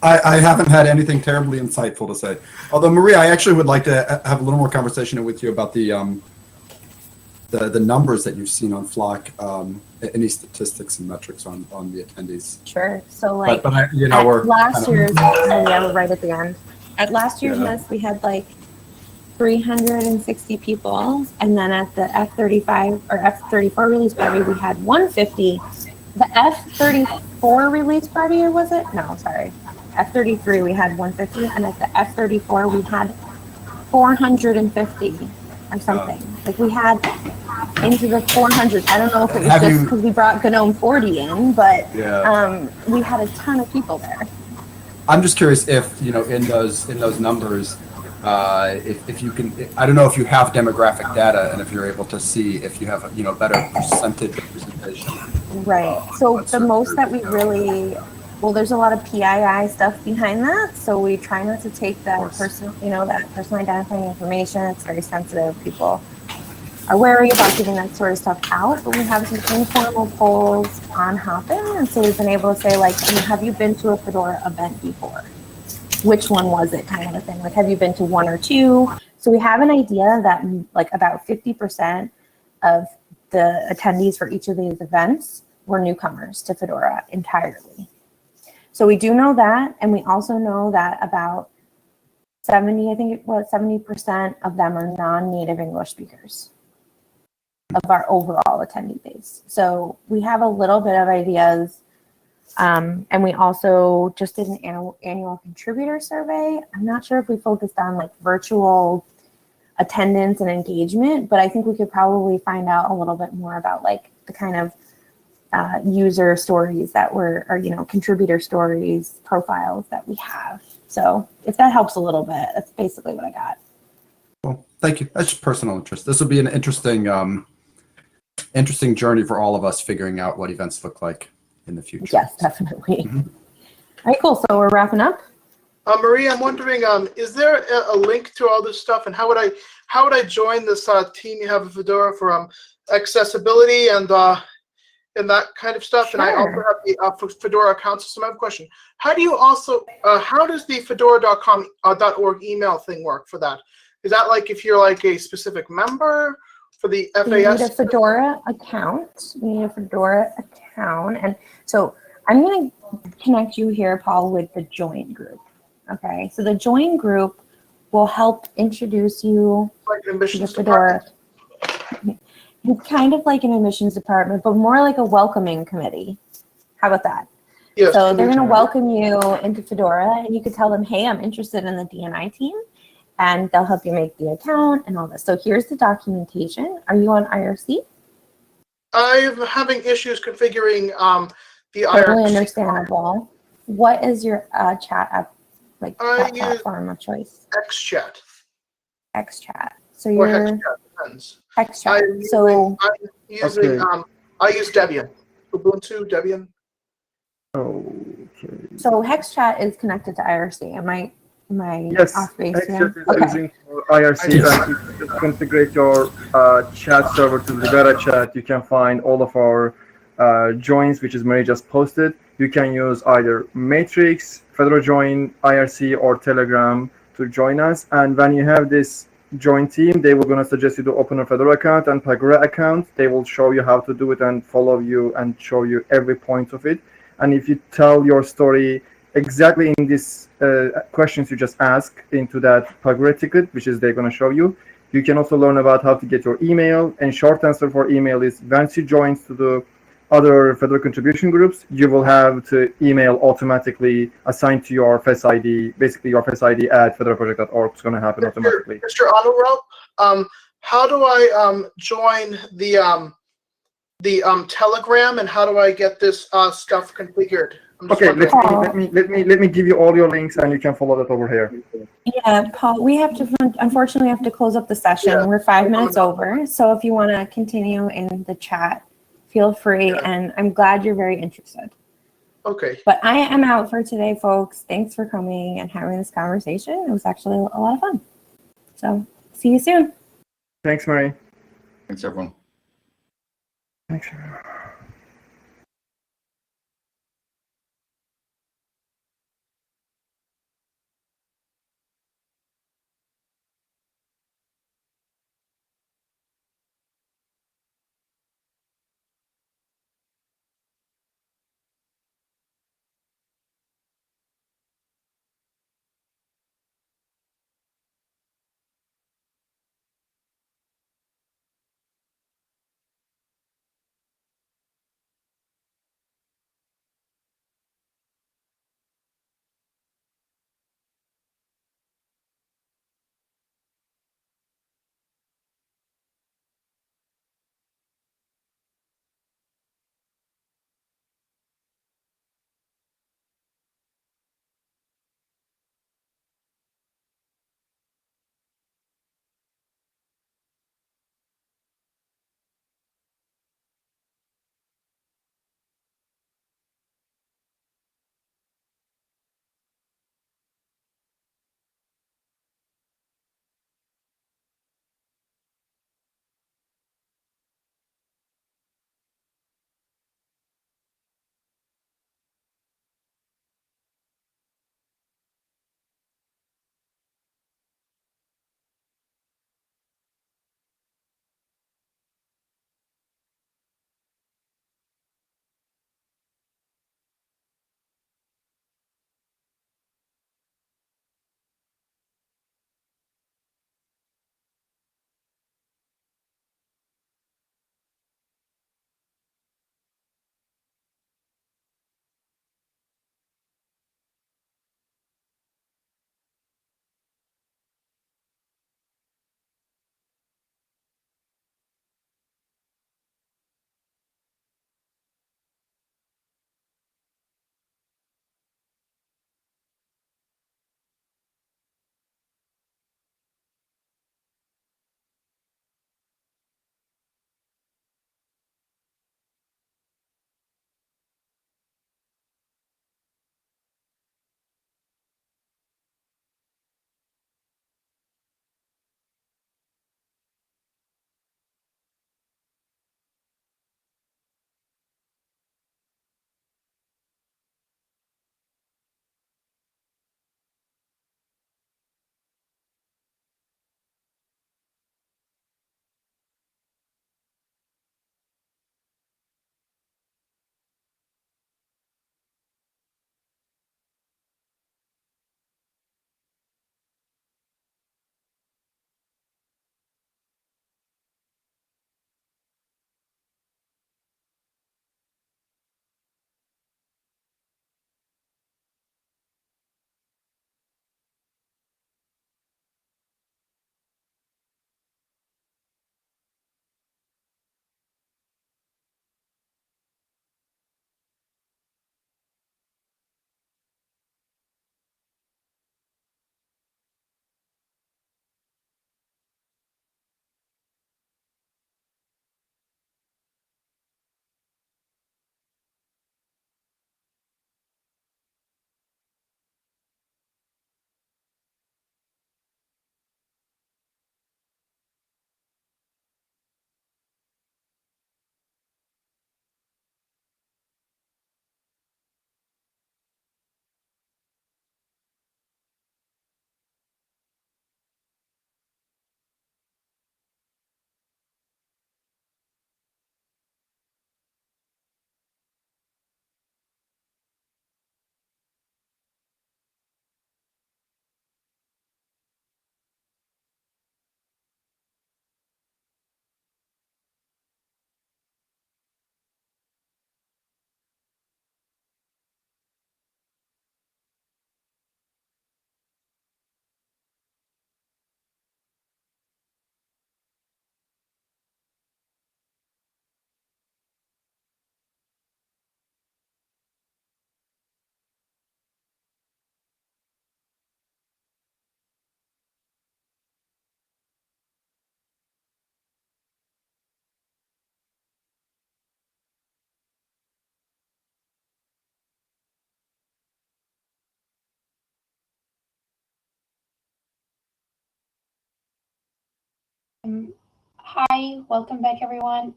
I haven't had anything terribly insightful to say. Although, Maria, I actually would like to have a little more conversation with you about the numbers that you've seen on Flock, any statistics and metrics on the attendees. Sure. So we're last year's, we're right at the end. At last year's Nest, we had 360 people, and then at the F35 or F34 release party, we had 150. The F34 release party, or was it? No, sorry. F33, we had 150, and at the F34, we had 450. or something. Like we had into the 400s. I don't know if it was just because we brought GNOME 40 in, but we had a ton of people there. I'm just curious if, you know, in those numbers, if you can, I don't know if you have demographic data and if you're able to see if you have, you know, better percentage representation. Right. So the most that we really, well, there's a lot of PII stuff behind that. So we try not to take that personal, you know, that personal identifying information. It's very sensitive. People are wary about giving that sort of stuff out, but we have some informal polls on Hopin. And so we've been able to say, like, have you been to a Fedora event before? Which one was it, kind of a thing? Like, have you been to one or two? So we have an idea that like about 50% of the attendees for each of these events were newcomers to Fedora entirely. So we do know that, and we also know that about 70, I think it was 70% of them are non-native English speakers of our overall attendee base. So we have a little bit of ideas. And we also just did an annual contributor survey. I'm not sure if we focused on like virtual attendance and engagement, but I think we could probably find out a little bit more about like the kind of user stories that were, or, you know, contributor stories, profiles that we have. So if that helps a little bit, that's basically what I got. Well, thank you. That's just personal interest. This will be an interesting, interesting journey for all of us figuring out what events look like in the future. Yes, definitely. All right, cool. So we're wrapping up. Marie, I'm wondering, is there a link to all this stuff, and how would I join this team you have at Fedora for accessibility and that kind of stuff? Sure. And I also have the Fedora account system. I have a question. How do you also how does the Fedora.com.org email thing work for that? Is that like if you're like a specific member for the FAS? You need a Fedora account. You need a Fedora account, and so I'm going to connect you here, Paul, with the join group. Okay, so the join group will help introduce you like an admissions to the Fedora. It's kind of like an admissions department, but more like a welcoming committee. How about that? Yes, so they're going to welcome you into Fedora, and you could tell them, hey, I'm interested in the DNI team, and they'll help you make the account and all this. So here's the documentation. Are you on IRC? I'm having issues configuring the IRC. Totally understandable. What is your chat app? Like that platform of choice? XChat. XChat. So you're XChat, depends. XChat. So I'm using I use Debian. Ubuntu Debian. Okay. So HexChat is connected to IRC. Am I yes, off base here? here? Is using for IRC, and if you just configure your chat server to Fedora chat, you can find all of our joins, which is Marie just posted. You can use either Matrix, Fedora Join, IRC, or Telegram to join us. And when you have this join team, they will going to suggest you to open a Fedora account and Pagura account. They will show you how to do it and follow you and show you every point of it. And if you tell your story exactly in these questions you just asked into that Pagura ticket, which is they're going to show you, you can also learn about how to get your email. And short answer for email is once you join to the other Fedora contribution groups, you will have to email automatically assigned to your FES ID, basically your FES ID at fedoraproject.org. It's going to happen automatically. Mr. Anurope, how do I join the Telegram, and how do I get this stuff configured? Okay, let me give you all your links, and you can follow that over here. Yeah, Paul, we have to, unfortunately, have to close up the session. Yeah. We're 5 minutes over. So if you want to continue in the chat, feel free. Yeah. And I'm glad you're very interested. Okay. But I am out for today, folks. Thanks for coming and having this conversation. It was actually a lot of fun. So see you soon. Thanks, Mary. Thanks, everyone. Thanks. Hi, welcome back, everyone.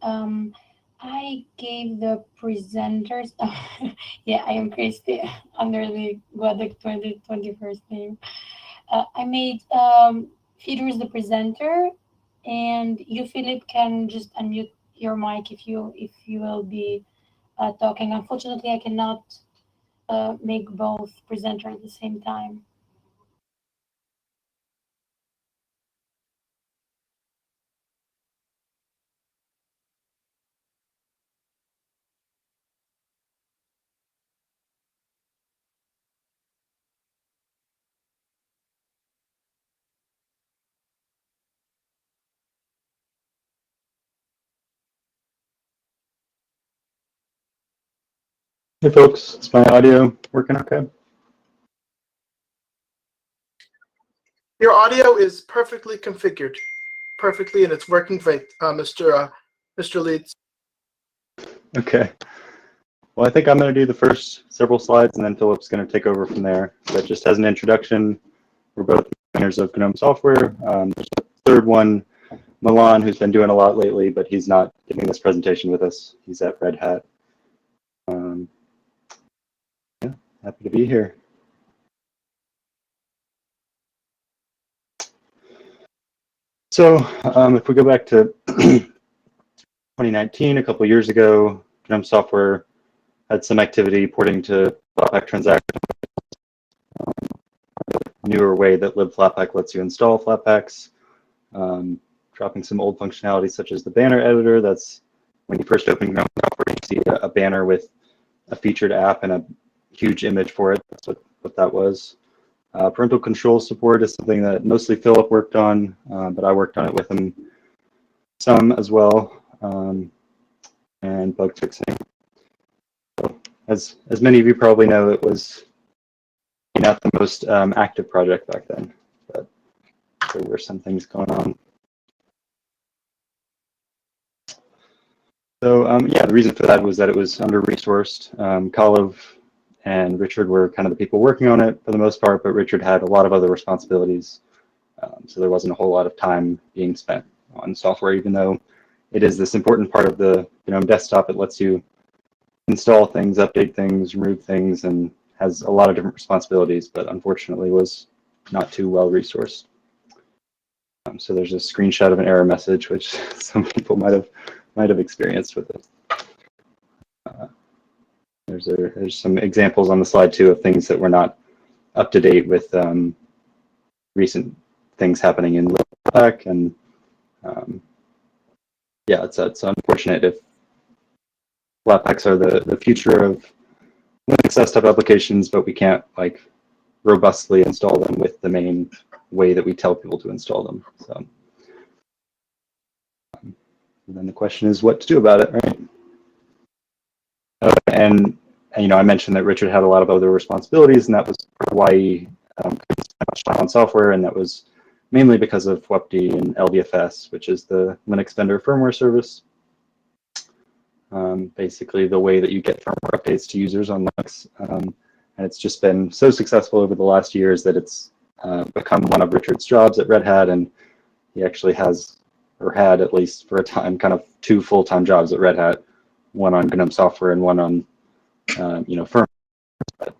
I gave the presenters. Yeah, I am Christy under the GUADEC 2021st name. I made Feeders the presenter, and you, Philip, can just unmute your mic if you will be talking. Unfortunately, I cannot make both presenter at the same time. Hey folks, is my audio working okay? Your audio is perfectly configured, perfectly, and it's working great, Mr. Leeds. Okay. Well, I think I'm going to do the first several slides, and then Philip's going to take over from there. But just as an introduction, we're both maintainers of Gnome software. There's a third one, Milan, who's been doing a lot lately, but he's not giving this presentation with us. He's at Red Hat. Yeah, happy to be here. So if we go back to 2019, a couple of years ago, Gnome software had some activity porting to Flatpak transactions. Newer way that libflatpak lets you install Flatpaks. Dropping some old functionality such as the banner editor. That's when you first open Gnome software, you see a banner with a featured app and a huge image for it. That's what that was. Parental control support is something that mostly Philip worked on, but I worked on it with him some as well. And bug fixing. So, as many of you probably know, it was not the most active project back then, but there were some things going on. So yeah, the reason for that was that it was under-resourced. Kalev and Richard were kind of the people working on it for the most part, but Richard had a lot of other responsibilities. So there wasn't a whole lot of time being spent on software, even though it is this important part of the GNOME desktop. It lets you install things, update things, remove things, and has a lot of different responsibilities, but unfortunately was not too well resourced. So there's a screenshot of an error message, which some people might have experienced with it. There's some examples on the slide too of things that were not up to date with recent things happening in libflatpak, and yeah, it's unfortunate if Flatpaks are the future of Linux desktop applications, but we can't like robustly install them with the main way that we tell people to install them. So, and then the question is what to do about it, right? And you know, I mentioned that Richard had a lot of other responsibilities, and that was why he couldn't spend much time on software, and that was mainly because of WebD and LDFS, which is the Linux vendor firmware service. Basically the way that you get firmware updates to users on Linux. And it's just been so successful over the last years that it's become one of Richard's jobs at Red Hat, and he actually has, or had at least for a time, kind of two full-time jobs at Red Hat, one on GNOME software and one on you know, firmware. But,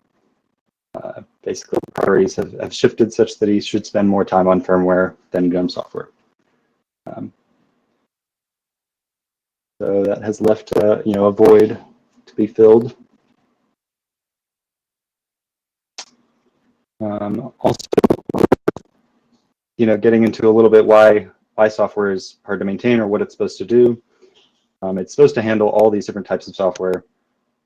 basically the priorities have shifted such that he should spend more time on firmware than GNOME software. So that has left you know, a void to be filled. Also, you know, getting into a little bit why software is hard to maintain or what it's supposed to do. It's supposed to handle all these different types of software,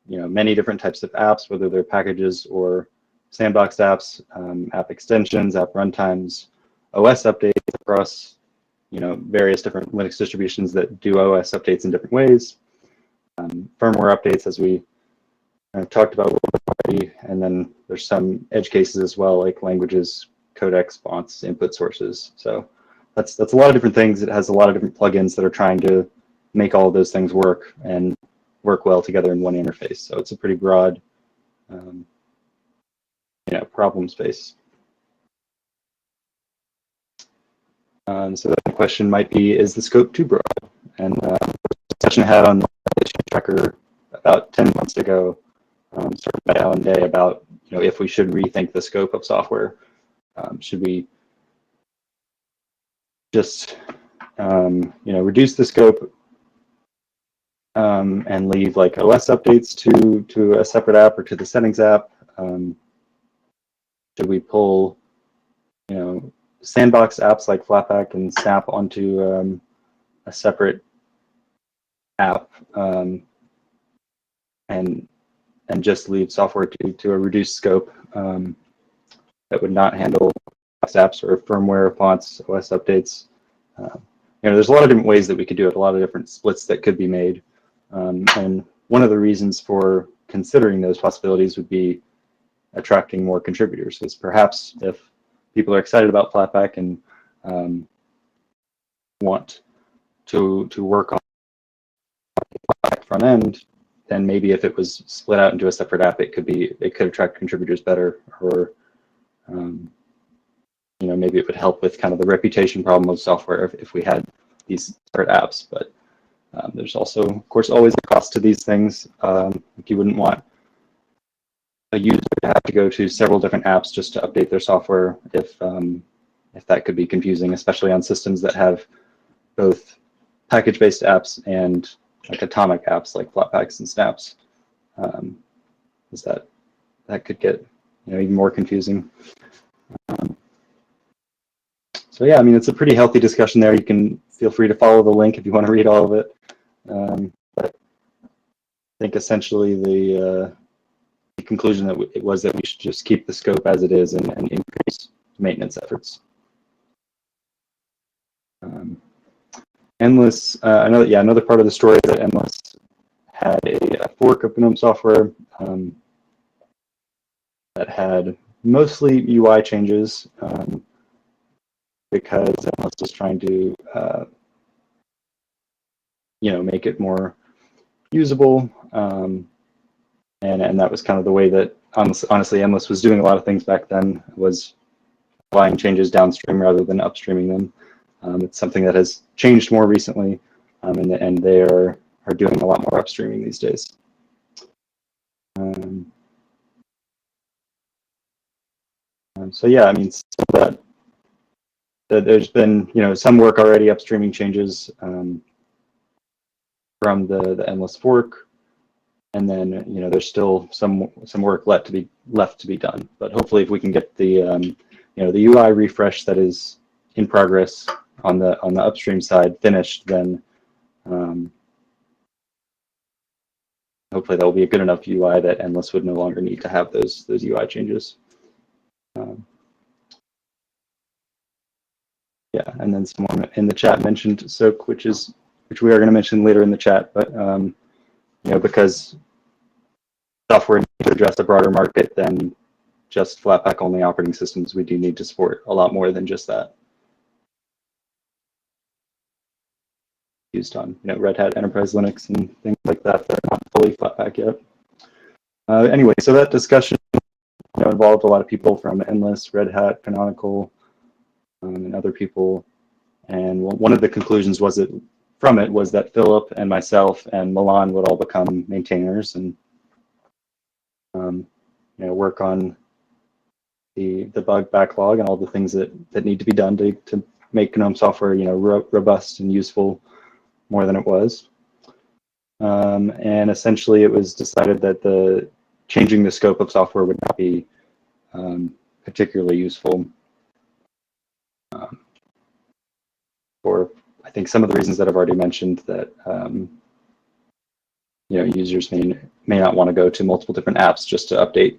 you know, many different types of apps, whether they're packages or sandboxed apps, app extensions, app runtimes, OS updates across, you know, various different Linux distributions that do OS updates in different ways, firmware updates, as we talked about already, and then there's some edge cases as well, like languages, codecs, fonts, input sources. So that's a lot of different things. It has a lot of different plugins that are trying to make all of those things work and work well together in one interface. So it's a pretty broad, you know, problem space. So the question might be, is the scope too broad? And the discussion I had on the issue tracker about 10 months ago, started by Alan Day, about if we should rethink the scope of software. Should we just reduce the scope and leave like OS updates to a separate app or to the settings app? Should we pull sandbox apps like Flatpak and Snap onto a separate app and just leave software to a reduced scope that would not handle apps or firmware, fonts, OS updates? There's a lot of different ways that we could do it, a lot of different splits that could be made. And one of the reasons for considering those possibilities would be attracting more contributors, because perhaps if people are excited about Flatpak and want to work on the front end, then maybe if it was split out into a separate app, it could attract contributors better, or maybe it would help with kind of the reputation problem of software if we had these separate apps. But there's also, of course, always a cost to these things. You wouldn't want a user to have to go to several different apps just to update their software if that could be confusing, especially on systems that have both package-based apps and like atomic apps like Flatpaks and Snaps. That could get even more confusing. So yeah, I mean, it's a pretty healthy discussion there. You can feel free to follow the link if you want to read all of it. But I think essentially the conclusion that it was that we should just keep the scope as it is and increase maintenance efforts. Endless, another part of the story is that Endless had a fork of GNOME software that had mostly UI changes, because Endless was trying to make it more usable, and that was kind of the way that honestly Endless was doing a lot of things back then, was applying changes downstream rather than upstreaming them. It's something that has changed more recently, and they are doing a lot more upstreaming these days. So yeah, I mean, so that there's been some work already upstreaming changes from the Endless fork, and then there's still some work left to be done. But hopefully, if we can get the the UI refresh that is in progress on the upstream side finished, then hopefully that will be a good enough UI that Endless would no longer need to have those UI changes. Yeah, and then someone in the chat mentioned Soak, which we are going to mention later in the chat, but because software needs to address a broader market than just Flatpak only operating systems, we do need to support a lot more than just that. Used on Red Hat Enterprise Linux and things like that that are not fully Flatpak yet. Anyway, so that discussion involved a lot of people from Endless, Red Hat, Canonical, and other people. And one of the conclusions was that Philip and myself and Milan would all become maintainers and work on the bug backlog and all the things that need to be done to make GNOME software robust and useful more than it was. And essentially it was decided that changing the scope of software would not be particularly useful for, I think, some of the reasons that I've already mentioned, that users may not want to go to multiple different apps just to update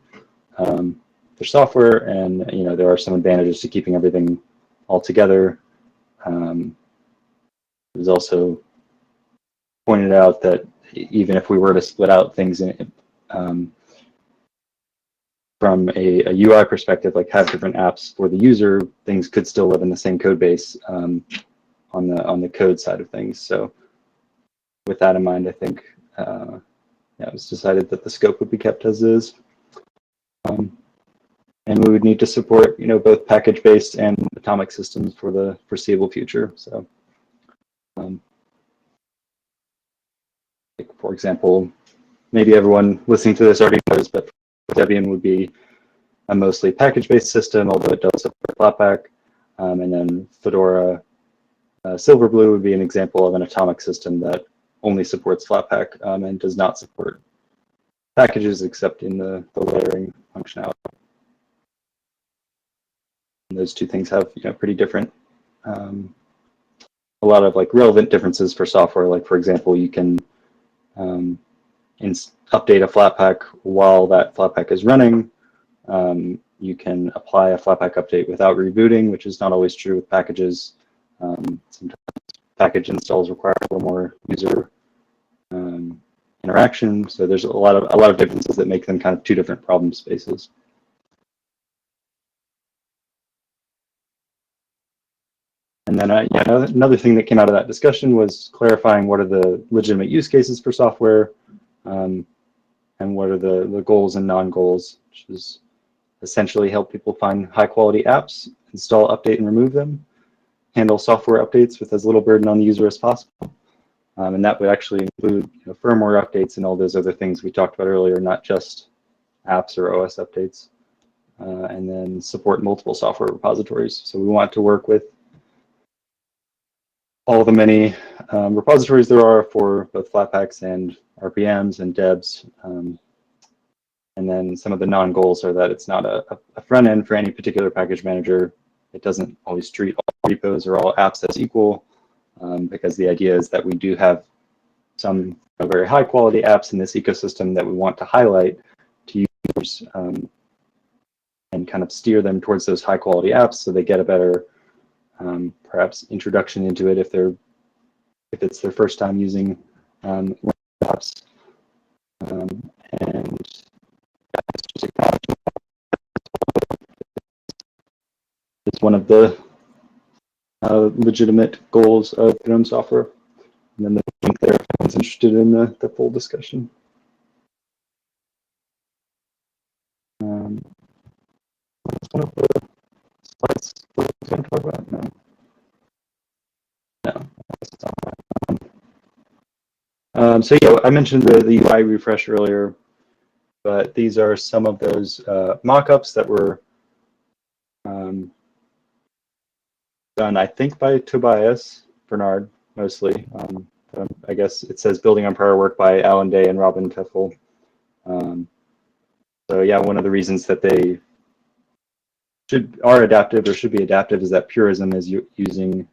their software, and there are some advantages to keeping everything all together. It was also pointed out that even if we were to split out things from a UI perspective, like have different apps for the user, things could still live in the same code base on the code side of things. So with that in mind, I think it was decided that the scope would be kept as is. And we would need to support, both package-based and atomic systems for the foreseeable future. So, for example, maybe everyone listening to this already knows, but Debian would be a mostly package-based system, although it does support Flatpak. And then Fedora Silverblue would be an example of an atomic system that only supports Flatpak and does not support packages except in the layering functionality. And those two things have pretty different, a lot of relevant differences for software. Like for example, you can update a Flatpak while that Flatpak is running. You can apply a Flatpak update without rebooting, which is not always true with packages. Sometimes package installs require a little more user interaction. So there's a lot of differences that make them kind of two different problem spaces. And then another thing that came out of that discussion was clarifying what are the legitimate use cases for software, and what are the goals and non-goals, which is essentially help people find high-quality apps, install, update, and remove them, handle software updates with as little burden on the user as possible. And that would actually include firmware updates and all those other things we talked about earlier, not just apps or OS updates. And then support multiple software repositories. So we want to work with all the many repositories there are for both Flatpaks and RPMs and Debs. And then some of the non-goals are that it's not a front end for any particular package manager. It doesn't always treat all repos or all apps as equal, because the idea is that we do have some very high quality apps in this ecosystem that we want to highlight to users, and kind of steer them towards those high quality apps so they get a better perhaps introduction into it if it's their first time using apps. And it's one of the legitimate goals of GNOME software. And then the link there if anyone's interested in the full discussion. That's one of the slides we're going to talk about. No. So yeah, I mentioned the UI refresh earlier, but these are some of those mock-ups that were done, I think, by Tobias Bernard mostly. I guess it says building on prior work by Alan Day and Robin Teffel. So yeah, one of the reasons that they are adaptive or should be adaptive is that Purism is using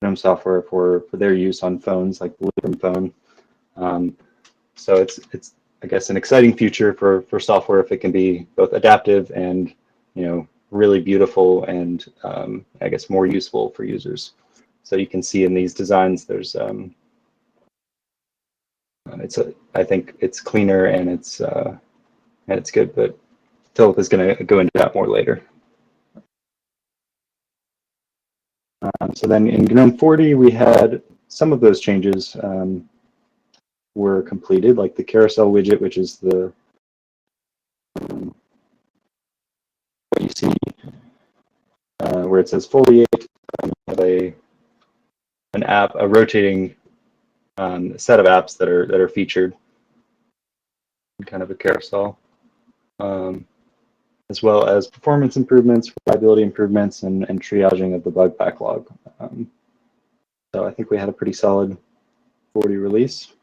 GNOME software for their use on phones, like the Librem phone. So it's I guess an exciting future for software if it can be both adaptive and really beautiful and I guess more useful for users. So you can see in these designs there's I think it's cleaner and it's good, but Philip is going to go into that more later. So then in GNOME 40 we had some of those changes were completed, like the carousel widget, which is the what you see where it says foliate. We have a rotating set of apps that are featured in kind of a carousel, as well as performance improvements, reliability improvements, and triaging of the bug backlog. So I think we had a pretty solid 40 release.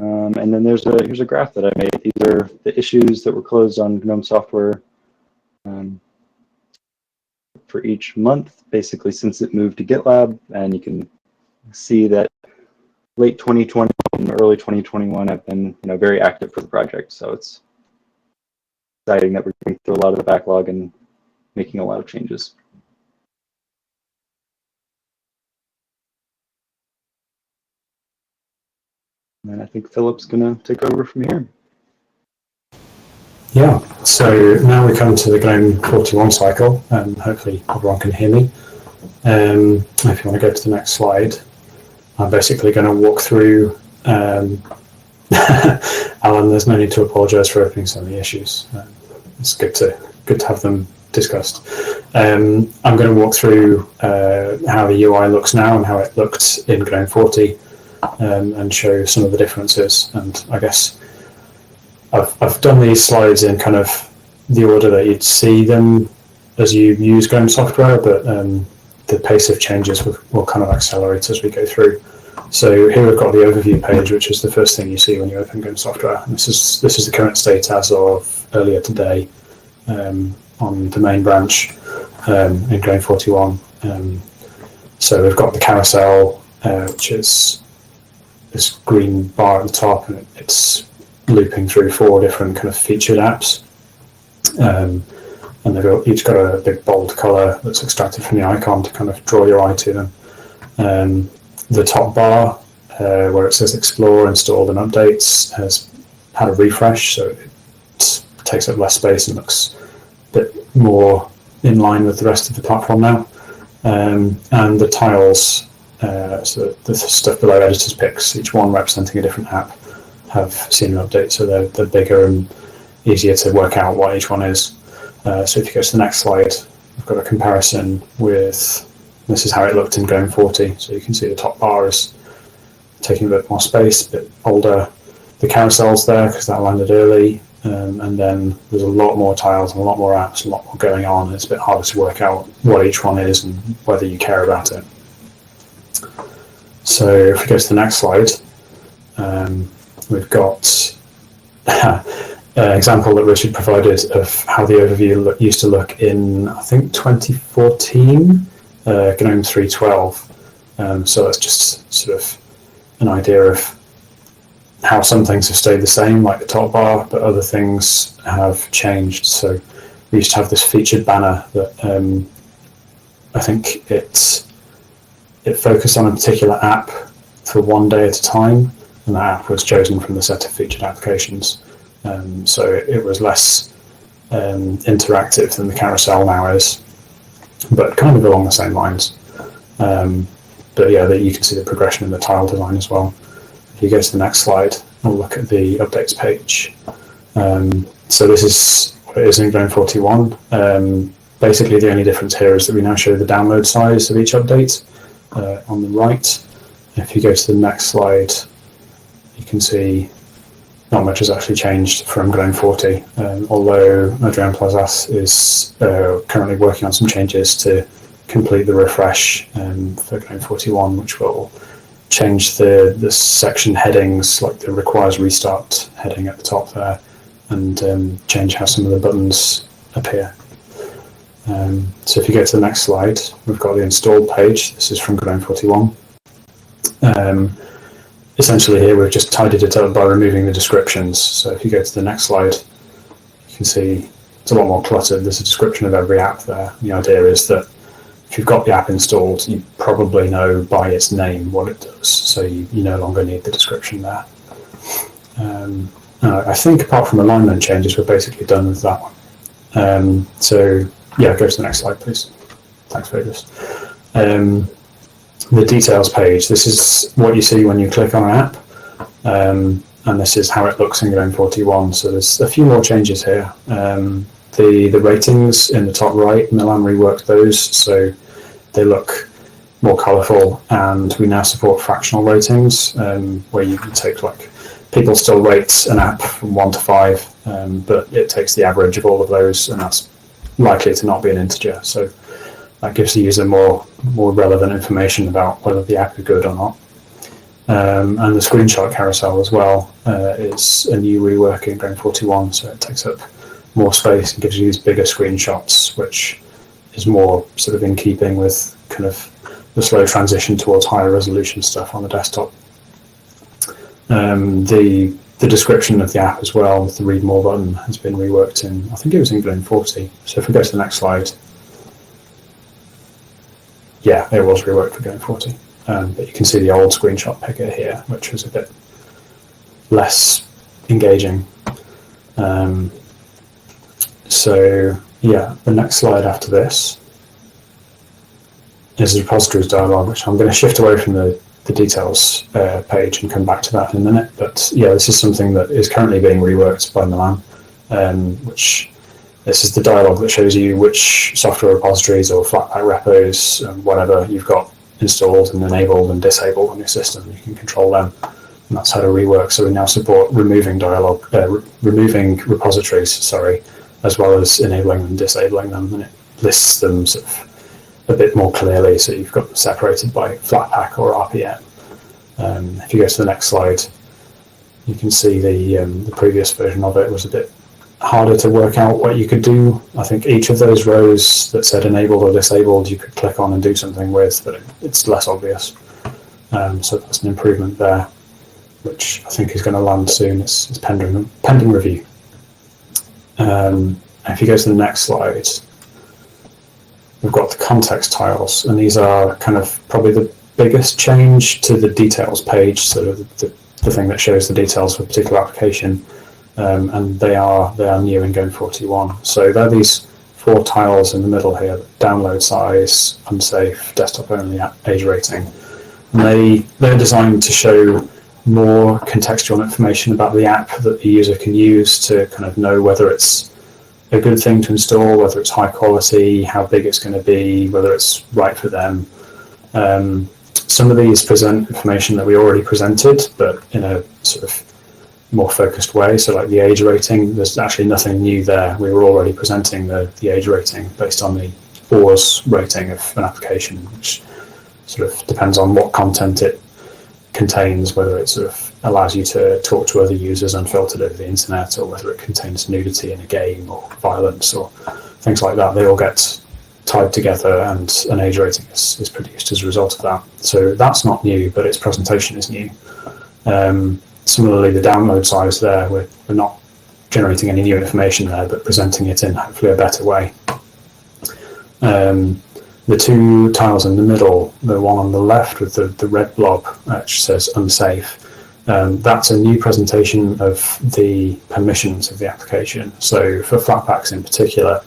And then here's a graph that I made. These are the issues that were closed on GNOME software for each month, basically since it moved to GitLab. And you can see that late 2020 and early 2021 have been very active for the project. So it's exciting that we're going through a lot of the backlog and making a lot of changes. And I think Philip's going to take over from here. Yeah, so now we come to the GNOME 41 cycle, and hopefully everyone can hear me. If you want to go to the next slide, I'm basically going to walk through Alan, there's no need to apologise for opening so many issues. It's good to have them discussed. I'm going to walk through how the UI looks now and how it looked in GNOME 40, and show some of the differences. And I guess I've done these slides in kind of the order that you'd see them as you use GNOME software, but the pace of changes will kind of accelerate as we go through. So here we've got the overview page, which is the first thing you see when you open GNOME software. And this is the current state as of earlier today on the main branch in GNOME 41. So we've got the carousel, which is this green bar at the top, and it's looping through 4 different kind of featured apps. And they've each got a big bold color that's extracted from the icon to kind of draw your eye to them. The top bar, where it says Explore, Installed and Updates, has had a refresh, so it takes up less space and looks a bit more in line with the rest of the platform now. And the tiles, so the stuff below Editor's Picks, each one representing a different app, have seen an update, so they're bigger and easier to work out what each one is. So if you go to the next slide, I've got a comparison with, this is how it looked in GNOME 40. So you can see the top bar is taking a bit more space, a bit older. The carousel's there because that landed early, and then there's a lot more tiles and a lot more apps, a lot more going on. It's a bit harder to work out what each one is and whether you care about it. So if we go to the next slide, we've got an example that Richard provided of how the overview used to look in, I think, 2014. GNOME 3.12. So that's just sort of an idea of how some things have stayed the same, like the top bar, but other things have changed. So we used to have this featured banner that I think it focused on a particular app for one day at a time, and that app was chosen from the set of featured applications. So it was less interactive than the carousel now is, but kind of along the same lines. But yeah, you can see the progression in the tile design as well. If you go to the next slide, we'll look at the updates page. So this is what it is in GNOME 41. Basically, the only difference here is that we now show the download size of each update on the right. If you go to the next slide, you can see not much has actually changed from GNOME 40, although Adrian Plazas is currently working on some changes to complete the refresh for GNOME 41, which will change the section headings, like the requires restart heading at the top there, and change how some of the buttons appear. So if you go to the next slide, we've got the installed page. This is from GNOME 41. Essentially here we've just tidied it up by removing the descriptions. So if you go to the next slide, you can see it's a lot more cluttered. There's a description of every app there. The idea is that if you've got the app installed, you probably know by its name what it does, so you no longer need the description there. I think apart from alignment changes, we're basically done with that one. So yeah, go to the next slide, please. Thanks, Vegas. The details page, this is what you see when you click on an app, and this is how it looks in GNOME 41. So there's a few more changes here. The ratings in the top right, Milan reworked those, so they look more colourful, and we now support fractional ratings, where you can take, like, people still rate an app from 1 to 5, but it takes the average of all of those, and that's likely to not be an integer. So that gives the user more relevant information about whether the app is good or not. And the screenshot carousel as well is a new rework in GNOME 41, so it takes up more space and gives you these bigger screenshots, which is more sort of in keeping with kind of the slow transition towards higher resolution stuff on the desktop. The description of the app as well, with the read more button, has been reworked in, I think it was in GNOME 40. So if we go to the next slide, yeah, it was reworked for GNOME 40. But you can see the old screenshot picker here, which was a bit less engaging. So yeah, the next slide after this is the repositories dialog, which I'm going to shift away from the the details page and come back to that in a minute. But yeah, this is something that is currently being reworked by Milan, which this is the dialog that shows you which software repositories or Flatpak repos, whatever you've got installed and enabled and disabled on your system. You can control them, and that's how to rework. So we now support removing removing repositories, sorry, as well as enabling and disabling them, and it lists them sort of a bit more clearly, so you've got them separated by Flatpak or RPM. If you go to the next slide, you can see the previous version of it was a bit harder to work out what you could do. I think each of those rows that said enabled or disabled you could click on and do something with, but it's less obvious. So that's an improvement there, which I think is going to land soon. It's pending review. If you go to the next slide, we've got the context tiles, and these are kind of probably the biggest change to the details page, sort of the thing that shows the details of a particular application. And they are new in GNOME 41. So they're these 4 tiles in the middle here: download size, unsafe, desktop only, age rating. And they're designed to show more contextual information about the app that the user can use to kind of know whether it's a good thing to install, whether it's high quality, how big it's going to be, whether it's right for them. Some of these present information that we already presented, but in a sort of more focused way. So like the age rating, there's actually nothing new there. We were already presenting the age rating based on the ORS rating of an application, which sort of depends on what content it contains, whether it sort of allows you to talk to other users unfiltered over the internet, or whether it contains nudity in a game or violence or things like that. They all get tied together, and an age rating is produced as a result of that. So that's not new, but its presentation is new. Similarly, the download size there, we're not generating any new information there, but presenting it in hopefully a better way. The 2 tiles in the middle, the one on the left with the red blob, which says unsafe, that's a new presentation of the permissions of the application. So for Flatpaks in particular,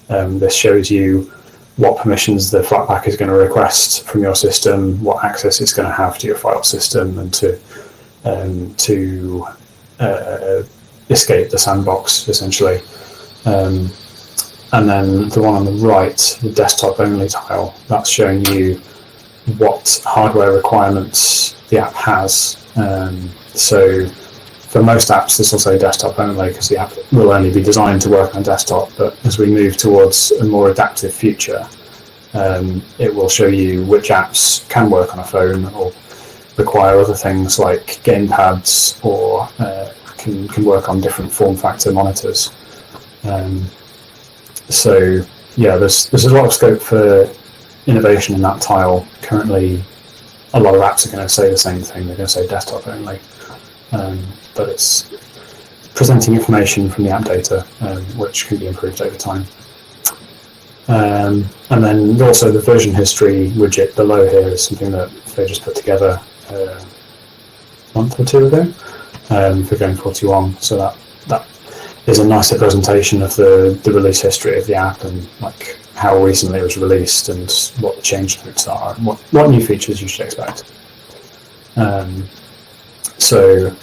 this shows you what permissions the Flatpak is going to request from your system, what access it's going to have to your file system, and to escape the sandbox, essentially. And then the one on the right, the desktop only tile, that's showing you what hardware requirements the app has. So for most apps, this will say desktop only because the app will only be designed to work on desktop. But as we move towards a more adaptive future, it will show you which apps can work on a phone or require other things like gamepads, or can work on different form factor monitors. So yeah, there's a lot of scope for innovation in that tile. Currently, a lot of apps are going to say the same thing. They're going to say desktop only, but it's presenting information from the app data, which can be improved over time. And then also the version history widget below here is something that they just put together a month or 2 ago for GNOME 41. So that is a nicer presentation of the release history of the app, and like how recently it was released and what the change notes are, and what new features you should expect. So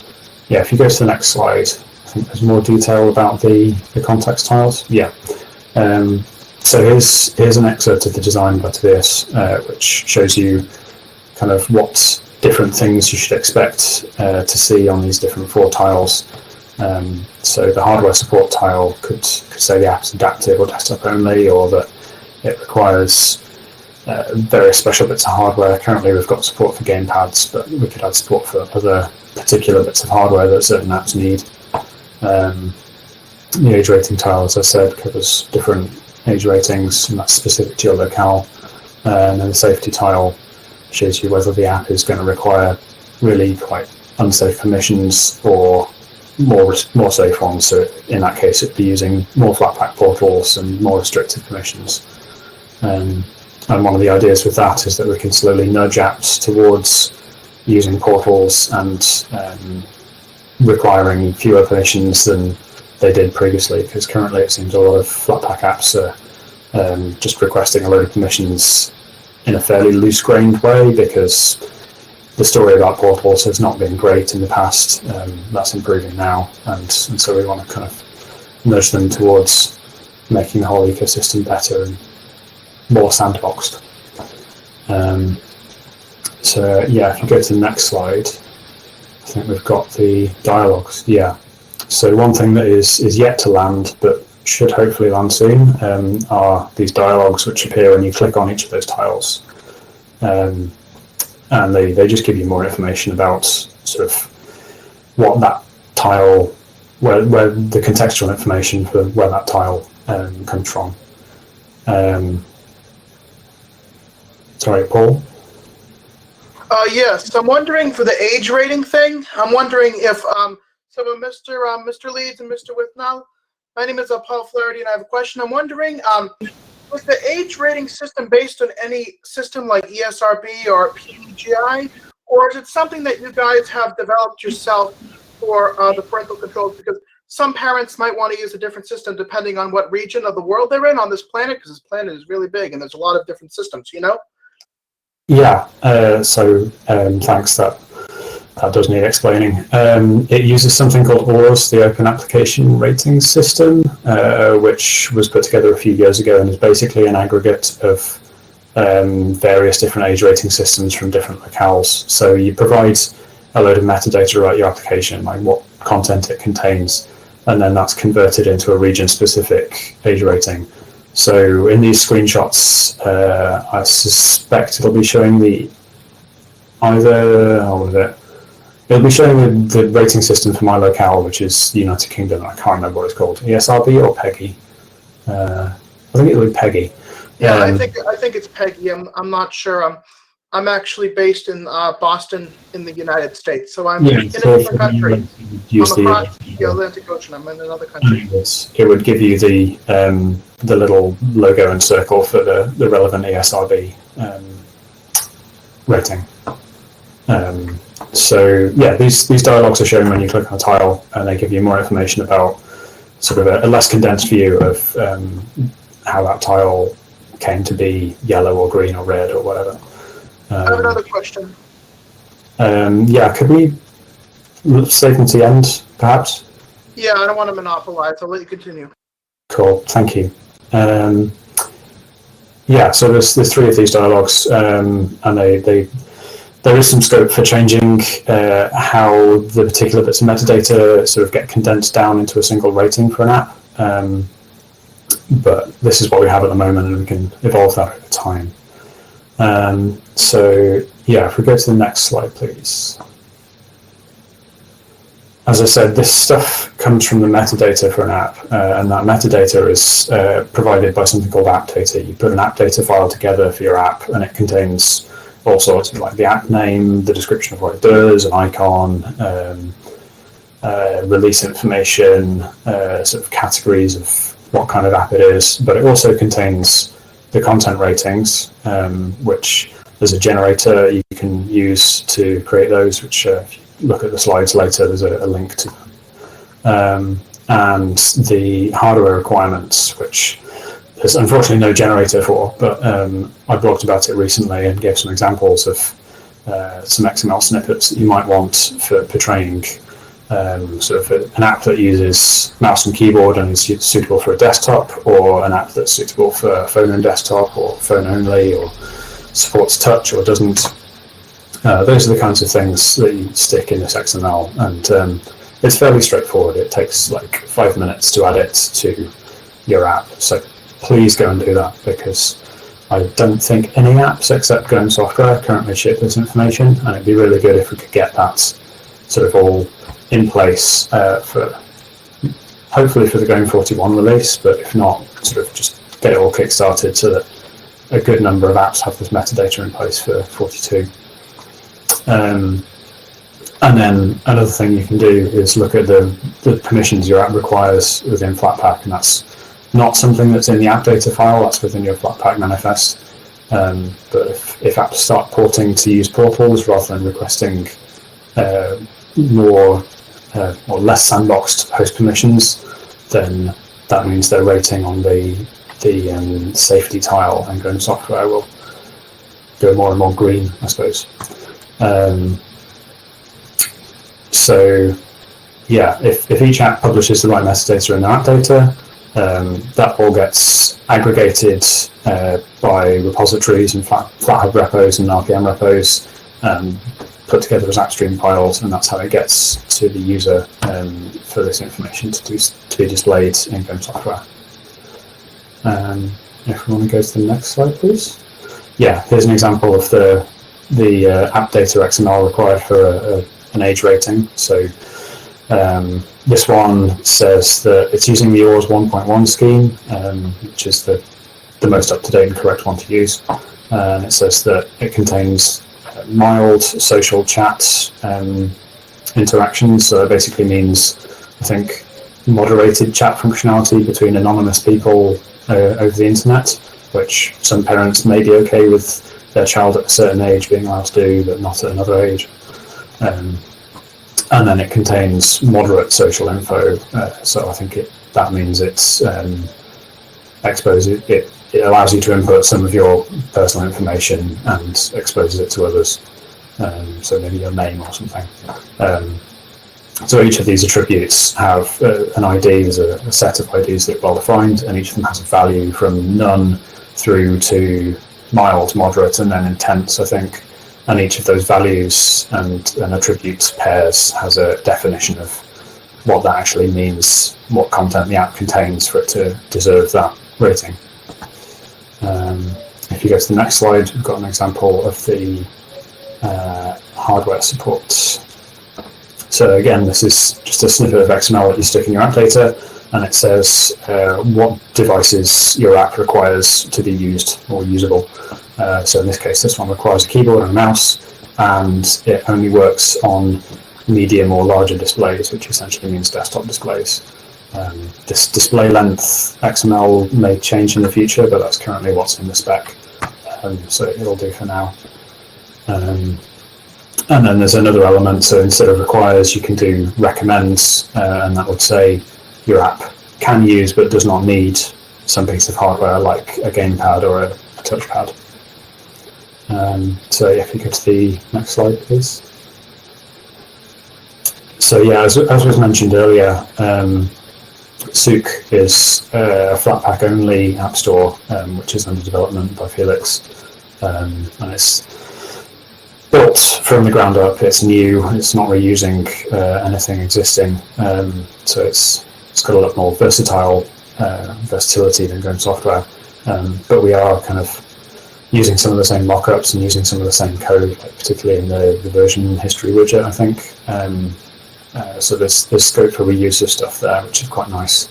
yeah, if you go to the next slide, I think there's more detail about the context tiles. Yeah. So here's an excerpt of the design by Tobias, which shows you kind of what different things you should expect to see on these different 4 tiles. So the hardware support tile could say the app's adaptive or desktop only, or that it requires various special bits of hardware. Currently we've got support for gamepads, but we could add support for other particular bits of hardware that certain apps need. The age rating tile, as I said, covers different age ratings, and that's specific to your locale. And then the safety tile shows you whether the app is going to require really quite unsafe permissions or more safe ones. So in that case, it'd be using more Flatpak portals and more restricted permissions. And one of the ideas with that is that we can slowly nudge apps towards using portals and requiring fewer permissions than they did previously, because currently it seems a lot of Flatpak apps are just requesting a load of permissions in a fairly loose-grained way, because the story about portals has not been great in the past. That's improving now, and so we want to kind of nudge them towards making the whole ecosystem better and more sandboxed. So yeah, if you go to the next slide, I think we've got the dialogues. Yeah. So one thing that is yet to land, but should hopefully land soon, are these dialogues which appear when you click on each of those tiles. And they just give you more information about sort of what that tile, where the contextual information for where that tile comes from. Sorry, Paul? Yes, I'm wondering for the age rating thing, I'm wondering if Mr. Leeds and Mr. Withnell, my name is Paul Flaherty, and I have a question. I'm wondering, was the age rating system based on any system like ESRB or PEGI, or is it something that you guys have developed yourself for the parental controls? Because some parents might want to use a different system depending on what region of the world they're in on this planet, because this planet is really big and there's a lot of different systems, you know? Yeah, so thanks, that does need explaining. It uses something called OARS, the Open Application Rating System, which was put together a few years ago and is basically an aggregate of various different age rating systems from different locales. So you provide a load of metadata about your application, like what content it contains, and then that's converted into a region-specific age rating. So in these screenshots, I suspect it'll be showing it'll be showing the rating system for my locale, which is the United Kingdom. I can't remember what it's called, ESRB or PEGI. I think it'll be PEGI. Yeah, I think it's PEGI. I'm not sure. I'm actually based in Boston in the United States, so I'm in a different country. I'm across the Atlantic Ocean. I'm in another country. It would give you the little logo and circle for the relevant ESRB rating. So yeah, these dialogues are shown when you click on a tile, and they give you more information about sort of a less condensed view of how that tile came to be yellow or green or red or whatever. I have another question. Yeah, could we save them to the end, perhaps? Yeah, I don't want to monopolize. I'll let you continue. Cool, thank you. Yeah, so there's three of these dialogues, and there is some scope for changing how the particular bits of metadata sort of get condensed down into a single rating for an app. But this is what we have at the moment, and we can evolve that over time. So yeah, if we go to the next slide, please. As I said, this stuff comes from the metadata for an app, and that metadata is provided by something called app data. You put an app data file together for your app, and it contains all sorts of, like, the app name, the description of what it does, an icon, release information, sort of categories of what kind of app it is, but it also contains the content ratings, which there's a generator you can use to create those, which if you look at the slides later, there's a link to them. And the hardware requirements, which there's unfortunately no generator for, but I blogged about it recently and gave some examples of some XML snippets that you might want for portraying sort of an app that uses mouse and keyboard and is suitable for a desktop, or an app that's suitable for phone and desktop, or phone only, or supports touch or doesn't. Those are the kinds of things that you stick in this XML, and it's fairly straightforward. It takes like 5 minutes to add it to your app. So please go and do that, because I don't think any apps except Gnome software currently ship this information, and it'd be really good if we could get that sort of all in place for hopefully for the Gnome 41 release, but if not, sort of just get it all kickstarted so that a good number of apps have this metadata in place for 42. And then another thing you can do is look at the permissions your app requires within Flatpak, and that's not something that's in the app data file, that's within your Flatpak manifest. But if apps start porting to use portals rather than requesting more or less sandboxed host permissions, then that means their rating on the safety tile and Gnome software will go more and more green, I suppose. So yeah, if each app publishes the right metadata in their app data, that all gets aggregated by repositories and Flathub repos and RPM repos, put together as AppStream files, and that's how it gets to the user for this information to be displayed in Gnome software. If we want to go to the next slide, please. Yeah, here's an example of the app data XML required for an age rating. So this one says that it's using the ORS 1.1 scheme, which is the most up-to-date and correct one to use. And it says that it contains mild social chat interactions. So it basically means, I think, moderated chat functionality between anonymous people over the internet, which some parents may be okay with their child at a certain age being allowed to do, but not at another age. And then it contains moderate social info. So I think that means it's it allows you to input some of your personal information and exposes it to others. So maybe your name or something. So each of these attributes have an ID, there's a set of IDs that are well defined, and each of them has a value from none through to mild, moderate, and then intense, I think. And each of those values and attributes pairs has a definition of what that actually means, what content the app contains for it to deserve that rating. If you go to the next slide, we've got an example of the hardware support. So again, this is just a snippet of XML that you stick in your app data, and it says what devices your app requires to be used or usable. So in this case, this one requires a keyboard and a mouse, and it only works on medium or larger displays, which essentially means desktop displays. This display length XML may change in the future, but that's currently what's in the spec, so it'll do for now. And then there's another element, so instead of requires, you can do recommends, and that would say your app can use but does not need some piece of hardware like a gamepad or a touchpad. So if you go to the next slide, please. So yeah, as was mentioned earlier, Souk is a Flatpak only app store, which is under development by Felix, and it's built from the ground up. It's new. It's not reusing anything existing, so it's got a lot more versatility than Gnome software. But we are kind of using some of the same mockups and using some of the same code, particularly in the version history widget, I think. So there's scope for reuse of stuff there, which is quite nice,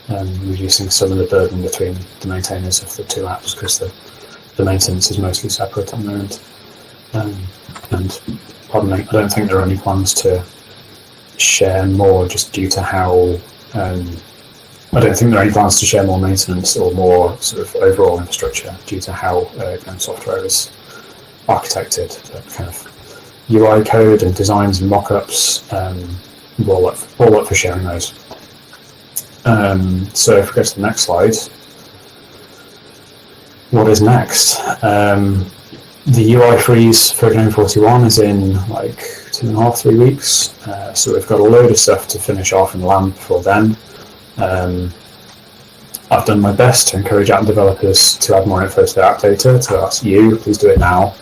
reducing some of the burden between the maintainers of the two apps, because the maintenance is mostly separate at the moment. And pardon me, I don't think there are any plans to share more, just due to how I don't think there are any plans to share more maintenance or more sort of overall infrastructure due to how Gnome software is architected. That kind of UI code and designs and mockups, all up for sharing those. So if we go to the next slide, what is next? The UI freeze for Gnome 41 is in like 2.5, 3 weeks. So we've got a load of stuff to finish off and land before then. I've done my best to encourage app developers to add more info to their app data, so that's you, please do it now.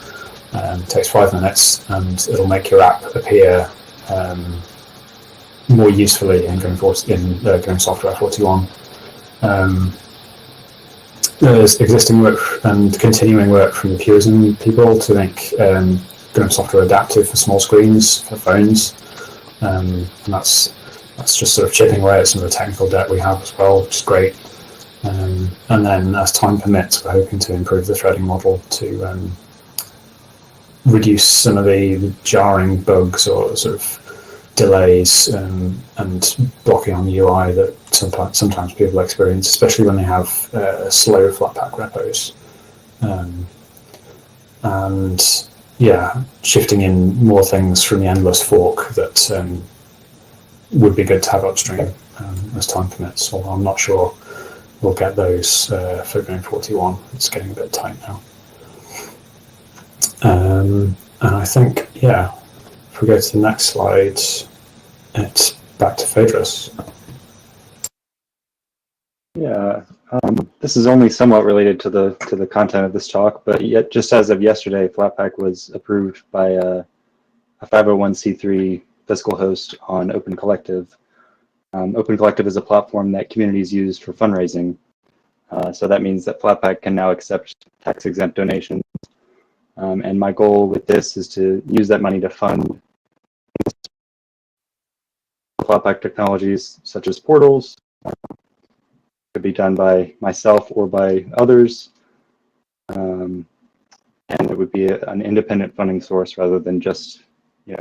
It takes 5 minutes and it'll make your app appear more usefully in Gnome Software 41. There's existing work and continuing work from the Purism people to make Gnome Software adaptive for small screens, for phones, and that's just sort of chipping away at some of the technical debt we have as well, which is great. And then as time permits, we're hoping to improve the threading model to reduce some of the jarring bugs or sort of delays and blocking on the UI that sometimes people experience, especially when they have slow Flatpak repos. And yeah, shifting in more things from the endless fork that would be good to have upstream as time permits, although I'm not sure we'll get those for Gnome 41. It's getting a bit tight now. And I think, yeah, if we go to the next slide, it's back to Phaedrus. Yeah, this is only somewhat related to the content of this talk, but yet just as of yesterday, Flatpak was approved by a 501c3 fiscal host on Open Collective. Open Collective is a platform that communities use for fundraising. So that means that Flatpak can now accept tax-exempt donations. And my goal with this is to use that money to fund Flatpak technologies such as portals. Could be done by myself or by others. And it would be an independent funding source rather than just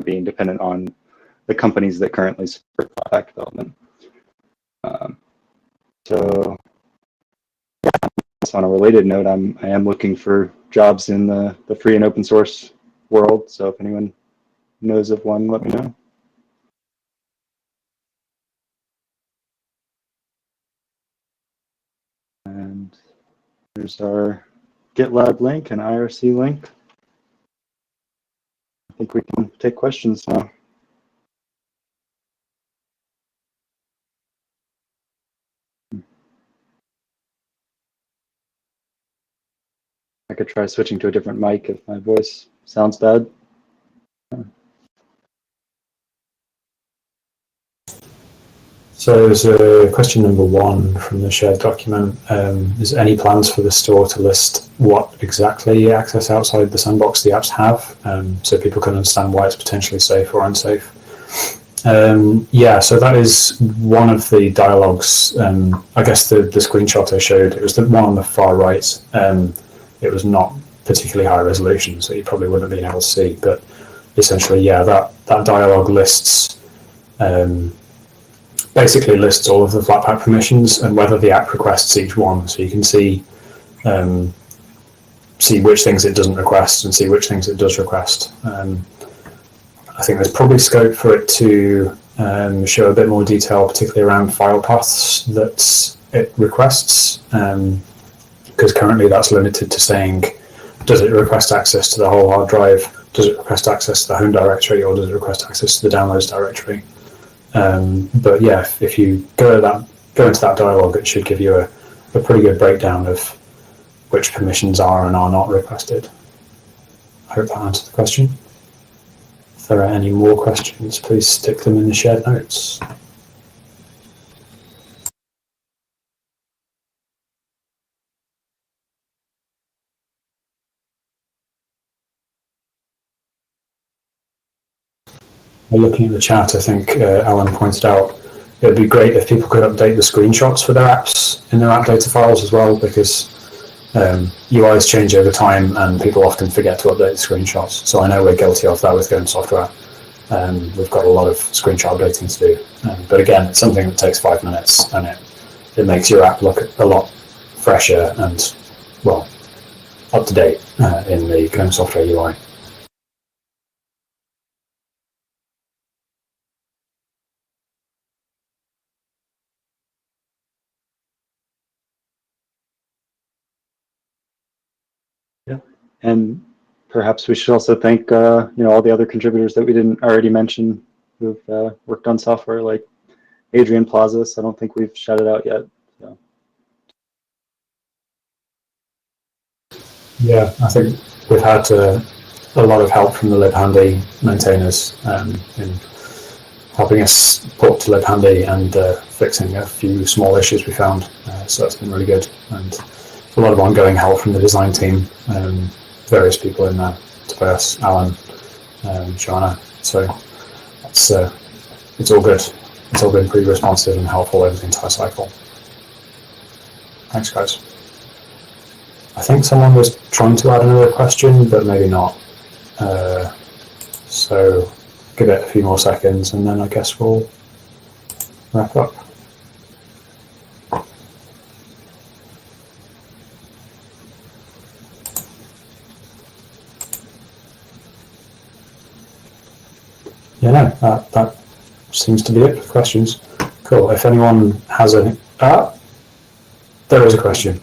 being dependent on the companies that currently support Flatpak development. So on a related note, I am looking for jobs in the free and open source world. So if anyone knows of one, let me know. And there's our GitLab link and IRC link. I think we can take questions now. I could try switching to a different mic if my voice sounds bad. So there's question number 1 from the shared document. Is any plans for the store to list what exactly access outside the sandbox the apps have, so people can understand why it's potentially safe or unsafe? Yeah, so that is one of the dialogues. I guess the screenshot I showed, it was the one on the far right. It was not particularly high resolution, so you probably wouldn't have been able to see. But essentially, yeah, that dialogue lists basically lists all of the Flatpak permissions and whether the app requests each one, so you can see which things it doesn't request and see which things it does request. I think there's probably scope for it to show a bit more detail, particularly around file paths that it requests, because currently that's limited to saying, does it request access to the whole hard drive, does it request access to the home directory, or does it request access to the downloads directory? But yeah, if you go into that dialogue, it should give you a pretty good breakdown of which permissions are and are not requested. I hope that answers the question. If there are any more questions, please stick them in the shared notes. Looking at the chat, I think Alan pointed out it would be great if people could update the screenshots for their apps in their app data files as well, because UIs change over time and people often forget to update the screenshots. So I know we're guilty of that with Gnome software. We've got a lot of screenshot updating to do. But again, it's something that takes 5 minutes and it makes your app look a lot fresher and, well, up to date in the Gnome software UI. And perhaps we should also thank all the other contributors that we didn't already mention who've worked on software, like Adrian Plazas. I don't think we've shouted out yet. So. Yeah, I think we've had a lot of help from the libhandy maintainers in helping us port to libhandy and fixing a few small issues we found. So that's been really good. And a lot of ongoing help from the design team. Various people in there, Tobias, Alan, Joanna. So it's all good. It's all been pretty responsive and helpful over the entire cycle. Thanks, guys. I think someone was trying to add another question, but maybe not. So give it a few more seconds and then I guess we'll wrap up. Yeah, no, that seems to be it for questions. Cool. If anyone has any... there is a question.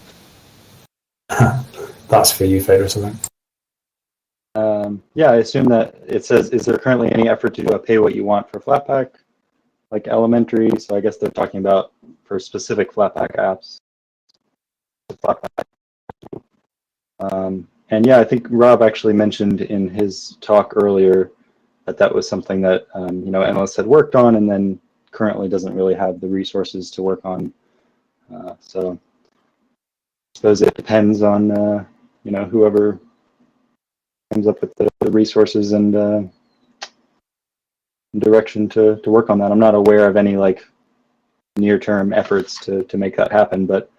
That's for you, Phaedrus, I think. Yeah, I assume that it says, is there currently any effort to do a pay what you want for Flatpak, like elementary? So I guess they're talking about for specific Flatpak apps. And yeah, I think Rob actually mentioned in his talk earlier that that was something that Endless had worked on and then currently doesn't really have the resources to work on. So I suppose it depends on whoever comes up with the resources and direction to work on that. I'm not aware of any like near-term efforts to make that happen, but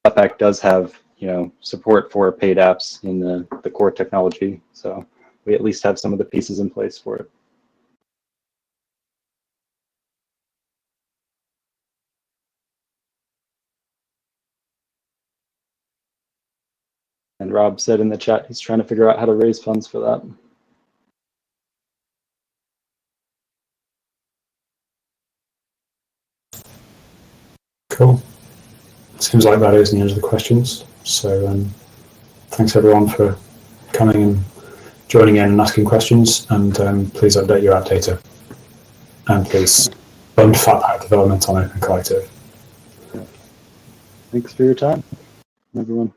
Flatpak does have support for paid apps in the core technology, so we at least have some of the pieces in place for it. And Rob said in the chat he's trying to figure out how to raise funds for that. Cool. Seems like that is the end of the questions. So thanks everyone for coming and joining in and asking questions, and please update your app data. And please fund Flatpak development on Open Collective. Thanks for your time, everyone.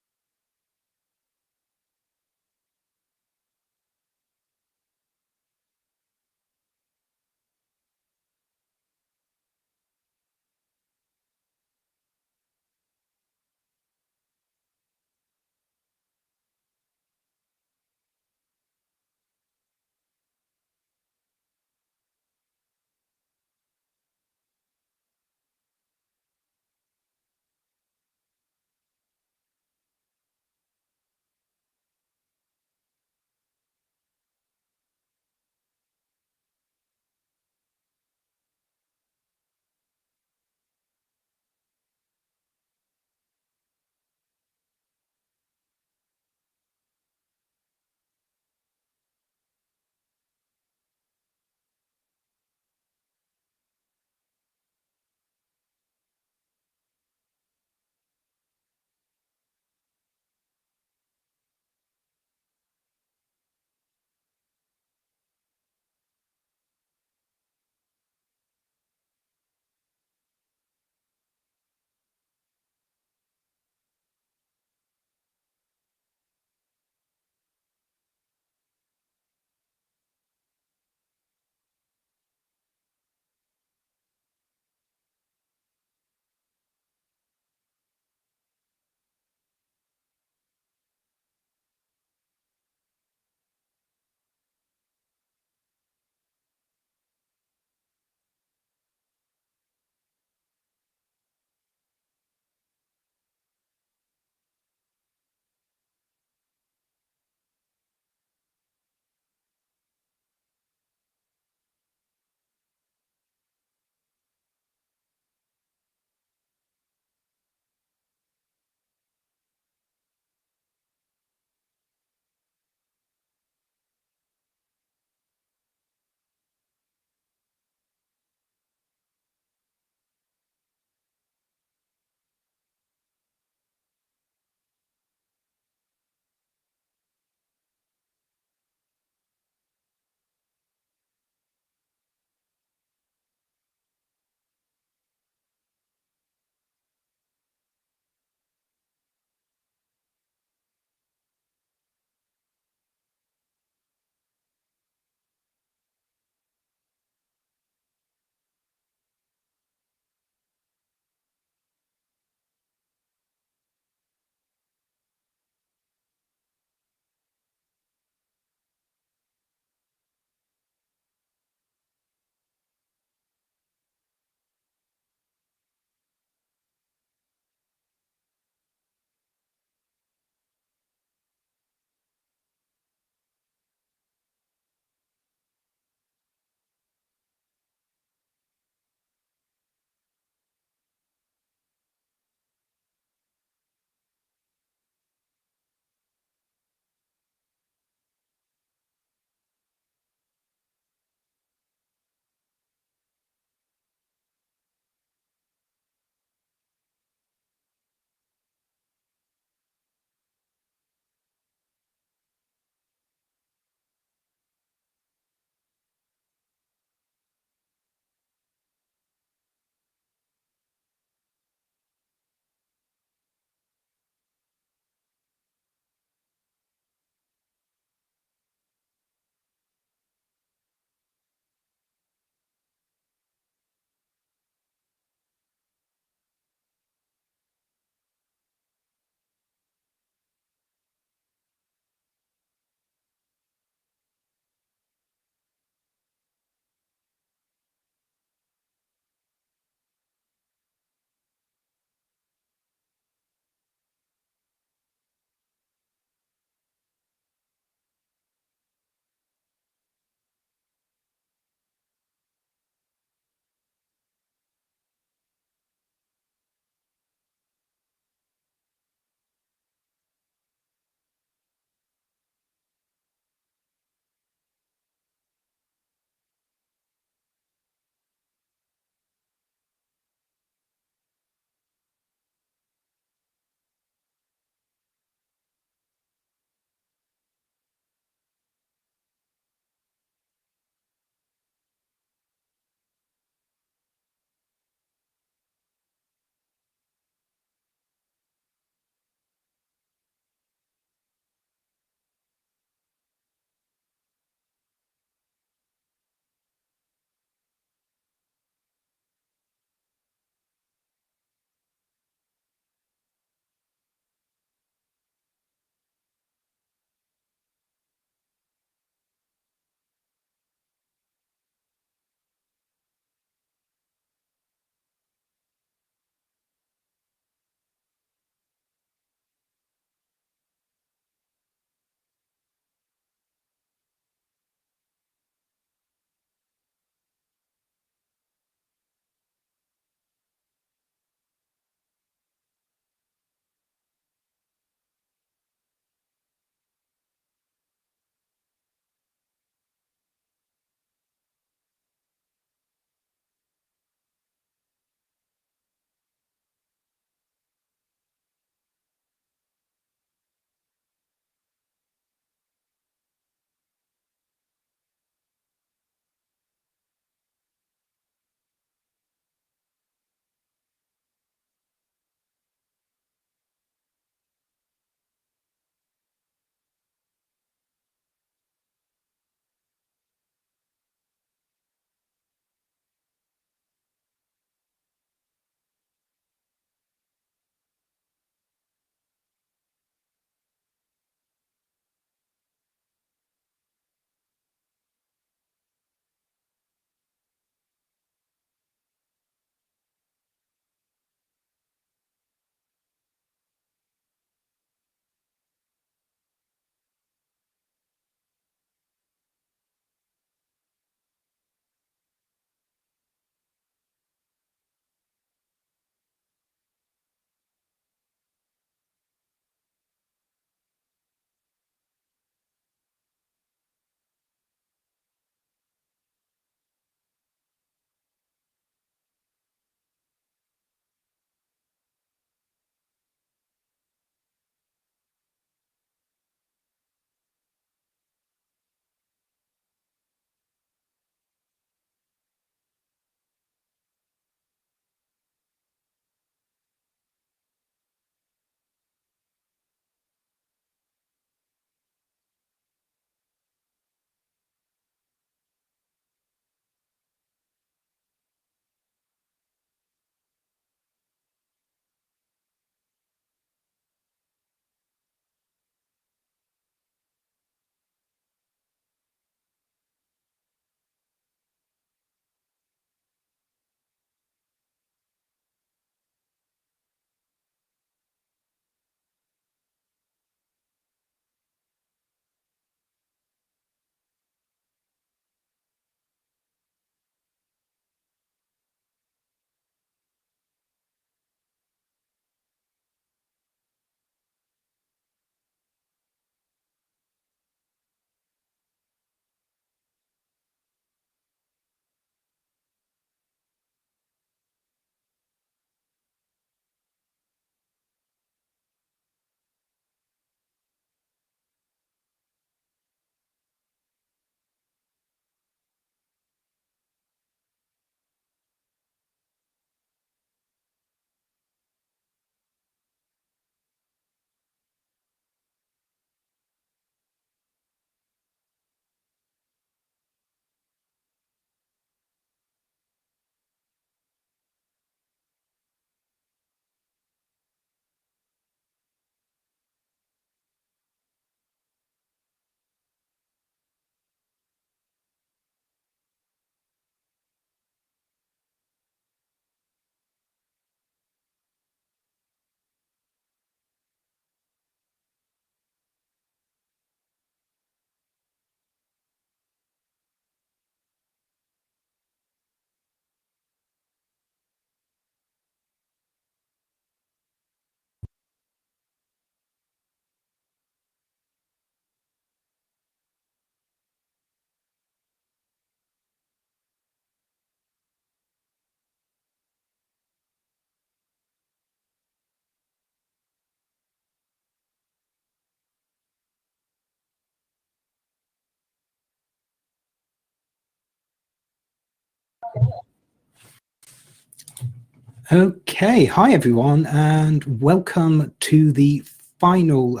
Okay, hi everyone, and welcome to the final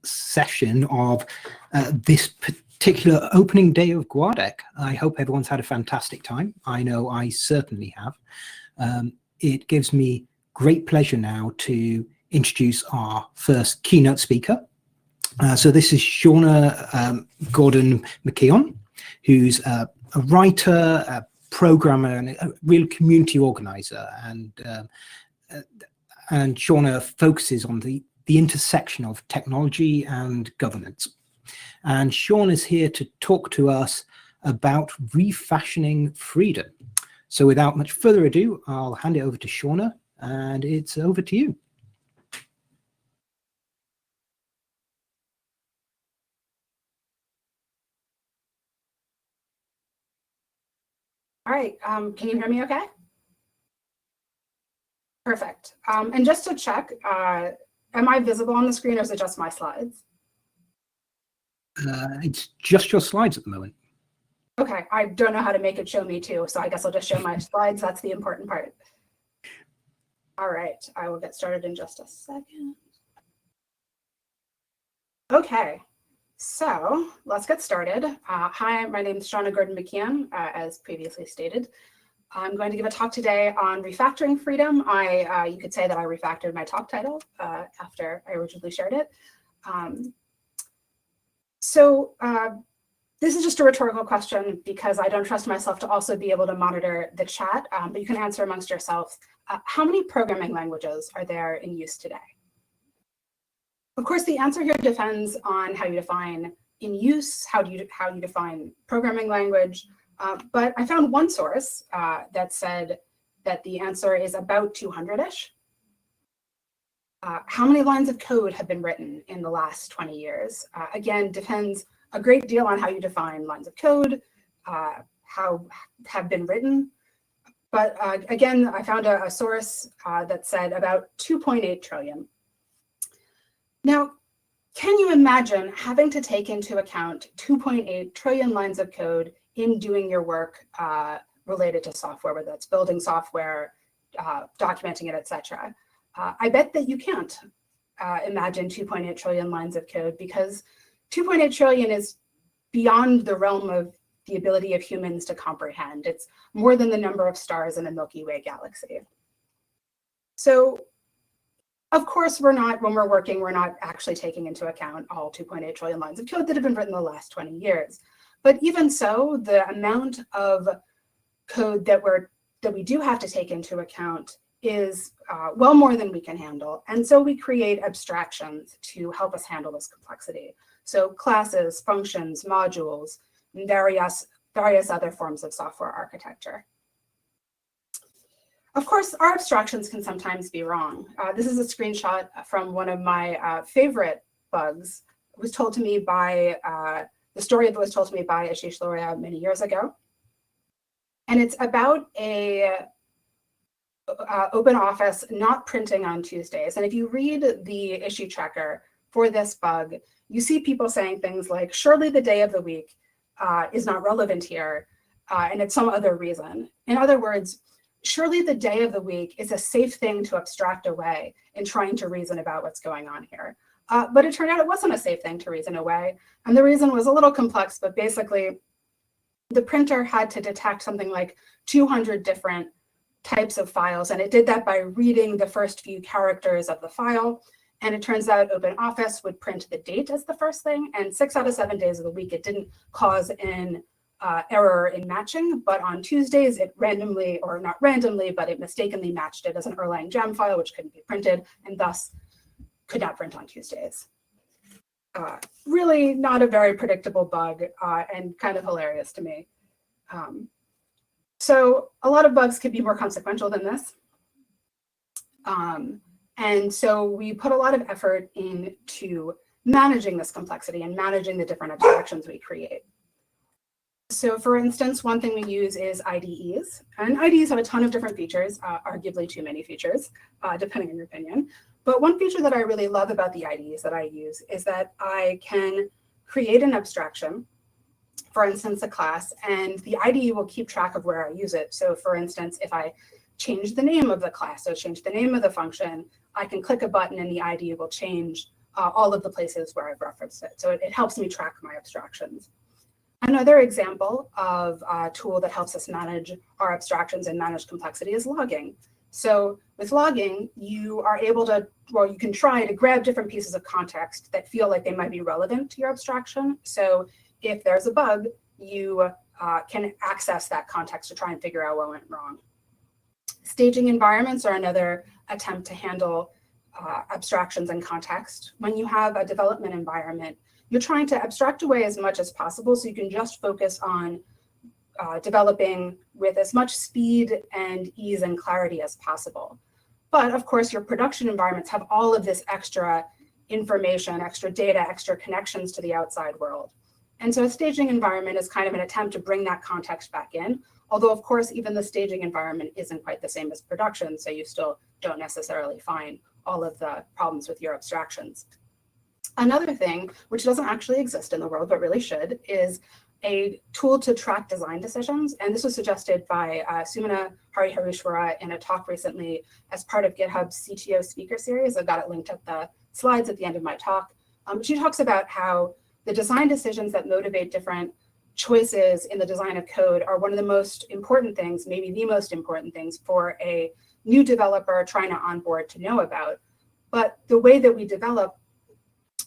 session of this particular opening day of GUADEC. I hope everyone's had a fantastic time. I know I certainly have. It gives me great pleasure now to introduce our first keynote speaker. So this is Shauna Gordon McKeon, who's a writer, a programmer, and a real community organizer. And Shauna focuses on the intersection of technology and governance. And Shauna is here to talk to us about refashioning freedom. So without much further ado, I'll hand it over to Shauna, and it's over to you. All right, can you hear me okay? Perfect. And just to check, am I visible on the screen or is it just my slides? It's just your slides at the moment. Okay, I don't know how to make it show me too, so I guess I'll just show my slides. That's the important part. All right, I will get started in just a second. Okay, so let's get started. Hi, my name is Shauna Gordon McKeon, as previously stated. I'm going to give a talk today on refactoring freedom. You could say that I refactored my talk title after I originally shared it. This is just a rhetorical question because I don't trust myself to also be able to monitor the chat, but you can answer amongst yourselves. How many programming languages are there in use today? Of course, the answer here depends on how you define in use, how you define programming language. But I found one source that said that the answer is about 200-ish. How many lines of code have been written in the last 20 years? Again, depends a great deal on how you define lines of code, how have been written. But again, I found a source that said about 2.8 trillion. Now, can you imagine having to take into account 2.8 trillion lines of code in doing your work related to software, whether that's building software, documenting it, etc.? I bet that you can't imagine 2.8 trillion lines of code because 2.8 trillion is beyond the realm of the ability of humans to comprehend. It's more than the number of stars in a Milky Way galaxy. So, of course, when we're working, we're not actually taking into account all 2.8 trillion lines of code that have been written in the last 20 years. But even so, the amount of code that we do have to take into account is well more than we can handle. And so we create abstractions to help us handle this complexity. So classes, functions, modules, and various other forms of software architecture. Of course, our abstractions can sometimes be wrong. This is a screenshot from one of my favorite bugs. It was told to me by, the story that was told to me by Ashish Loria many years ago. And it's about a open office not printing on Tuesdays. And if you read the issue tracker for this bug, you see people saying things like, surely the day of the week is not relevant here, and it's some other reason. In other words, surely the day of the week is a safe thing to abstract away in trying to reason about what's going on here. But it turned out it wasn't a safe thing to reason away. And the reason was a little complex, but basically the printer had to detect something like 200 different types of files. And it did that by reading the first few characters of the file. And it turns out OpenOffice would print the date as the first thing. And 6 out of 7 days of the week, it didn't cause an error in matching. But on Tuesdays, it randomly, or not randomly, but it mistakenly matched it as an Erlang gem file, which couldn't be printed, and thus could not print on Tuesdays. Really not a very predictable bug and kind of hilarious to me. So a lot of bugs could be more consequential than this. And so we put a lot of effort into managing this complexity and managing the different abstractions we create. So for instance, one thing we use is IDEs. And IDEs have a ton of different features, arguably too many features, depending on your opinion. But one feature that I really love about the IDEs that I use is that I can create an abstraction, for instance, a class, and the IDE will keep track of where I use it. So for instance, if I change the name of the class, so change the name of the function, I can click a button and the ID will change all of the places where I've referenced it. So it helps me track my abstractions. Another example of a tool that helps us manage our abstractions and manage complexity is logging. So with logging, you are able to, well, you can try to grab different pieces of context that feel like they might be relevant to your abstraction. So if there's a bug, you can access that context to try and figure out what went wrong. Staging environments are another attempt to handle abstractions and context. When you have a development environment, you're trying to abstract away as much as possible so you can just focus on developing with as much speed and ease and clarity as possible. But of course, your production environments have all of this extra information, extra data, extra connections to the outside world. And so a staging environment is kind of an attempt to bring that context back in. Although, of course, even the staging environment isn't quite the same as production, so you still don't necessarily find all of the problems with your abstractions. Another thing, which doesn't actually exist in the world, but really should, is a tool to track design decisions. And this was suggested by Sumana Hariharishwara in a talk recently as part of GitHub's CTO speaker series. I've got it linked at the slides at the end of my talk. She talks about how the design decisions that motivate different choices in the design of code are one of the most important things, maybe the most important things for a new developer trying to onboard to know about. But the way that we develop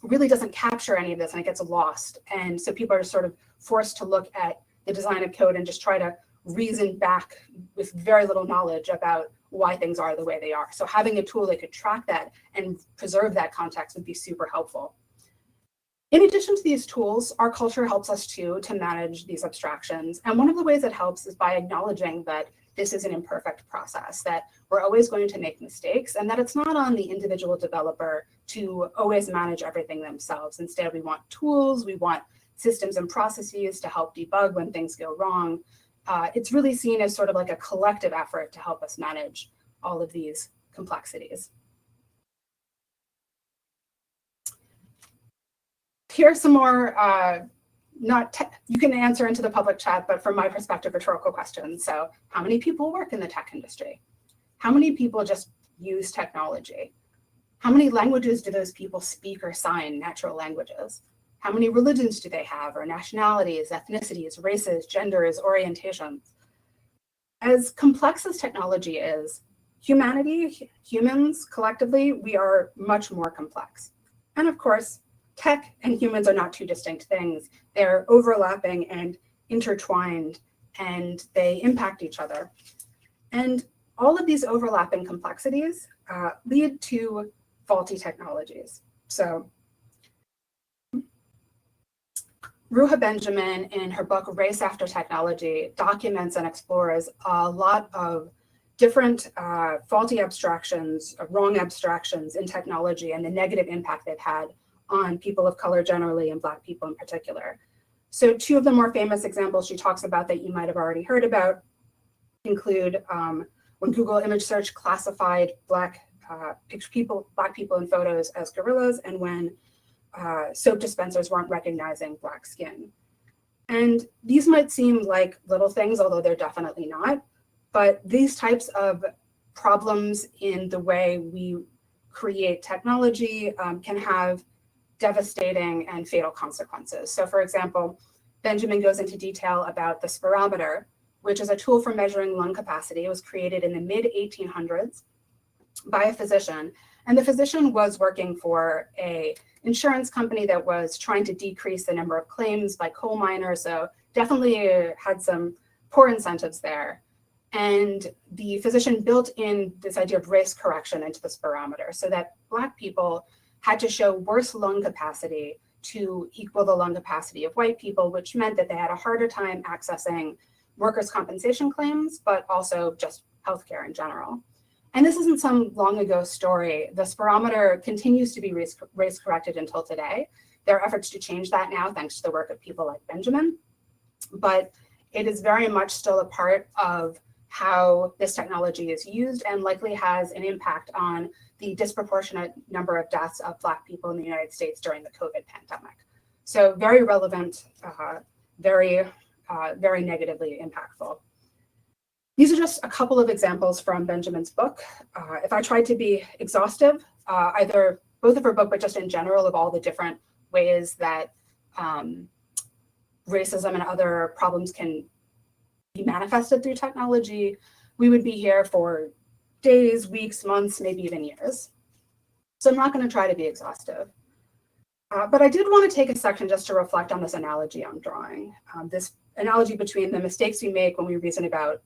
really doesn't capture any of this and it gets lost. And so people are sort of forced to look at the design of code and just try to reason back with very little knowledge about why things are the way they are. So having a tool that could track that and preserve that context would be super helpful. In addition to these tools, our culture helps us too to manage these abstractions. And one of the ways it helps is by acknowledging that this is an imperfect process, that we're always going to make mistakes, and that it's not on the individual developer to always manage everything themselves. Instead, we want tools, we want systems and processes to help debug when things go wrong. It's really seen as sort of like a collective effort to help us manage all of these complexities. Here's some more, you can answer into the public chat, but from my perspective, rhetorical questions. So how many people work in the tech industry? How many people just use technology? How many languages do those people speak or sign, natural languages? How many religions do they have, or nationalities, ethnicities, races, genders, orientations? As complex as technology is, humanity, humans, collectively, we are much more complex. And of course, tech and humans are not two distinct things. They're overlapping and intertwined, and they impact each other. And all of these overlapping complexities lead to faulty technologies. So Ruha Benjamin, in her book, Race After Technology, documents and explores a lot of different faulty abstractions, wrong abstractions in technology and the negative impact they've had on people of color generally and Black people in particular. So two of the more famous examples she talks about that you might have already heard about include when Google image search classified Black people in photos as gorillas, and when soap dispensers weren't recognizing Black skin. And these might seem like little things, although they're definitely not, but these types of problems in the way we create technology can have devastating and fatal consequences. So for example, Benjamin goes into detail about the spirometer, which is a tool for measuring lung capacity. It was created in the mid-1800s by a physician. And the physician was working for an insurance company that was trying to decrease the number of claims by coal miners. So definitely had some poor incentives there. And the physician built in this idea of race correction into the spirometer so that Black people had to show worse lung capacity to equal the lung capacity of white people, which meant that they had a harder time accessing workers' compensation claims, but also just healthcare in general. And this isn't some long ago story. The spirometer continues to be race corrected until today. There are efforts to change that now, thanks to the work of people like Benjamin. But it is very much still a part of how this technology is used and likely has an impact on the disproportionate number of deaths of Black people in the United States during the COVID pandemic. So very relevant, very negatively impactful. These are just a couple of examples from Benjamin's book. If I tried to be exhaustive, either both of her book, but just in general of all the different ways that racism and other problems can be manifested through technology, we would be here for days, weeks, months, maybe even years. So I'm not going to try to be exhaustive. But I did want to take a section just to reflect on this analogy I'm drawing, this analogy between the mistakes we make when we reason about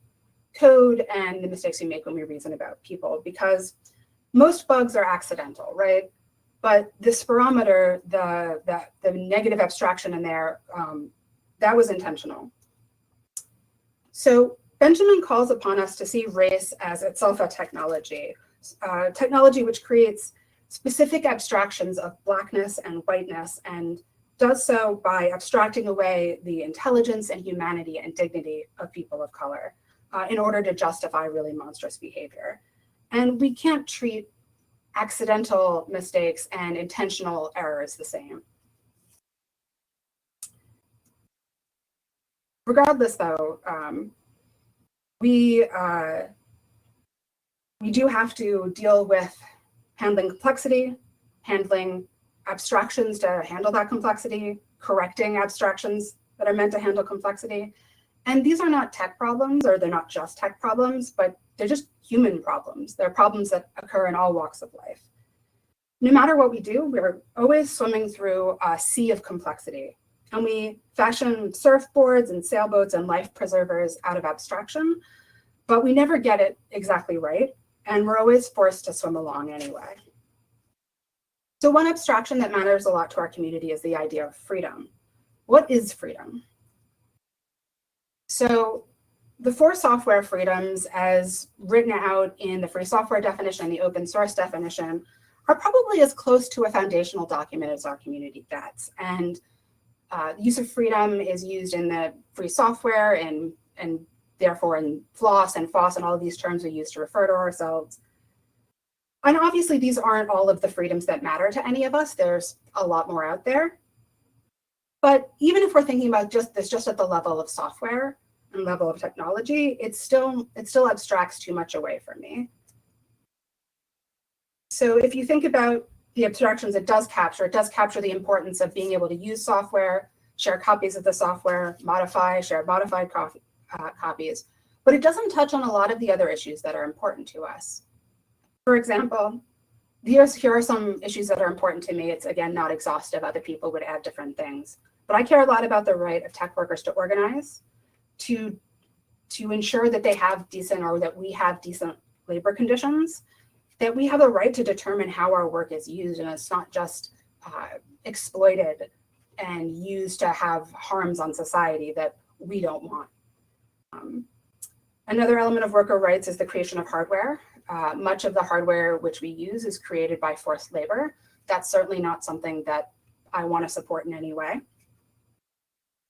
code and the mistakes we make when we reason about people, because most bugs are accidental, right? But this spirometer, the negative abstraction in there, that was intentional. So Benjamin calls upon us to see race as itself a technology, technology which creates specific abstractions of blackness and whiteness, and does so by abstracting away the intelligence and humanity and dignity of people of color in order to justify really monstrous behavior. And we can't treat accidental mistakes and intentional errors the same. Regardless, though, we do have to deal with handling complexity, handling abstractions to handle that complexity, correcting abstractions that are meant to handle complexity. And these are not tech problems, or they're not just tech problems, but they're just human problems. They're problems that occur in all walks of life. No matter what we do, we're always swimming through a sea of complexity. And we fashion surfboards and sailboats and life preservers out of abstraction, but we never get it exactly right. And we're always forced to swim along anyway. So one abstraction that matters a lot to our community is the idea of freedom. What is freedom? So the 4 software freedoms, as written out in the free software definition and the open source definition, are probably as close to a foundational document as our community gets. And the use of freedom is used in the free software and therefore in FLOSS and FOSS and all of these terms we use to refer to ourselves. And obviously these aren't all of the freedoms that matter to any of us. There's a lot more out there. But even if we're thinking about just at the level of software and level of technology, it still abstracts too much away from me. So if you think about the abstractions it does capture the importance of being able to use software, share copies of the software, share modified copies, but it doesn't touch on a lot of the other issues that are important to us. For example, here are some issues that are important to me. It's, again, not exhaustive. Other people would add different things. But I care a lot about the right of tech workers to organize, to ensure that they have decent, or that we have decent labor conditions, that we have a right to determine how our work is used, and it's not just exploited and used to have harms on society that we don't want. Another element of worker rights is the creation of hardware. Much of the hardware which we use is created by forced labor. That's certainly not something that I want to support in any way.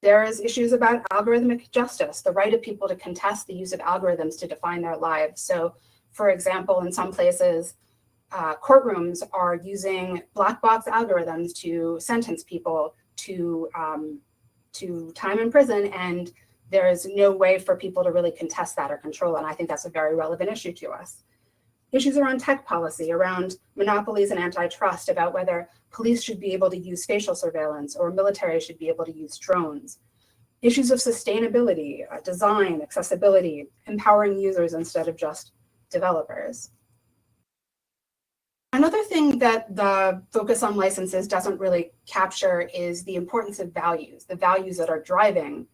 There's issues about algorithmic justice, the right of people to contest the use of algorithms to define their lives. So, for example, in some places, courtrooms are using black box algorithms to sentence people to time in prison, and there is no way for people to really contest that or control it. And I think that's a very relevant issue to us. Issues around tech policy, around monopolies and antitrust, about whether police should be able to use facial surveillance or military should be able to use drones. Issues of sustainability, design, accessibility, empowering users instead of just developers. Another thing that the focus on licenses doesn't really capture is the importance of values, the values that are driving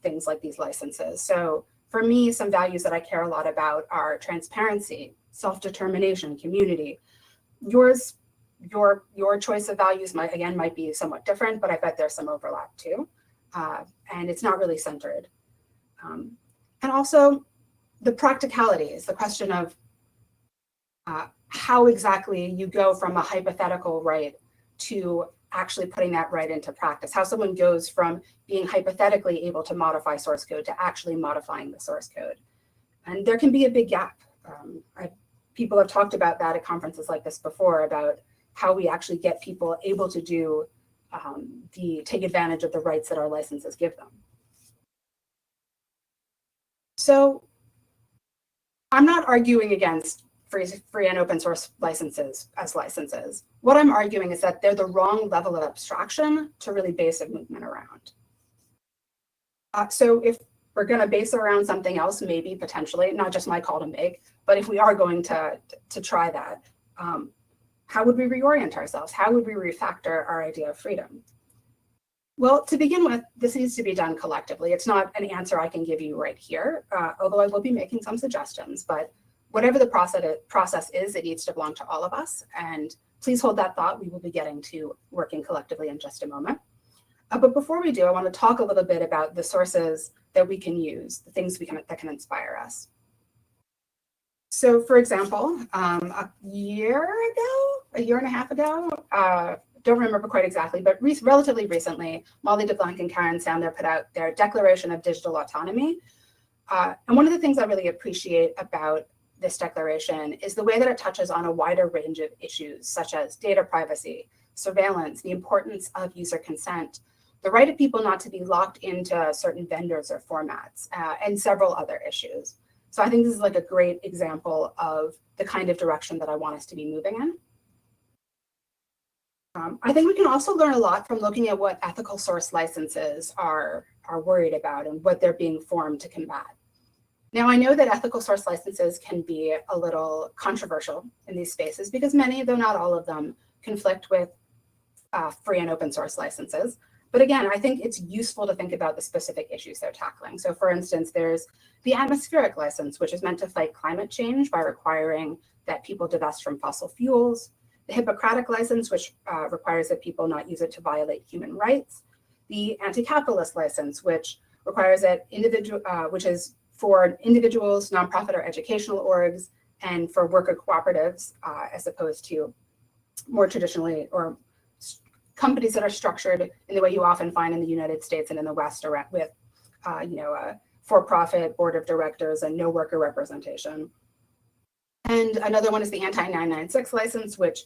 things like these licenses. So for me, some values that I care a lot about are transparency, self-determination, community. Your choice of values might be somewhat different, but I bet there's some overlap too. And it's not really centered. And also the practicalities, the question of how exactly you go from a hypothetical right to actually putting that right into practice, how someone goes from being hypothetically able to modify source code to actually modifying the source code. And there can be a big gap. People have talked about that at conferences like this before, about how we actually get people able to do take advantage of the rights that our licenses give them. So I'm not arguing against free and open source licenses as licenses. What I'm arguing is that they're the wrong level of abstraction to really base a movement around. So if we're going to base it around something else, maybe potentially, not just my call to make, but if we are going to try that, how would we reorient ourselves? How would we refactor our idea of freedom? Well, to begin with, this needs to be done collectively. It's not an answer I can give you right here, although I will be making some suggestions. But whatever the process is, it needs to belong to all of us. And please hold that thought. We will be getting to working collectively in just a moment. But before we do, I want to talk a little bit about the sources that we can use, the things that can inspire us. So, for example, a year and a half ago, don't remember quite exactly, but relatively recently, Molly DeBlanc and Karen Sandler put out their Declaration of Digital Autonomy. And one of the things I really appreciate about this declaration is the way that it touches on a wider range of issues, such as data privacy, surveillance, the importance of user consent, the right of people not to be locked into certain vendors or formats, and several other issues. So I think this is like a great example of the kind of direction that I want us to be moving in. I think we can also learn a lot from looking at what ethical source licenses are worried about and what they're being formed to combat. Now, I know that ethical source licenses can be a little controversial in these spaces because many, though not all of them, conflict with free and open source licenses. But again, I think it's useful to think about the specific issues they're tackling. So for instance, there's the atmospheric license, which is meant to fight climate change by requiring that people divest from fossil fuels. The Hippocratic license, which requires that people not use it to violate human rights. The anti-capitalist license, which requires that which is for individuals, nonprofit or educational orgs, and for worker cooperatives, as opposed to more traditionally, or companies that are structured in the way you often find in the United States and in the West, with a for-profit board of directors and no worker representation. And another one is the anti-996 license, which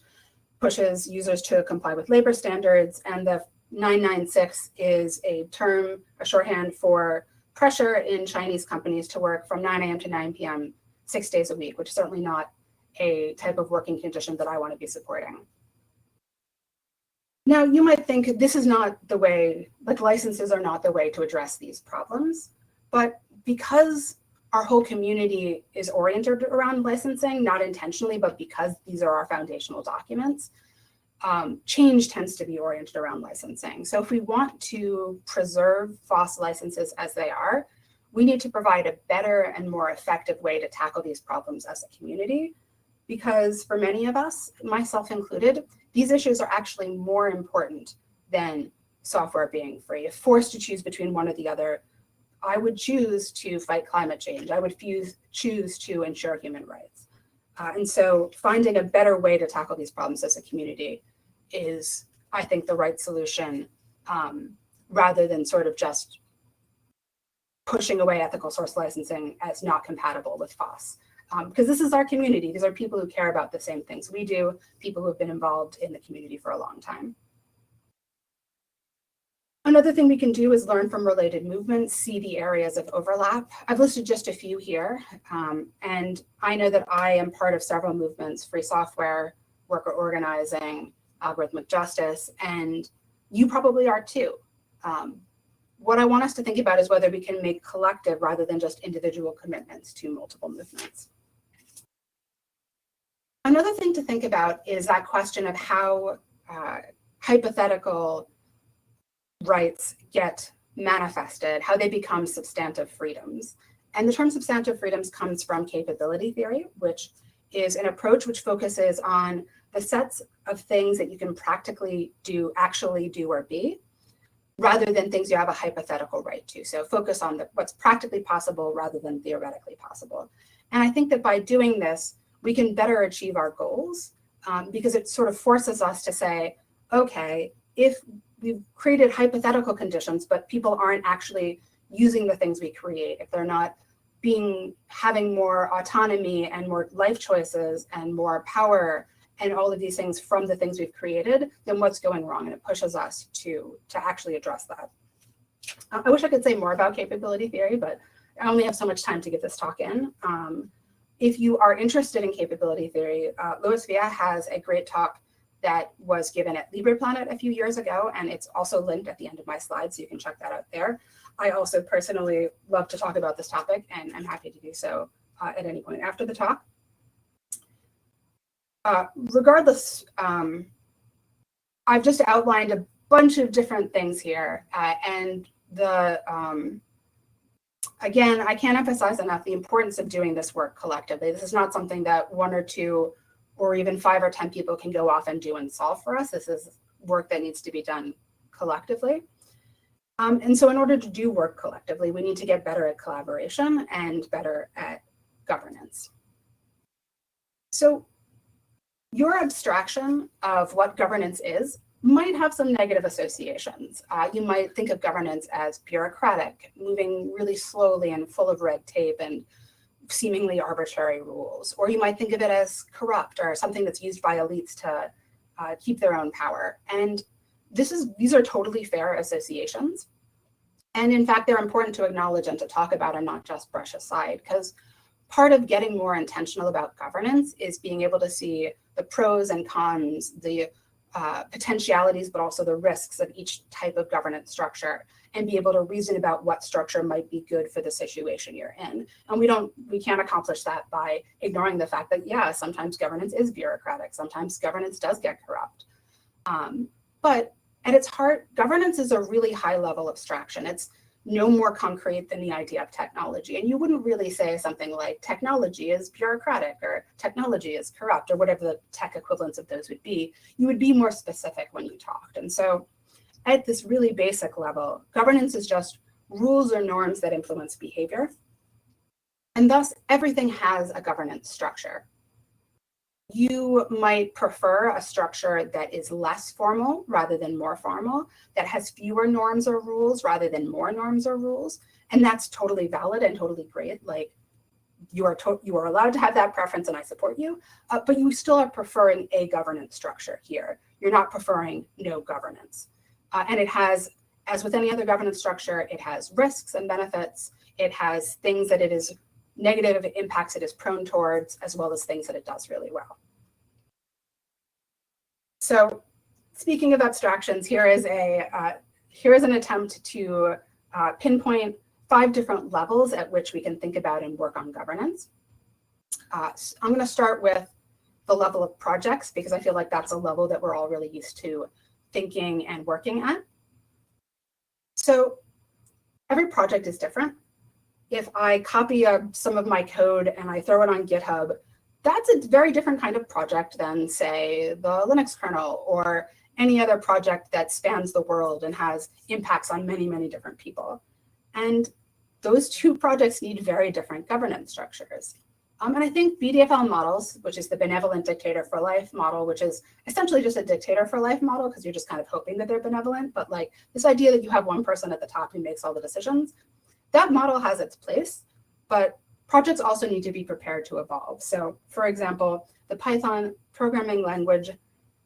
pushes users to comply with labor standards. And the 996 is a term, a shorthand for pressure in Chinese companies to work from 9 a.m. to 9 p.m. 6 days a week, which is certainly not a type of working condition that I want to be supporting. Now, you might think this is not the way, like licenses are not the way to address these problems, but because our whole community is oriented around licensing, not intentionally, but because these are our foundational documents, change tends to be oriented around licensing. So if we want to preserve FOSS licenses as they are, we need to provide a better and more effective way to tackle these problems as a community, because for many of us, myself included, these issues are actually more important than software being free. If forced to choose between one or the other, I would choose to fight climate change. I would choose to ensure human rights. And so finding a better way to tackle these problems as a community is, I think, the right solution, rather than sort of just pushing away ethical source licensing as not compatible with FOSS. Because this is our community. These are people who care about the same things we do, people who have been involved in the community for a long time. Another thing we can do is learn from related movements, see the areas of overlap. I've listed just a few here, and I know that I am part of several movements: free software, worker organizing, algorithmic justice, and you probably are too. What I want us to think about is whether we can make collective rather than just individual commitments to multiple movements. Another thing to think about is that question of how hypothetical rights get manifested, how they become substantive freedoms. And the term substantive freedoms comes from capability theory, which is an approach which focuses on the sets of things that you can practically do, actually do or be, rather than things you have a hypothetical right to. So focus on what's practically possible rather than theoretically possible. And I think that by doing this, we can better achieve our goals, because it sort of forces us to say, okay, if we've created hypothetical conditions, but people aren't actually using the things we create, if they're not having more autonomy and more life choices and more power and all of these things from the things we've created, then what's going wrong? And it pushes us to actually address that. I wish I could say more about capability theory, but I only have so much time to get this talk in. if you are interested in capability theory, Louis Villa has a great talk that was given at LibrePlanet a few years ago, and it's also linked at the end of my slides, so you can check that out there. I also personally love to talk about this topic, and I'm happy to do so at any point after the talk. Regardless, I've just outlined a bunch of different things here, and again, I can't emphasize enough the importance of doing this work collectively. This is not something that 1 or 2 or even 5 or 10 people can go off and do and solve for us. This is work that needs to be done collectively. And so in order to do work collectively, we need to get better at collaboration and better at governance. So your abstraction of what governance is might have some negative associations. You might think of governance as bureaucratic, moving really slowly and full of red tape and seemingly arbitrary rules. Or you might think of it as corrupt or something that's used by elites to keep their own power. And these are totally fair associations. And in fact, they're important to acknowledge and to talk about and not just brush aside, because part of getting more intentional about governance is being able to see the pros and cons, the potentialities, but also the risks of each type of governance structure, and be able to reason about what structure might be good for the situation you're in. And we can't accomplish that by ignoring the fact that, yeah, sometimes governance is bureaucratic, sometimes governance does get corrupt. But at its heart, governance is a really high level abstraction. It's no more concrete than the idea of technology. And you wouldn't really say something like technology is bureaucratic or technology is corrupt or whatever the tech equivalents of those would be. You would be more specific when you talked. And so at this really basic level, governance is just rules or norms that influence behavior. And thus everything has a governance structure. You might prefer a structure that is less formal rather than more formal, that has fewer norms or rules rather than more norms or rules. And that's totally valid and totally great. Like you are allowed to have that preference and I support you, but you still are preferring a governance structure here. You're not preferring no governance. And it has, as with any other governance structure, it has risks and benefits. It has things that it is negative impacts it is prone towards, as well as things that it does really well. So speaking of abstractions, here is an attempt to pinpoint 5 different levels at which we can think about and work on governance. I'm going to start with the level of projects, because I feel like that's a level that we're all really used to thinking and working at. So every project is different. If I copy some of my code and I throw it on GitHub, that's a very different kind of project than, say, the Linux kernel or any other project that spans the world and has impacts on many, many different people. And those 2 projects need very different governance structures. And I think BDFL models, which is the benevolent dictator for life model, which is essentially just a dictator for life model, because you're just kind of hoping that they're benevolent, but like this idea that you have one person at the top who makes all the decisions, that model has its place, but projects also need to be prepared to evolve. So for example, the Python programming language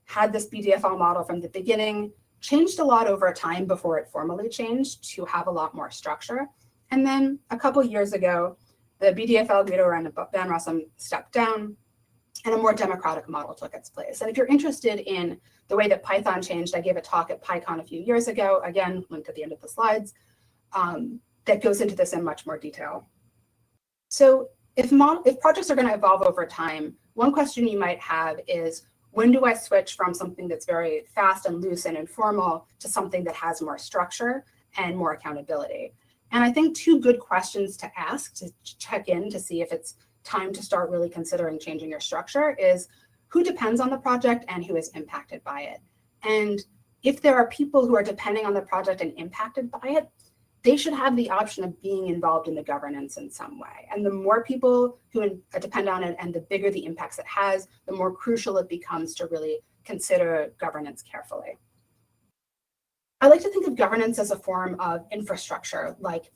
had this BDFL model from the beginning, changed a lot over time before it formally changed to have a lot more structure. And then a couple years ago, the BDFL Guido and Van Rossum stepped down and a more democratic model took its place. And if you're interested in the way that Python changed, I gave a talk at PyCon a few years ago, again, linked at the end of the slides, that goes into this in much more detail. So if projects are going to evolve over time, one question you might have is, when do I switch from something that's very fast and loose and informal to something that has more structure and more accountability? And I think 2 good questions to ask to check in to see if it's time to start really considering changing your structure is, who depends on the project and who is impacted by it? And if there are people who are depending on the project and impacted by it, they should have the option of being involved in the governance in some way. And the more people who depend on it and the bigger the impacts it has, the more crucial it becomes to really consider governance carefully. I like to think of governance as a form of infrastructure, like,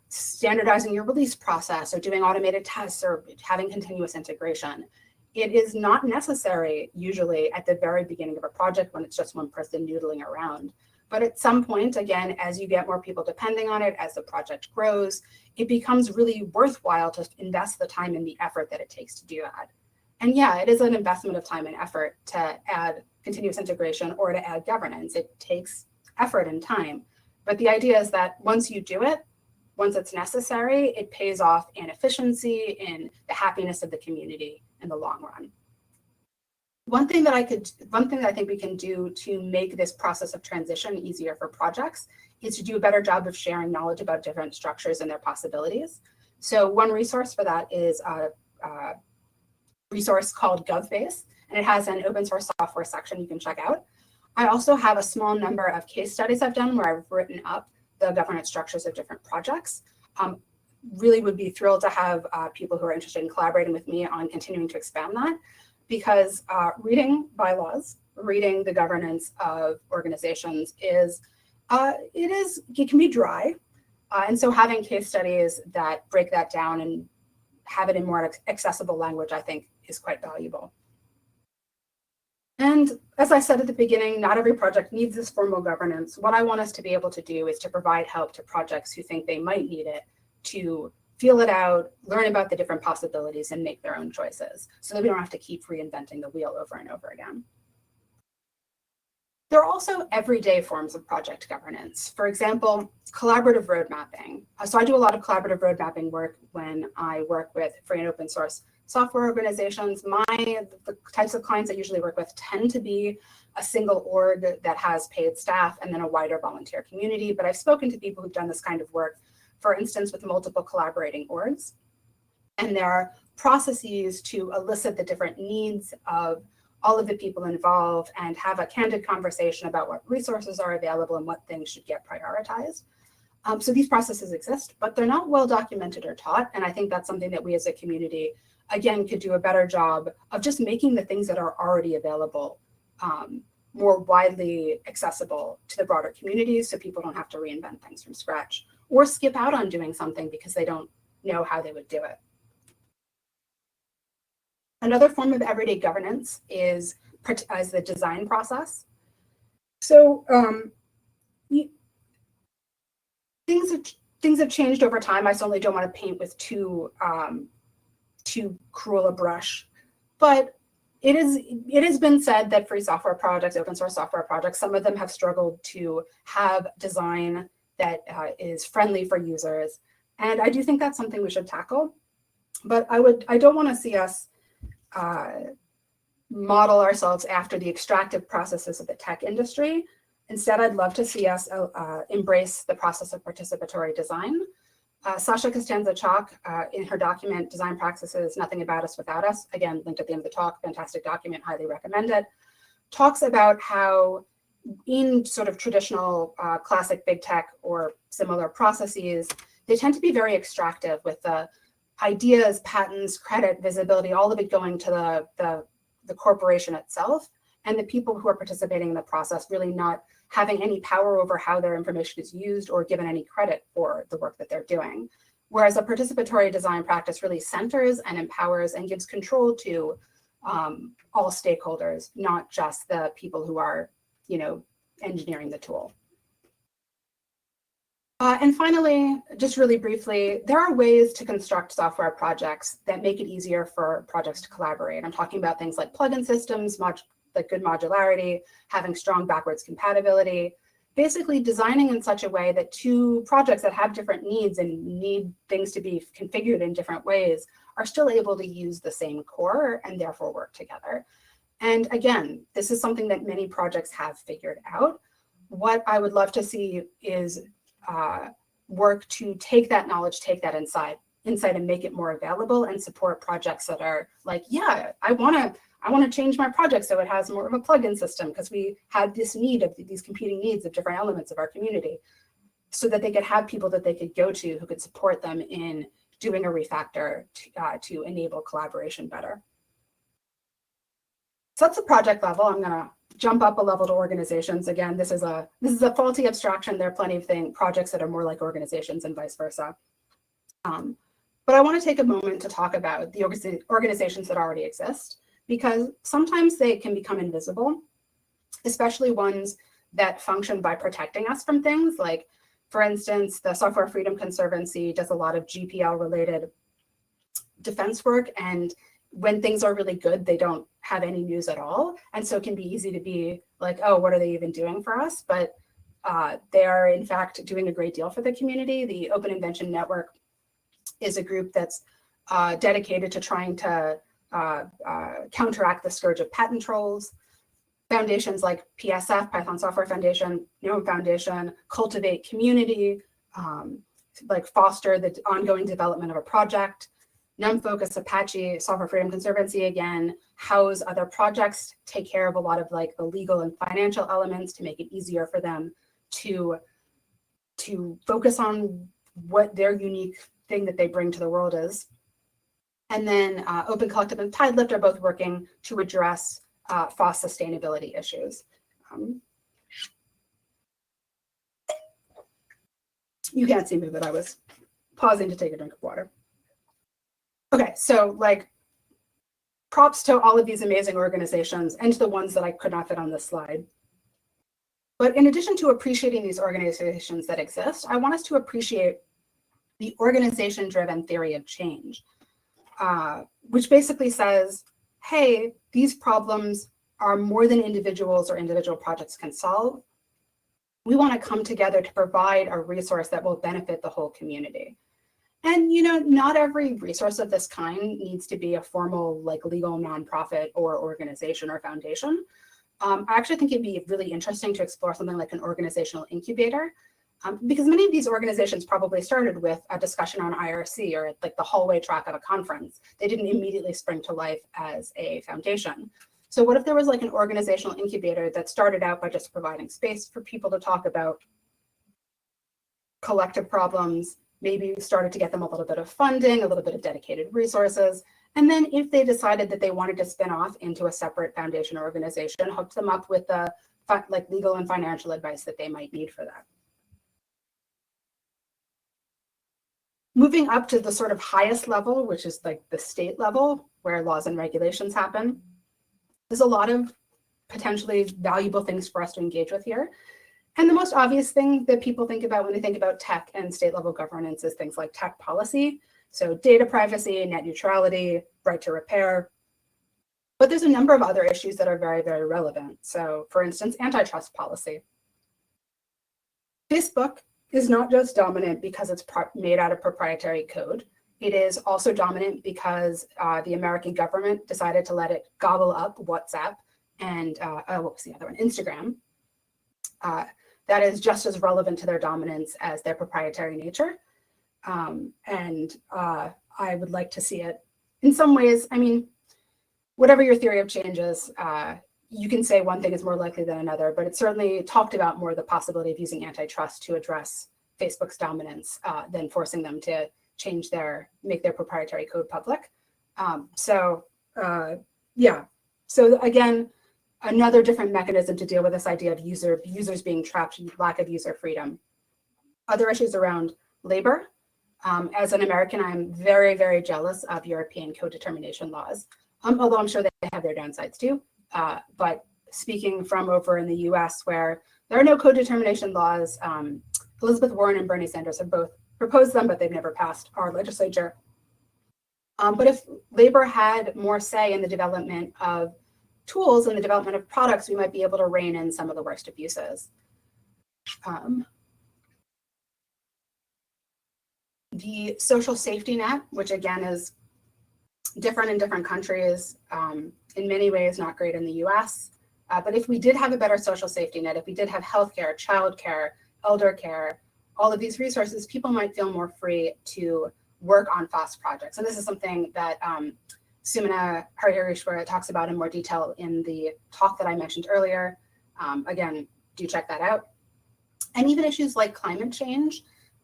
standardizing your release process or doing automated tests or having continuous integration. It is not necessary usually at the very beginning of a project when it's just one person noodling around. But at some point, again, as you get more people depending on it, as the project grows, it becomes really worthwhile to invest the time and the effort that it takes to do that. And yeah, it is an investment of time and effort to add continuous integration or to add governance. It takes effort and time. But the idea is that once you do it, once it's necessary, it pays off in efficiency, in the happiness of the community in the long run. One thing that I think we can do to make this process of transition easier for projects is to do a better job of sharing knowledge about different structures and their possibilities. So one resource for that is a resource called GovBase, and it has an open source software section you can check out. I also have a small number of case studies I've done where I've written up the governance structures of different projects. Really would be thrilled to have people who are interested in collaborating with me on continuing to expand that, because reading bylaws, reading the governance of organizations it can be dry. And so having case studies that break that down and have it in more accessible language, I think is quite valuable. And as I said at the beginning, not every project needs this formal governance. What I want us to be able to do is to provide help to projects who think they might need it to feel it out, learn about the different possibilities, and make their own choices so that we don't have to keep reinventing the wheel over and over again. There are also everyday forms of project governance. For example, collaborative road mapping. So I do a lot of collaborative road mapping work when I work with free and open source software organizations. The types of clients I usually work with tend to be a single org that has paid staff and then a wider volunteer community. But I've spoken to people who've done this kind of work, for instance, with multiple collaborating orgs. And there are processes to elicit the different needs of all of the people involved and have a candid conversation about what resources are available and what things should get prioritized. So these processes exist, but they're not well documented or taught. And I think that's something that we as a community, again, could do a better job of just making the things that are already available more widely accessible to the broader community so people don't have to reinvent things from scratch or skip out on doing something because they don't know how they would do it. Another form of everyday governance is the design process. So things have changed over time. I certainly don't want to paint with too cruel a brush, but it has been said that free software projects, open source software projects, some of them have struggled to have design that is friendly for users. And I do think that's something we should tackle. But I don't want to see us model ourselves after the extractive processes of the tech industry. Instead, I'd love to see us embrace the process of participatory design. Sasha Costanza-Chalk, in her document, Design Practices, Nothing About Us Without Us, again, linked at the end of the talk, fantastic document, highly recommend it, talks about how in sort of traditional classic big tech or similar processes, they tend to be very extractive with the ideas, patents, credit, visibility, all of it going to the corporation itself, and the people who are participating in the process really not having any power over how their information is used or given any credit for the work that they're doing. Whereas a participatory design practice really centers and empowers and gives control to all stakeholders, not just the people who are, engineering the tool. And finally, just really briefly, there are ways to construct software projects that make it easier for projects to collaborate. I'm talking about things like plugin systems, like good modularity, having strong backwards compatibility, basically designing in such a way that two projects that have different needs and need things to be configured in different ways are still able to use the same core and therefore work together. And again, this is something that many projects have figured out. What I would love to see is work to take that knowledge, take that insight and make it more available and support projects that are like, yeah, I want to change my project so it has more of a plugin system because we had this need of these competing needs of different elements of our community, so that they could have people that they could go to who could support them in doing a refactor to enable collaboration better. So that's the project level. I'm going to jump up a level to organizations. Again, this is a faulty abstraction. There are plenty of projects that are more like organizations and vice versa. But I want to take a moment to talk about the organizations that already exist, because sometimes they can become invisible, especially ones that function by protecting us from things. Like, for instance, the Software Freedom Conservancy does a lot of GPL related defense work, and when things are really good, they don't have any news at all. And so it can be easy to be like, oh, what are they even doing for us? But they are in fact doing a great deal for the community. The Open Invention Network is a group that's dedicated to trying to counteract the scourge of patent trolls. Foundations like PSF, Python Software Foundation, Gnome Foundation, cultivate community, like foster the ongoing development of a project. Gnome Focus, Apache, Software Freedom Conservancy, again, house other projects, take care of a lot of like the legal and financial elements to make it easier for them to focus on what their unique thing that they bring to the world is. And then Open Collective and Tidelift are both working to address FOSS sustainability issues. You can't see me, but I was pausing to take a drink of water. Okay, so like props to all of these amazing organizations and to the ones that I could not fit on this slide. But in addition to appreciating these organizations that exist, I want us to appreciate the organization-driven theory of change, which basically says, hey, these problems are more than individuals or individual projects can solve. We want to come together to provide a resource that will benefit the whole community. And, you know, not every resource of this kind needs to be a formal, like, legal nonprofit or organization or foundation. I actually think it'd be really interesting to explore something like an organizational incubator, because many of these organizations probably started with a discussion on IRC or like the hallway track of a conference. They didn't immediately spring to life as a foundation. So what if there was like an organizational incubator that started out by just providing space for people to talk about collective problems, maybe started to get them a little bit of funding, a little bit of dedicated resources. And then if they decided that they wanted to spin off into a separate foundation or organization, hooked them up with the like legal and financial advice that they might need for that. Moving up to the sort of highest level, which is like the state level, where laws and regulations happen, there's a lot of potentially valuable things for us to engage with here. And the most obvious thing that people think about when they think about tech and state level governance is things like tech policy. So data privacy, net neutrality, right to repair. But there's a number of other issues that are very, very relevant. So for instance, antitrust policy. Facebook is not just dominant because it's made out of proprietary code. It is also dominant because the American government decided to let it gobble up WhatsApp and what was the other one? Instagram. That is just as relevant to their dominance as their proprietary nature. And I would like to see it in some ways. I mean, whatever your theory of change is, you can say one thing is more likely than another, but it certainly talked about more the possibility of using antitrust to address Facebook's dominance than forcing them to make their proprietary code public. Yeah. So again, another different mechanism to deal with this idea of users being trapped in lack of user freedom. Other issues around labor. As an American, I'm very, very jealous of European co-determination laws, although I'm sure they have their downsides too. But speaking from over in the US, where there are no co-determination laws, Elizabeth Warren and Bernie Sanders have both proposed them, but they've never passed our legislature. But if labor had more say in the development of tools and the development of products, we might be able to rein in some of the worst abuses. The social safety net, which again is different in different countries, in many ways not great in the US. But if we did have a better social safety net, if we did have healthcare, childcare, elder care, all of these resources, people might feel more free to work on FOSS projects. And this is something that Sumana Hariharishwara talks about in more detail in the talk that I mentioned earlier. Again, do check that out. And even issues like climate change.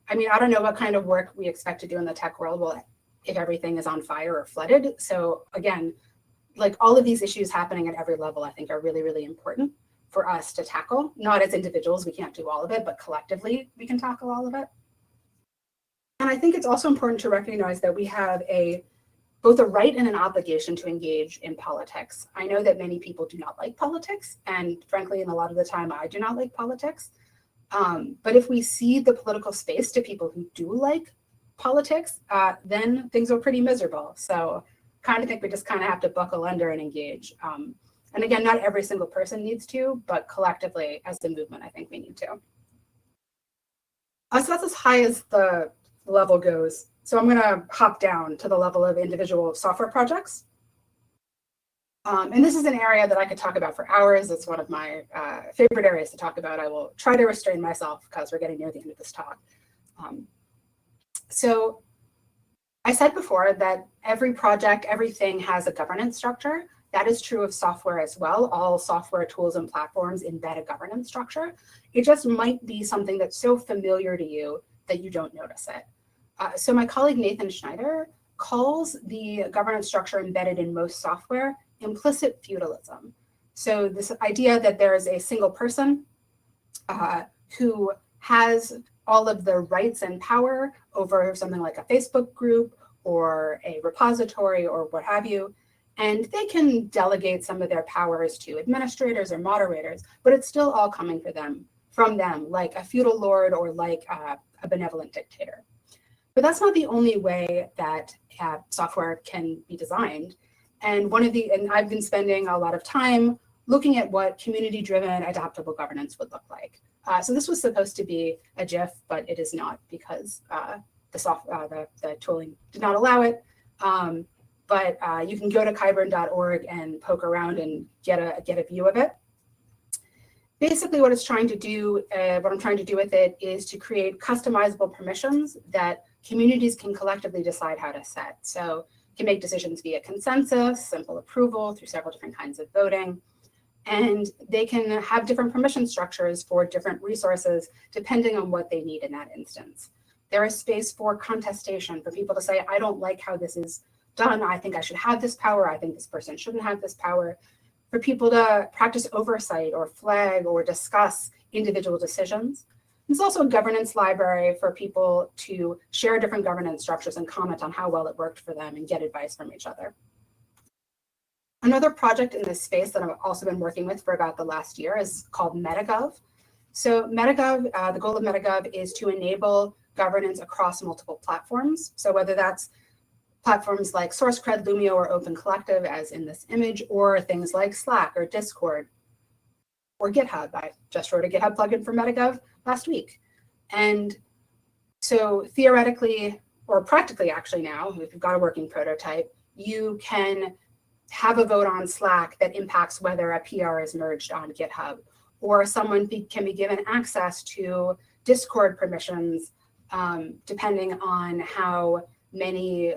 I mean, I don't know what kind of work we expect to do in the tech world if everything is on fire or flooded. So again, like all of these issues happening at every level, I think are really, really important for us to tackle. Not as individuals, we can't do all of it, but collectively we can tackle all of it. And I think it's also important to recognize that we have a both a right and an obligation to engage in politics. I know that many people do not like politics, and frankly, in a lot of the time, I do not like politics. But if we cede the political space to people who do like politics, then things are pretty miserable. So kind of think we just kind of have to buckle under and engage. And again, not every single person needs to, but collectively as a movement, I think we need to. So that's as high as the level goes. So I'm gonna hop down to the level of individual software projects. And this is an area that I could talk about for hours. It's one of my favorite areas to talk about. I will try to restrain myself because we're getting near the end of this talk. So I said before that every project, everything has a governance structure. That is true of software as well. All software tools and platforms embed a governance structure. It just might be something that's so familiar to you that you don't notice it. So my colleague Nathan Schneider calls the governance structure embedded in most software implicit feudalism. So this idea that there is a single person who has all of the rights and power over something like a Facebook group or a repository or what have you, and they can delegate some of their powers to administrators or moderators, but it's still all coming from them, like a feudal lord or like a benevolent dictator. But that's not the only way that software can be designed. And I've been spending a lot of time looking at what community-driven adaptable governance would look like. So this was supposed to be a GIF, but it is not because the tooling did not allow it. But you can go to kyburn.org and poke around and get a view of it. Basically, what I'm trying to do with it is to create customizable permissions that communities can collectively decide how to set. So you can make decisions via consensus, simple approval through several different kinds of voting. And they can have different permission structures for different resources depending on what they need in that instance. There is space for contestation, for people to say, I don't like how this is done. I think I should have this power. I think this person shouldn't have this power. For people to practice oversight or flag or discuss individual decisions. There's also a governance library for people to share different governance structures and comment on how well it worked for them and get advice from each other. Another project in this space that I've also been working with for about the last year is called MetaGov. So MetaGov, the goal of MetaGov is to enable governance across multiple platforms. So whether that's platforms like SourceCred, Lumio, or Open Collective, as in this image, or things like Slack or Discord or GitHub. I just wrote a GitHub plugin for MetaGov last week. And so theoretically, or practically actually now, if you've got a working prototype, you can have a vote on Slack that impacts whether a PR is merged on GitHub, or someone can be given access to Discord permissions depending on how many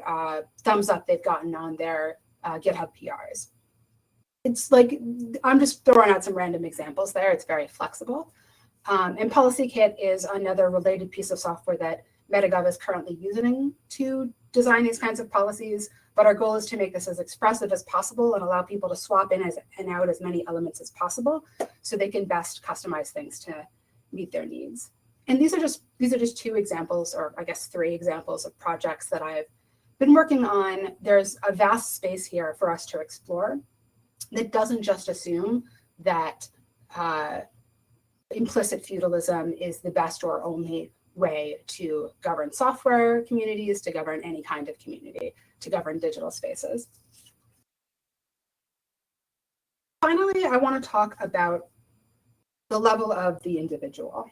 thumbs up they've gotten on their GitHub PRs. It's like, I'm just throwing out some random examples there. It's very flexible. And PolicyKit is another related piece of software that MetaGov is currently using to design these kinds of policies. But our goal is to make this as expressive as possible and allow people to swap in and out as many elements as possible so they can best customize things to meet their needs. And these are just two examples, or I guess 3 examples of projects that I've been working on. There's a vast space here for us to explore that doesn't just assume that implicit feudalism is the best or only way to govern software communities, to govern any kind of community, to govern digital spaces. Finally, I want to talk about the level of the individual.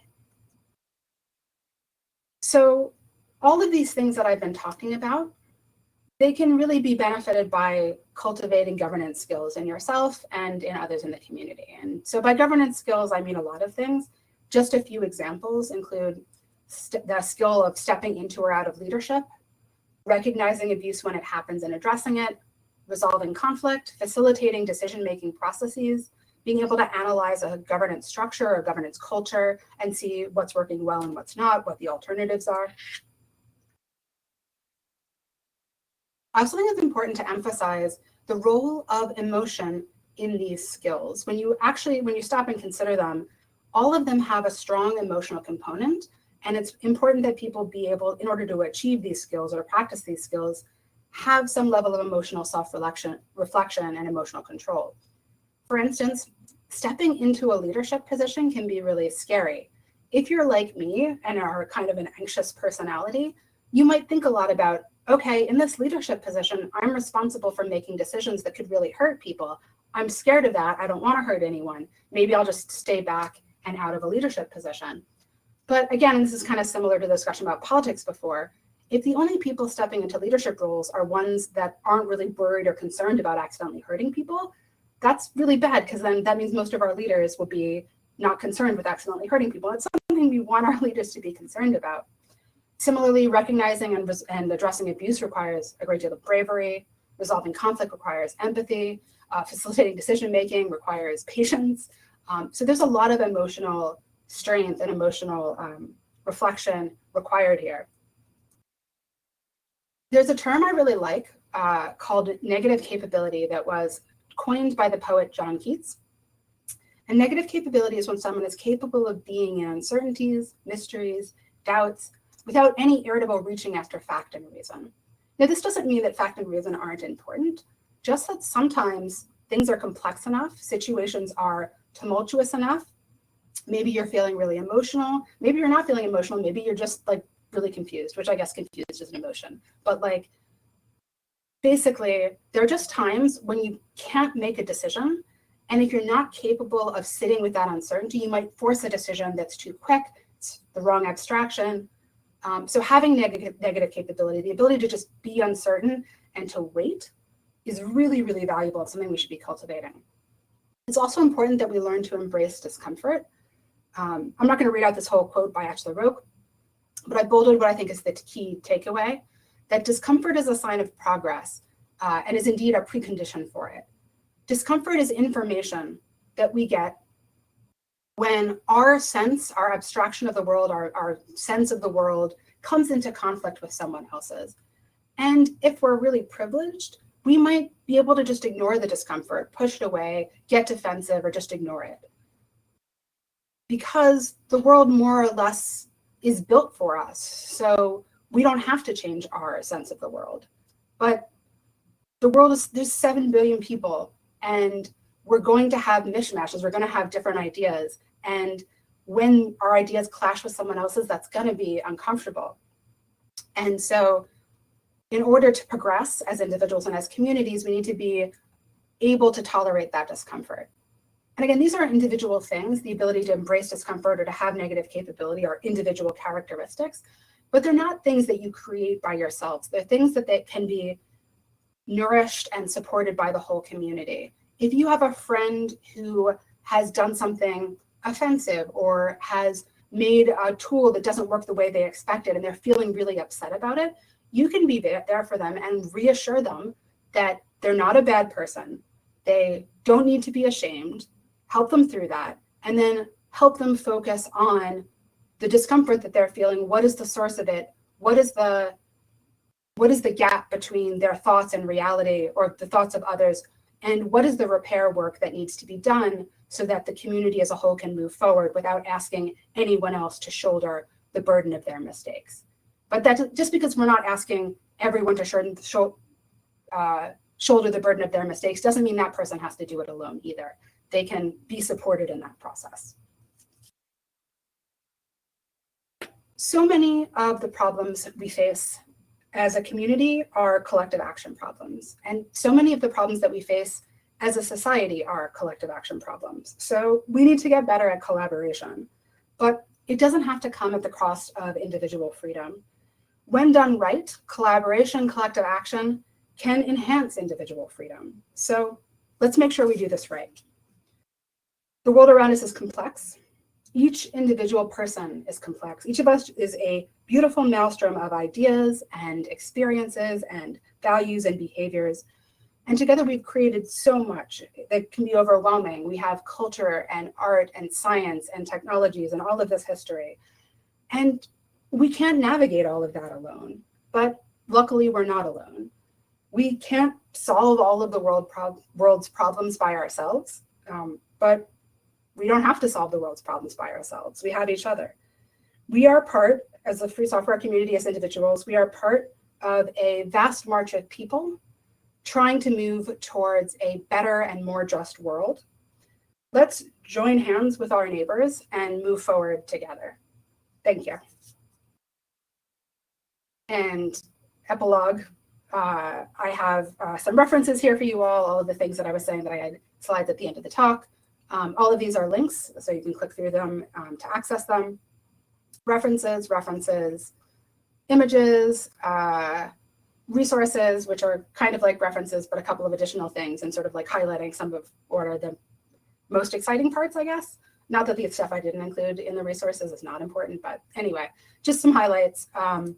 So all of these things that I've been talking about, they can really be benefited by cultivating governance skills in yourself and in others in the community. And so by governance skills, I mean a lot of things. Just a few examples include the skill of stepping into or out of leadership, recognizing abuse when it happens and addressing it, resolving conflict, facilitating decision-making processes, being able to analyze a governance structure or governance culture and see what's working well and what's not, what the alternatives are. I also think it's important to emphasize the role of emotion in these skills. When you stop and consider them, all of them have a strong emotional component, and it's important that people be able, in order to achieve these skills or practice these skills, have some level of emotional self-reflection and emotional control. For instance, stepping into a leadership position can be really scary. If you're like me and are kind of an anxious personality, you might think a lot about, okay, in this leadership position, I'm responsible for making decisions that could really hurt people. I'm scared of that. I don't want to hurt anyone. Maybe I'll just stay back and out of a leadership position. But again, and this is kind of similar to the discussion about politics before, if the only people stepping into leadership roles are ones that aren't really worried or concerned about accidentally hurting people, that's really bad, because then that means most of our leaders will be not concerned with accidentally hurting people. It's something we want our leaders to be concerned about. Similarly, recognizing and addressing abuse requires a great deal of bravery. Resolving conflict requires empathy. Facilitating decision-making requires patience. So there's a lot of emotional strength and emotional reflection required here. There's a term I really like called negative capability that was coined by the poet John Keats. And negative capability is when someone is capable of being in uncertainties, mysteries, doubts, without any irritable reaching after fact and reason. Now, this doesn't mean that fact and reason aren't important, just that sometimes things are complex enough, situations are tumultuous enough. Maybe you're feeling really emotional, maybe you're not feeling emotional, maybe you're just like really confused, which I guess confused is an emotion. But like, basically, there are just times when you can't make a decision. And if you're not capable of sitting with that uncertainty, you might force a decision that's too quick, it's the wrong abstraction. So having negative capability, the ability to just be uncertain and to wait, is really, really valuable. It's something we should be cultivating. It's also important that we learn to embrace discomfort. I'm not going to read out this whole quote by Achille Roque, but I bolded what I think is the key takeaway, that discomfort is a sign of progress and is indeed a precondition for it. Discomfort is information that we get when our sense, our abstraction of the world, our sense of the world comes into conflict with someone else's. And if we're really privileged, we might be able to just ignore the discomfort, push it away, get defensive, or just ignore it. Because the world more or less is built for us. So we don't have to change our sense of the world. But the world is, there's 7 billion people, and we're going to have mishmashes. We're going to have different ideas. And when our ideas clash with someone else's, that's going to be uncomfortable. And so in order to progress as individuals and as communities, we need to be able to tolerate that discomfort. And again, these are individual things. The ability to embrace discomfort or to have negative capability are individual characteristics, but they're not things that you create by yourselves. They're things that can be nourished and supported by the whole community. If you have a friend who has done something offensive or has made a tool that doesn't work the way they expected and they're feeling really upset about it, you can be there for them and reassure them that they're not a bad person. They don't need to be ashamed. Help them through that, and then help them focus on the discomfort that they're feeling. What is the source of it? What is the gap between their thoughts and reality, or the thoughts of others? And what is the repair work that needs to be done so that the community as a whole can move forward without asking anyone else to shoulder the burden of their mistakes? But that, just because we're not asking everyone to shoulder the burden of their mistakes doesn't mean that person has to do it alone either. They can be supported in that process. So many of the problems we face as a community are collective action problems. And so many of the problems that we face as a society are collective action problems. So we need to get better at collaboration, but it doesn't have to come at the cost of individual freedom. When done right, collaboration, collective action can enhance individual freedom. So let's make sure we do this right. The world around us is complex. Each individual person is complex. Each of us is a beautiful maelstrom of ideas and experiences and values and behaviors. And together we've created so much that can be overwhelming. We have culture and art and science and technologies and all of this history. And we can't navigate all of that alone, but luckily we're not alone. We can't solve all of the world's problems by ourselves, but we don't have to solve the world's problems by ourselves. We have each other. We are part, as a free software community, as individuals, we are part of a vast march of people trying to move towards a better and more just world. Let's join hands with our neighbors and move forward together. Thank you. And epilogue, I have some references here for you all of the things that I was saying that I had slides at the end of the talk. All of these are links, so you can click through them to access them. References, images, resources, which are kind of like references, but a couple of additional things and sort of like highlighting some of what are the most exciting parts, I guess. Not that the stuff I didn't include in the resources is not important, but anyway, just some highlights. And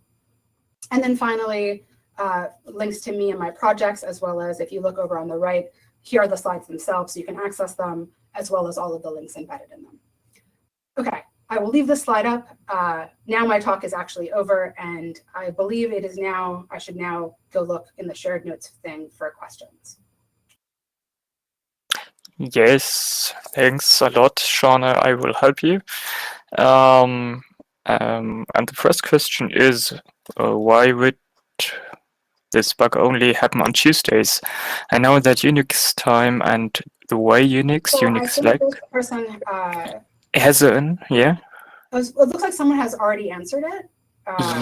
then finally, links to me and my projects, as well as if you look over on the right, here are the slides themselves, so you can access them, as well as all of the links embedded in them. Okay, I will leave this slide up. Now my talk is actually over, and I believe it is now, I should now go look in the shared notes thing for questions. Yes, thanks a lot, Shauna. I will help you. And the first question is, why would this bug only happen on Tuesdays? I know that Unix time and the way Unix, So Unix I think Select this person, has an, yeah? it looks like someone has already answered it.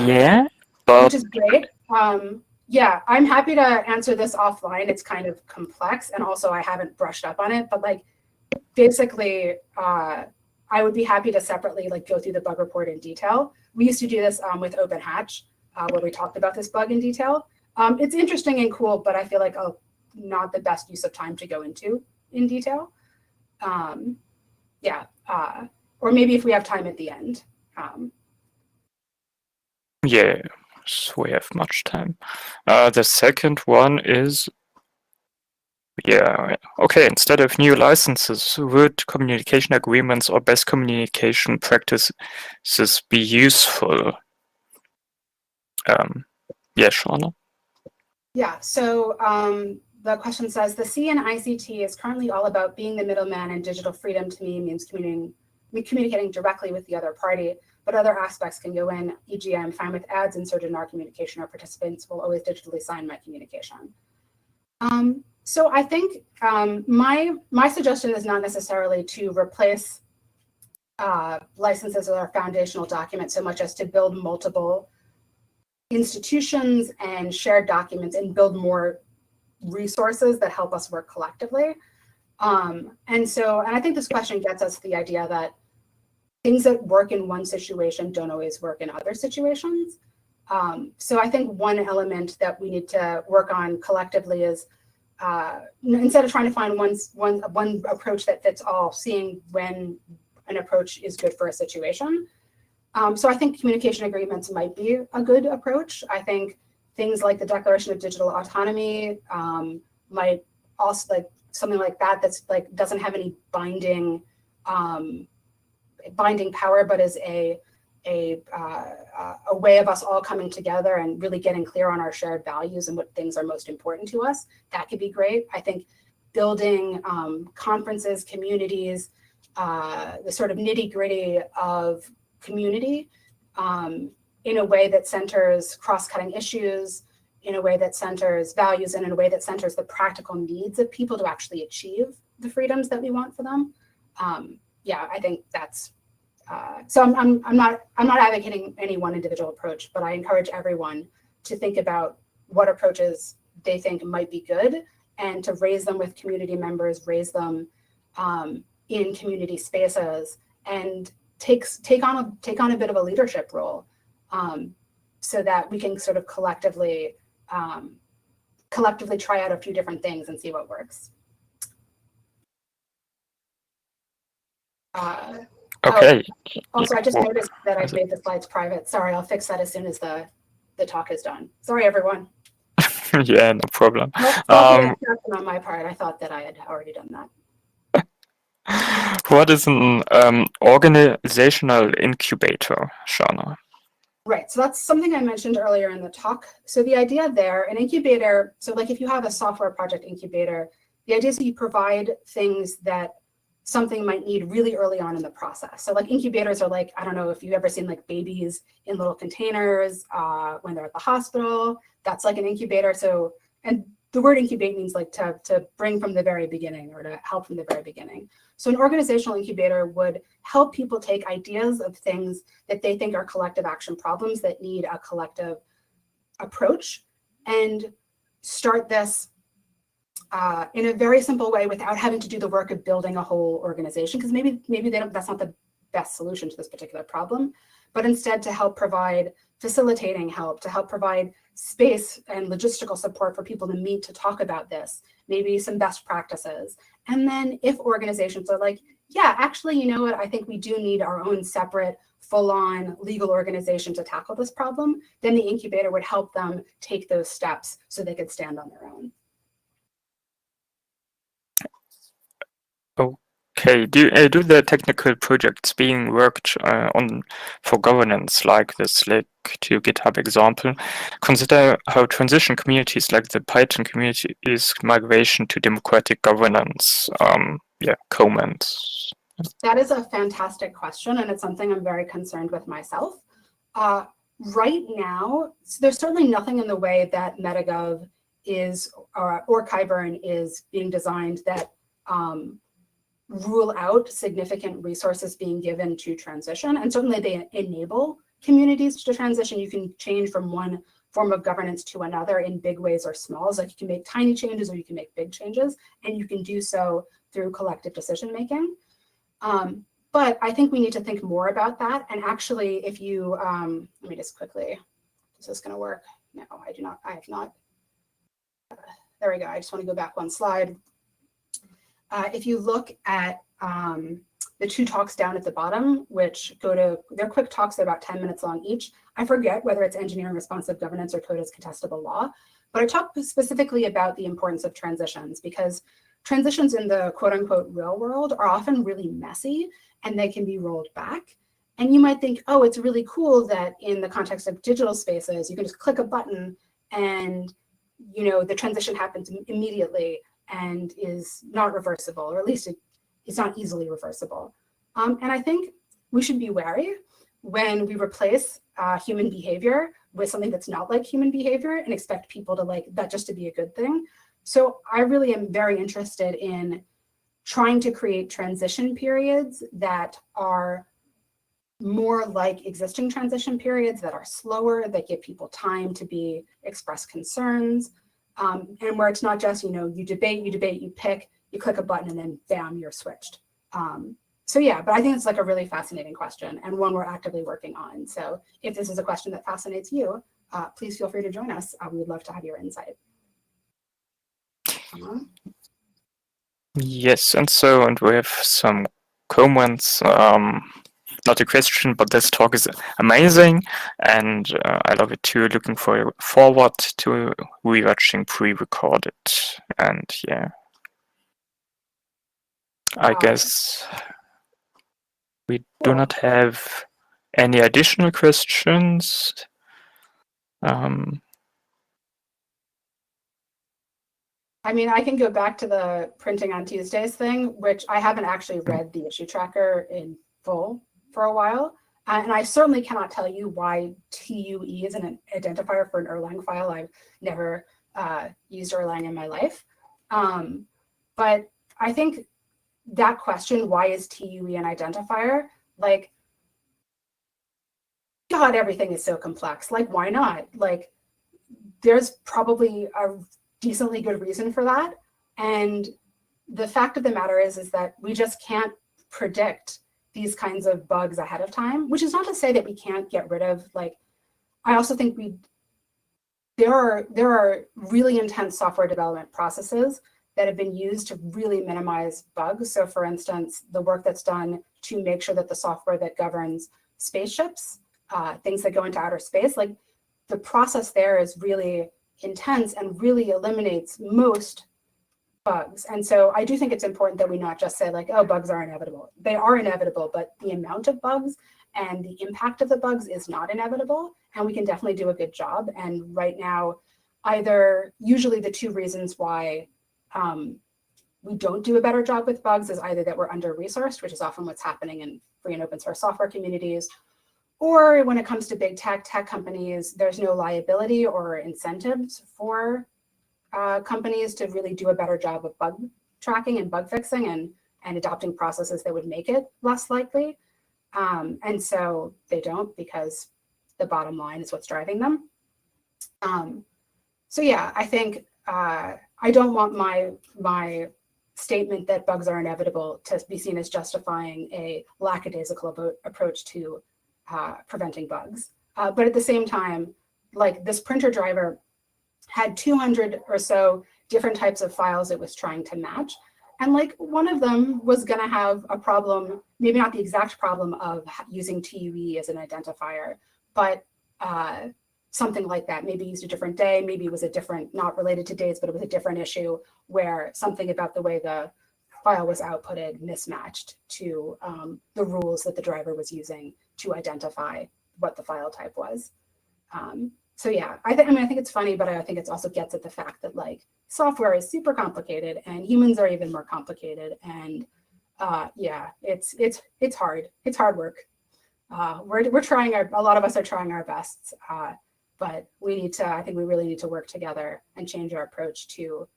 Yeah, but Which is great. Yeah, I'm happy to answer this offline. It's kind of complex, and also I haven't brushed up on it, but like basically, I would be happy to separately like go through the bug report in detail. We used to do this with Open Hatch, where we talked about this bug in detail. It's interesting and cool, but I feel like not the best use of time to go into in detail. Yeah, or maybe if we have time at the end. yeah, so we have much time. The second one is, yeah, okay, instead of new licenses, would communication agreements or best communication practices be useful? Yeah, Shauna. Yeah, so the question says, the C in ICT is currently all about being the middleman, and digital freedom to me means communicating directly with the other party, but other aspects can go in, e.g. I'm fine with ads inserted in our communication, or participants will always digitally sign my communication. So I think my suggestion is not necessarily to replace licenses with our foundational document so much as to build multiple institutions and shared documents and build more resources that help us work collectively. And I think this question gets us the idea that things that work in one situation don't always work in other situations. So I think one element that we need to work on collectively is instead of trying to find one approach that fits all, seeing when an approach is good for a situation. So I think communication agreements might be a good approach. I think things like the Declaration of Digital Autonomy might also, like something like that, that's like doesn't have any binding power, but is a way of us all coming together and really getting clear on our shared values and what things are most important to us. That could be great. I think building conferences, communities, the sort of nitty-gritty of community in a way that centers cross-cutting issues, in a way that centers values, and in a way that centers the practical needs of people to actually achieve the freedoms that we want for them. Yeah, I think that's so. I'm not advocating any one individual approach, but I encourage everyone to think about what approaches they think might be good, and to raise them with community members, raise them in community spaces, and take on a bit of a leadership role, so that we can sort of collectively try out a few different things and see what works. Okay. Also, I just noticed that I've made the slides private. Sorry, I'll fix that as soon as the talk is done. Sorry, everyone. Yeah, no problem. On my part, I thought that I had already done that. What is an organizational incubator, Shauna? Right, so that's something I mentioned earlier in the talk. So the idea there, an incubator, so like if you have a software project incubator, the idea is that you provide things that something might need really early on in the process. So like incubators are like, I don't know if you've ever seen like babies in little containers when they're at the hospital, that's like an incubator. So, and the word incubate means like to bring from the very beginning or to help from the very beginning. So an organizational incubator would help people take ideas of things that they think are collective action problems that need a collective approach and start this in a very simple way without having to do the work of building a whole organization, because maybe they don't, that's not the best solution to this particular problem, but instead to help provide facilitating help, to help provide space and logistical support for people to meet to talk about this, maybe some best practices. And then if organizations are like, yeah, actually, you know what, I think we do need our own separate full-on legal organization to tackle this problem, then the incubator would help them take those steps so they could stand on their own. Okay, do the technical projects being worked on for governance like this, like to GitHub example, consider how transition communities like the Python community is migration to democratic governance? Yeah, comments. That is a fantastic question, and it's something I'm very concerned with myself. Right now, so there's certainly nothing in the way that MetaGov is or Kyburn is being designed that rule out significant resources being given to transition. And certainly they enable communities to transition. You can change from one form of governance to another in big ways or small. So you can make tiny changes or you can make big changes, and you can do so through collective decision making. But I think we need to think more about that. And actually, if you, let me just quickly, is this going to work? No, I do not. I have not. There we go. I just want to go back one slide. If you look at the two talks down at the bottom, which go to, they're quick talks, they're about 10 minutes long each. I forget whether it's engineering responsive governance or code as contestable law, but I talk specifically about the importance of transitions, because transitions in the quote unquote real world are often really messy and they can be rolled back. And you might think, oh, it's really cool that in the context of digital spaces, you can just click a button and, you know, the transition happens immediately and is not reversible, or at least it's not easily reversible. And I think we should be wary when we replace human behavior with something that's not like human behavior and expect people to like that just to be a good thing. So I really am very interested in trying to create transition periods that are more like existing transition periods, that are slower, that give people time to express concerns, and where it's not just, you know, you debate, you pick, you click a button, and then bam, you're switched. So yeah, but I think it's like a really fascinating question and one we're actively working on. So if this is a question that fascinates you, please feel free to join us. We would love to have your insight. Yes, and we have some comments. Not a question, but this talk is amazing, and I love it too. Looking forward to rewatching pre-recorded, and yeah, I guess we do not have any additional questions. I mean, I can go back to the printing on Tuesdays thing, which I haven't actually read the issue tracker in full for a while. And I certainly cannot tell you why TUE is an identifier for an Erlang file. I've never used Erlang in my life. But I think that question, why is TUE an identifier? Like, God, everything is so complex. Like, why not? Like, there's probably a decently good reason for that. And the fact of the matter is that we just can't predict these kinds of bugs ahead of time, which is not to say that we can't get rid of, like, I also think there are really intense software development processes that have been used to really minimize bugs. So for instance, the work that's done to make sure that the software that governs spaceships, things that go into outer space, like the process there is really intense and really eliminates most bugs. And so I do think it's important that we not just say like, oh, bugs are inevitable. They are inevitable, but the amount of bugs and the impact of the bugs is not inevitable. And we can definitely do a good job. And right now, usually the two reasons why we don't do a better job with bugs is either that we're under-resourced, which is often what's happening in free and open source software communities, or when it comes to big tech companies, there's no liability or incentives for companies to really do a better job of bug tracking and bug fixing and adopting processes that would make it less likely. And so they don't, because the bottom line is what's driving them. So yeah, I think I don't want my statement that bugs are inevitable to be seen as justifying a lackadaisical approach to preventing bugs. But at the same time, like this printer driver had 200 or so different types of files it was trying to match. And like one of them was gonna have a problem, maybe not the exact problem of using TUE as an identifier, but something like that, maybe used a different day, maybe it was a different, not related to dates, but it was a different issue where something about the way the file was outputted mismatched to the rules that the driver was using to identify what the file type was. So yeah, I think it's funny, but I think it also gets at the fact that like software is super complicated and humans are even more complicated. And yeah, it's hard. It's hard work. We're trying a lot of us are trying our best, but we need to, I think we really need to work together and change our approach to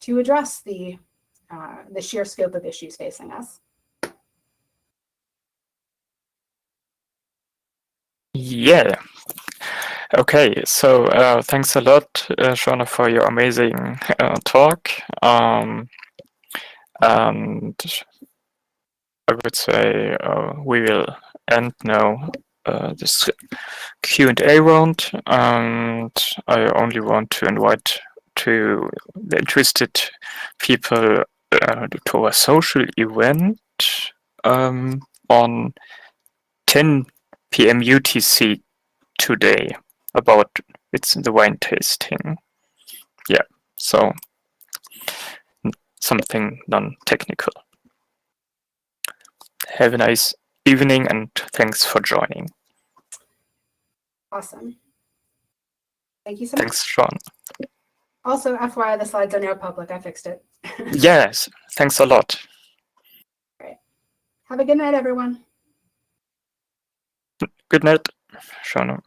address the sheer scope of issues facing us. Yeah. Okay, so thanks a lot, Shona, for your amazing talk. And I would say we will end now this Q&A round, and I only want to invite to the interested people to our social event on 10 p.m. UTC today about it's the wine tasting. Yeah, so something non-technical. Have a nice evening and thanks for joining. Awesome. Thank you so much. Thanks, Sean. Also, FYI, the slides are now public. I fixed it. Yes, thanks a lot. All right. Have a good night, everyone. Good night, Sean.